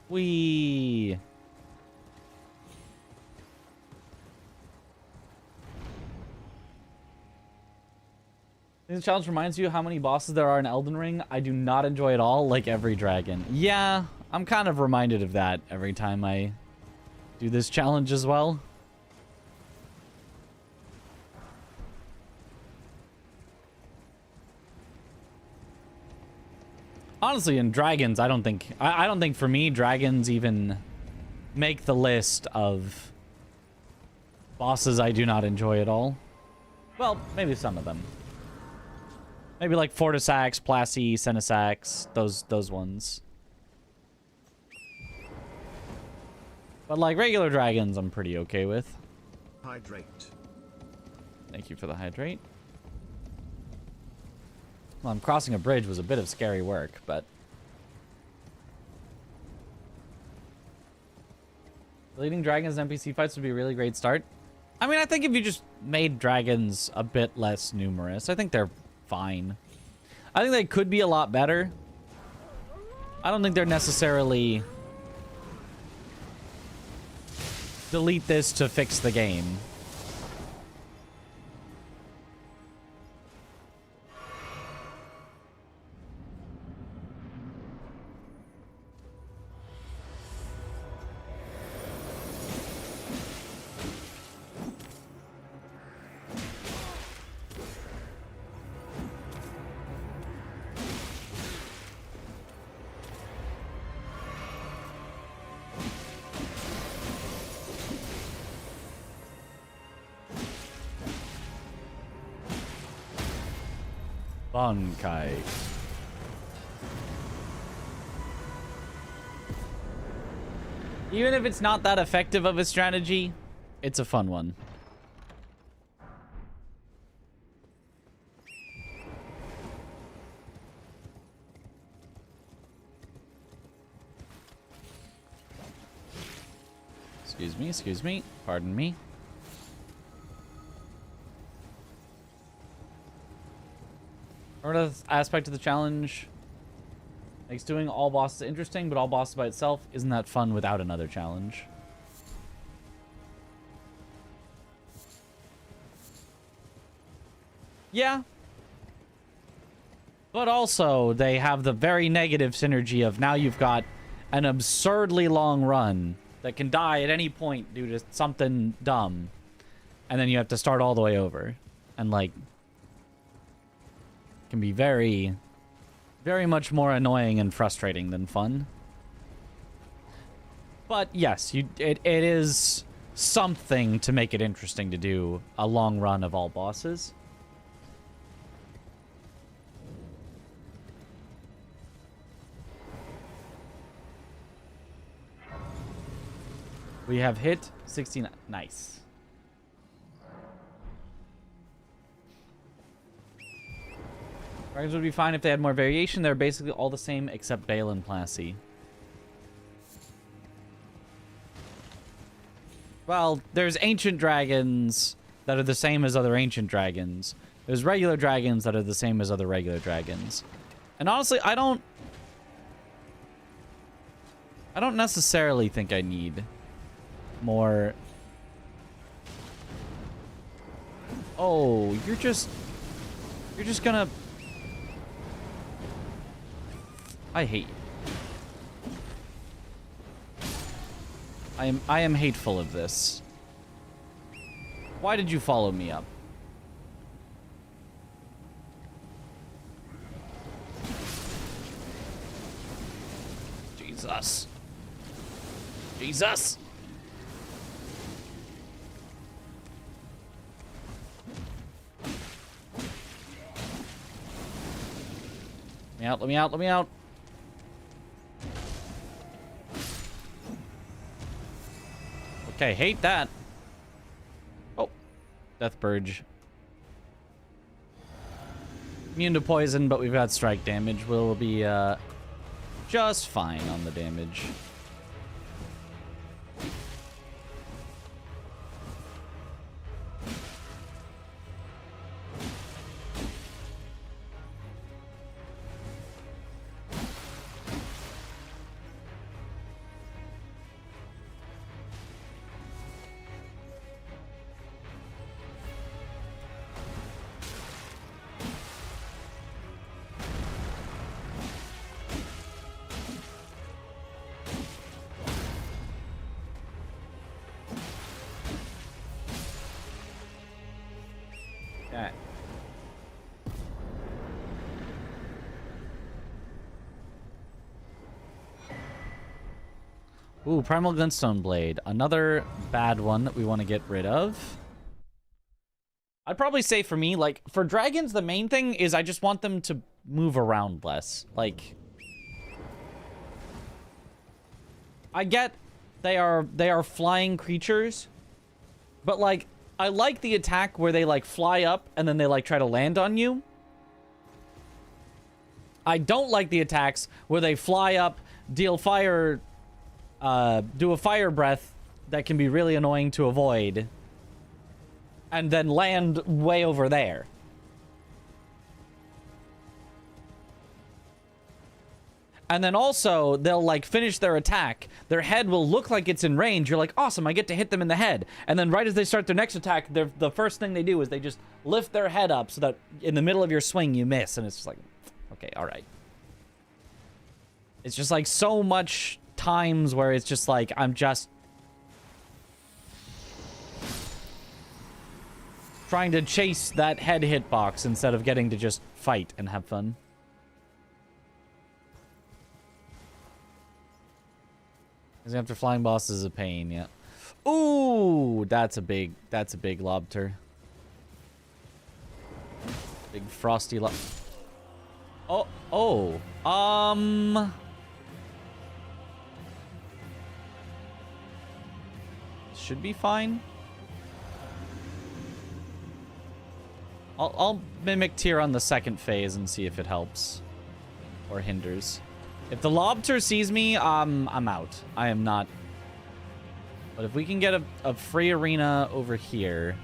Wee. This challenge reminds you how many bosses there are in Elden Ring. I do not enjoy it all, like every dragon. Yeah, I'm kind of reminded of that every time I do this challenge as well. Honestly, in dragons, I don't think for me dragons even make the list of bosses I do not enjoy at all. Well, maybe some of them. Maybe like Fortisax, Placy, Senisax, those ones. But like regular dragons, I'm pretty okay with. Hydrate. Thank you for the hydrate. Well, crossing a bridge was a bit of scary work, but... Leading dragons in NPC fights would be a really great start. I mean, I think if you just made dragons a bit less numerous, I think they're fine. I think they could be a lot better. I don't think they're necessarily... delete this to fix the game. Bankai. Even if it's not that effective of a strategy, it's a fun one. Excuse me, pardon me. Another aspect of the challenge makes doing all bosses interesting, but all bosses by itself isn't that fun without another challenge. Yeah. But also, they have the very negative synergy of now you've got an absurdly long run that can die at any point due to something dumb. And then you have to start all the way over. And, like... can be very, very much more annoying and frustrating than fun. But yes, it is something to make it interesting to do a long run of all bosses. We have hit 16. Nice. Dragons would be fine if they had more variation. They're basically all the same except Bale and Placy. Well, there's ancient dragons that are the same as other ancient dragons. There's regular dragons that are the same as other regular dragons. And honestly, I don't necessarily think I need more... Oh, you're just gonna... I hate you. I am hateful of this. Why did you follow me up? Jesus. Jesus. out, let me out, let me out. Okay, hate that. Oh, Death Purge. Immune to poison, but we've got strike damage. We'll be just fine on the damage. Okay. Ooh, Primal Glintstone Blade. Another bad one that we want to get rid of. I'd probably say for me, like, for dragons, the main thing is I just want them to move around less. Like, I get they are flying creatures, but, like, I like the attack where they, like, fly up and then they, like, try to land on you. I don't like the attacks where they fly up, deal fire, do a fire breath that can be really annoying to avoid, and then land way over there. And then also, they'll, like, finish their attack. Their head will look like it's in range. You're like, awesome, I get to hit them in the head. And then right as they start their next attack, the first thing they do is they just lift their head up so that in the middle of your swing, you miss. And it's just like, okay, all right. It's just, like, so much times where it's just like, I'm just trying to chase that head hitbox instead of getting to just fight and have fun. Because after flying boss is a pain, yeah. Ooh, that's a big lobster. Big frosty Oh, should be fine. I'll mimic Tyr on the second phase and see if it helps or hinders. If the lobster sees me, I'm out. I am not. But if we can get a free arena over here,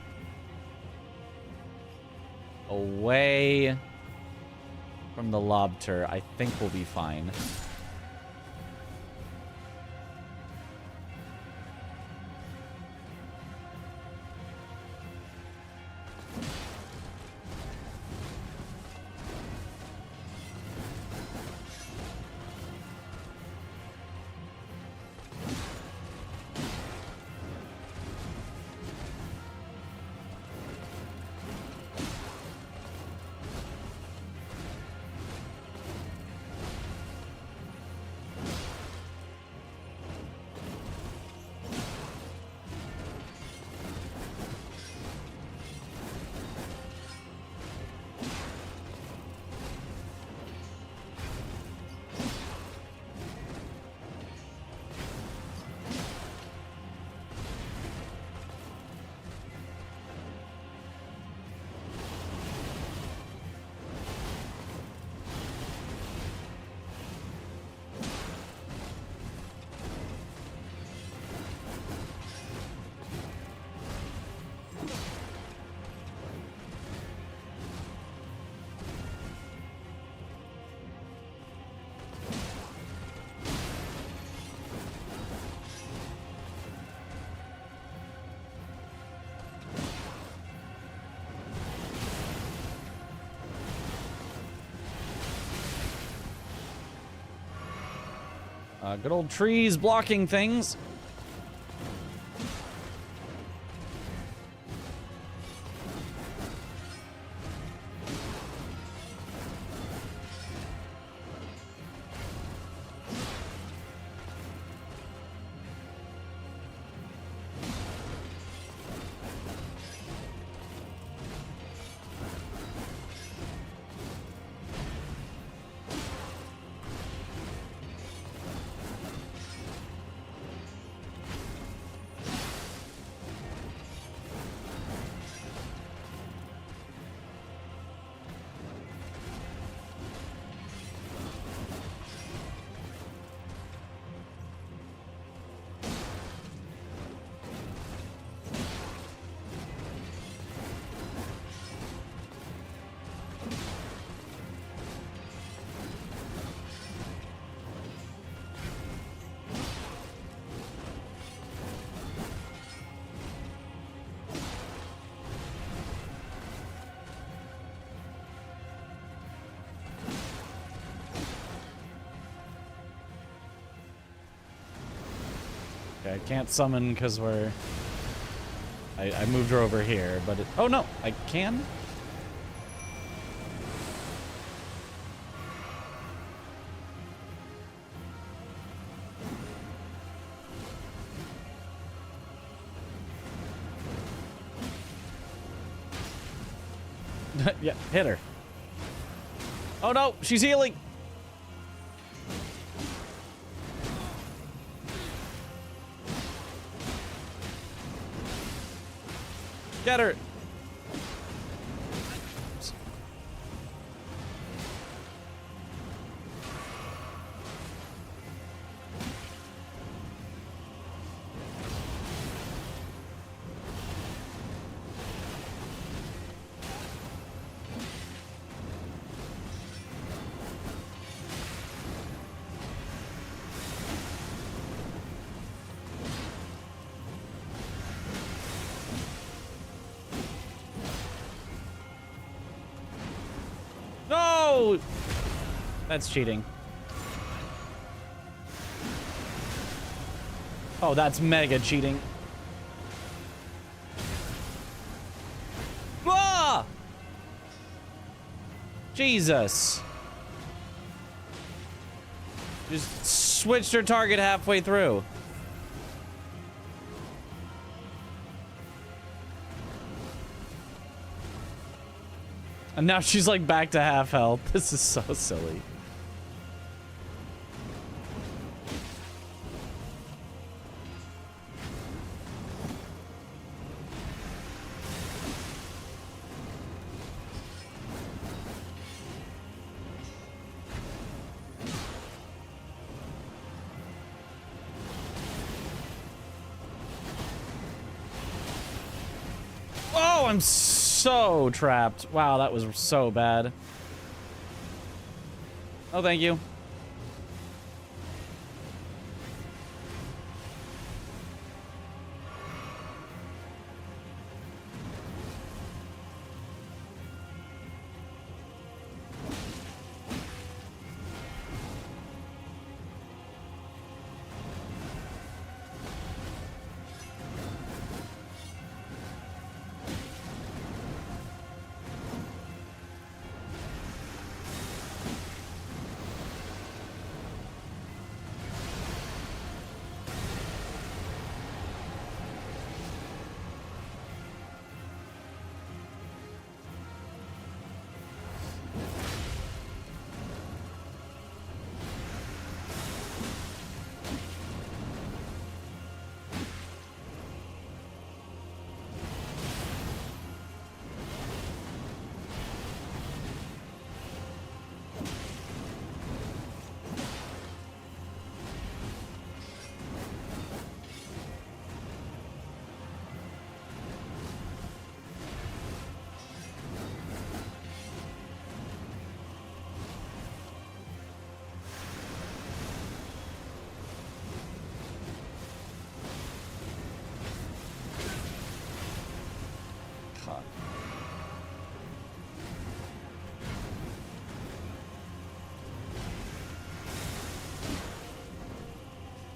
away from the lobster, I think we'll be fine. Good old trees blocking things. Okay, I can't summon because we're... I moved her over here, but it... Oh, no, I can? Yeah, hit her. Oh no, she's healing. Get her. No! That's cheating. Oh, that's mega cheating. Ah! Jesus. Just switched her target halfway through. And now she's like back to half health. This is so silly. Oh, I'm so trapped. Wow, that was so bad. Oh, thank you.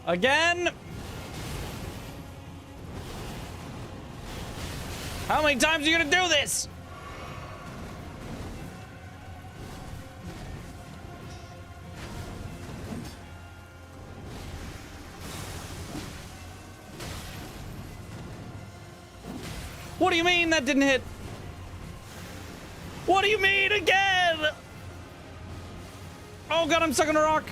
Again? How many times are you gonna do this? What do you mean that didn't hit? What do you mean again? Oh god, I'm stuck on a rock.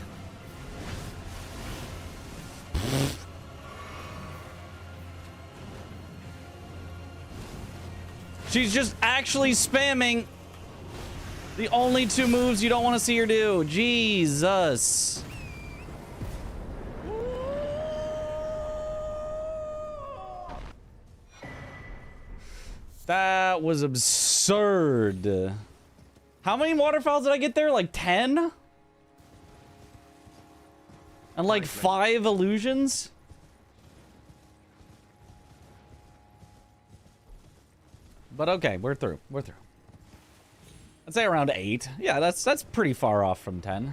She's just actually spamming the only two moves you don't want to see her do. Jesus. That was absurd. How many waterfalls did I get there? Like 10? And like 5 illusions? But okay, we're through. We're through. I'd say around 8. Yeah, that's pretty far off from 10.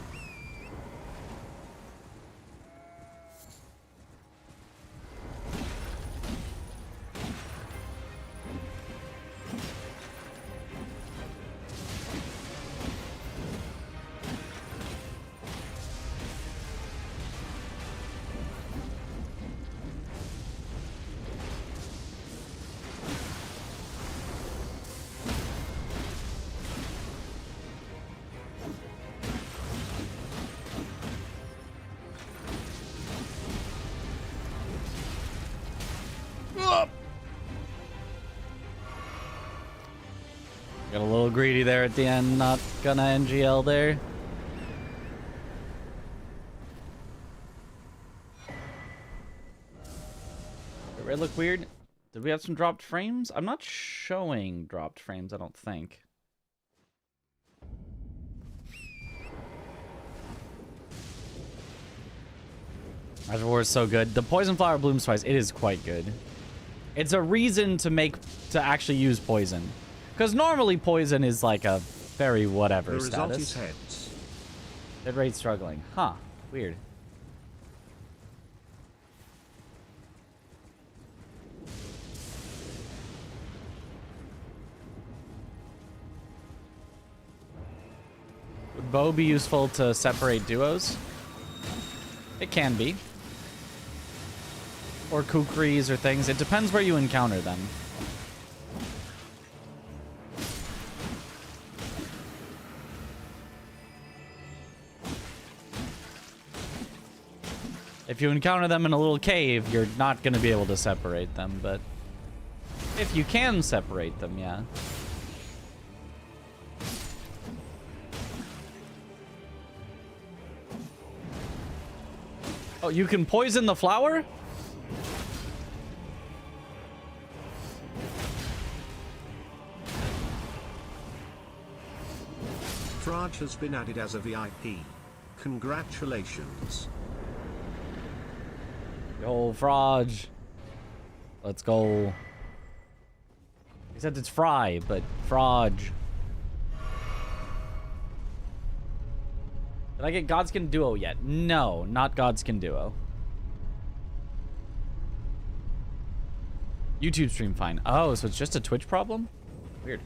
Got a little greedy there at the end. Not gonna NGL there. Did Red look weird? Did we have some dropped frames? I'm not showing dropped frames, I don't think. Reservoir is so good. The poison flower blooms twice. It is quite good. It's a reason to actually use poison. Because normally poison is like a very whatever The result status. is heads. Hit rate struggling. Huh. Weird. Would bow be useful to separate duos? It can be. Or kukris or things. It depends where you encounter them. If you encounter them in a little cave, you're not going to be able to separate them, but if you can separate them, yeah. Oh, you can poison the flower? Fraj has been added as a VIP. Congratulations. Yo, Fraj. Let's go. Except it's Fry, but Fraj. Did I get Godskin Duo yet? No, not Godskin Duo. YouTube stream fine. Oh, so it's just a Twitch problem? Weird.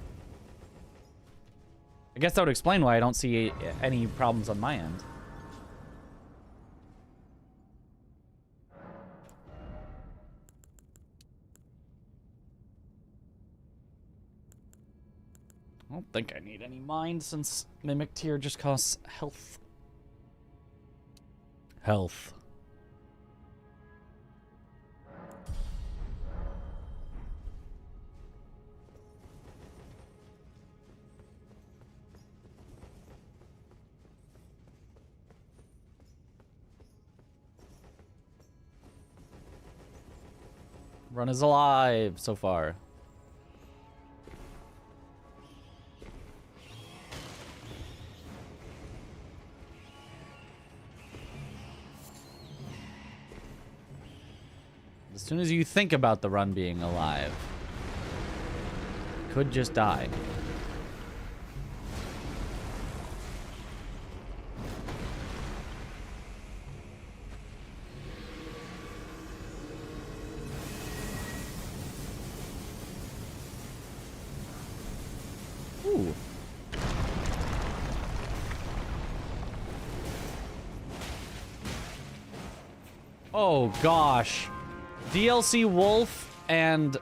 I guess that would explain why I don't see any problems on my end. I don't think I need any mind since Mimic Tier just costs health. Health. Run is alive so far. As soon as you think about the run being alive, could just die. Ooh. Oh gosh. DLC Wolf and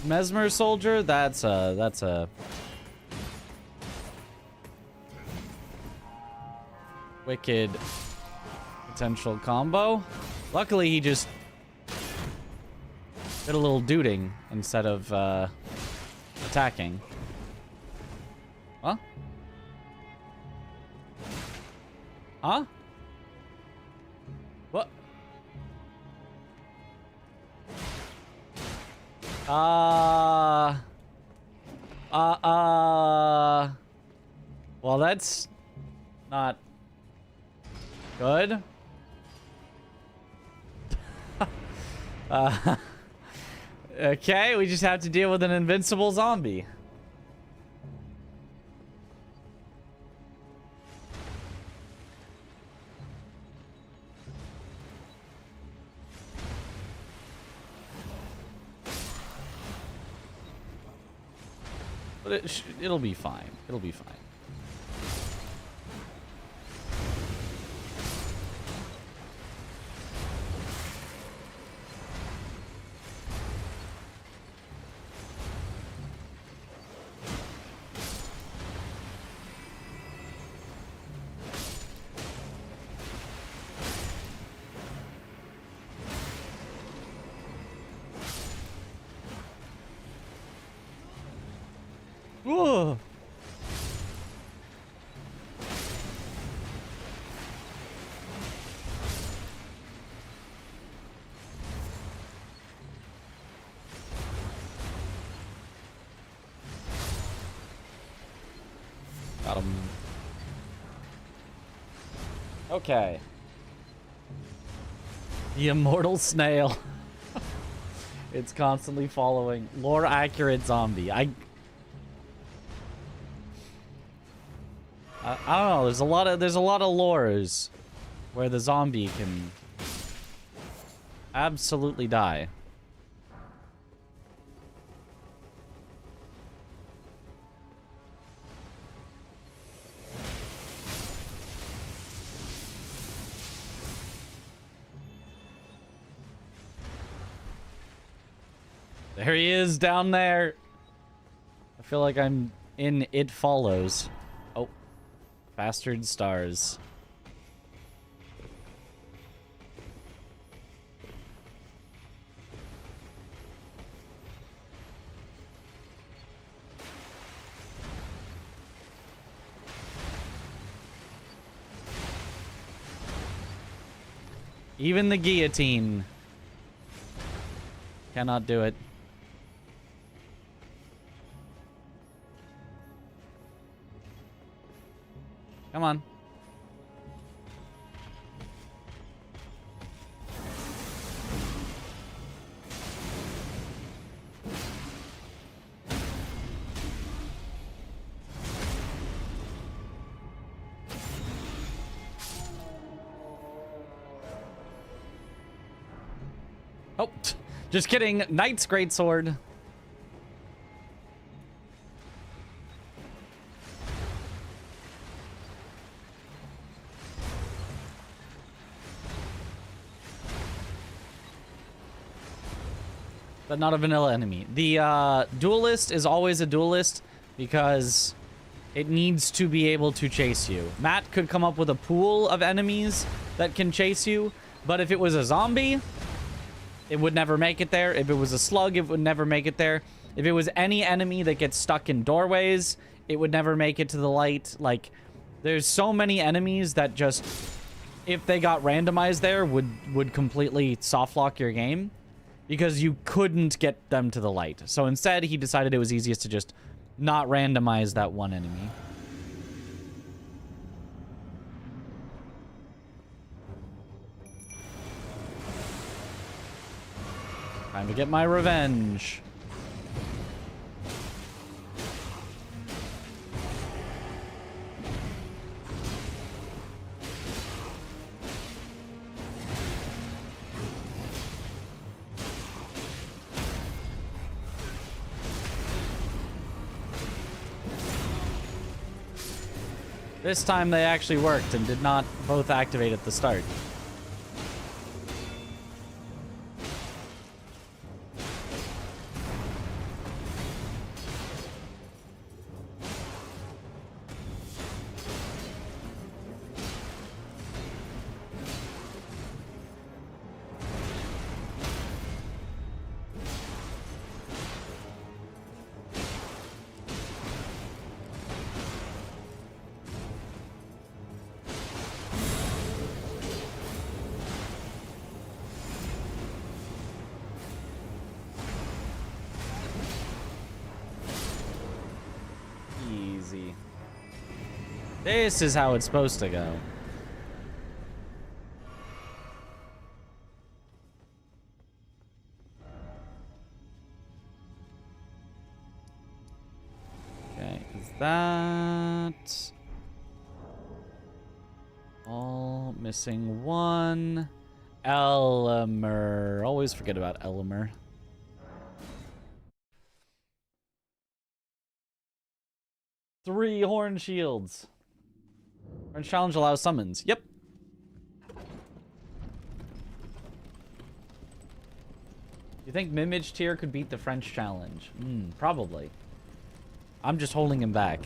Mesmer Soldier, that's a wicked potential combo. Luckily he just did a little duding instead of attacking. Huh? Huh? What? Well, that's not good. Okay, we just have to deal with an invincible zombie. But it'll be fine. It'll be fine. Okay. The immortal snail. It's constantly following. Lore accurate zombie. I don't know. There's a lot of lores where the zombie can absolutely die. There he is down there. I feel like I'm in It Follows. Oh, bastard stars. Even the guillotine cannot do it. Come on. Oh, just kidding. Knight's Greatsword. But not a vanilla enemy. The duelist is always a duelist because it needs to be able to chase you. Matt could come up with a pool of enemies that can chase you, but if it was a zombie, it would never make it there. If it was a slug, it would never make it there. If it was any enemy that gets stuck in doorways, it would never make it to the light. Like, there's so many enemies that just, if they got randomized there, would completely softlock your game. Because you couldn't get them to the light. So instead, he decided it was easiest to just not randomize that one enemy. Time to get my revenge. This time they actually worked and did not both activate at the start. This is how it's supposed to go. Okay, is that all? Missing one. Elmer. Always forget about Elmer. Three horn shields. Orange challenge allows summons. Yep. You think Mimage tier could beat the French challenge? Probably. I'm just holding him back.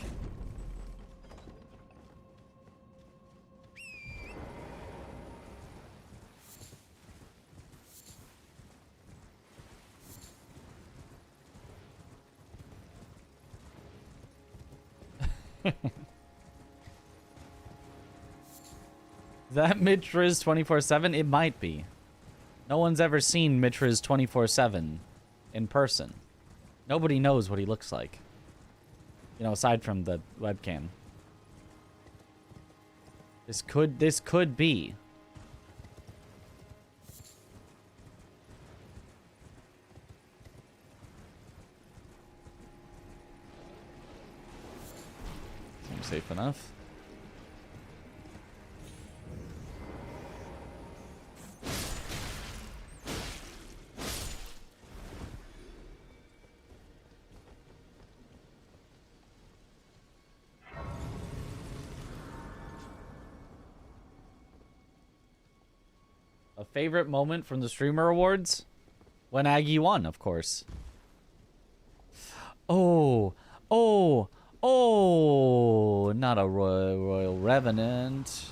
That Mitra's 24/7? It might be. No one's ever seen Mitra's 24/7 in person. Nobody knows what he looks like. You know, aside from the webcam. This could be. Seems safe enough. A favorite moment from the Streamer Awards? When Aggie won, of course. Oh, not a Royal Revenant.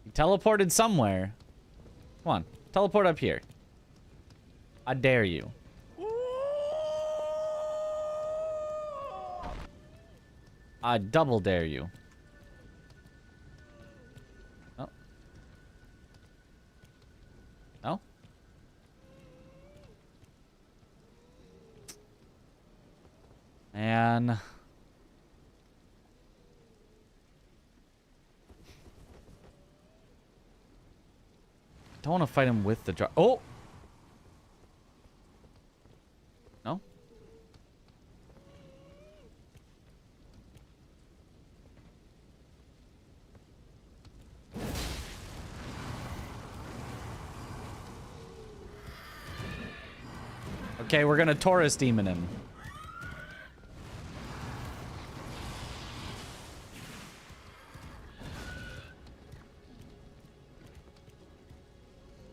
He teleported somewhere. Come on, teleport up here. I dare you. I double dare you. Oh. No? Man. Don't want to fight him with the jar. Oh! No? Okay, we're gonna Taurus demon him.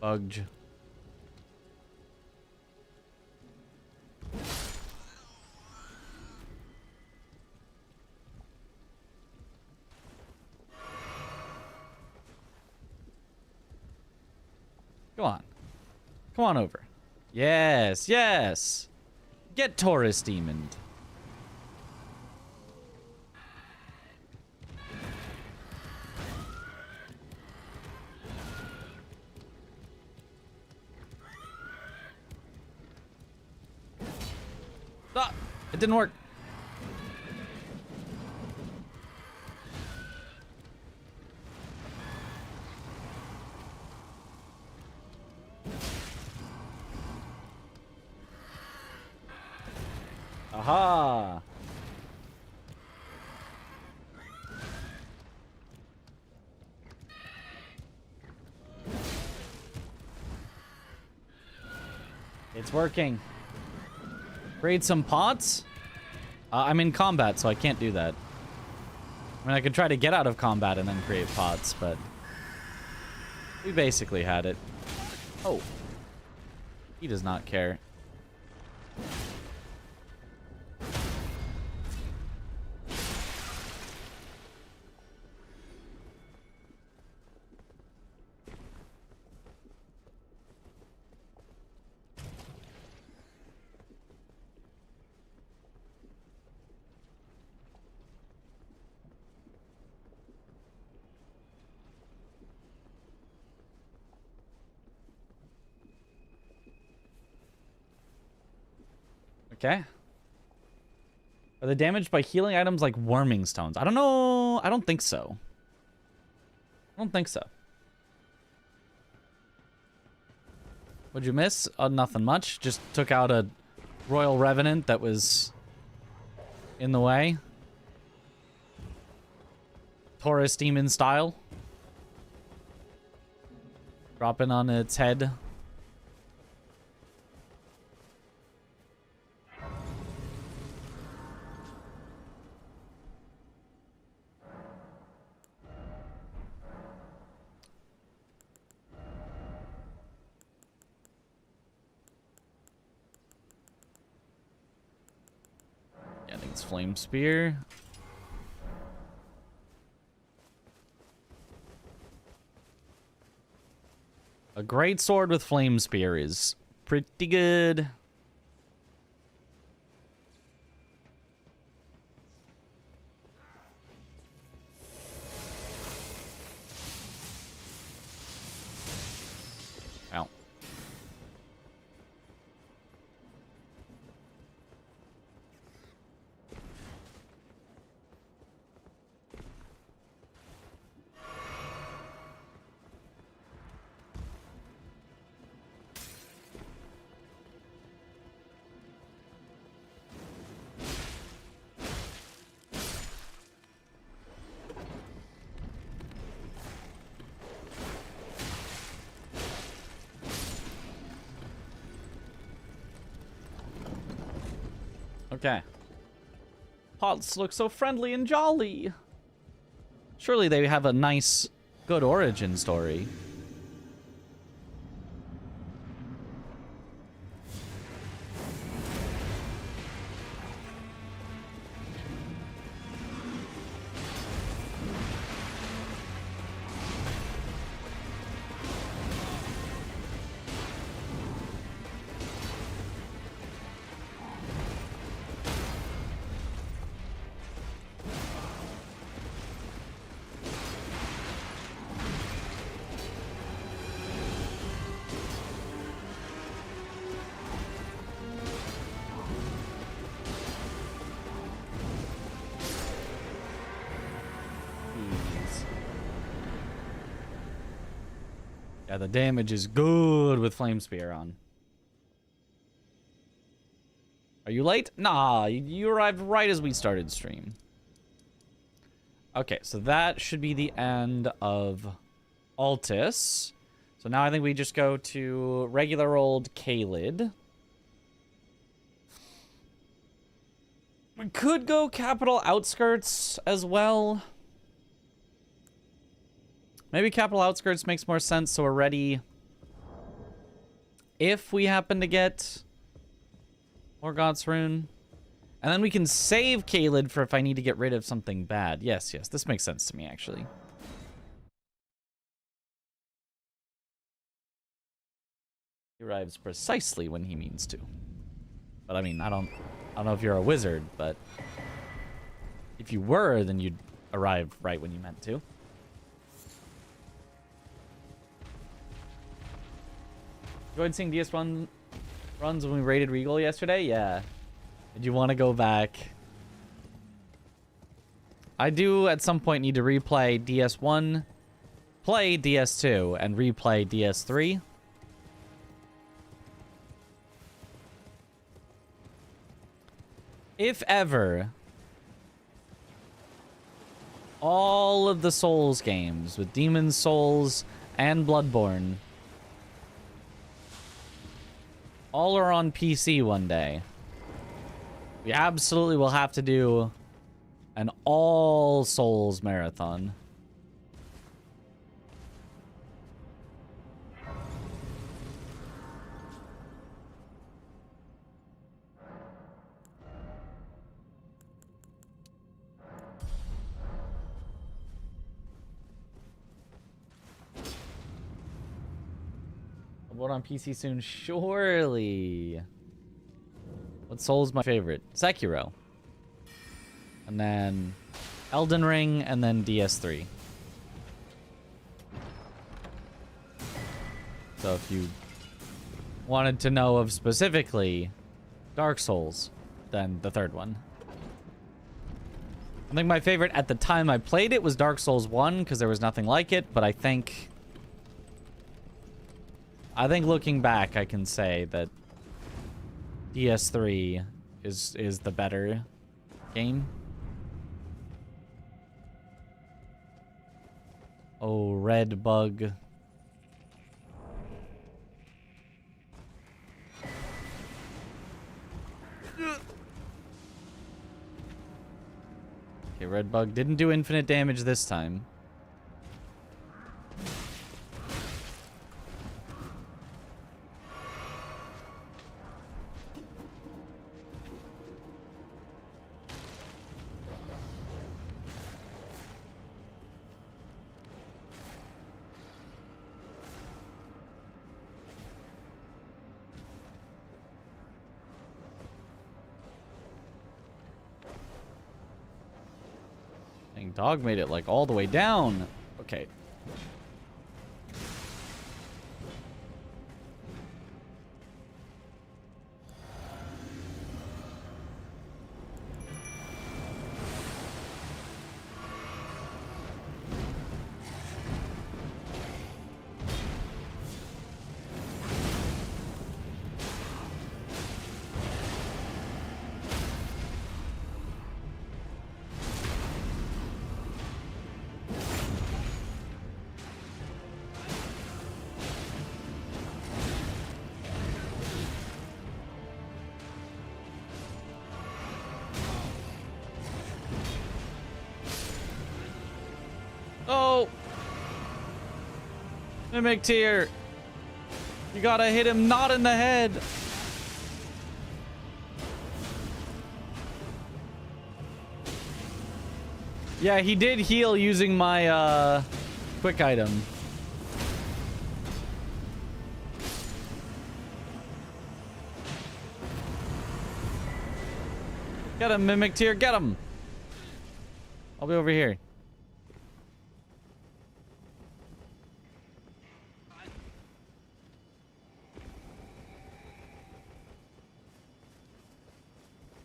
Bugged. Go on. Come on over. Yes, yes. Get Taurus demoned. Ah, it didn't work. Aha! It's working. Raid some pots? I'm in combat, so I can't do that. I mean, I could try to get out of combat and then create pots, but we basically had it. Oh. He does not care. Okay. Are they damaged by healing items like warming stones? I don't know. I don't think so. I don't think so. What'd you miss? Nothing much. Just took out a Royal Revenant that was in the way. Taurus demon style. Dropping on its head. Yeah, I think it's Flame Spear. A great sword with Flame Spear is pretty good. Ow. Okay. Pots look so friendly and jolly. Surely they have a nice, good origin story. Yeah, the damage is good with Flame Spear on. Are you late? Nah, you arrived right as we started stream. Okay, so that should be the end of Altus. So now I think we just go to regular old Kaled. We could go Capital Outskirts as well. Maybe Capital Outskirts makes more sense, so we're ready if we happen to get Morgoth's Rune. And then we can save Kaled for if I need to get rid of something bad. Yes, yes, this makes sense to me, actually. He arrives precisely when he means to. But I mean, I don't know if you're a wizard, but if you were, then you'd arrive right when you meant to. Enjoyed seeing DS runs when we raided Regal yesterday? Yeah. Did you want to go back? I do at some point need to replay DS1, play DS2, and replay DS3. If ever, all of the Souls games with Demon's Souls and Bloodborne all are on PC one day. We absolutely will have to do an all Souls marathon. What on PC soon? Surely. What Soul's my favorite? Sekiro. And then Elden Ring, and then DS3. So if you wanted to know of specifically Dark Souls, then the third one. I think my favorite at the time I played it was Dark Souls 1, because there was nothing like it, but I think looking back, I can say that DS3 is the better game. Oh, red bug. Okay, red bug didn't do infinite damage this time. Dog made it like all the way down. Okay. Oh! Mimic tier! You gotta hit him not in the head! Yeah, he did heal using my, quick item. Get him, Mimic tier, get him! I'll be over here.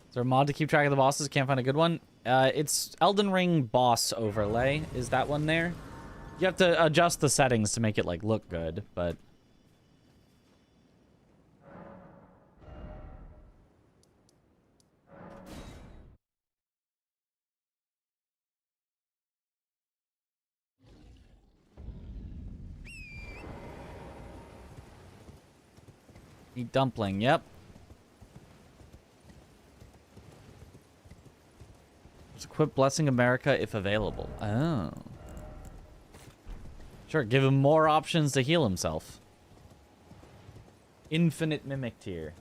Is there a mod to keep track of the bosses? Can't find a good one. It's Elden Ring boss overlay. Is that one there? You have to adjust the settings to make it like look good, but eat dumpling. Yep. Just equip Blessing America if available. Oh. Sure, give him more options to heal himself. Infinite Mimic tier.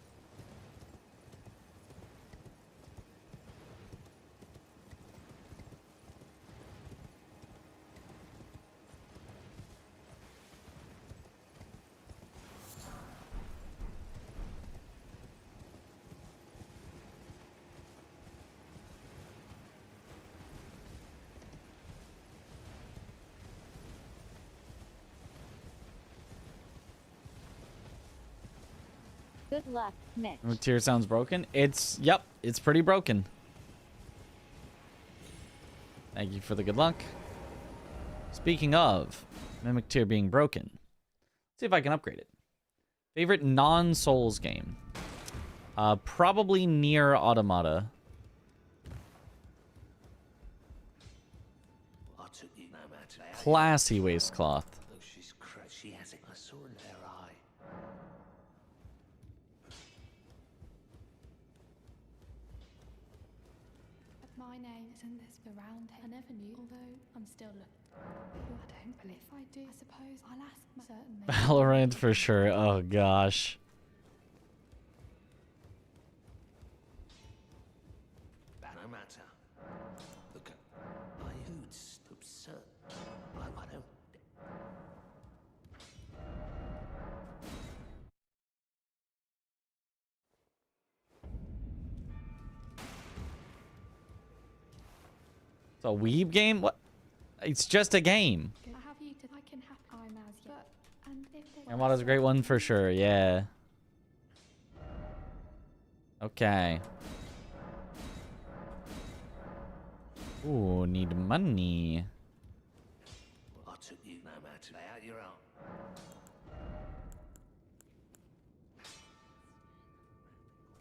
Good luck, Mitch. Mimic tier sounds broken. Yep, it's pretty broken. Thank you for the good luck. Speaking of Mimic tier being broken, let's see if I can upgrade it. Favorite non-Souls game? Probably Nier Automata. Classy waistcloth. She has it. I saw in her eye. My name isn't this around here. I never knew, although I'm still looking. I don't believe if I do. I suppose I'll ask certain. Valorant for sure. Oh gosh. No matter. Look, I hoots absurd. I don't. It's a weeb game? What? It's just a game. I have you to. I can have. I'm as you. But and if they. Armada's a great one for sure. Yeah. Okay. Ooh, need money. I took you no matter. Lay out your own.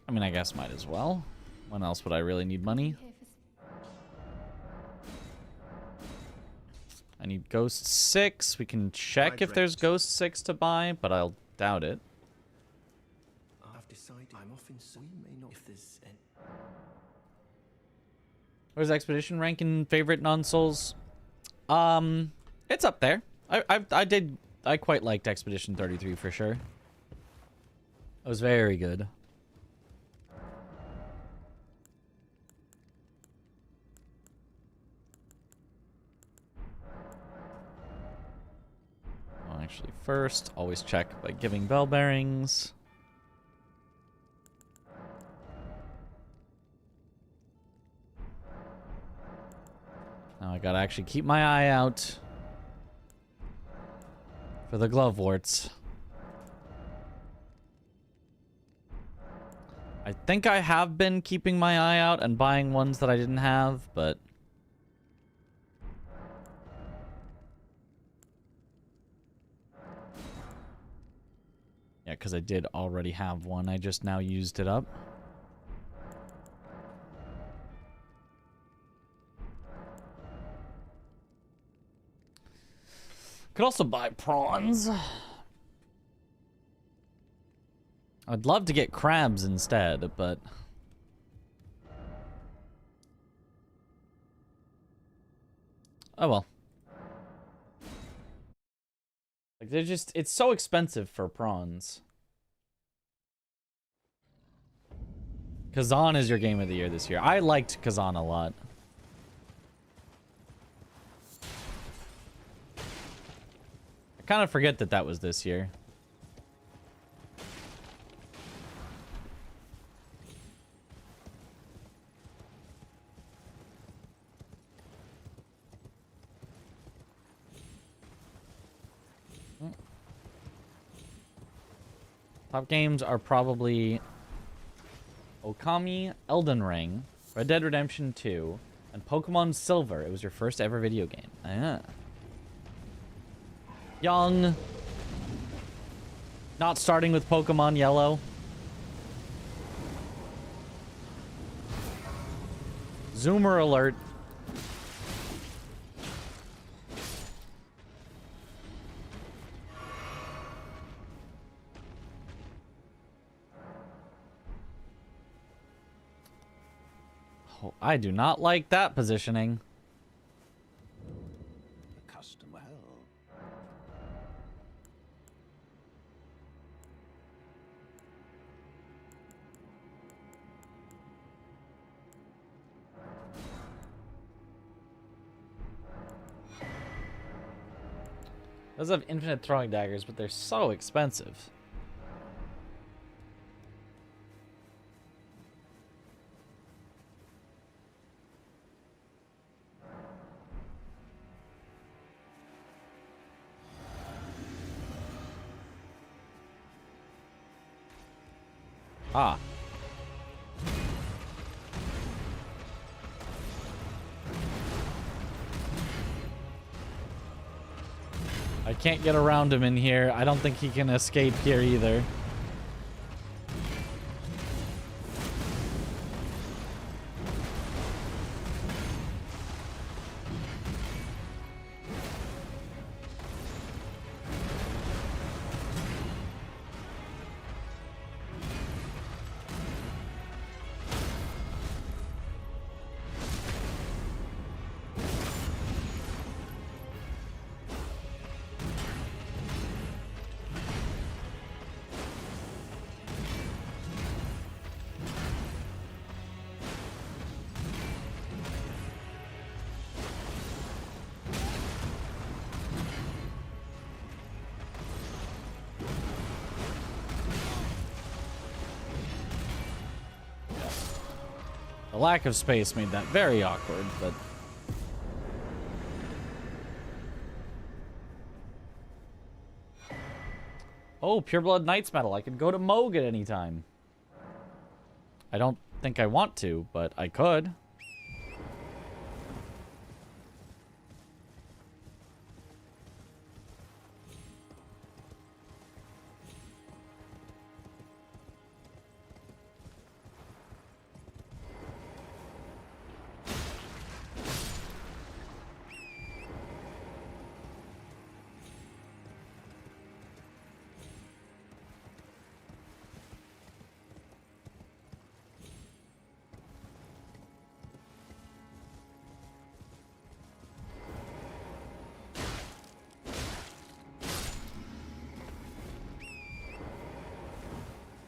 I mean, I guess might as well. When else would I really need money? I need Ghost 6. We can check if there's Ghost 6 to buy, but I'll doubt it. I've decided I'm off in soon. May not if there's any. Where's Expedition rank in favorite non-Souls? It's up there. I quite liked Expedition 33 for sure. It was very good. Oh, actually, first, always check by giving bell bearings. Now I gotta actually keep my eye out for the glove warts. I think I have been keeping my eye out and buying ones that I didn't have, but yeah, because I did already have one. I just now used it up. Could also buy prawns. I'd love to get crabs instead, but oh well. Like, they're just, it's so expensive for prawns. Kazan is your game of the year this year. I liked Kazan a lot. I kind of forget that that was this year. Top games are probably Okami, Elden Ring, Red Dead Redemption 2, and Pokemon Silver. It was your first ever video game. Ah. Young. Not starting with Pokemon Yellow. Zoomer alert. Oh, I do not like that positioning. The customer hell. Those have infinite throwing daggers, but they're so expensive. Ah. I can't get around him in here. I don't think he can escape here either. The lack of space made that very awkward, but... Oh, Pureblood Knight's Medal. I could go to Moog at any time. I don't think I want to, but I could.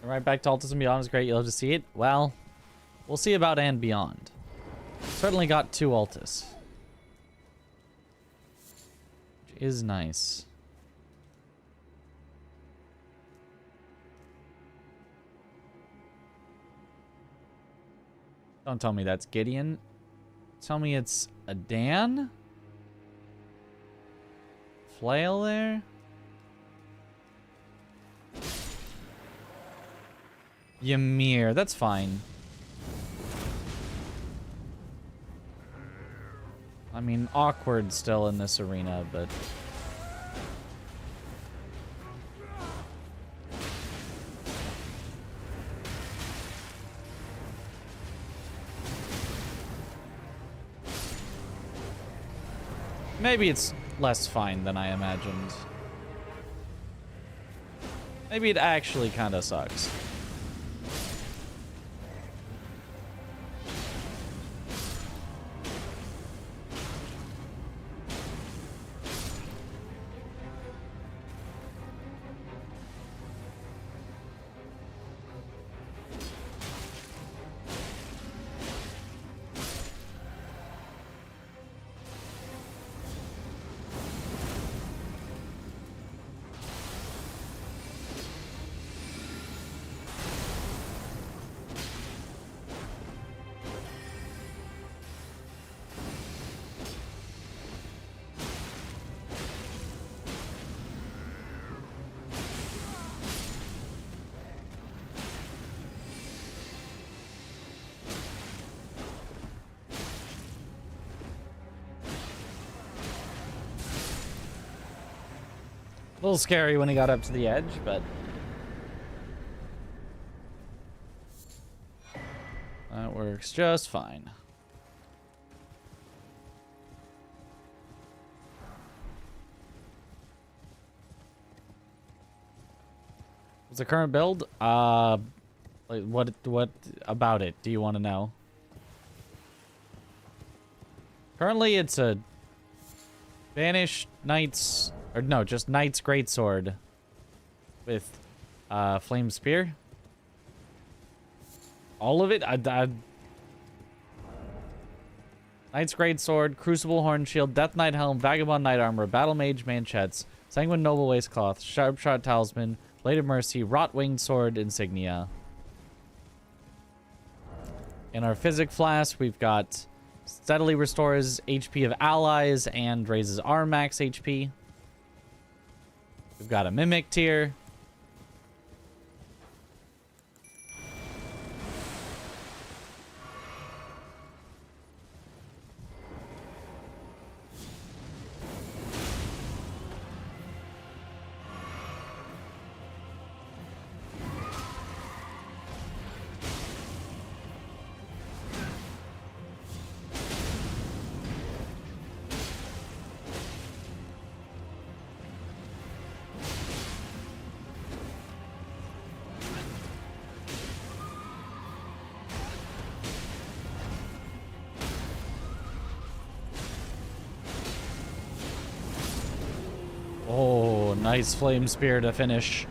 Right back to Altus and Beyond is great. You'll have to see it. Well, we'll see about and beyond. Certainly got 2 Altus, which is nice. Don't tell me that's Gideon. Tell me it's a Dan? Flail there? Ymir, that's fine. I mean, awkward still in this arena, but... maybe it's less fine than I imagined. Maybe it actually kind of sucks. A little scary when he got up to the edge, but that works just fine. What's the current build? Like what about it do you want to know? Currently, it's a Banished Knights, or no, just Knight's Greatsword with Flame Spear. All of it? Knight's Greatsword, Crucible Horn Shield, Death Knight Helm, Vagabond Knight Armor, Battle Mage Manchettes, Sanguine Noble Waistcloth, Sharp Shot Talisman, Blade of Mercy, Wrought Winged Sword Insignia. In our Physic Flask, we've got steadily restores HP of allies and raises our max HP. We've got a Mimic tier. Oh, nice Flame Spear to finish.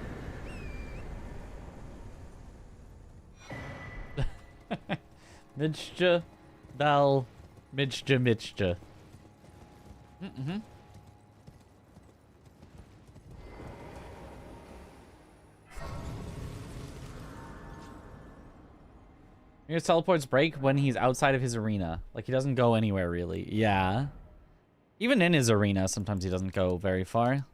Midja, Dal, Midja. His teleports break when he's outside of his arena. Like, he doesn't go anywhere, really. Yeah. Even in his arena, sometimes he doesn't go very far.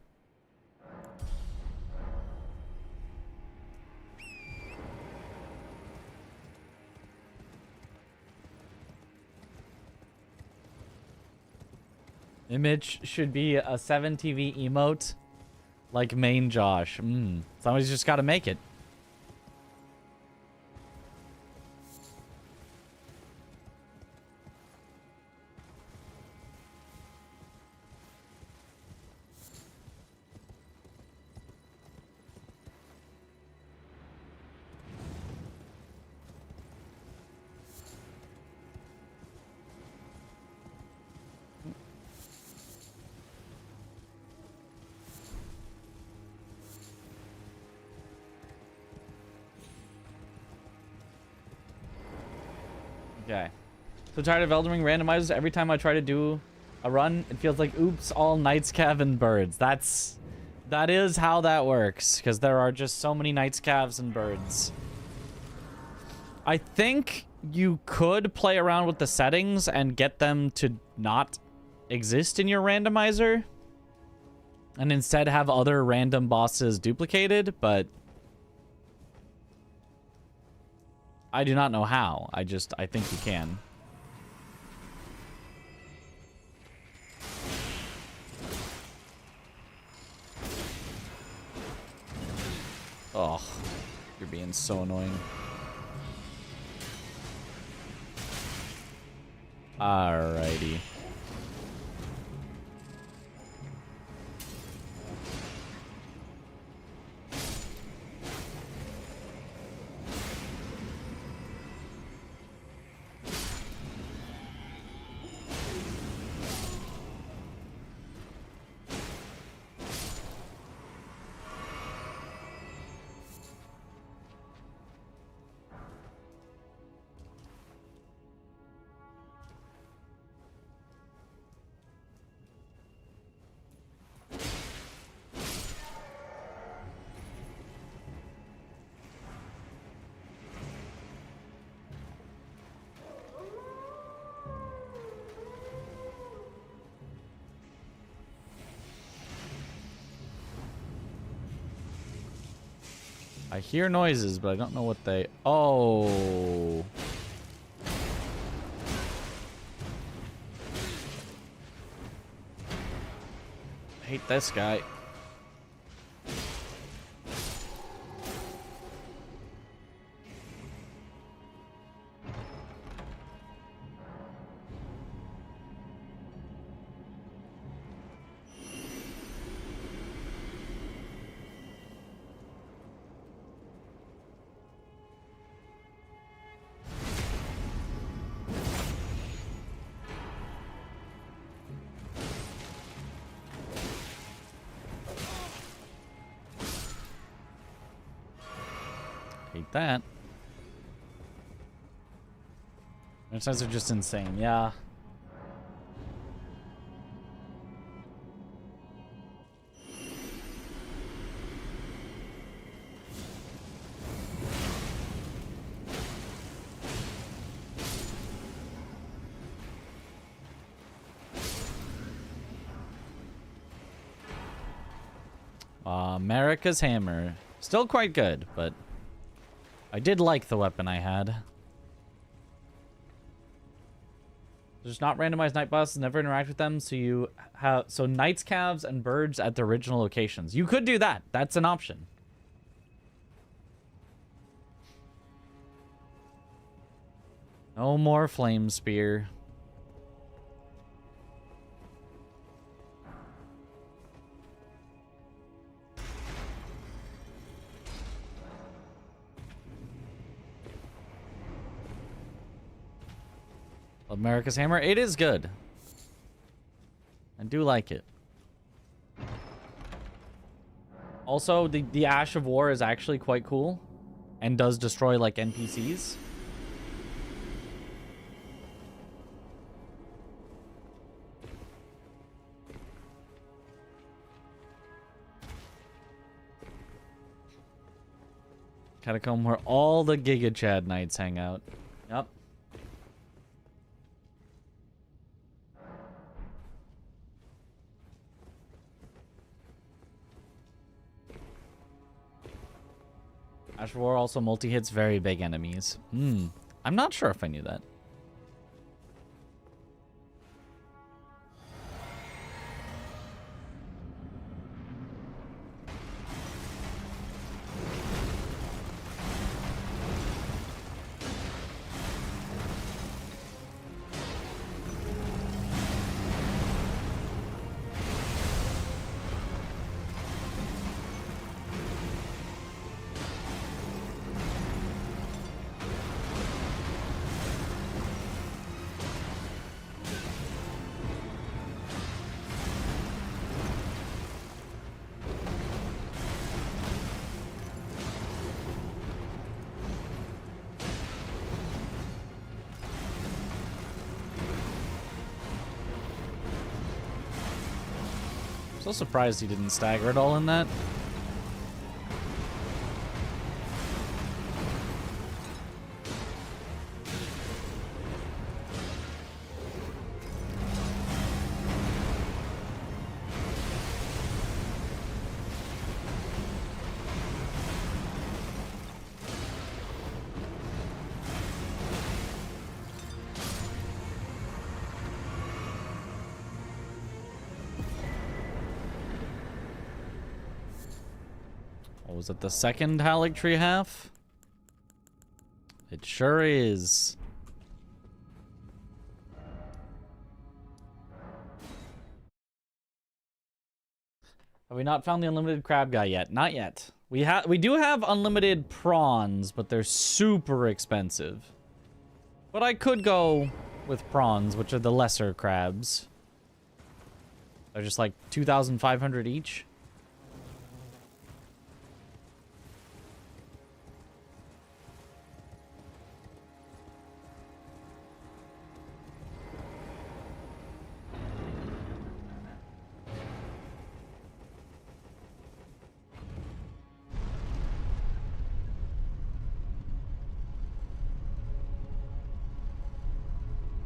Image should be a 7 TV emote like main Josh. Somebody's just got to make it. Okay. So tired of Elden Ring randomizers. Every time I try to do a run, it feels like, oops, all Knights, Cav, and birds. That is how that works, because there are just so many Knights, Cavs, and birds. I think you could play around with the settings and get them to not exist in your randomizer, and instead have other random bosses duplicated, but I do not know how. I think you can. Oh, you're being so annoying. Alrighty. I hear noises, but I don't know what they... Oh. I hate this guy. get that. Their sides are just insane, yeah. America's Hammer. Still quite good, but I did like the weapon I had. There's not randomized night bosses, never interact with them, so you have knights, calves, and birds at the original locations. You could do that. That's an option. No more flame spear. America's Hammer, it is good. I do like it. Also, the Ash of War is actually quite cool and does destroy like NPCs. Catacomb where all the Giga Chad Knights hang out. Yep. Ash of War also multi-hits very big enemies. I'm not sure if I knew that. So surprised he didn't stagger it all in that. Was it the second Haligtree half? It sure is. Have we not found the unlimited crab guy yet? Not yet. We do have unlimited prawns, but they're super expensive. But I could go with prawns, which are the lesser crabs. They're just like 2,500 each.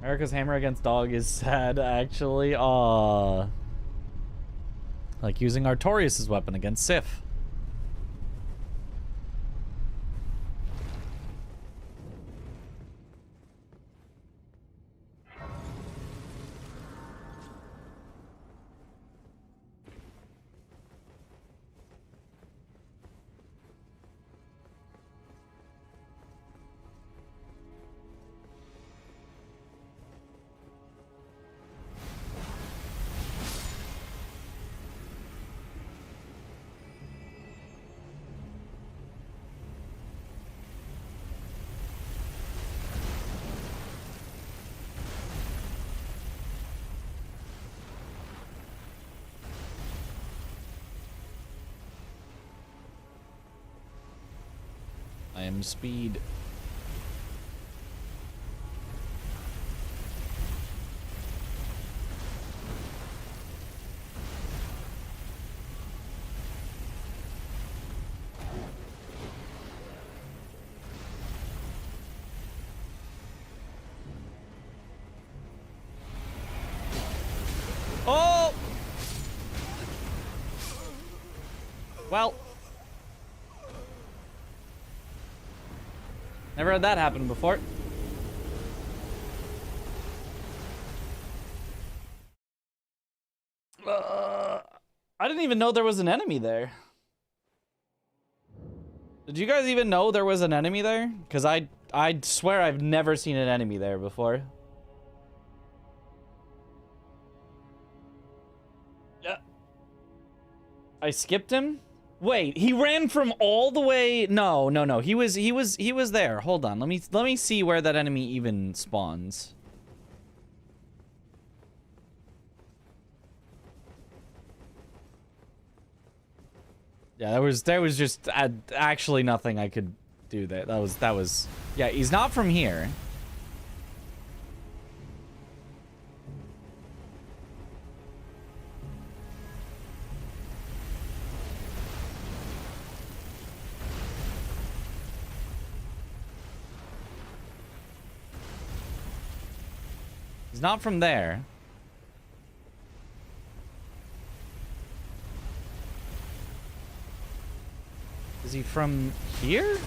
America's Hammer against Dog is sad, actually. Aww. Like using Artorias' weapon against Sif. I am speed. Oh! Well. Never had that happen before. I didn't even know there was an enemy there. Did you guys even know there was an enemy there? Because I swear I've never seen an enemy there before. Yeah. I skipped him? Wait, he ran from all the way. No. He was there. Hold on. Let me see where that enemy even spawns. Yeah, there was just actually nothing I could do there. That was yeah, he's not from here. He's not from there. Is he from here?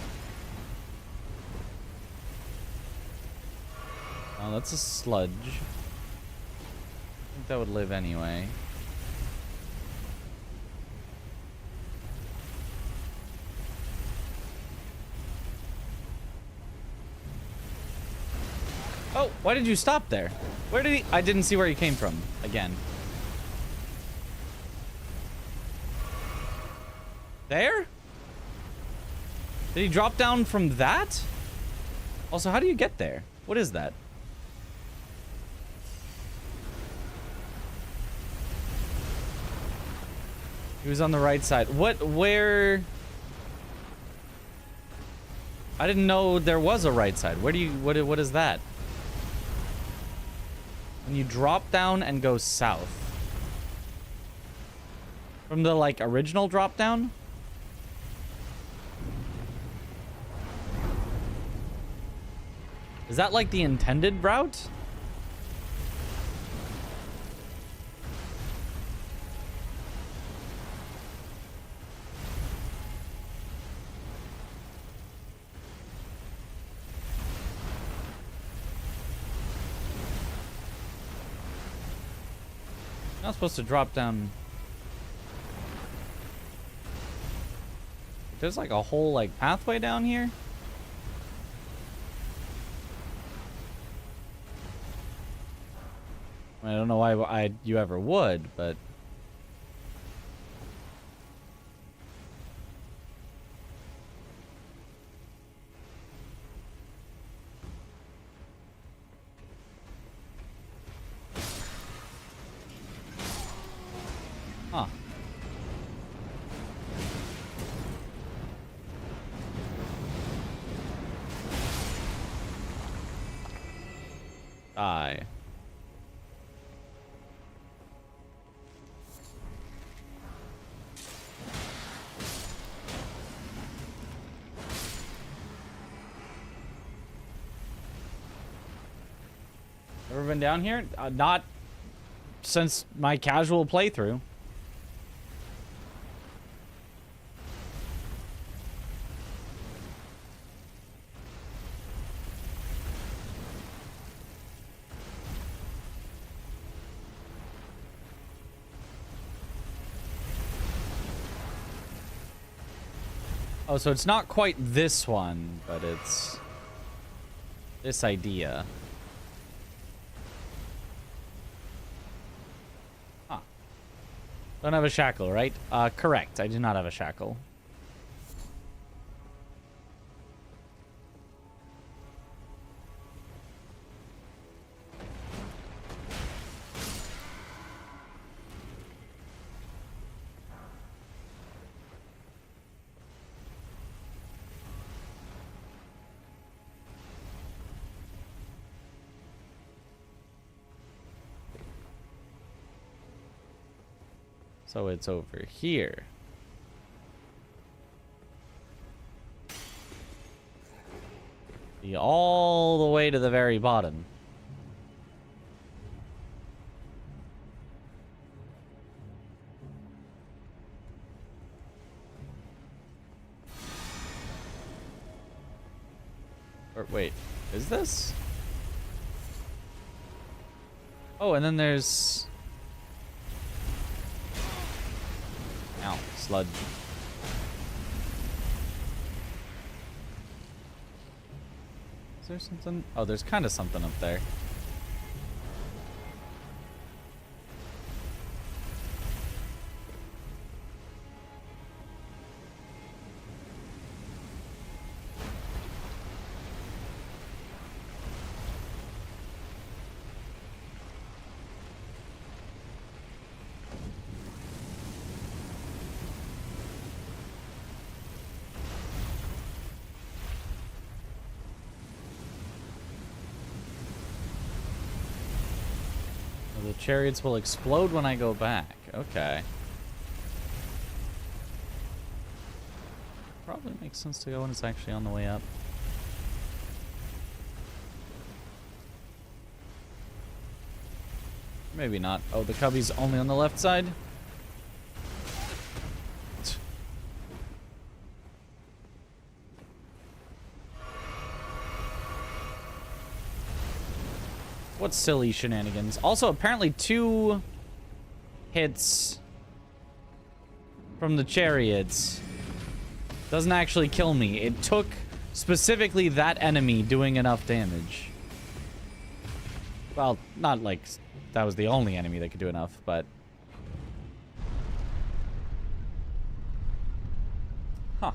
Oh, that's a sludge. I think that would live anyway. Oh, why did you stop there? Where did he? I didn't see where he came from again. There? Did he drop down from that? Also, how do you get there? What is that? He was on the right side. Where? I didn't know there was a right side. Where do you, what is that? When you drop down and go south. From the, like, original drop down? Is that, like, the intended route? Not supposed to drop down. There's like a whole like pathway down here. I don't know why you ever would, but huh. Die. Ever been down here? Not since my casual playthrough. Oh, so it's not quite this one, but it's this idea. Huh. Don't have a shackle, right? Correct. I do not have a shackle. So it's over here. Be all the way to the very bottom. Or wait, is this? Oh, and then there's... Ow, sludge. Is there something? Oh, there's kind of something up there. The chariots will explode when I go back. Okay. Probably makes sense to go when it's actually on the way up. Maybe not. Oh, the cubby's only on the left side? What silly shenanigans. Also, apparently 2 hits from the chariots doesn't actually kill me. It took specifically that enemy doing enough damage. Well, not like that was the only enemy that could do enough, but... Huh.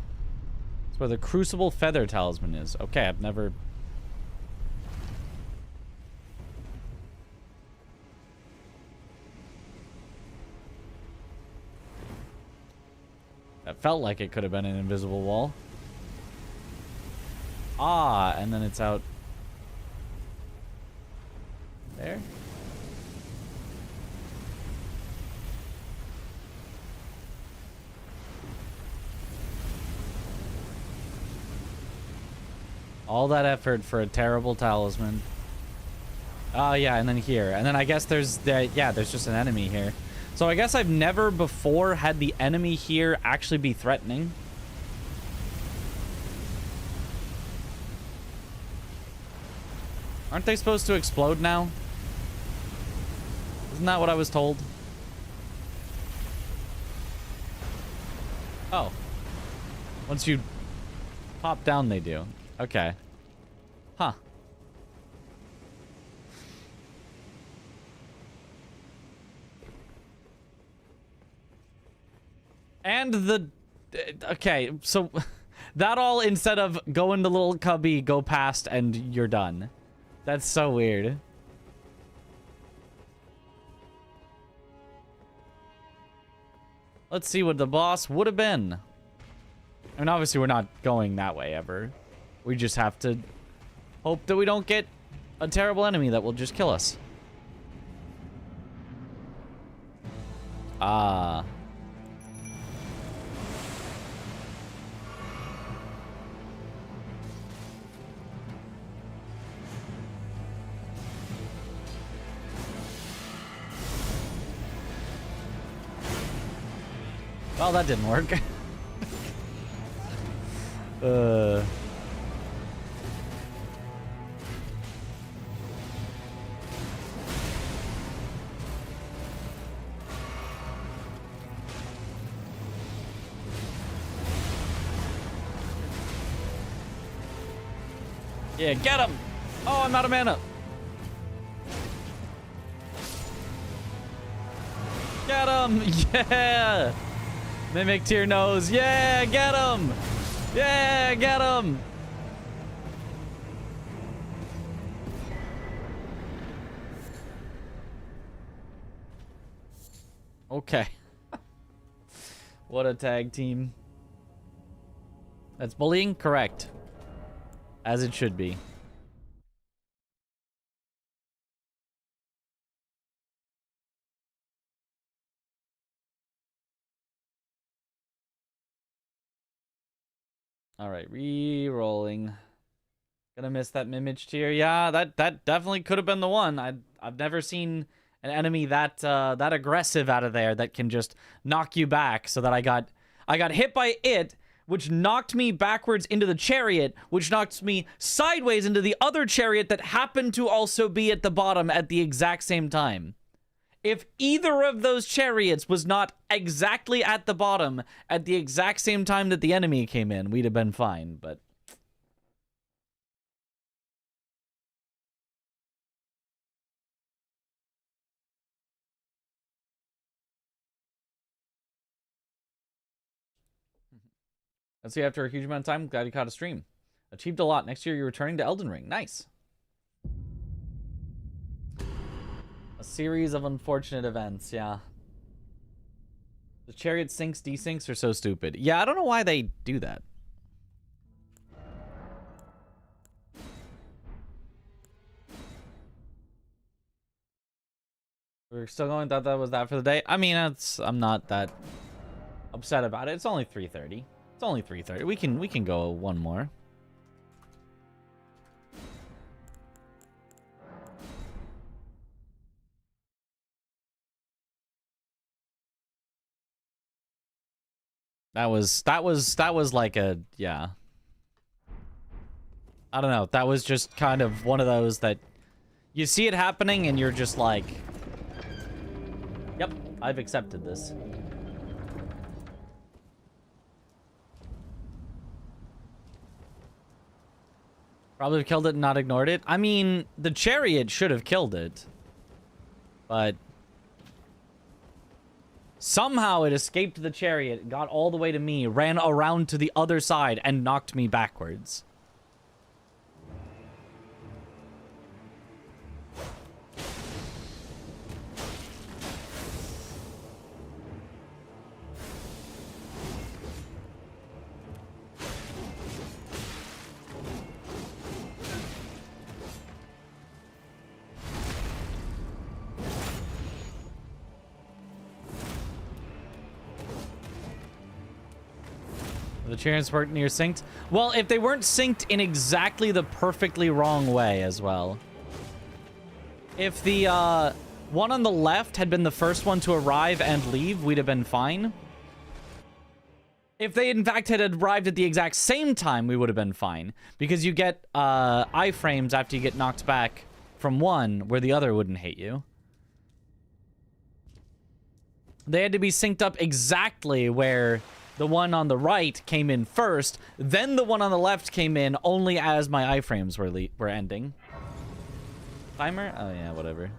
That's where the Crucible Feather Talisman is. Okay, I've never... That felt like it could have been an invisible wall. Ah, and then it's out there. All that effort for a terrible talisman. Oh, yeah, and then here. And then I guess there's there's just an enemy here. So I guess I've never before had the enemy here actually be threatening. Aren't they supposed to explode now? Isn't that what I was told? Oh. Once you pop down, they do. Okay. Huh. And the... Okay, so... That all instead of go in the little cubby, go past, and you're done. That's so weird. Let's see what the boss would have been. I mean, obviously we're not going that way ever. We just have to hope that we don't get a terrible enemy that will just kill us. Ah. Well, that didn't work. Yeah, get him! Oh, I'm out of mana. Get him! Yeah! Mimic to your nose. Yeah, get him! Yeah, get him! Okay. What a tag team. That's bullying? Correct. As it should be. All right, re-rolling. Gonna miss that Mimage tier. Yeah, that definitely could have been the one. I've never seen an enemy that that aggressive out of there that can just knock you back. So that I got hit by it, which knocked me backwards into the chariot, which knocked me sideways into the other chariot that happened to also be at the bottom at the exact same time. If either of those chariots was not exactly at the bottom at the exact same time that the enemy came in, we'd have been fine, but... Let's see, after a huge amount of time, glad you caught a stream. Achieved a lot. Next year, you're returning to Elden Ring. Nice. A series of unfortunate events, yeah. The chariot sinks, desinks are so stupid. Yeah, I don't know why they do that. We're still going, thought that was that for the day. I mean, I'm not that upset about it. It's only 3:30. It's only 3:30. We can go one more. That was like a, yeah. I don't know. That was just kind of one of those that you see it happening and you're just like, yep, I've accepted this. Probably killed it and not ignored it. I mean, the chariot should have killed it. But somehow it escaped the chariot, got all the way to me, ran around to the other side, and knocked me backwards. The chariots weren't near synced. Well, if they weren't synced in exactly the perfectly wrong way as well. If the one on the left had been the first one to arrive and leave, we'd have been fine. If they, in fact, had arrived at the exact same time, we would have been fine. Because you get iframes after you get knocked back from one, where the other wouldn't hit you. They had to be synced up exactly where the one on the right came in first, then the one on the left came in only as my iframes were ending. Timer? Oh yeah, whatever.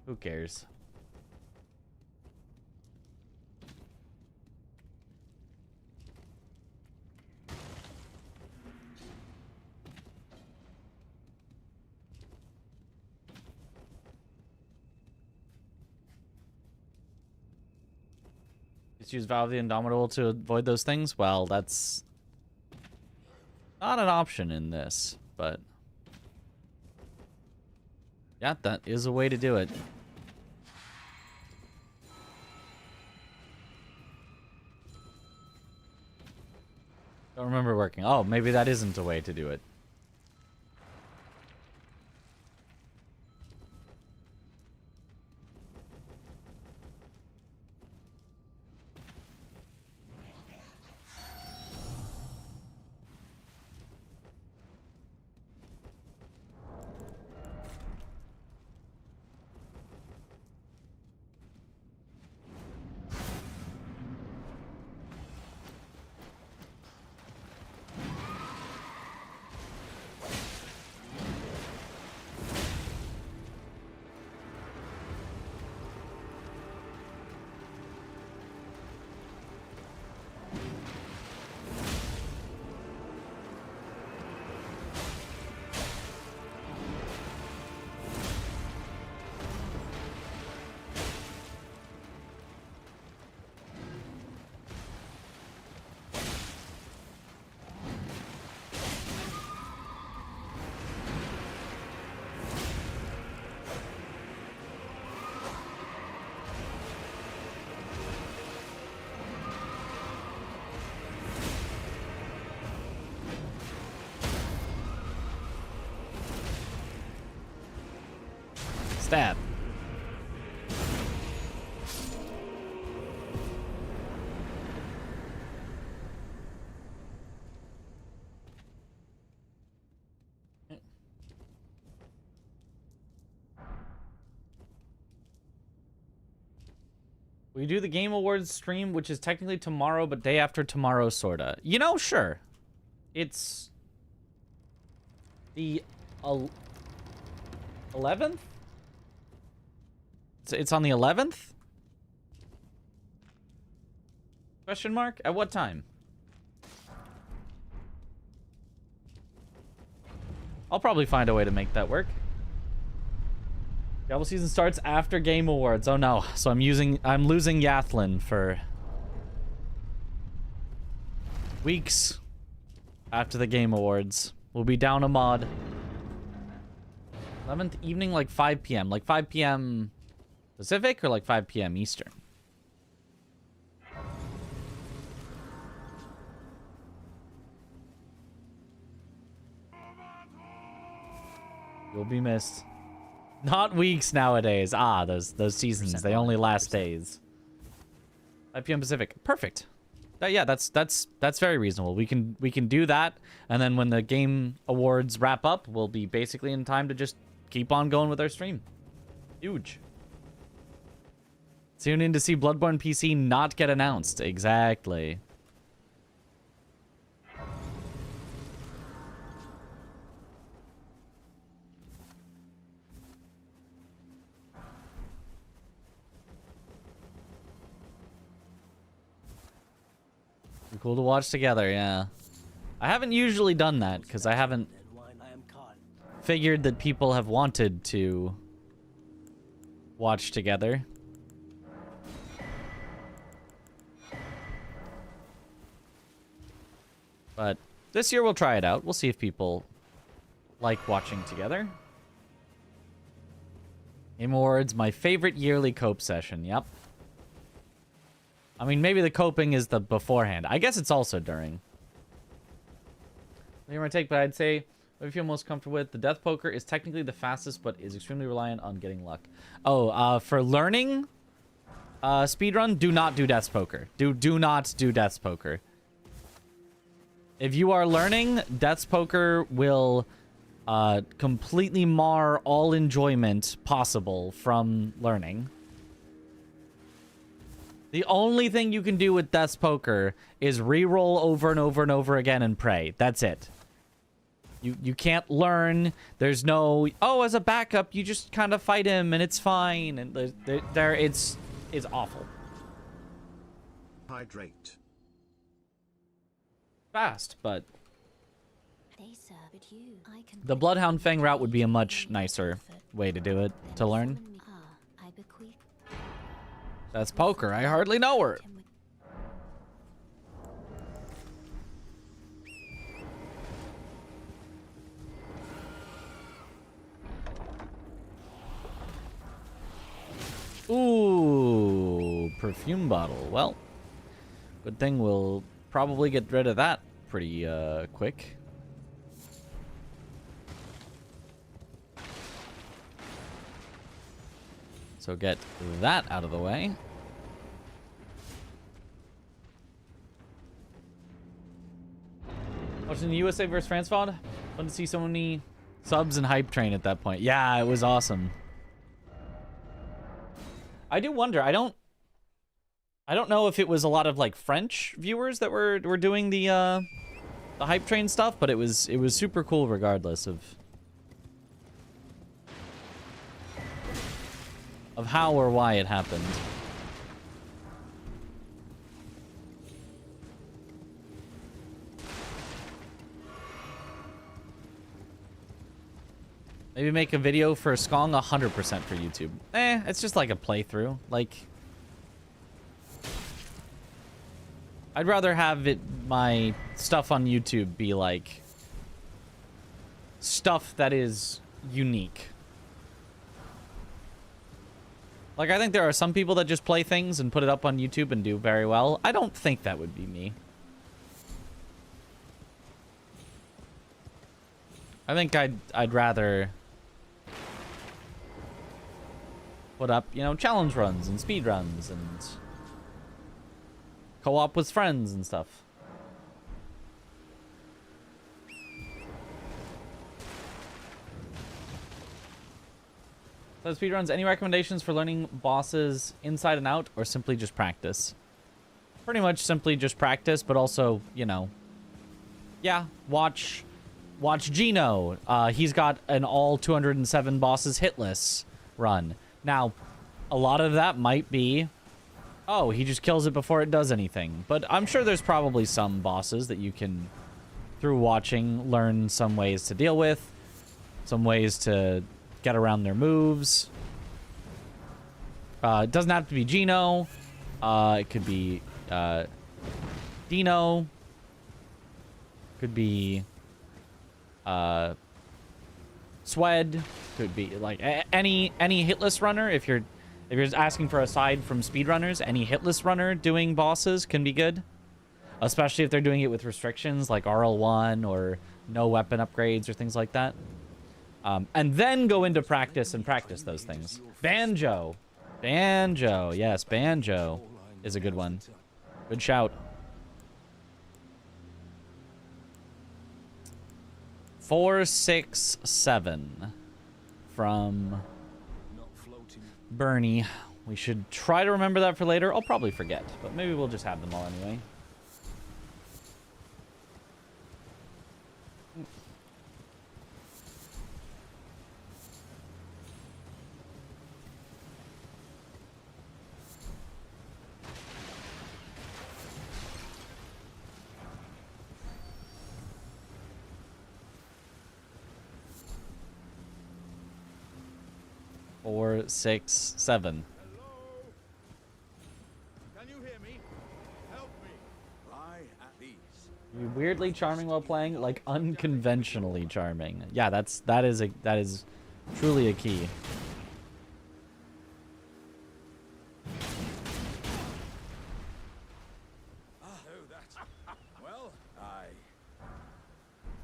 Who cares? Just use Valve the Indomitable to avoid those things? Well, that's not an option in this, but yeah, that is a way to do it. Don't remember working. Oh, maybe that isn't a way to do it. Stab. We do the Game Awards stream, which is technically tomorrow, but day after tomorrow, sorta. You know, sure. It's the 11th? It's on the 11th? Question mark? At what time? I'll probably find a way to make that work. Diablo season starts after Game Awards. Oh no. So I'm losing Yathlin for weeks after the Game Awards. We'll be down a mod. 11th evening, like 5 p.m. Like 5 p.m. Pacific or like 5 p.m. Eastern? You'll be missed. Not weeks nowadays. Ah, those seasons, they only last days. 5 p.m. Pacific. Perfect. Yeah, that's very reasonable. We can do that, and then when the Game Awards wrap up, we'll be basically in time to just keep on going with our stream. Huge. Tune in to see Bloodborne PC not get announced. Exactly. Be cool to watch together, yeah. I haven't usually done that because I haven't figured that people have wanted to watch together. But this year we'll try it out. We'll see if people like watching together. Game Awards, my favorite yearly cope session. Yep. I mean, maybe the coping is the beforehand. I guess it's also during. Here's my take, but I'd say what I feel most comfortable with. The death poker is technically the fastest, but is extremely reliant on getting luck. Oh, for learning speedrun, do not do death poker. Do not do death poker. If you are learning, death poker will completely mar all enjoyment possible from learning. The only thing you can do with death poker is re-roll over and over and over again and pray. That's it. You can't learn. There's no, oh, as a backup, you just kind of fight him and it's fine. And it's awful. Hydrate. Fast, but the Bloodhound Fang route would be a much nicer way to do it, to learn. That's poker. I hardly know her. Ooh, perfume bottle. Well, good thing we'll probably get rid of that pretty quick. So get that out of the way. Watching the USA vs. France VOD. Fun to see so many subs and hype train at that point. Yeah, it was awesome. I do wonder. I don't know if it was a lot of like French viewers that were doing the hype train stuff, but it was super cool regardless of how or why it happened. Maybe make a video for Skong 100% for YouTube. It's just like a playthrough. Like, I'd rather have my stuff on YouTube be like stuff that is unique. Like, I think there are some people that just play things and put it up on YouTube and do very well. I don't think that would be me. I think I'd rather put up, you know, challenge runs and speed runs and co-op with friends and stuff. So speedruns, any recommendations for learning bosses inside and out, or simply just practice? Pretty much simply just practice, but also, you know, yeah, watch Gino. He's got an all 207 bosses hitless run. Now, a lot of that might be, oh, he just kills it before it does anything. But I'm sure there's probably some bosses that you can, through watching, learn some ways to deal with, some ways to get around their moves. It doesn't have to be Gino. It could be Dino. Could be Swed. Could be like any hitless runner. If you're asking for aside from speedrunners, any hitless runner doing bosses can be good. Especially if they're doing it with restrictions like RL1 or no weapon upgrades or things like that. And then go into practice and practice those things. Banjo. Banjo. Yes, Banjo is a good one. Good shout. 467 from Bernie. We should try to remember that for later. I'll probably forget, but maybe we'll just have them all anyway. Four, 6, 7. Can you hear me? Help me. Lie at ease. You're weirdly charming while playing, like unconventionally charming. Yeah, that is truly a key. Well,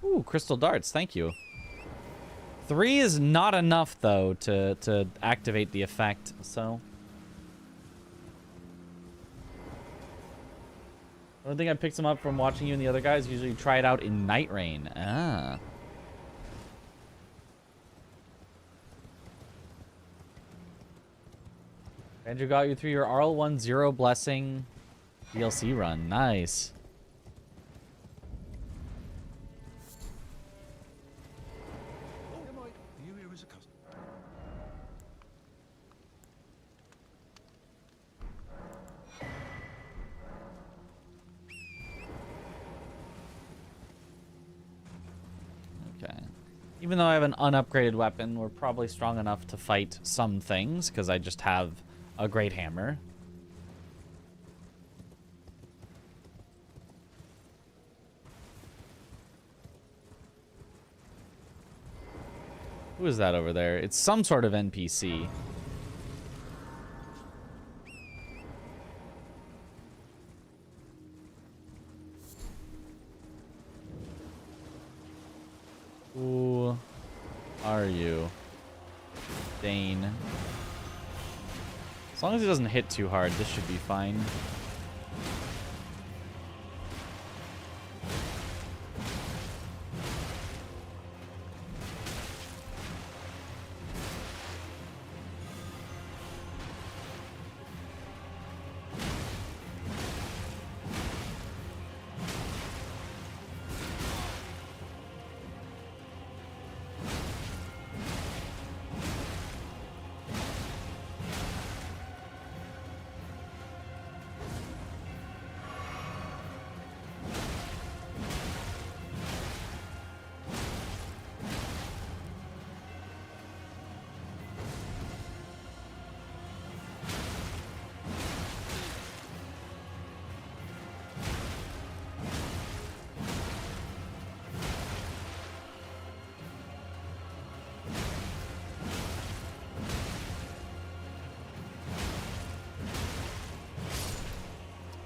Ooh, crystal darts, thank you. 3 is not enough though to activate the effect, so I don't think I picked some up from watching you and the other guys. Usually try it out in Night Rain. Ah. Andrew got you through your RL1 Zero Blessing DLC run. Nice. Even though I have an unupgraded weapon, we're probably strong enough to fight some things, because I just have a great hammer. Who is that over there? It's some sort of NPC. Who are you? Dane. As long as it doesn't hit too hard, this should be fine.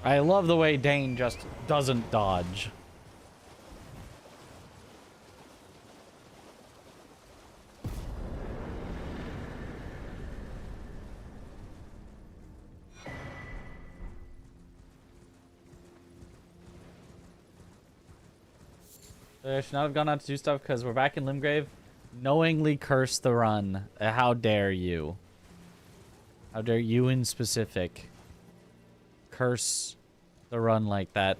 I love the way Dane just doesn't dodge. I should not have gone out to do stuff because we're back in Limgrave. Knowingly curse the run. How dare you? How dare you in specific curse the run like that?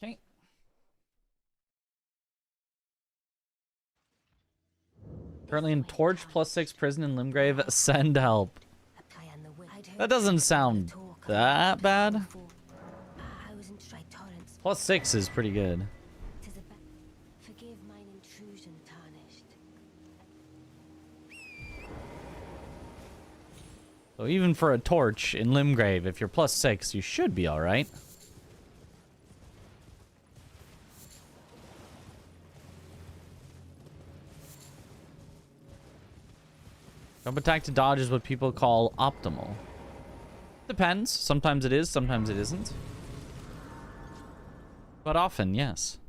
Okay. Currently in Torch +6 prison in Limgrave. Send help. That doesn't sound that bad. +6 is pretty good. Forgive mine intrusion, tarnished. So even for a torch in Limgrave, if you're +6, you should be alright. Jump attack to dodge is what people call optimal. Depends. Sometimes it is, sometimes it isn't. But often, yes.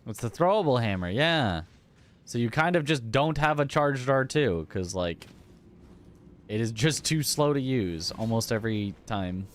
It's the throwable hammer, yeah. So you kind of just don't have a charged R2, because, like, it is just too slow to use almost every time.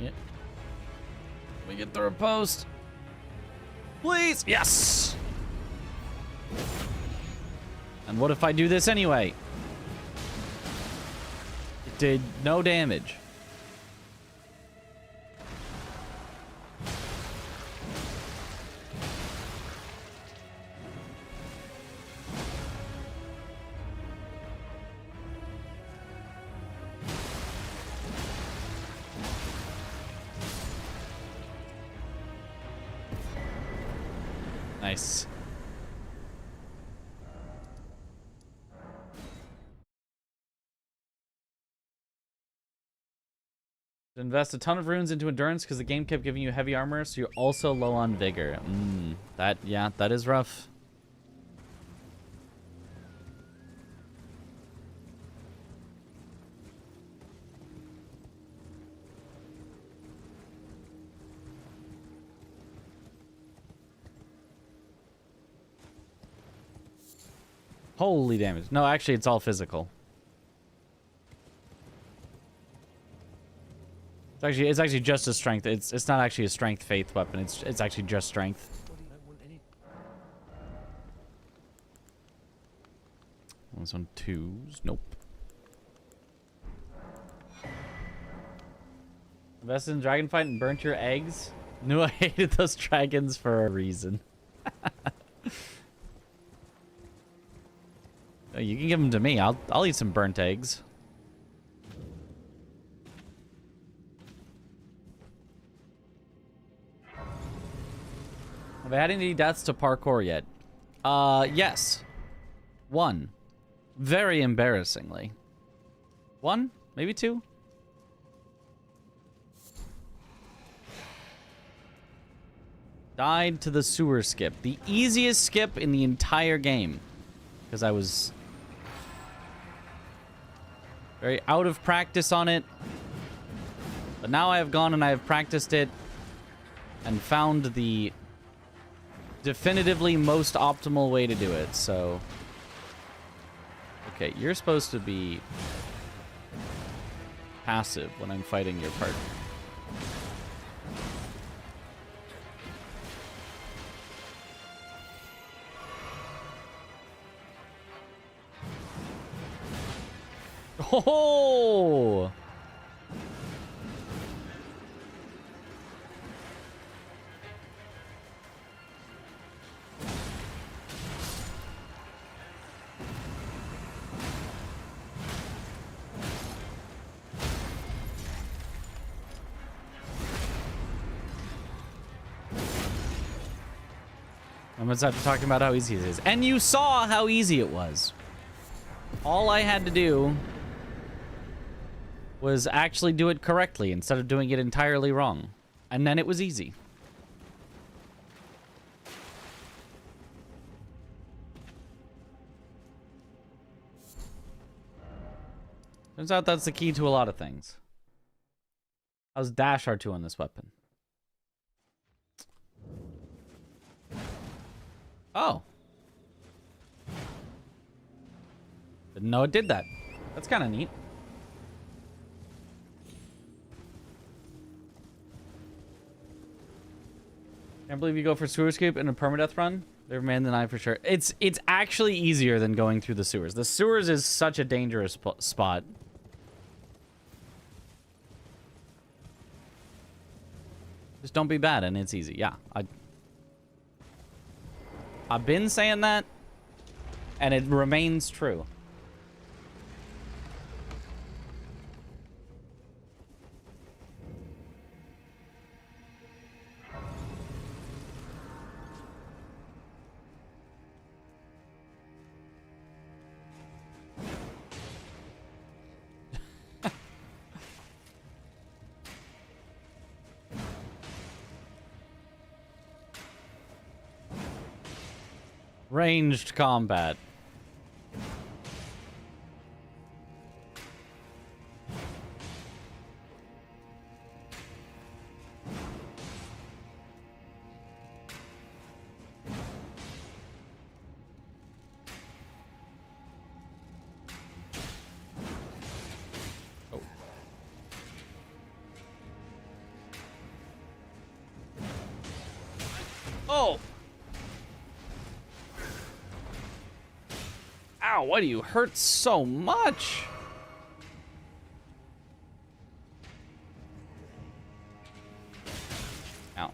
Yep. We get the riposte. Please! Yes! And what if I do this anyway? It did no damage. Nice. Invest a ton of runes into endurance because the game kept giving you heavy armor, so you're also low on vigor. Yeah, that is rough. Holy damage. No, actually, it's all physical. It's actually just a strength. It's not actually a strength faith weapon. It's actually just strength. One's on 2s. Nope. Invested in dragon fight and burnt your eggs. Knew I hated those dragons for a reason. You can give them to me. I'll eat some burnt eggs. Have I had any deaths to parkour yet? Yes. One. Very embarrassingly. One? Maybe two? Died to the sewer skip. The easiest skip in the entire game. Because I was very out of practice on it. But now I have gone and I have practiced it and found the definitively most optimal way to do it, so... Okay, you're supposed to be passive when I'm fighting your partner. Oh! I'm gonna start talking about how easy it is. And you saw how easy it was. All I had to do was actually do it correctly instead of doing it entirely wrong. And then it was easy. Turns out that's the key to a lot of things. How's dash R2 on this weapon? Oh. Didn't know it did that. That's kind of neat. Can't believe you go for sewer scoop in a permadeath run. They're man than I for sure. It's actually easier than going through the sewers. The sewers is such a dangerous spot. Just don't be bad and it's easy. Yeah, I've been saying that, and it remains true. Ranged combat. Oh. Oh! Ow, why do you hurt so much? Ow.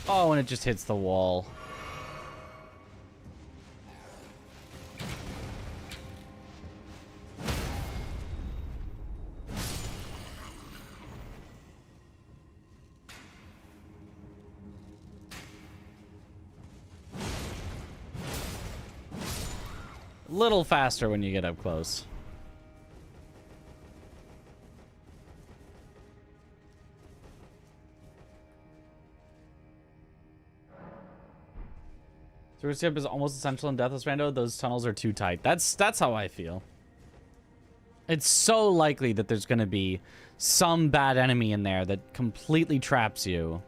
Oh, and it just hits the wall. Little faster when you get up close. Sewer skip is almost essential in Deathless Rando. Those tunnels are too tight. That's how I feel. It's so likely that there's gonna be some bad enemy in there that completely traps you.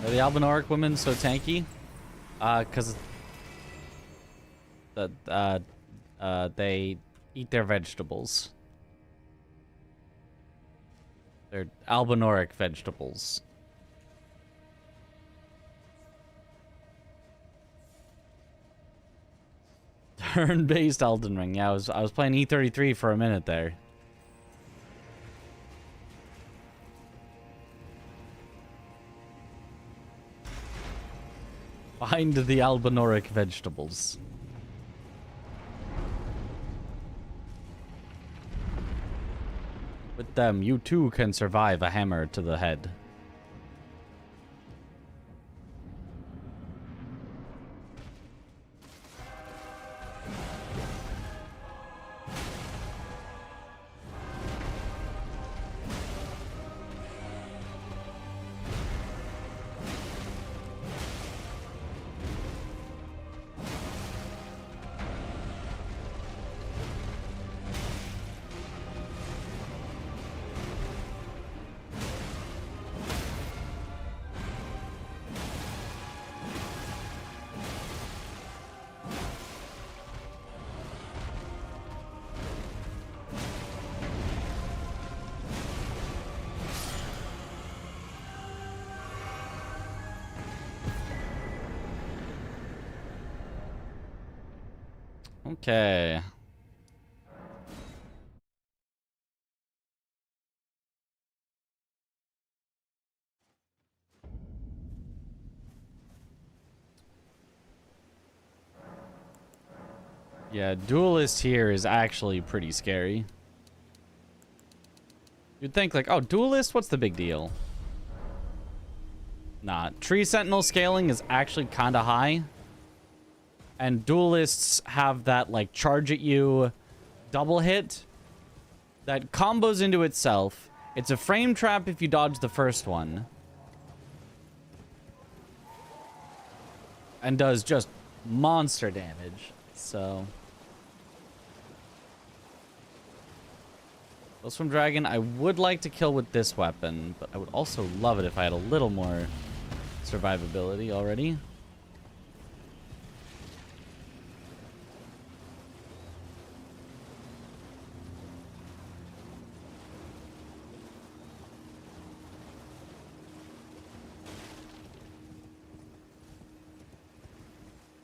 Are the Albinoric women so tanky? Because they eat their vegetables. They're Albinoric vegetables. Turn-based Elden Ring. Yeah, I was playing E33 for a minute there. Find the albinoric vegetables. With them, you too can survive a hammer to the head. Okay. Yeah, duelist here is actually pretty scary. You'd think like, oh, duelist, what's the big deal? Nah, tree sentinel scaling is actually kind of high. And duelists have that, like, charge at you double hit that combos into itself. It's a frame trap if you dodge the first one. And does just monster damage. So. From Dragon, I would like to kill with this weapon, but I would also love it if I had a little more survivability already.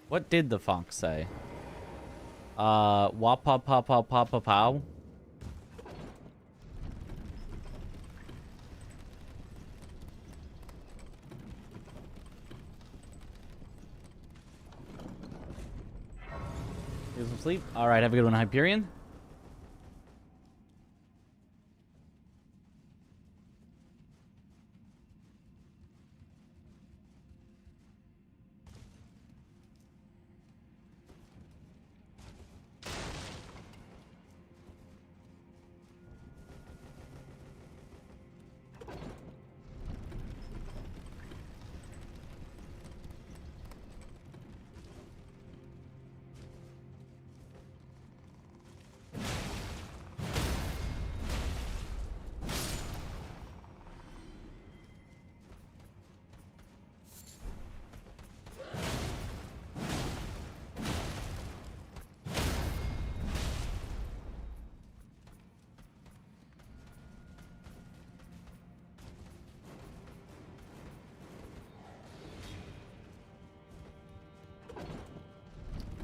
What did the fox say? Wapa pa pa pa pa pow. Get some sleep. All right, have a good one, Hyperion.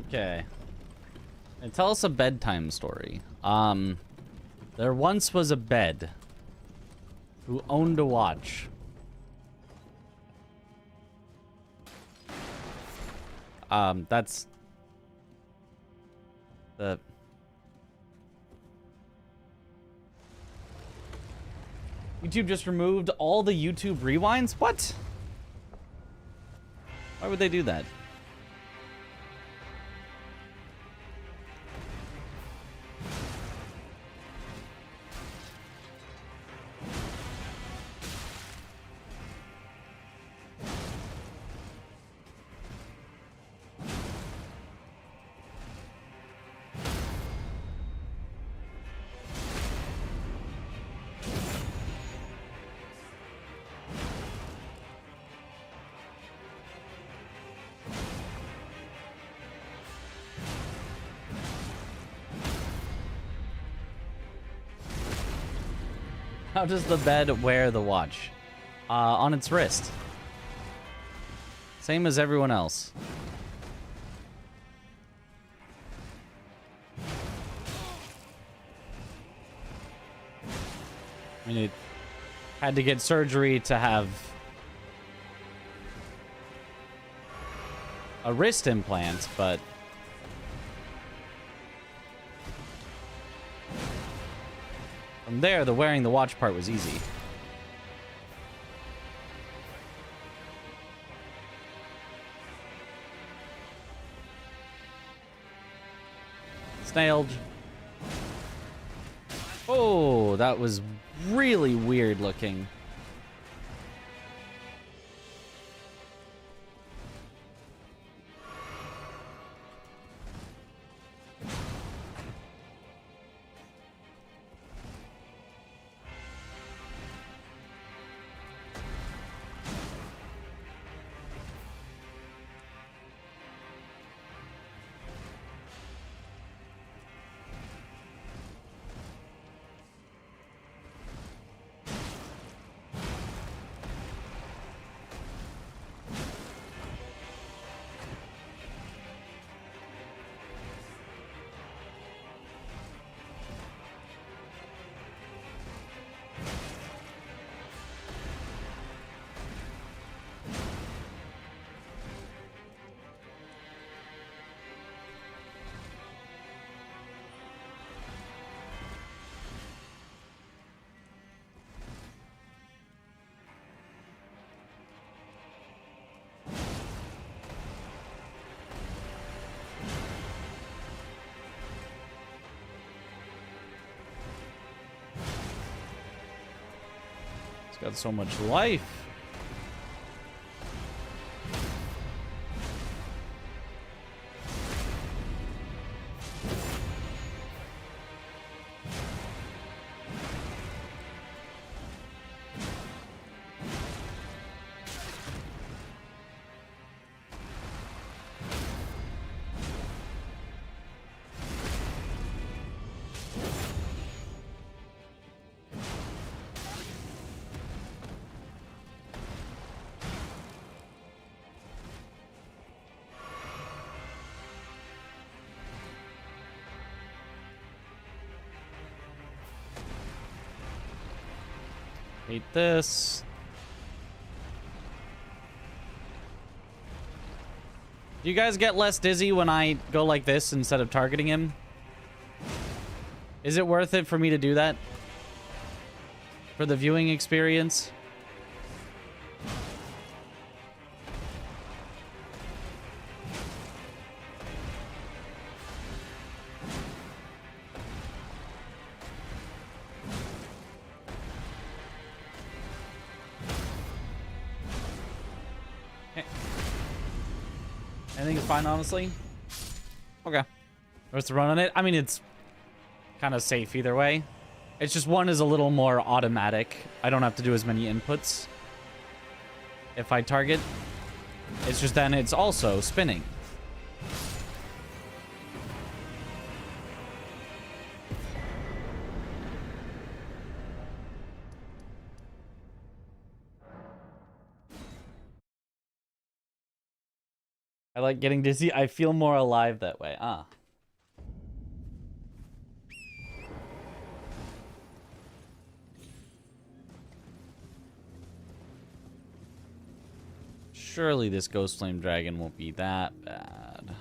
Okay. And tell us a bedtime story. There once was a bed who owned a watch. That's the YouTube just removed all the YouTube rewinds? What? Why would they do that? How does the bed wear the watch? On its wrist. Same as everyone else. I mean, it had to get surgery to have a wrist implant, but from there, the wearing the watch part was easy. Snailed. Oh, that was really weird looking. It's got so much life. Hate this. Do you guys get less dizzy when I go like this instead of targeting him? Is it worth it for me to do that? For the viewing experience? Anything's fine, honestly. Okay. What's the run on it? I mean, it's kind of safe either way. It's just one is a little more automatic. I don't have to do as many inputs if I target. It's just then it's also spinning. I like getting dizzy. I feel more alive that way. Ah. Surely this Ghost Flame Dragon won't be that bad.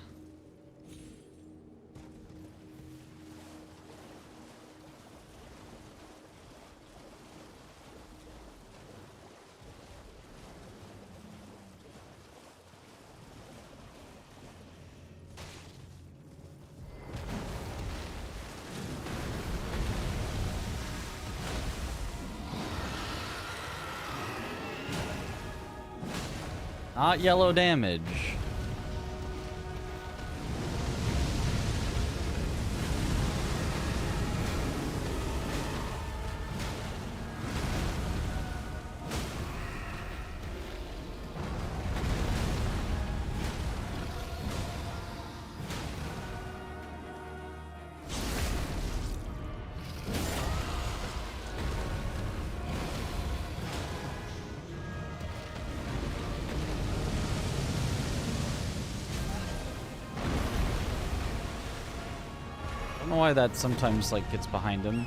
Not yellow damage. I don't know why that sometimes like gets behind him.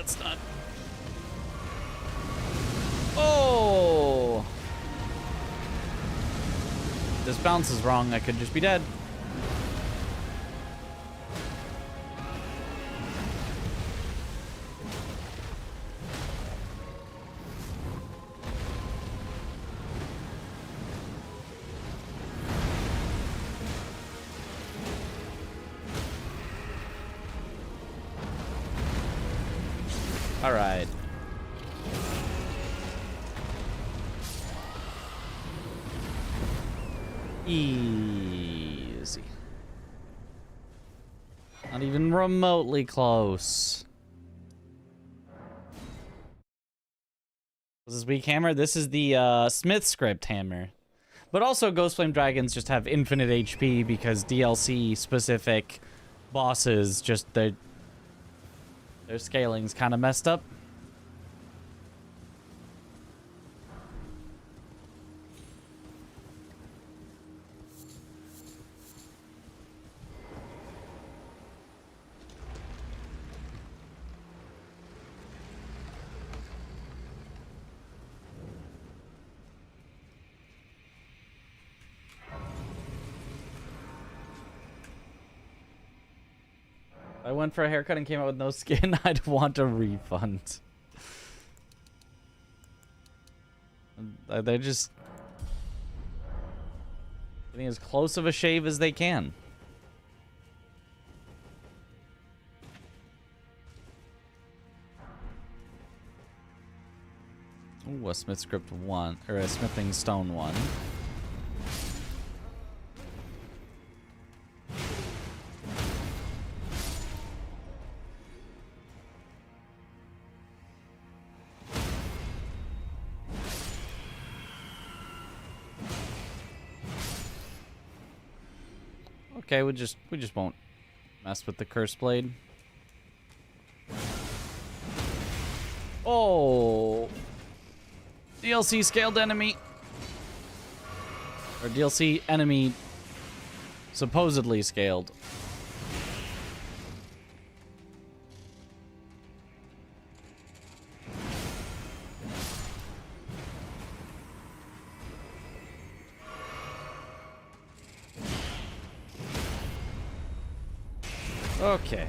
That's not... Oh! This bounce is wrong. I could just be dead. All right. Easy. Not even remotely close. This is weak hammer. This is the Smith script hammer. But also Ghost Flame Dragons just have infinite HP because DLC specific bosses just their scaling's kind of messed up. I went for a haircut and came out with no skin. I'd want a refund. They're just getting as close of a shave as they can. Ooh, a Smith script 1 or a smithing stone 1. Okay, we just won't mess with the curse blade. Oh, DLC scaled enemy, or DLC enemy supposedly scaled. Okay.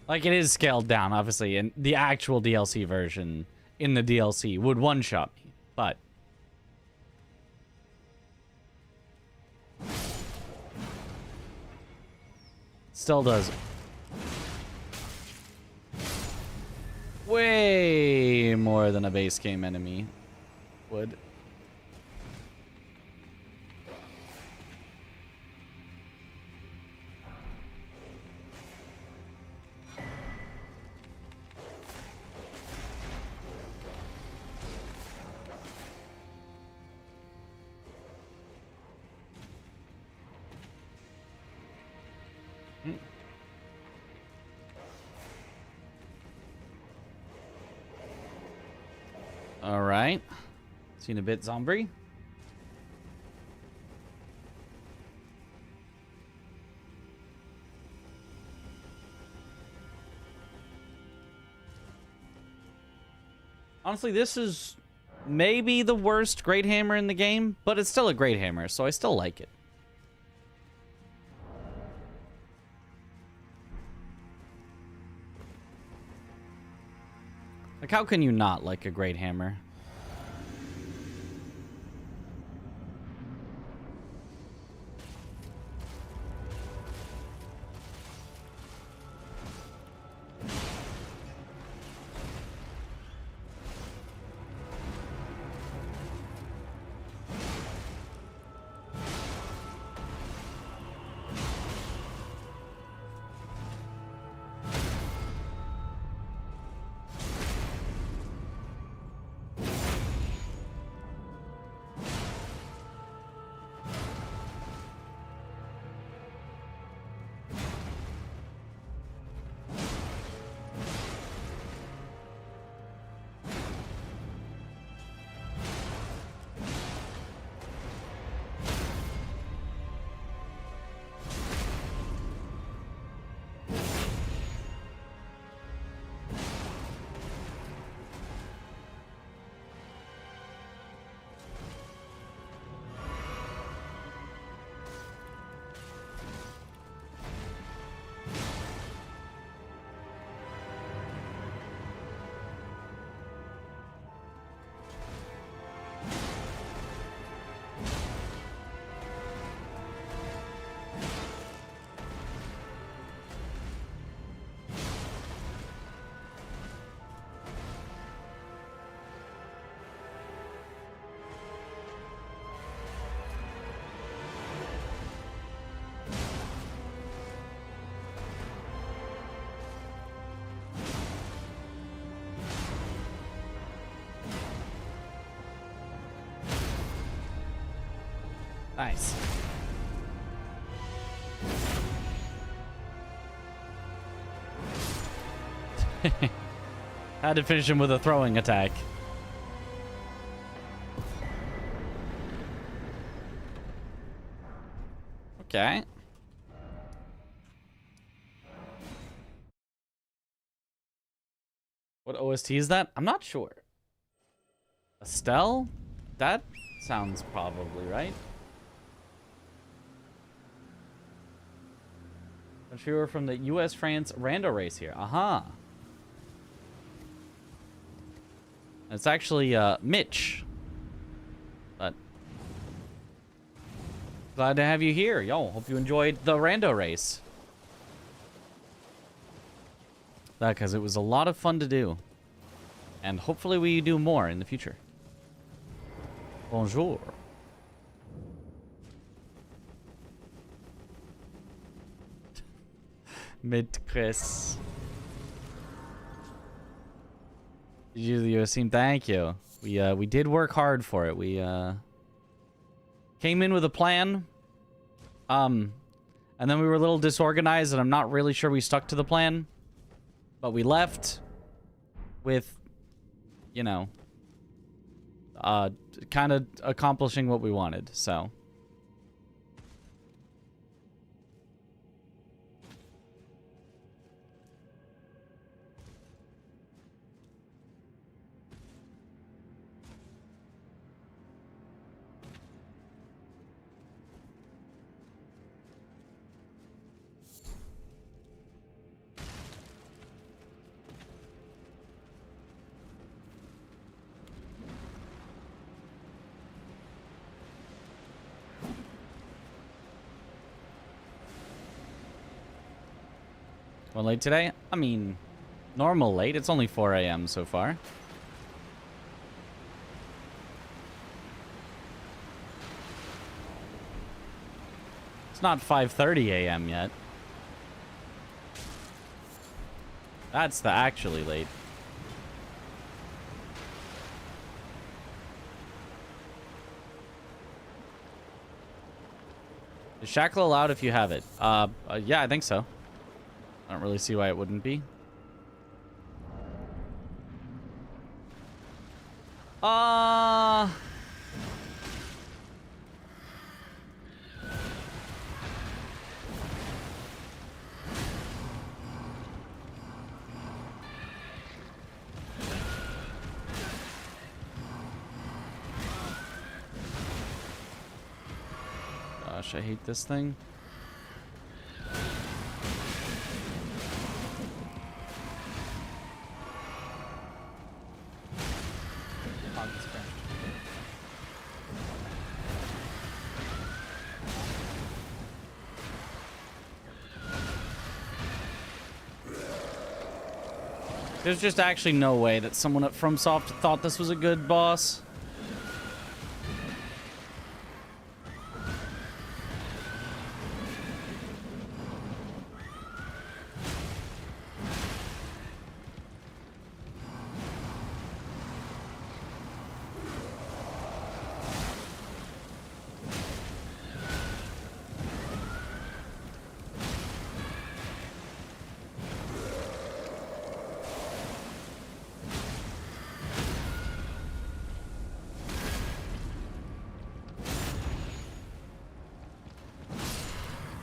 Like, it is scaled down, obviously, and the actual DLC version in the DLC would one-shot me, but... still does way more than a base game enemy would. All right. Seen a bit zombie. Honestly, this is maybe the worst Great Hammer in the game, but it's still a Great Hammer, so I still like it. Like, how can you not like a Great Hammer? Nice. Had to finish him with a throwing attack. Okay. What OST is that? I'm not sure. Estelle? That sounds probably right. I'm sure we're from the US-France rando race here. Aha. It's actually Mitch. But glad to have you here. Yo, hope you enjoyed the rando race. That because it was a lot of fun to do. And hopefully we do more in the future. Bonjour. Mid-Chris. You the US team, thank you. We did work hard for it. We came in with a plan. And then we were a little disorganized and I'm not really sure we stuck to the plan. But we left with, you know, kind of accomplishing what we wanted, so. Well, late today? I mean, normal late. It's only 4 a.m. so far. It's not 5:30 a.m. yet. That's the actually late. Is Shackle allowed if you have it? Yeah, I think so. I don't really see why it wouldn't be. Gosh, I hate this thing. There's just actually no way that someone at FromSoft thought this was a good boss.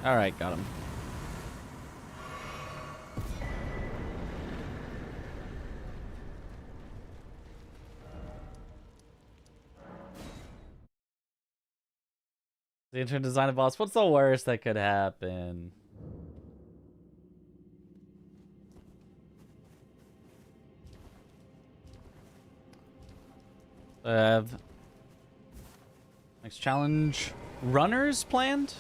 All right, got him. The intern design a boss. What's the worst that could happen? I have next challenge runners planned?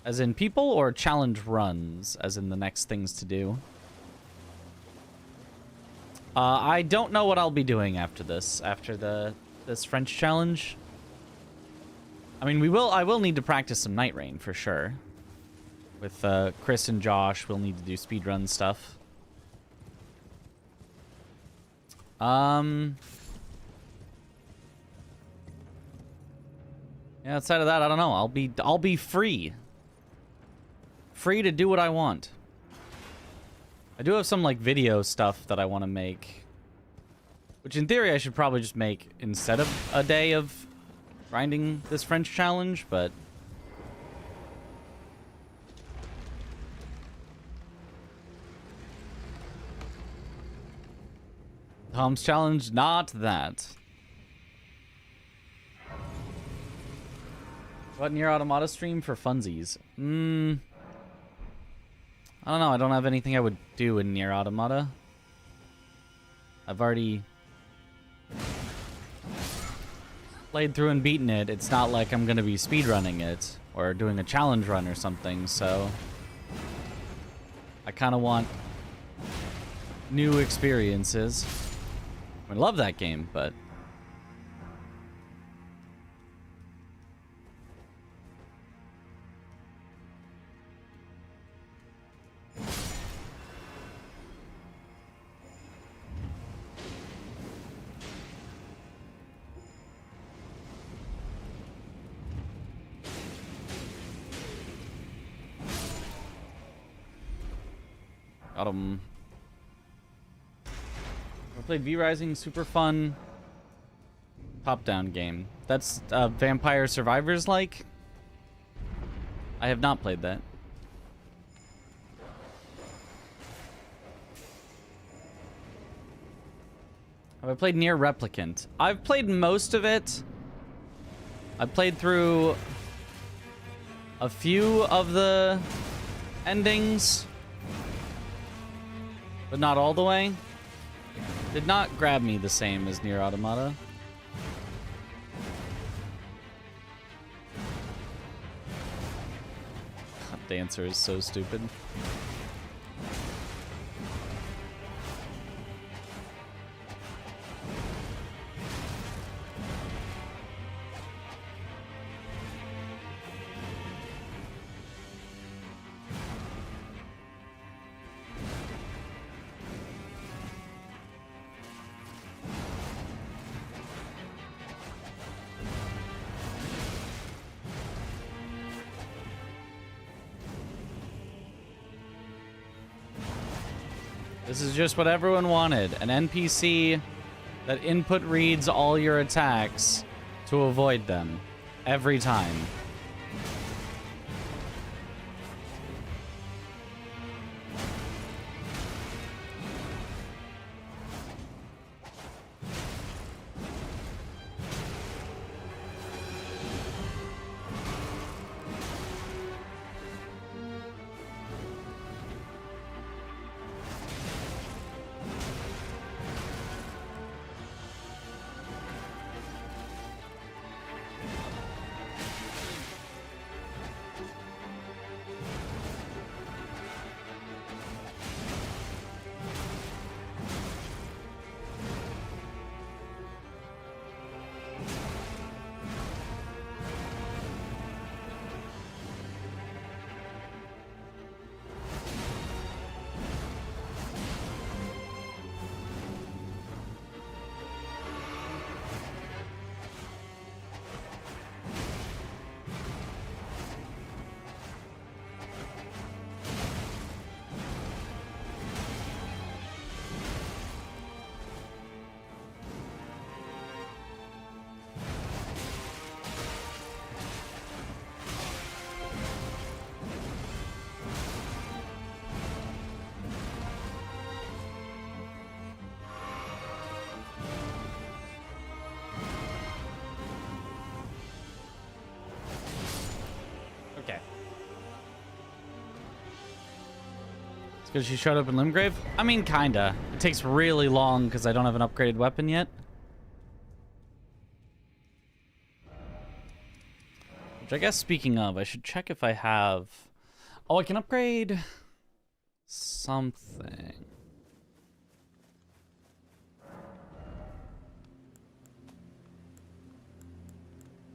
As in people, or challenge runs, as in the next things to do? I don't know what I'll be doing after this, this French challenge. I mean, I will need to practice some Night Rain for sure. With Chris and Josh, we'll need to do speedrun stuff. Yeah, outside of that, I don't know. I'll be free. Free to do what I want. I do have some like video stuff that I want to make, which in theory I should probably just make instead of a day of grinding this French challenge, but Tom's challenge, not that. What Nier Automata stream for funsies? I don't know. I don't have anything I would do in Nier Automata. I've already played through and beaten it. It's not like I'm going to be speedrunning it or doing a challenge run or something, so I kind of want new experiences. I love that game, but got 'em. I played V-Rising, super fun top-down game. That's Vampire Survivors like. I have not played that. Have I played Nier Replicant? I've played most of it. I played through a few of the endings, but not all the way. Did not grab me the same as Nier Automata. The answer is so stupid. This is just what everyone wanted. An NPC that input reads all your attacks to avoid them every time. Because she showed up in Limgrave? I mean, kinda. It takes really long because I don't have an upgraded weapon yet. Which I guess, speaking of, I should check if I have... Oh, I can upgrade... something.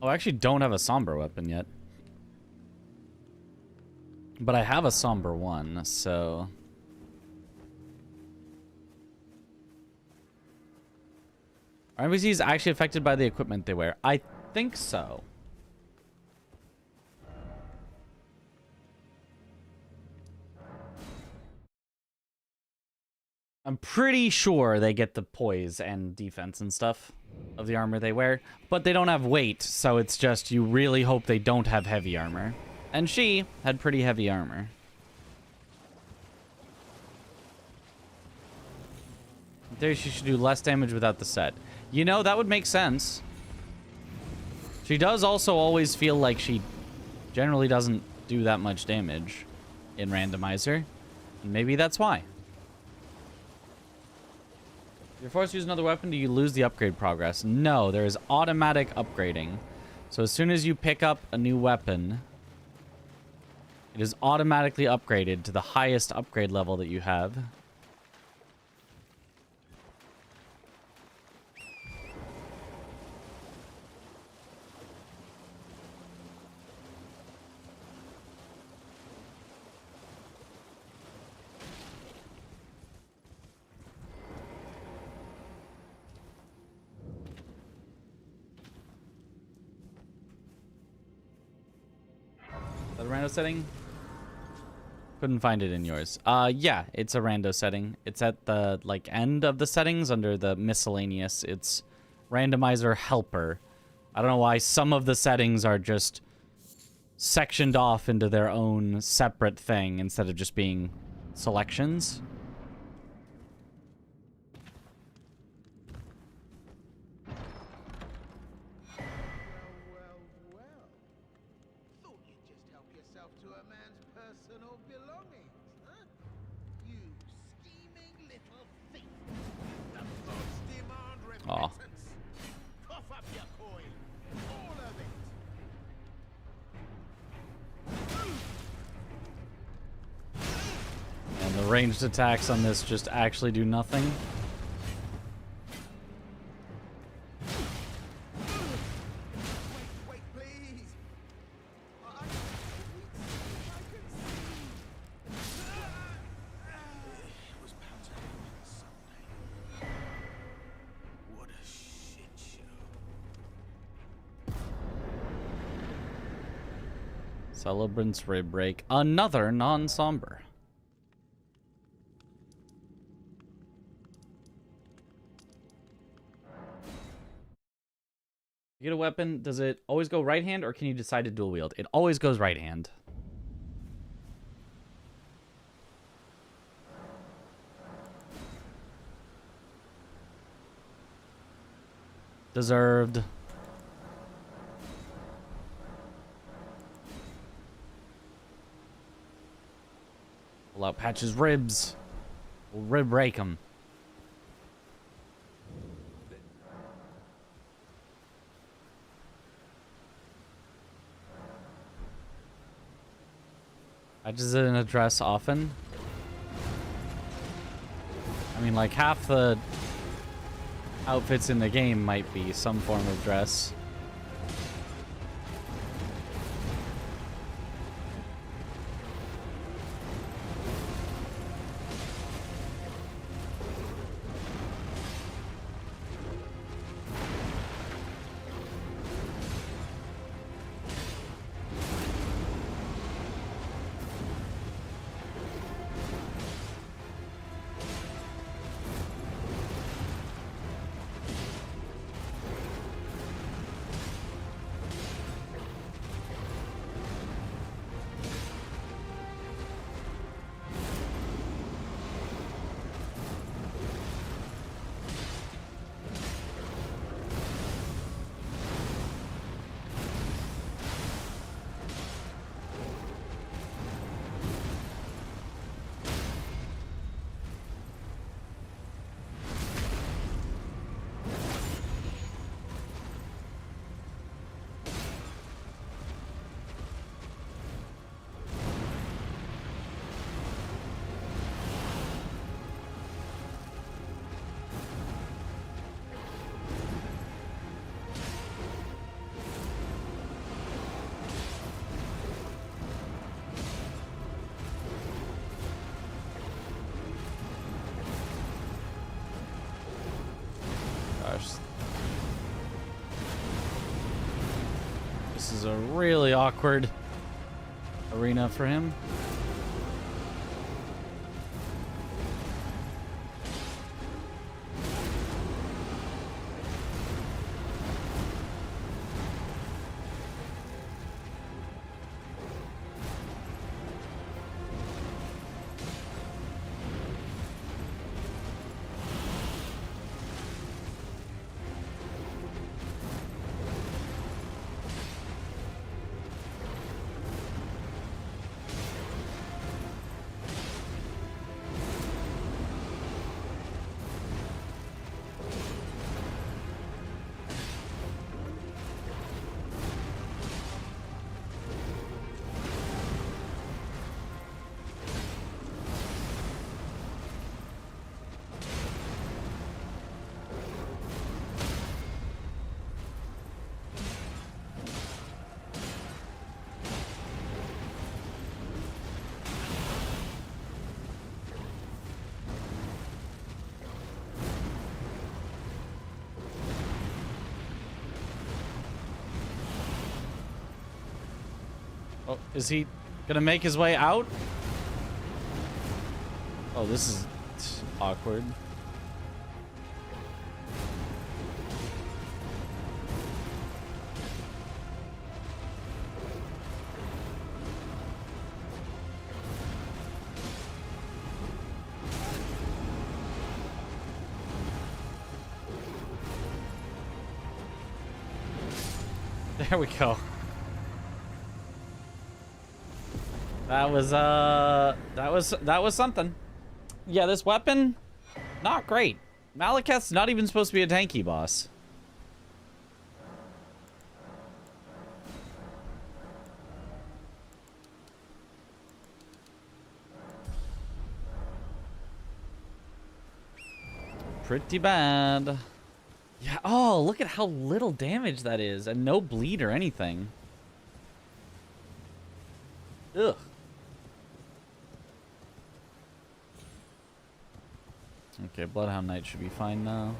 Oh, I actually don't have a somber weapon yet. But I have a somber one, so... Are NPCs actually affected by the equipment they wear? I think so. I'm pretty sure they get the poise and defense and stuff of the armor they wear, but they don't have weight, so it's just you really hope they don't have heavy armor. And she had pretty heavy armor. There, she should do less damage without the set. You know, that would make sense. She does also always feel like she generally doesn't do that much damage in Randomizer. And maybe that's why. If you're forced to use another weapon, do you lose the upgrade progress? No, there is automatic upgrading. So as soon as you pick up a new weapon, it is automatically upgraded to the highest upgrade level that you have. The rando setting? Couldn't find it in yours. Yeah, it's a rando setting. It's at the, like, end of the settings under the miscellaneous. It's randomizer helper. I don't know why some of the settings are just sectioned off into their own separate thing instead of just being selections. Aw. And the ranged attacks on this just actually do nothing. Celebrant's rib break. Another non-somber. You get a weapon, does it always go right hand or can you decide to dual wield? It always goes right hand. Deserved. Pull out Patch's ribs. We'll rib break him. Patch is in a dress often. I mean, like, half the outfits in the game might be some form of dress. This is a really awkward arena for him. is he gonna make his way out? Oh, this is awkward. There we go. That was something. Yeah, this weapon, not great. Malekith's not even supposed to be a tanky boss. Pretty bad. Yeah, oh, look at how little damage that is, and no bleed or anything. Ugh. Okay, Bloodhound Knight should be fine now.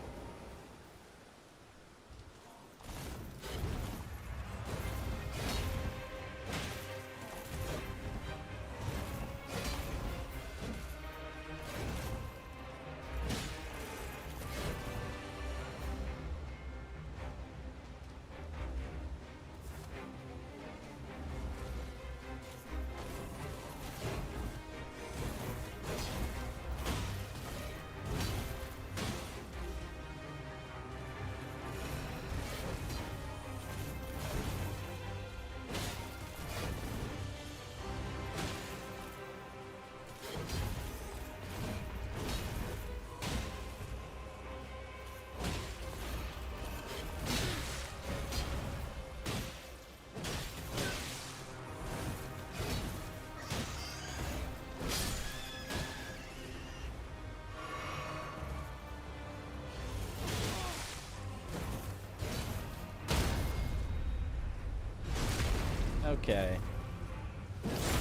Okay.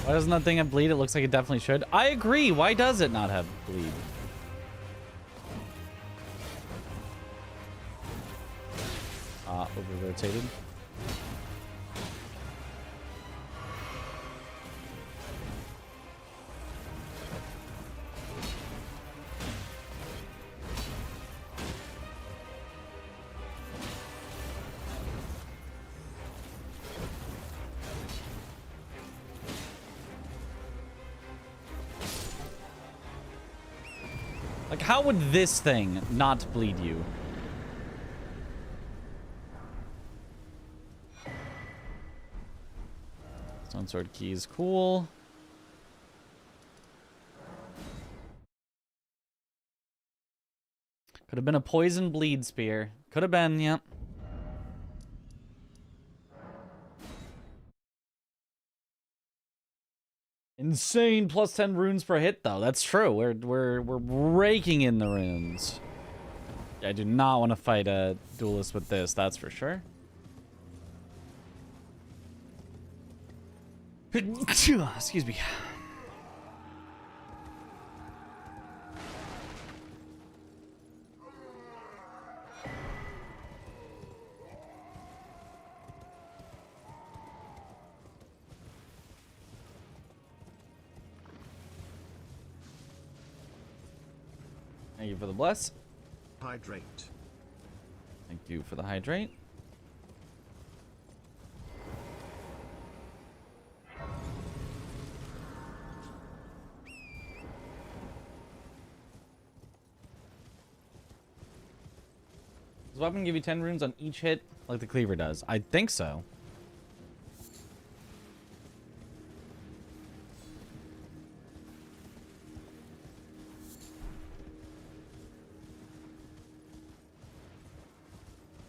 Why doesn't that thing have bleed? It looks like it definitely should. I agree. Why does it not have bleed? Over-rotated. Like, how would this thing not bleed you? Stone Sword key is cool. Could have been a poison bleed spear. Could have been, yep. Insane plus 10 runes per hit, though. That's true. We're raking in the runes. Yeah, I do not want to fight a duelist with this, that's for sure. Excuse me. Thank you for the bless. Hydrate. Thank you for the hydrate. Does the weapon give you 10 runes on each hit like the cleaver does? I think so.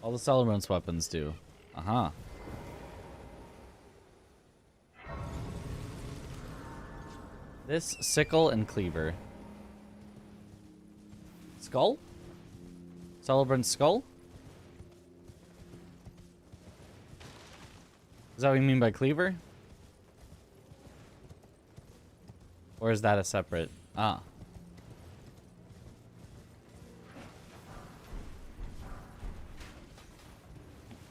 All the Celebrant's weapons do. Uh-huh. This, sickle, and cleaver. Skull? Celebrant's skull? Is that what you mean by cleaver? Or is that a separate? Ah.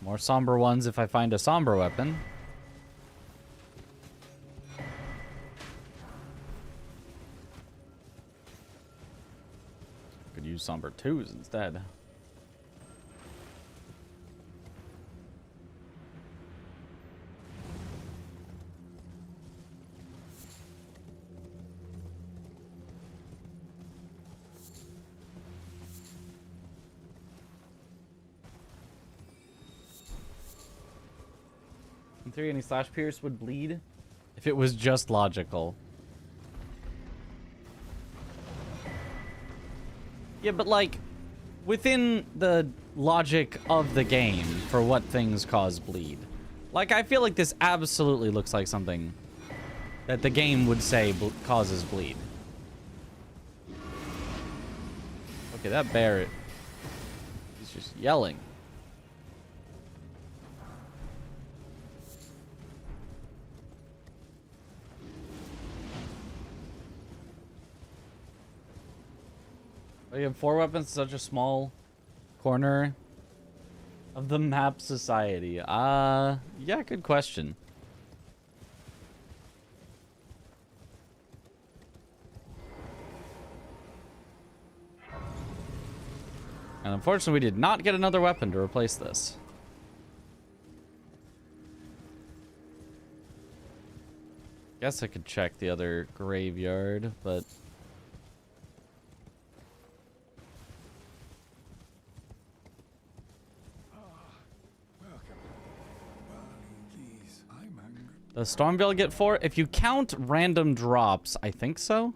More somber ones if I find a somber weapon. use Somber 2s instead. In theory, any slash pierce would bleed if it was just logical. Yeah, but like, within the logic of the game for what things cause bleed. Like, I feel like this absolutely looks like something that the game would say causes bleed. Okay, that bear, he's just yelling. Oh, you have 4 weapons in such a small corner of the map society. Yeah, good question. And unfortunately, we did not get another weapon to replace this. Guess I could check the other graveyard, but... Does Stormveil get 4? If you count random drops, I think so.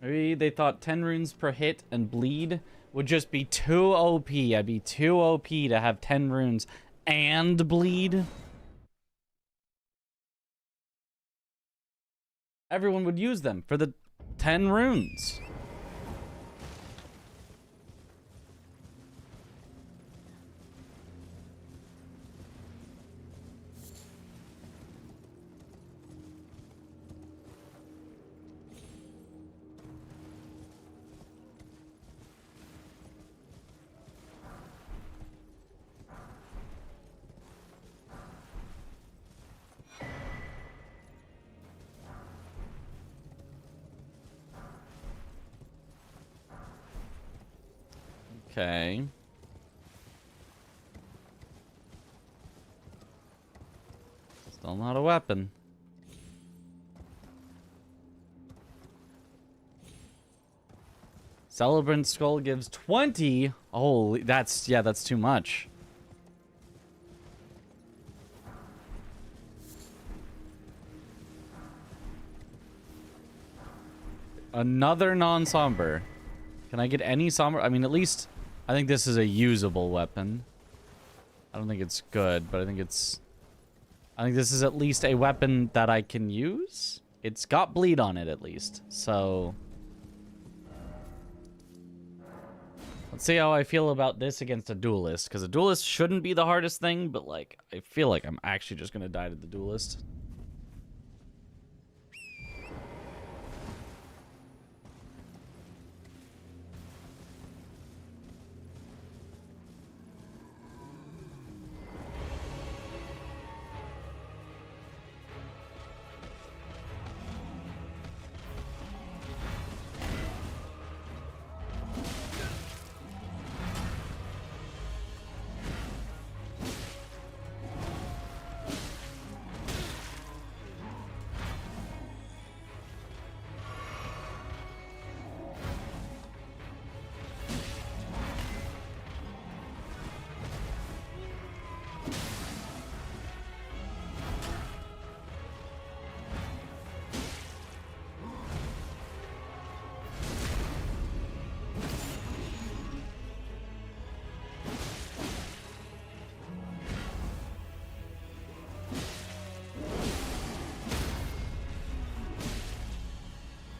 Maybe they thought 10 runes per hit and bleed would just be too OP. I'd be too OP to have 10 runes and bleed. Everyone would use them for the 10 runes. Okay. Still not a weapon. Celebrant Skull gives 20. Holy, that's too much. Another non-somber. Can I get any somber? I mean, at least I think this is a usable weapon. I don't think it's good, but I think this is at least a weapon that I can use. It's got bleed on it at least. So let's see how I feel about this against a duelist, because a duelist shouldn't be the hardest thing, but like I feel like I'm actually just gonna die to the duelist.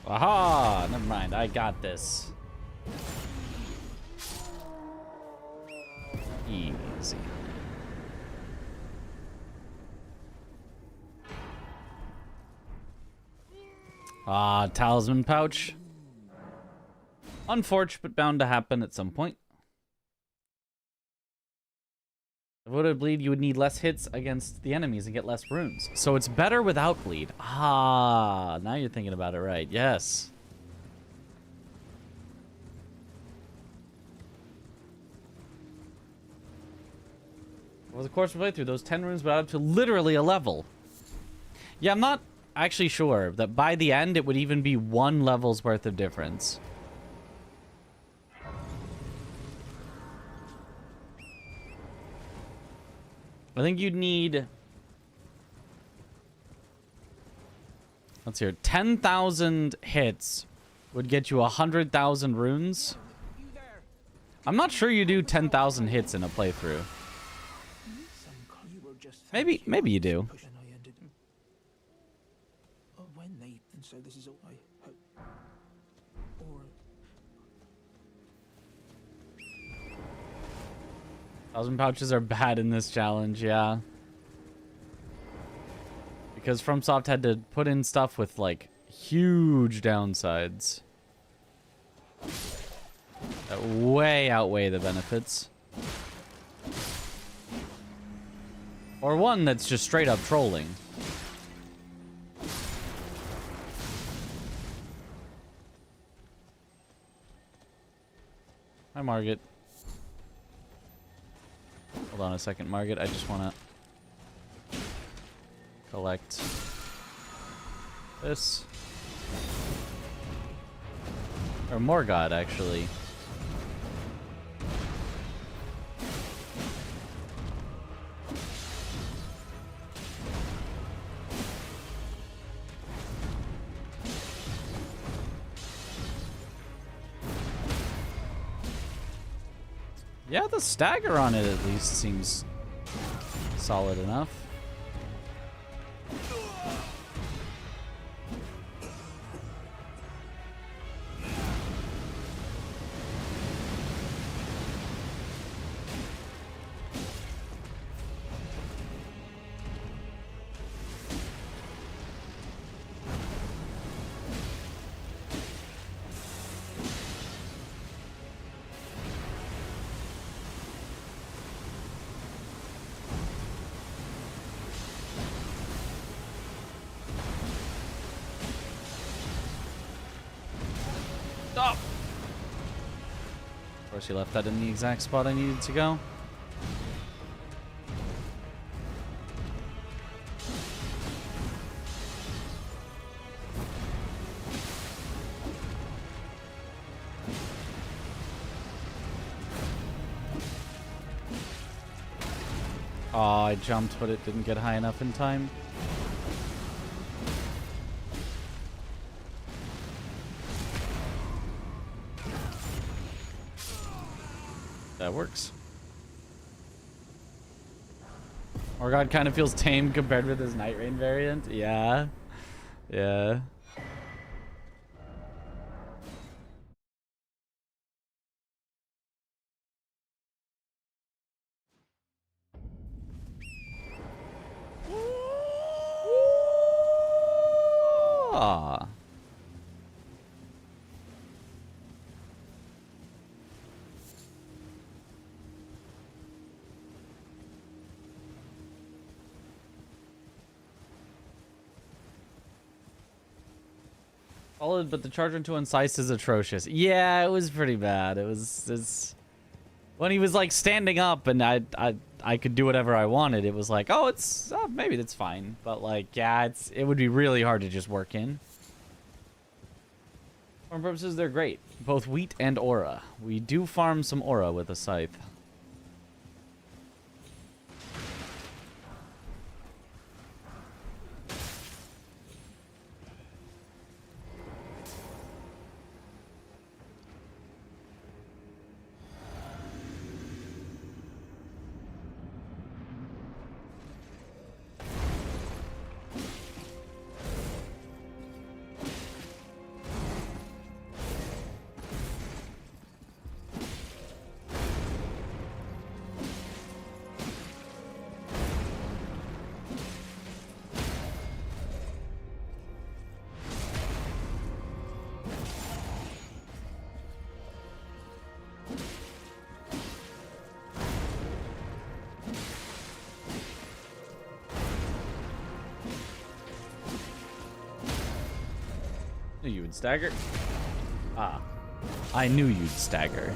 Aha! Never mind, I got this. Easy. Ah, talisman pouch. Unfortunate, but bound to happen at some point. Avoided bleed, you would need less hits against the enemies and get less runes. So it's better without bleed. Ah, now you're thinking about it right. Yes. Over the course of the playthrough, those 10 runes would add up to literally a level. Yeah, I'm not actually sure that by the end it would even be 1 level's worth of difference. I think you'd need... Let's hear. 10,000 hits would get you 100,000 runes. I'm not sure you do 10,000 hits in a playthrough. Maybe you do. When they, and so this is all I hope. Or 1,000 pouches are bad in this challenge, yeah. Because FromSoft had to put in stuff with, like, huge downsides. That way outweigh the benefits. Or one that's just straight up trolling. Hi, Margaret. Hold on a second, Margaret. I just want to collect this. Or Morgott, actually. Yeah, the stagger on it at least seems solid enough. Stop! Of course, you left that in the exact spot I needed to go. Oh, I jumped, but it didn't get high enough in time. That works. Morgott kind of feels tame compared with his Night Rain variant. Yeah. Yeah. Ah. Solid, but the charge into Unsize is atrocious. Yeah, it was pretty bad. It was when he was like standing up and I could do whatever I wanted. It was like, oh, it's maybe that's fine, but like, yeah, it would be really hard to just work in. Farm purposes, they're great, both wheat and aura. We do farm some aura with a scythe. you would stagger. Ah. I knew you'd stagger.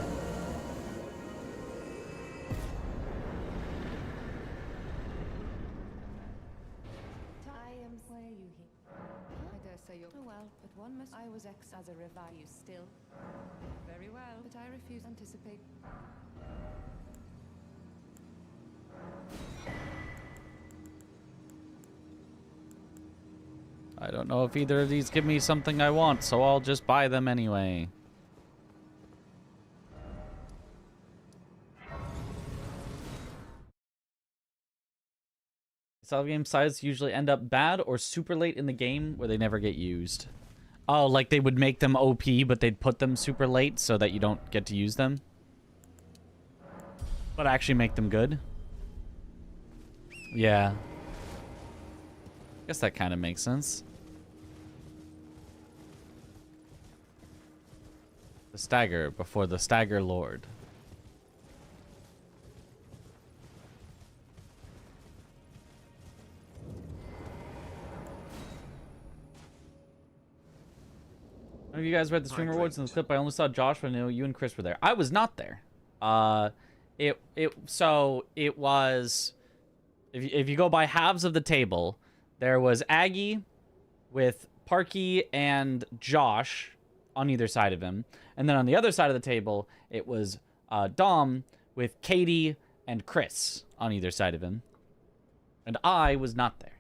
I am where you here. I dare say you're well, but one must. I was ex as a revive. You still very well, but I refuse to anticipate. I don't know if either of these give me something I want, so I'll just buy them anyway. Solve game sides usually end up bad or super late in the game where they never get used. Oh, like they would make them OP, but they'd put them super late so that you don't get to use them? But actually make them good? Yeah. Guess that kind of makes sense. The stagger before the stagger lord. Have you guys read the stream rewards in the clip? I only saw Josh, but I know you and Chris were there. I was not there. So it was, if you go by halves of the table, there was Aggie with Parky and Josh on either side of him, and then on the other side of the table, it was Dom with Katie and Chris on either side of him, and I was not there.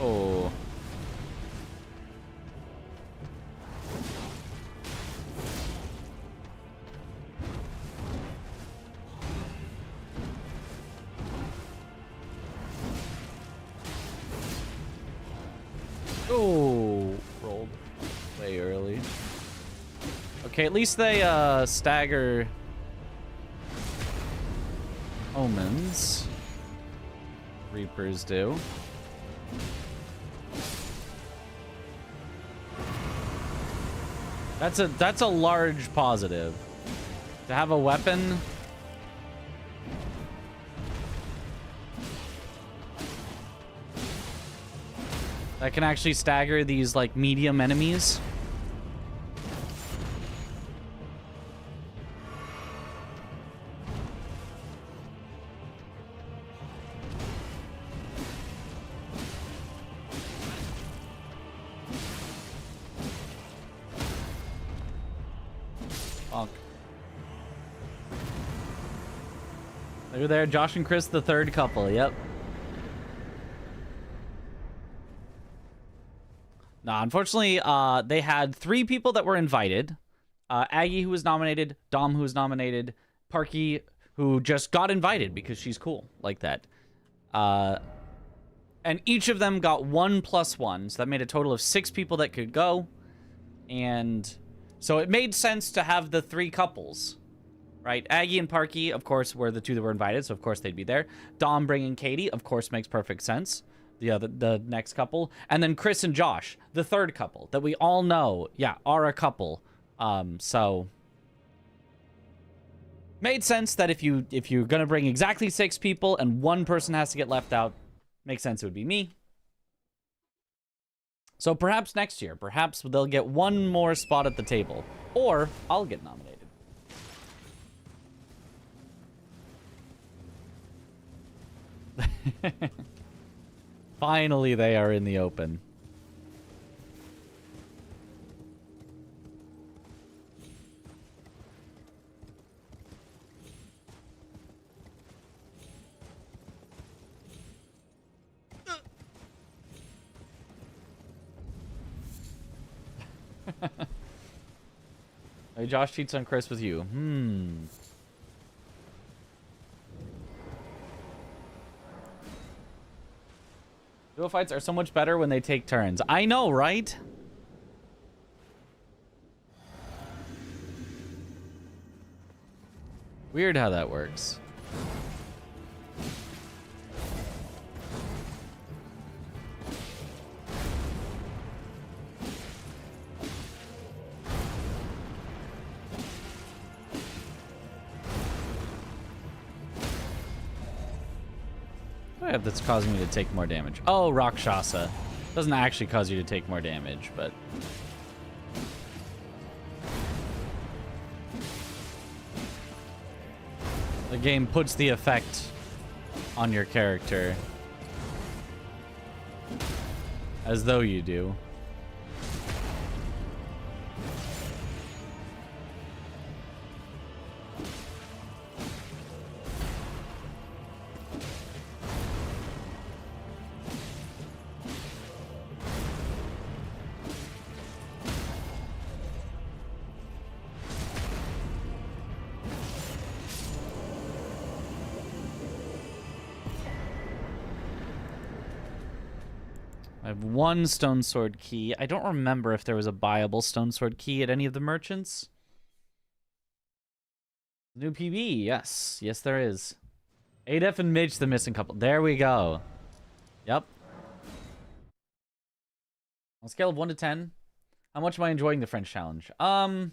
Oh. Oh, rolled way early. Okay, at least they stagger omens. Reapers do. That's a large positive. To have a weapon that can actually stagger these like medium enemies. They're there, Josh and Chris, the third couple. Yep. Nah, unfortunately, they had 3 people that were invited. Aggie, who was nominated, Dom, who was nominated, Parky, who just got invited because she's cool like that. And each of them got 1 + 1, so that made a total of 6 people that could go. And so it made sense to have the 3 couples. Right, Aggie and Parky, of course, were the 2 that were invited, so of course they'd be there. Dom bringing Katie, of course, makes perfect sense. The next couple, and then Chris and Josh, the third couple that we all know, yeah, are a couple. So made sense that if you're gonna bring exactly 6 people and 1 person has to get left out, makes sense it would be me. So perhaps next year, perhaps they'll get 1 more spot at the table, or I'll get nominated. Finally, they are in the open. Hey, Josh cheats on Chris with you. Duo fights are so much better when they take turns. I know, right? Weird how that works. What do I have that's causing me to take more damage? Oh, Rakshasa. Doesn't actually cause you to take more damage, but... the game puts the effect on your character as though you do. I have one stone sword key. I don't remember if there was a buyable stone sword key at any of the merchants. New PB, yes. Yes, there is. Adef and Midge, the missing couple. There we go. Yep. On a scale of 1 to 10, how much am I enjoying the French challenge? On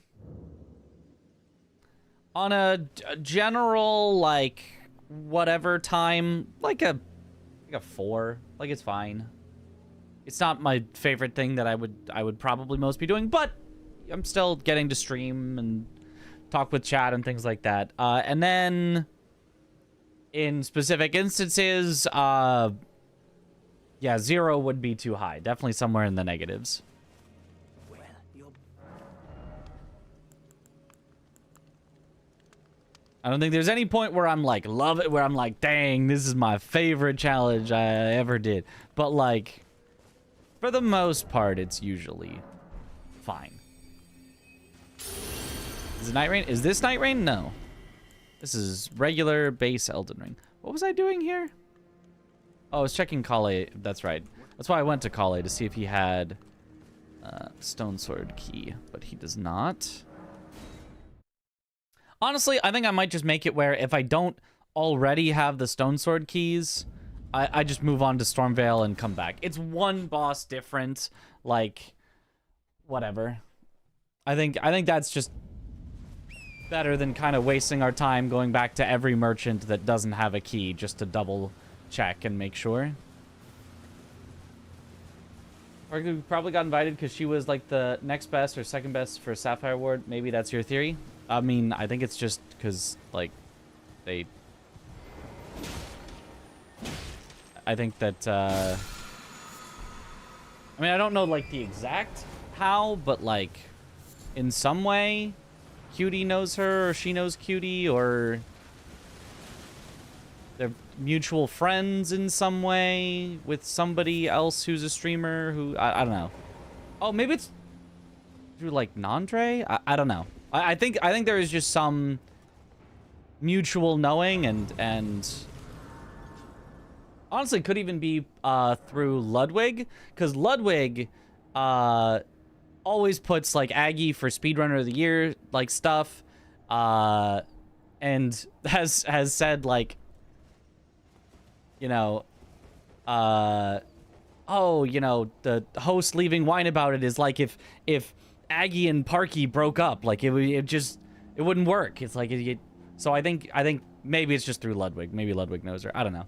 a general, like, whatever time, like a 4. Like, it's fine. It's not my favorite thing that I would probably most be doing, but I'm still getting to stream and talk with chat and things like that. And then in specific instances, yeah, 0 would be too high. Definitely somewhere in the negatives. I don't think there's any point where I'm like, love it, where I'm like, dang, this is my favorite challenge I ever did. But like, for the most part, it's usually fine. Is it Night Rain? Is this Night Rain? No. This is regular base Elden Ring. What was I doing here? Oh, I was checking Kale. That's right. That's why I went to Kale, to see if he had Stone Sword key, but he does not. Honestly, I think I might just make it where if I don't already have the Stone Sword keys, I just move on to Stormveil and come back. It's one boss different, like, whatever. I think that's just better than kind of wasting our time going back to every merchant that doesn't have a key just to double check and make sure. Arguably, probably got invited because she was like the next best or second best for Sapphire Award. Maybe that's your theory. I mean, I think it's just because, like, they... I think that, I mean, I don't know, like, the exact how, but, like, in some way, Cutie knows her, or she knows Cutie, or they're mutual friends in some way with somebody else who's a streamer who, I don't know. Oh, maybe it's through, like, Nandre? I don't know. I think there is just some mutual knowing and honestly could even be through Ludwig, because Ludwig always puts like Aggie for speedrunner of the year like stuff, and has said like, you know, oh, you know, the host leaving wine about it is like if Aggie and Parky broke up, like it wouldn't work. It's like so I think maybe it's just through Ludwig. Maybe Ludwig knows her. I don't know.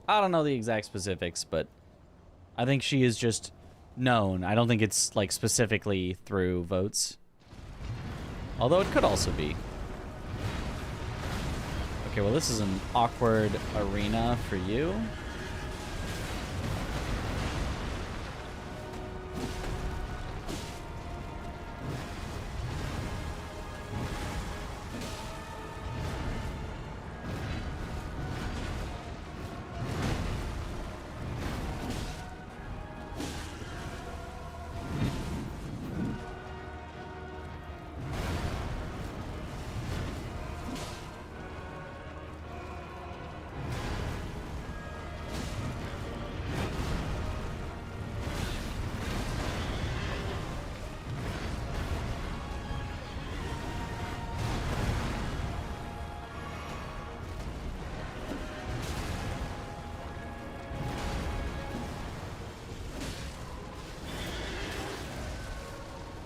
I don't know the exact specifics, but I think she is just known. I don't think it's like specifically through votes. Although it could also be. Okay, well this is an awkward arena for you.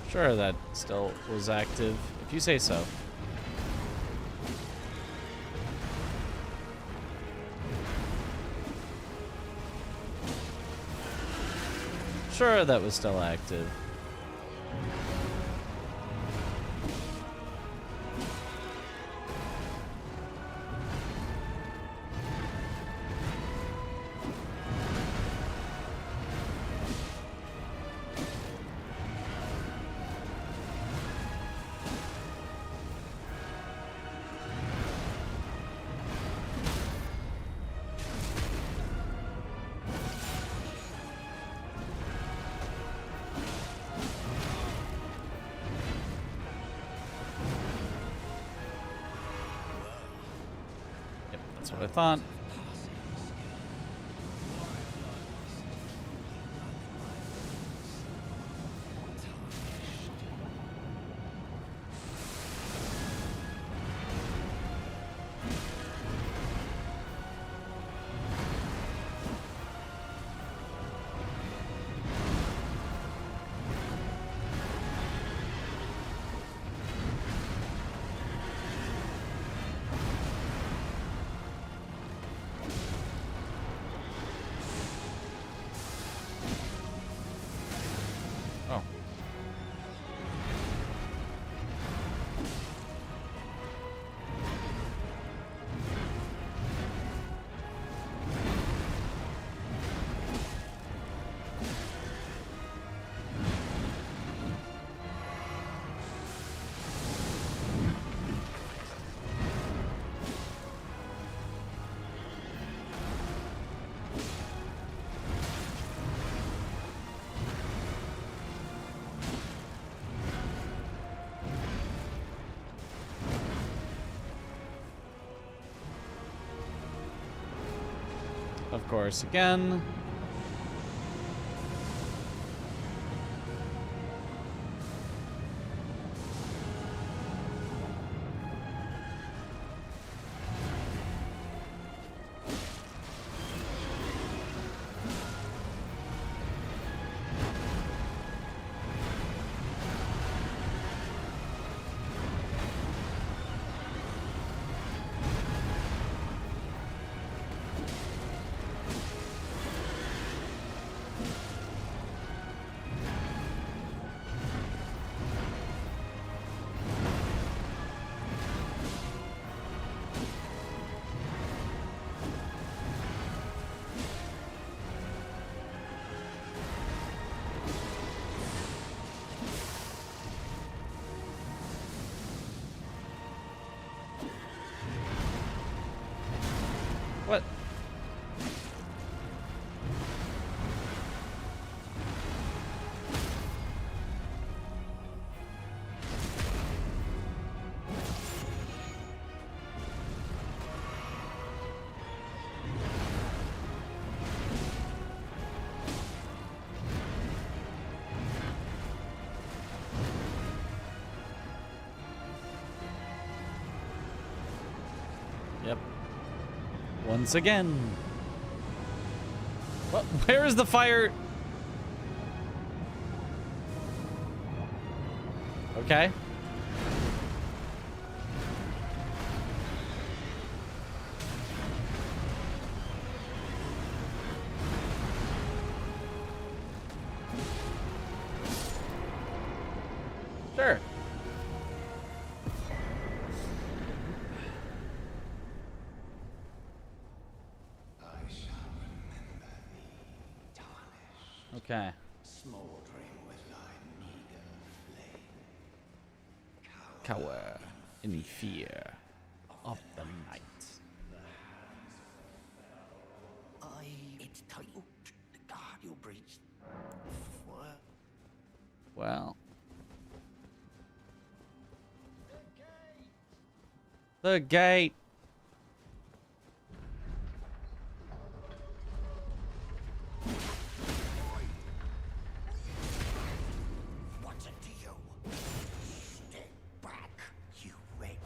Sure, that still was active, if you say so. sure that was still active. That's what I thought. Oh. Of course, again. What? Yep. Once again. What? Where is the fire? Okay. Sure. Okay. Smoldering with thy meager flame. Cower in fear of the night. It's titled The Guardian Breach. Well. The gate. What's it to you? Step back, you red.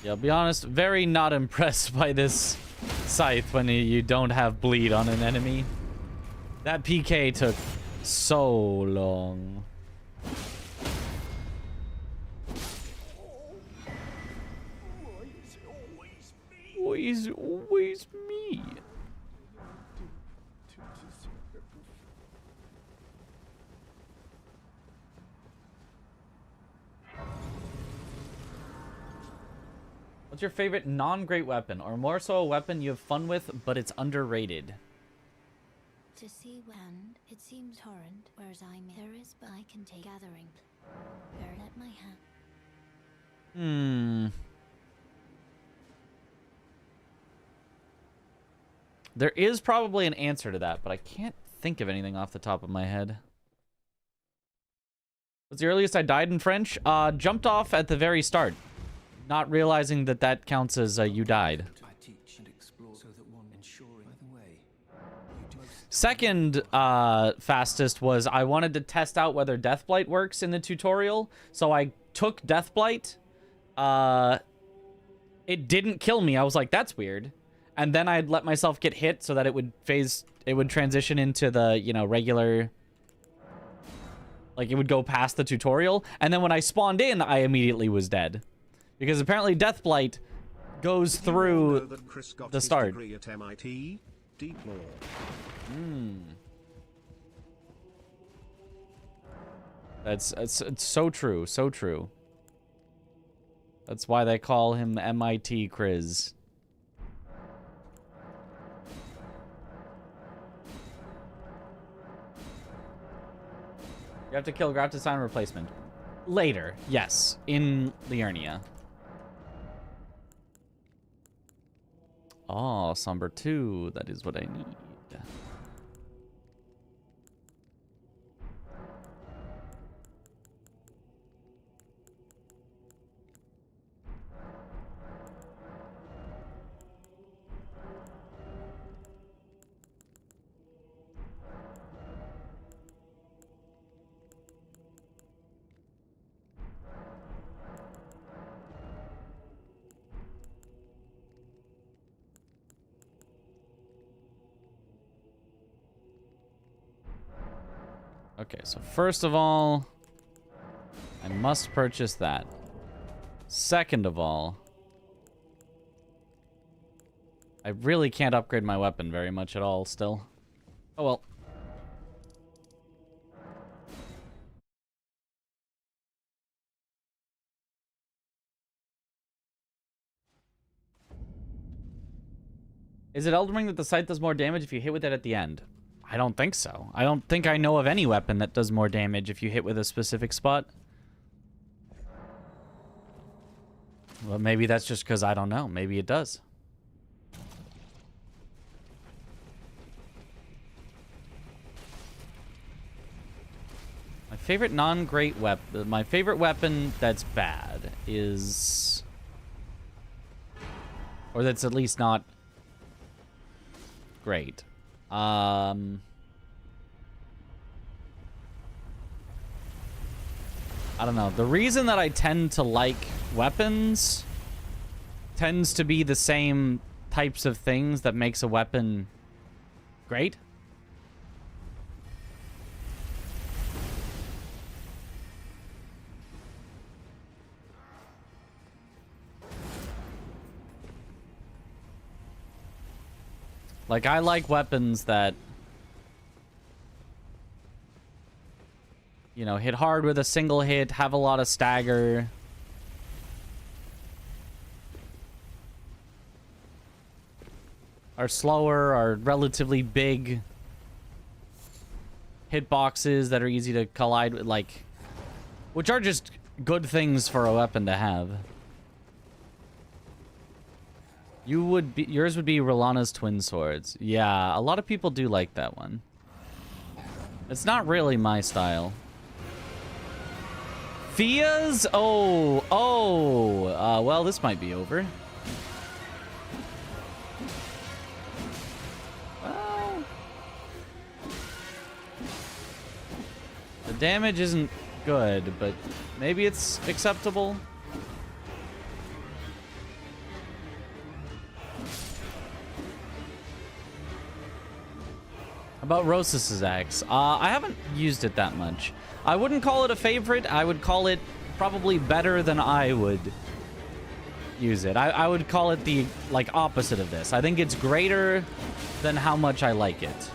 Yeah, I'll be honest, very not impressed by this scythe when you don't have bleed on an enemy. That PK took so long. Why is always me. What's your favorite non-great weapon, or more so a weapon you have fun with, but it's underrated? To see when it seems torrent, whereas there is, but I can take gathering. Burn at my hand. There is probably an answer to that, but I can't think of anything off the top of my head. What's the earliest I died in French? Jumped off at the very start. Not realizing that that counts as you died. Second fastest was I wanted to test out whether Deathblight works in the tutorial. So I took Deathblight. It didn't kill me. I was like, that's weird. And then I'd let myself get hit so that it would transition into the, you know, regular... Like, it would go past the tutorial. And then when I spawned in, I immediately was dead. Because apparently Deathblight goes through the start. At MIT? Deep lore. It's so true, so true. That's why they call him MIT Chris. You have to kill Graph to sign replacement. Later, yes, in Liurnia. Oh, Somber 2. That is what I need. Okay, so first of all, I must purchase that. Second of all, I really can't upgrade my weapon very much at all still. Oh well. Is it Elden Ring that the scythe does more damage if you hit with it at the end? I don't think so. I don't think I know of any weapon that does more damage if you hit with a specific spot. Well, maybe that's just because I don't know. Maybe it does. My favorite non-great weapon... My favorite weapon that's bad is... Or that's at least not great. I don't know. The reason that I tend to like weapons tends to be the same types of things that makes a weapon great. Like, I like weapons that, you know, hit hard with a single hit, have a lot of stagger. Are slower, are relatively big. Hitboxes that are easy to collide with, like, which are just good things for a weapon to have. Yours would be Rolana's Twin Swords. Yeah, a lot of people do like that one. It's not really my style. Fia's? Well, this might be over. Well, the damage isn't good, but maybe it's acceptable. About Rosas's axe. I haven't used it that much. I wouldn't call it a favorite. I would call it probably better than I would use it. I would call it the, like, opposite of this. I think it's greater than how much I like it.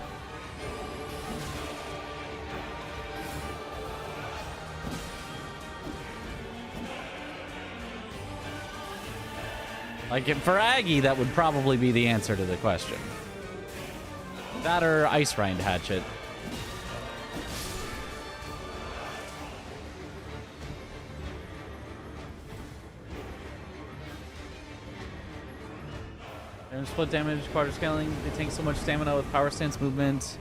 Like, for Aggie, that would probably be the answer to the question. That or Ice Rind Hatchet. And split damage, quarter scaling. They take so much stamina with power stance movement.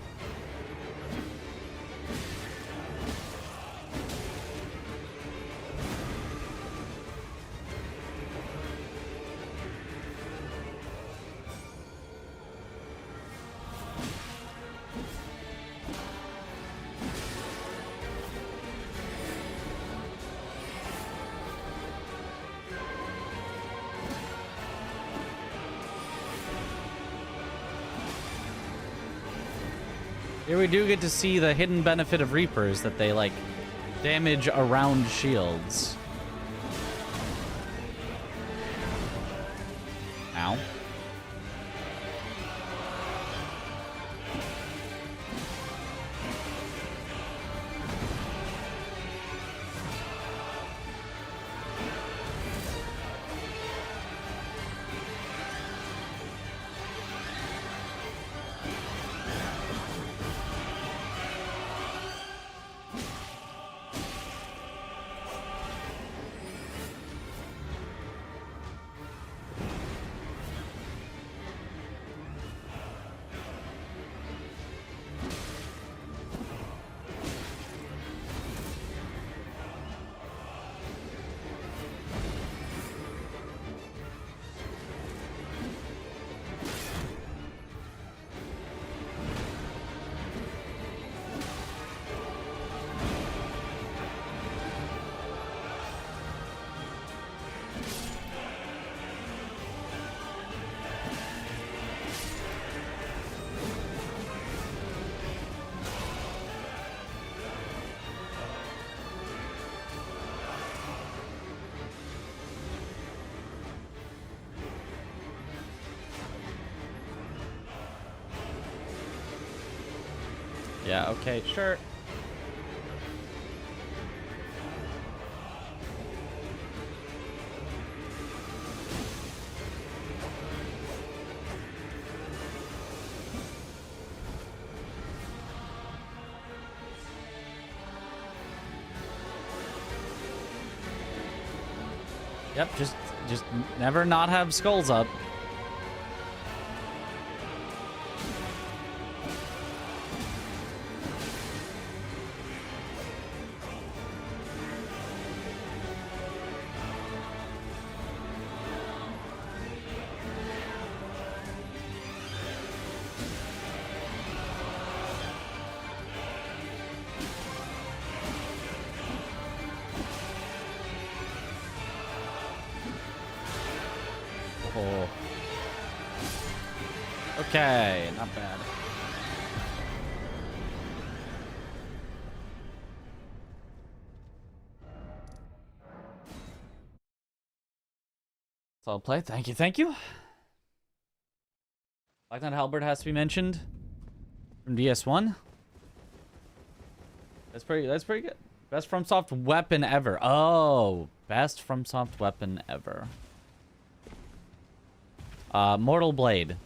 Here we do get to see the hidden benefit of Reapers, that they, like, damage around shields. Ow. Yeah, okay, sure. Yep, just never not have skulls up. Okay, not bad. Solid play. Thank you, thank you. Black Knight Halberd has to be mentioned from DS1. That's pretty good. Best FromSoft weapon ever. Oh, best FromSoft weapon ever. Mortal Blade.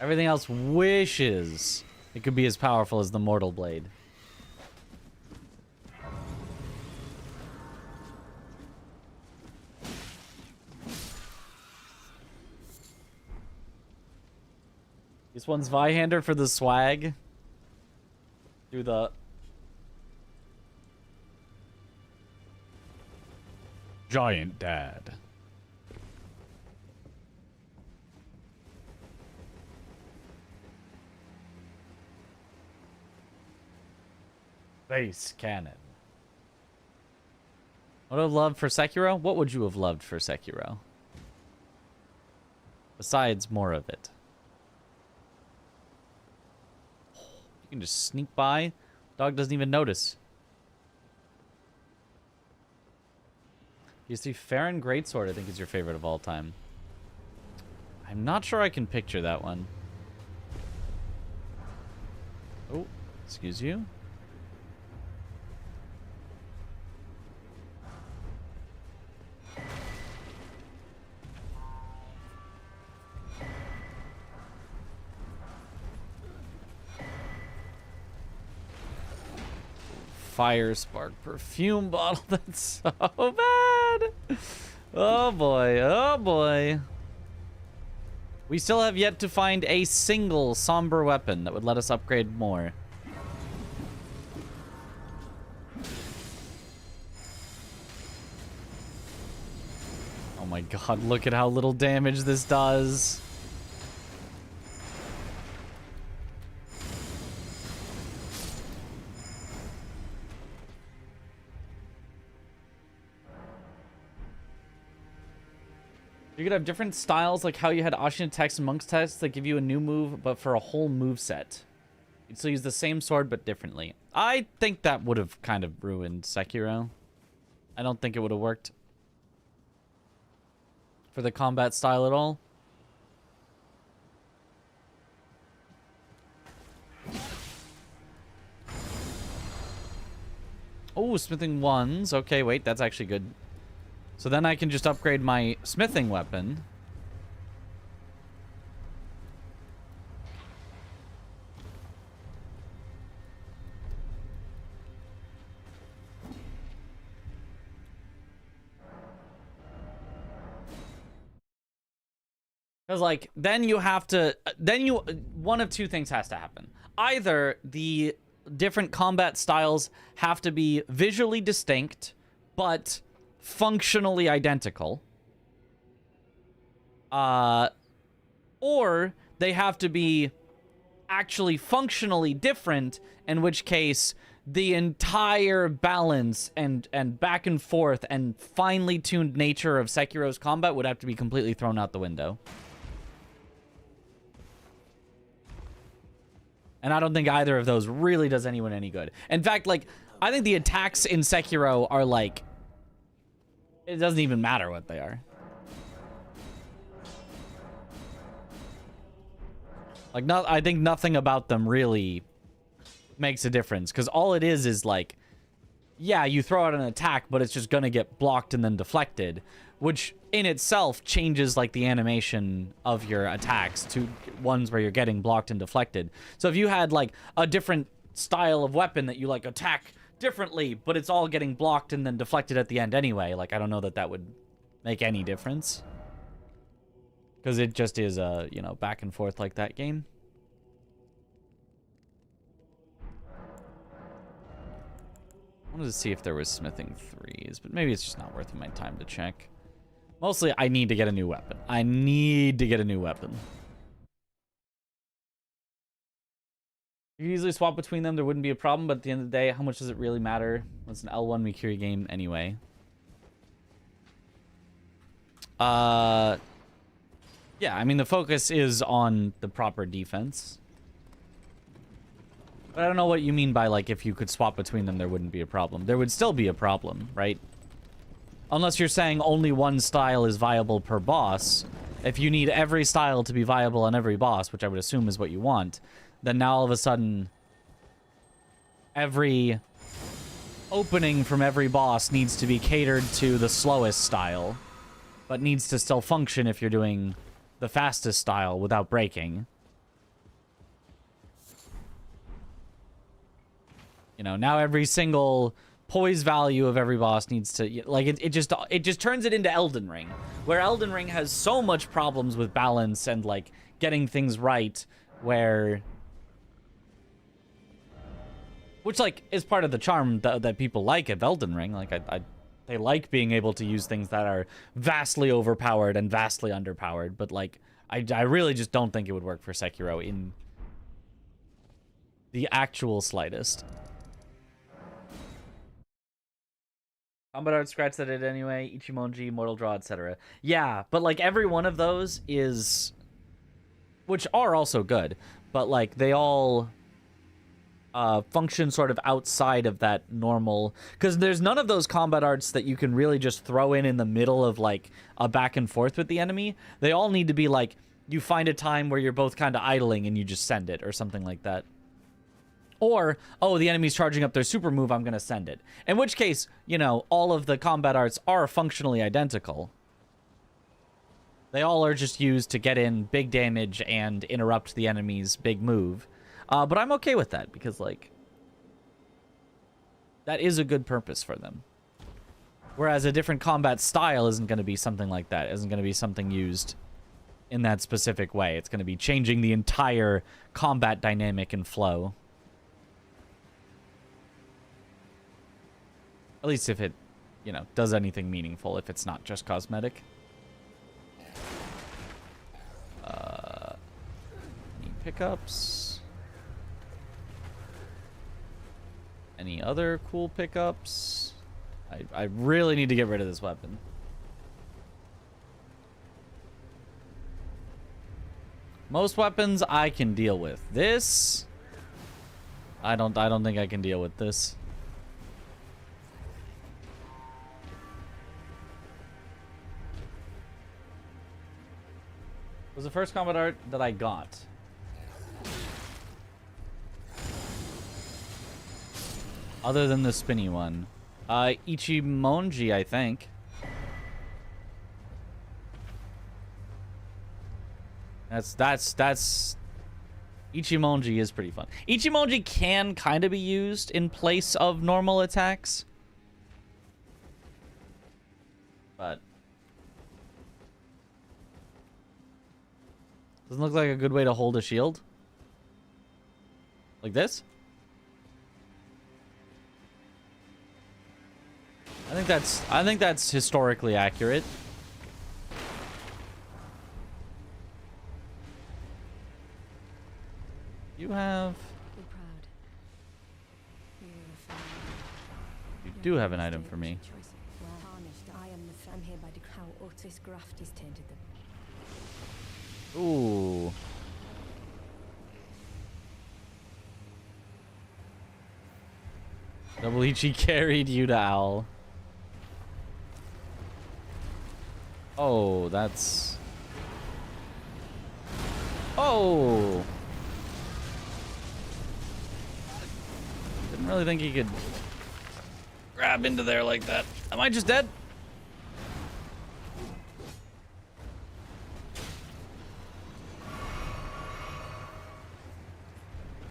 Everything else wishes it could be as powerful as the Mortal Blade. This one's Vihander for the swag. Do the Giant Dad. Base cannon. What would I have loved for Sekiro? What would you have loved for Sekiro? Besides more of it. You can just sneak by. Dog doesn't even notice. You see, Farron Greatsword, I think, is your favorite of all time. I'm not sure I can picture that one. Oh, excuse you. Fire spark perfume bottle. That's so bad. Oh boy. Oh boy. We still have yet to find a single somber weapon that would let us upgrade more. Oh my god, look at how little damage this does. You could have different styles, like how you had Ashin attacks and Monk's attacks that give you a new move, but for a whole move set. You'd still use the same sword, but differently. I think that would have kind of ruined Sekiro. I don't think it would have worked for the combat style at all. Oh, smithing ones. Okay, wait, that's actually good. So then I can just upgrade my smithing weapon. Because, like, then you have to... one of two things has to happen. Either the different combat styles have to be visually distinct, but functionally identical. Or they have to be actually functionally different, in which case the entire balance and back and forth and finely tuned nature of Sekiro's combat would have to be completely thrown out the window. And I don't think either of those really does anyone any good. In fact, like, I think the attacks in Sekiro are like... it doesn't even matter what they are. Like, I think nothing about them really makes a difference. Because all it is like, yeah, you throw out an attack, but it's just going to get blocked and then deflected. Which, in itself, changes, like, the animation of your attacks to ones where you're getting blocked and deflected. So if you had, like, a different style of weapon that you, like, attack differently, but it's all getting blocked and then deflected at the end anyway, like, I don't know that that would make any difference. Because it just is a, you know, back and forth like that game. I wanted to see if there was smithing 3s, but maybe it's just not worth my time to check. Mostly, I need to get a new weapon. I need to get a new weapon. You could easily swap between them. There wouldn't be a problem, but at the end of the day, how much does it really matter? It's an L1 Mikiri game anyway. Yeah, I mean, the focus is on the proper defense. But I don't know what you mean by, like, if you could swap between them, there wouldn't be a problem. There would still be a problem, right? Unless you're saying only one style is viable per boss. If you need every style to be viable on every boss, which I would assume is what you want, then now all of a sudden, every opening from every boss needs to be catered to the slowest style, but needs to still function if you're doing the fastest style without breaking. You know, now every single poise value of every boss needs to, like, it just turns it into Elden Ring, where Elden Ring has so much problems with balance and, like, getting things right, where, which, like, is part of the charm that people like of Elden Ring. Like, they like being able to use things that are vastly overpowered and vastly underpowered, but, like, I really just don't think it would work for Sekiro in the actual slightest. Combat art scratch that it anyway. Ichimonji, Mortal Draw, etc. Yeah, but like every one of those is, which are also good, but like they all function sort of outside of that normal, because there's none of those combat arts that you can really just throw in the middle of like a back and forth with the enemy. They all need to be like, you find a time where you're both kind of idling and you just send it or something like that. Or, oh, the enemy's charging up their super move, I'm going to send it. In which case, you know, all of the combat arts are functionally identical. They all are just used to get in big damage and interrupt the enemy's big move. But I'm okay with that because, like, that is a good purpose for them. Whereas a different combat style isn't going to be something like that. Isn't going to be something used in that specific way. It's going to be changing the entire combat dynamic and flow. At least if it, you know, does anything meaningful, if it's not just cosmetic. Any pickups? Any other cool pickups? I really need to get rid of this weapon. Most weapons I can deal with. This, I don't think I can deal with this. It was the first combat art that I got. Other than the spinny one. Ichimonji, I think. That's Ichimonji is pretty fun. Ichimonji can kind of be used in place of normal attacks. But doesn't look like a good way to hold a shield. Like this? I think that's historically accurate. You have, you do have an item for me. Ooh. Double Ichi carried you to Owl. Oh, that's... Oh! Didn't really think he could grab into there like that. Am I just dead?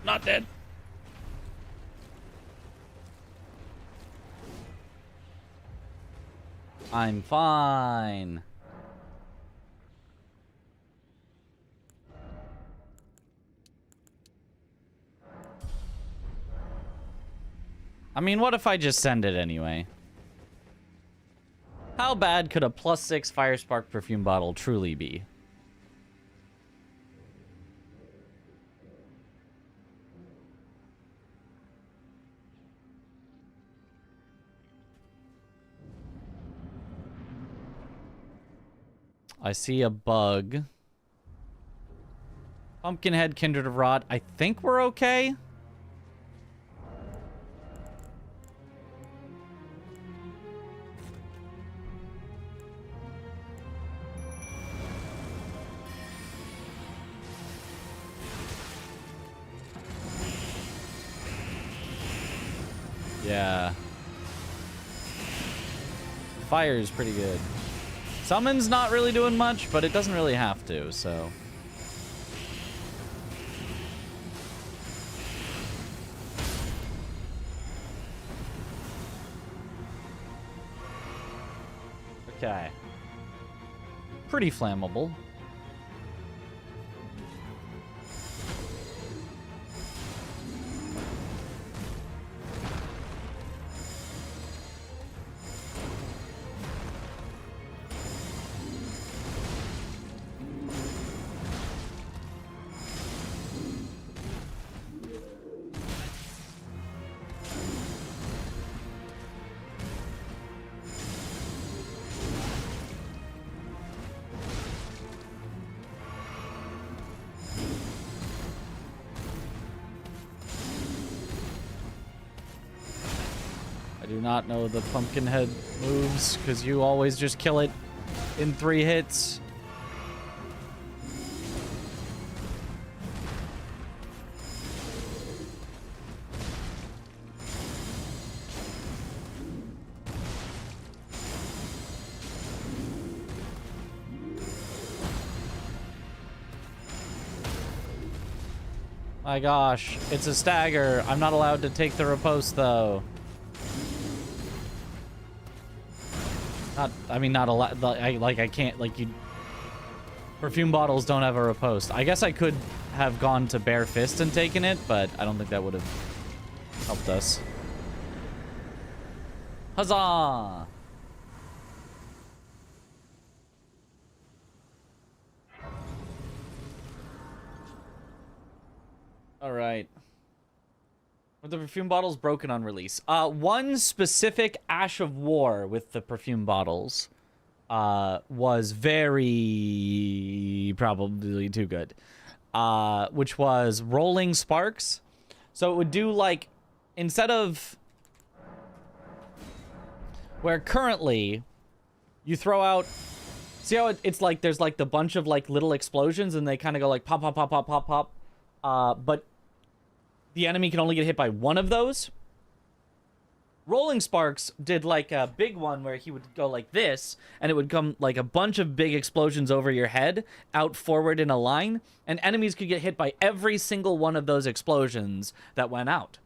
Not dead. I'm fine. I mean, what if I just send it anyway? How bad could a +6 Firespark perfume bottle truly be? I see a bug. Pumpkinhead, Kindred of Rot. I think we're okay. Yeah. Fire is pretty good. Summon's not really doing much, but it doesn't really have to, so. Okay. Pretty flammable. do not know the Pumpkinhead moves, because you always just kill it in 3 hits. My gosh, it's a stagger. I'm not allowed to take the riposte, though. Not allowed. I can't, like, you... Perfume bottles don't have a riposte. I guess I could have gone to bare fist and taken it, but I don't think that would have helped us. Huzzah! All right. Were the perfume bottles broken on release? One specific Ash of War with the perfume bottles was very probably too good. Which was rolling sparks. So it would do like, instead of where currently you throw out, see how it's like there's like the bunch of like little explosions and they kind of go like pop, pop, pop, pop, pop, pop. But the enemy can only get hit by one of those. Rolling Sparks did like a big one where he would go like this, and it would come like a bunch of big explosions over your head, out forward in a line, and enemies could get hit by every single one of those explosions that went out.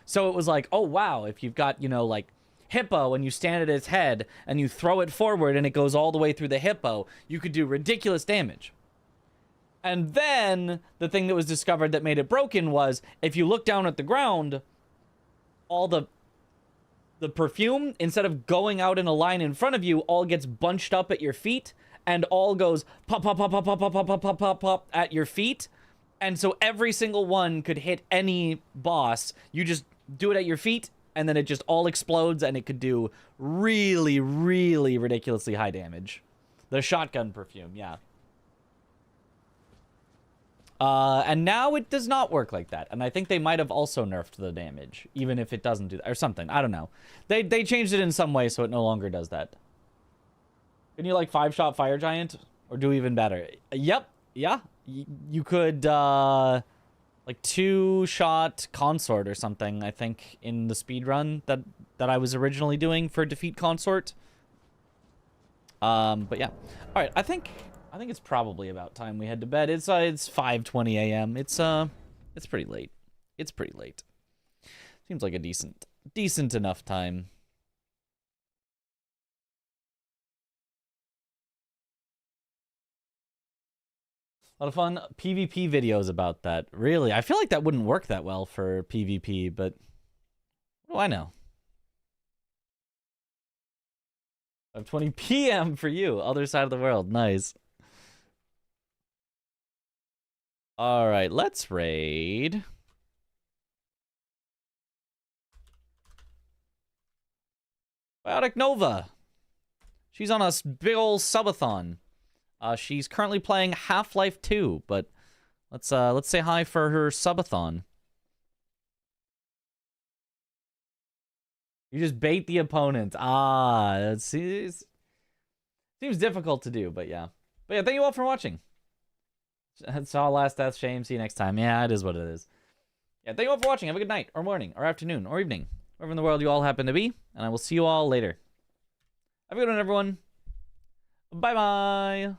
So it was like, oh wow, if you've got, you know, like Hippo and you stand at its head and you throw it forward and it goes all the way through the Hippo, you could do ridiculous damage. And then the thing that was discovered that made it broken was if you look down at the ground, all the perfume, instead of going out in a line in front of you, all gets bunched up at your feet and all goes pop, pop, pop, pop, pop, pop, pop, pop, pop, pop, pop at your feet. And so every single one could hit any boss. You just do it at your feet and then it just all explodes and it could do really, really ridiculously high damage. The shotgun perfume, yeah. And now it does not work like that. And I think they might have also nerfed the damage, even if it doesn't do that, or something. I don't know. They changed it in some way so it no longer does that. Can you, like, 5-shot Fire Giant? Or do even better? Yep. Yeah. You could, like, 2-shot Consort or something, I think, in the speedrun that I was originally doing for Defeat Consort. But yeah. Alright, I think it's probably about time we head to bed. It's 5:20 a.m. It's pretty late. It's pretty late. Seems like a decent enough time. A lot of fun PvP videos about that. Really, I feel like that wouldn't work that well for PvP, but what do I know? 5:20 p.m. for you, other side of the world. Nice. All right, let's raid. Biotic Nova. She's on a big old subathon. She's currently playing Half-Life 2, but let's say hi for her subathon. You just bait the opponent. It seems difficult to do, but yeah. But yeah, thank you all for watching. Saw last death shame. See you next time. Yeah, it is what it is. Yeah, thank you all for watching. Have a good night, or morning, or afternoon, or evening, wherever in the world you all happen to be, and I will see you all later. Have a good one, everyone. Bye-bye.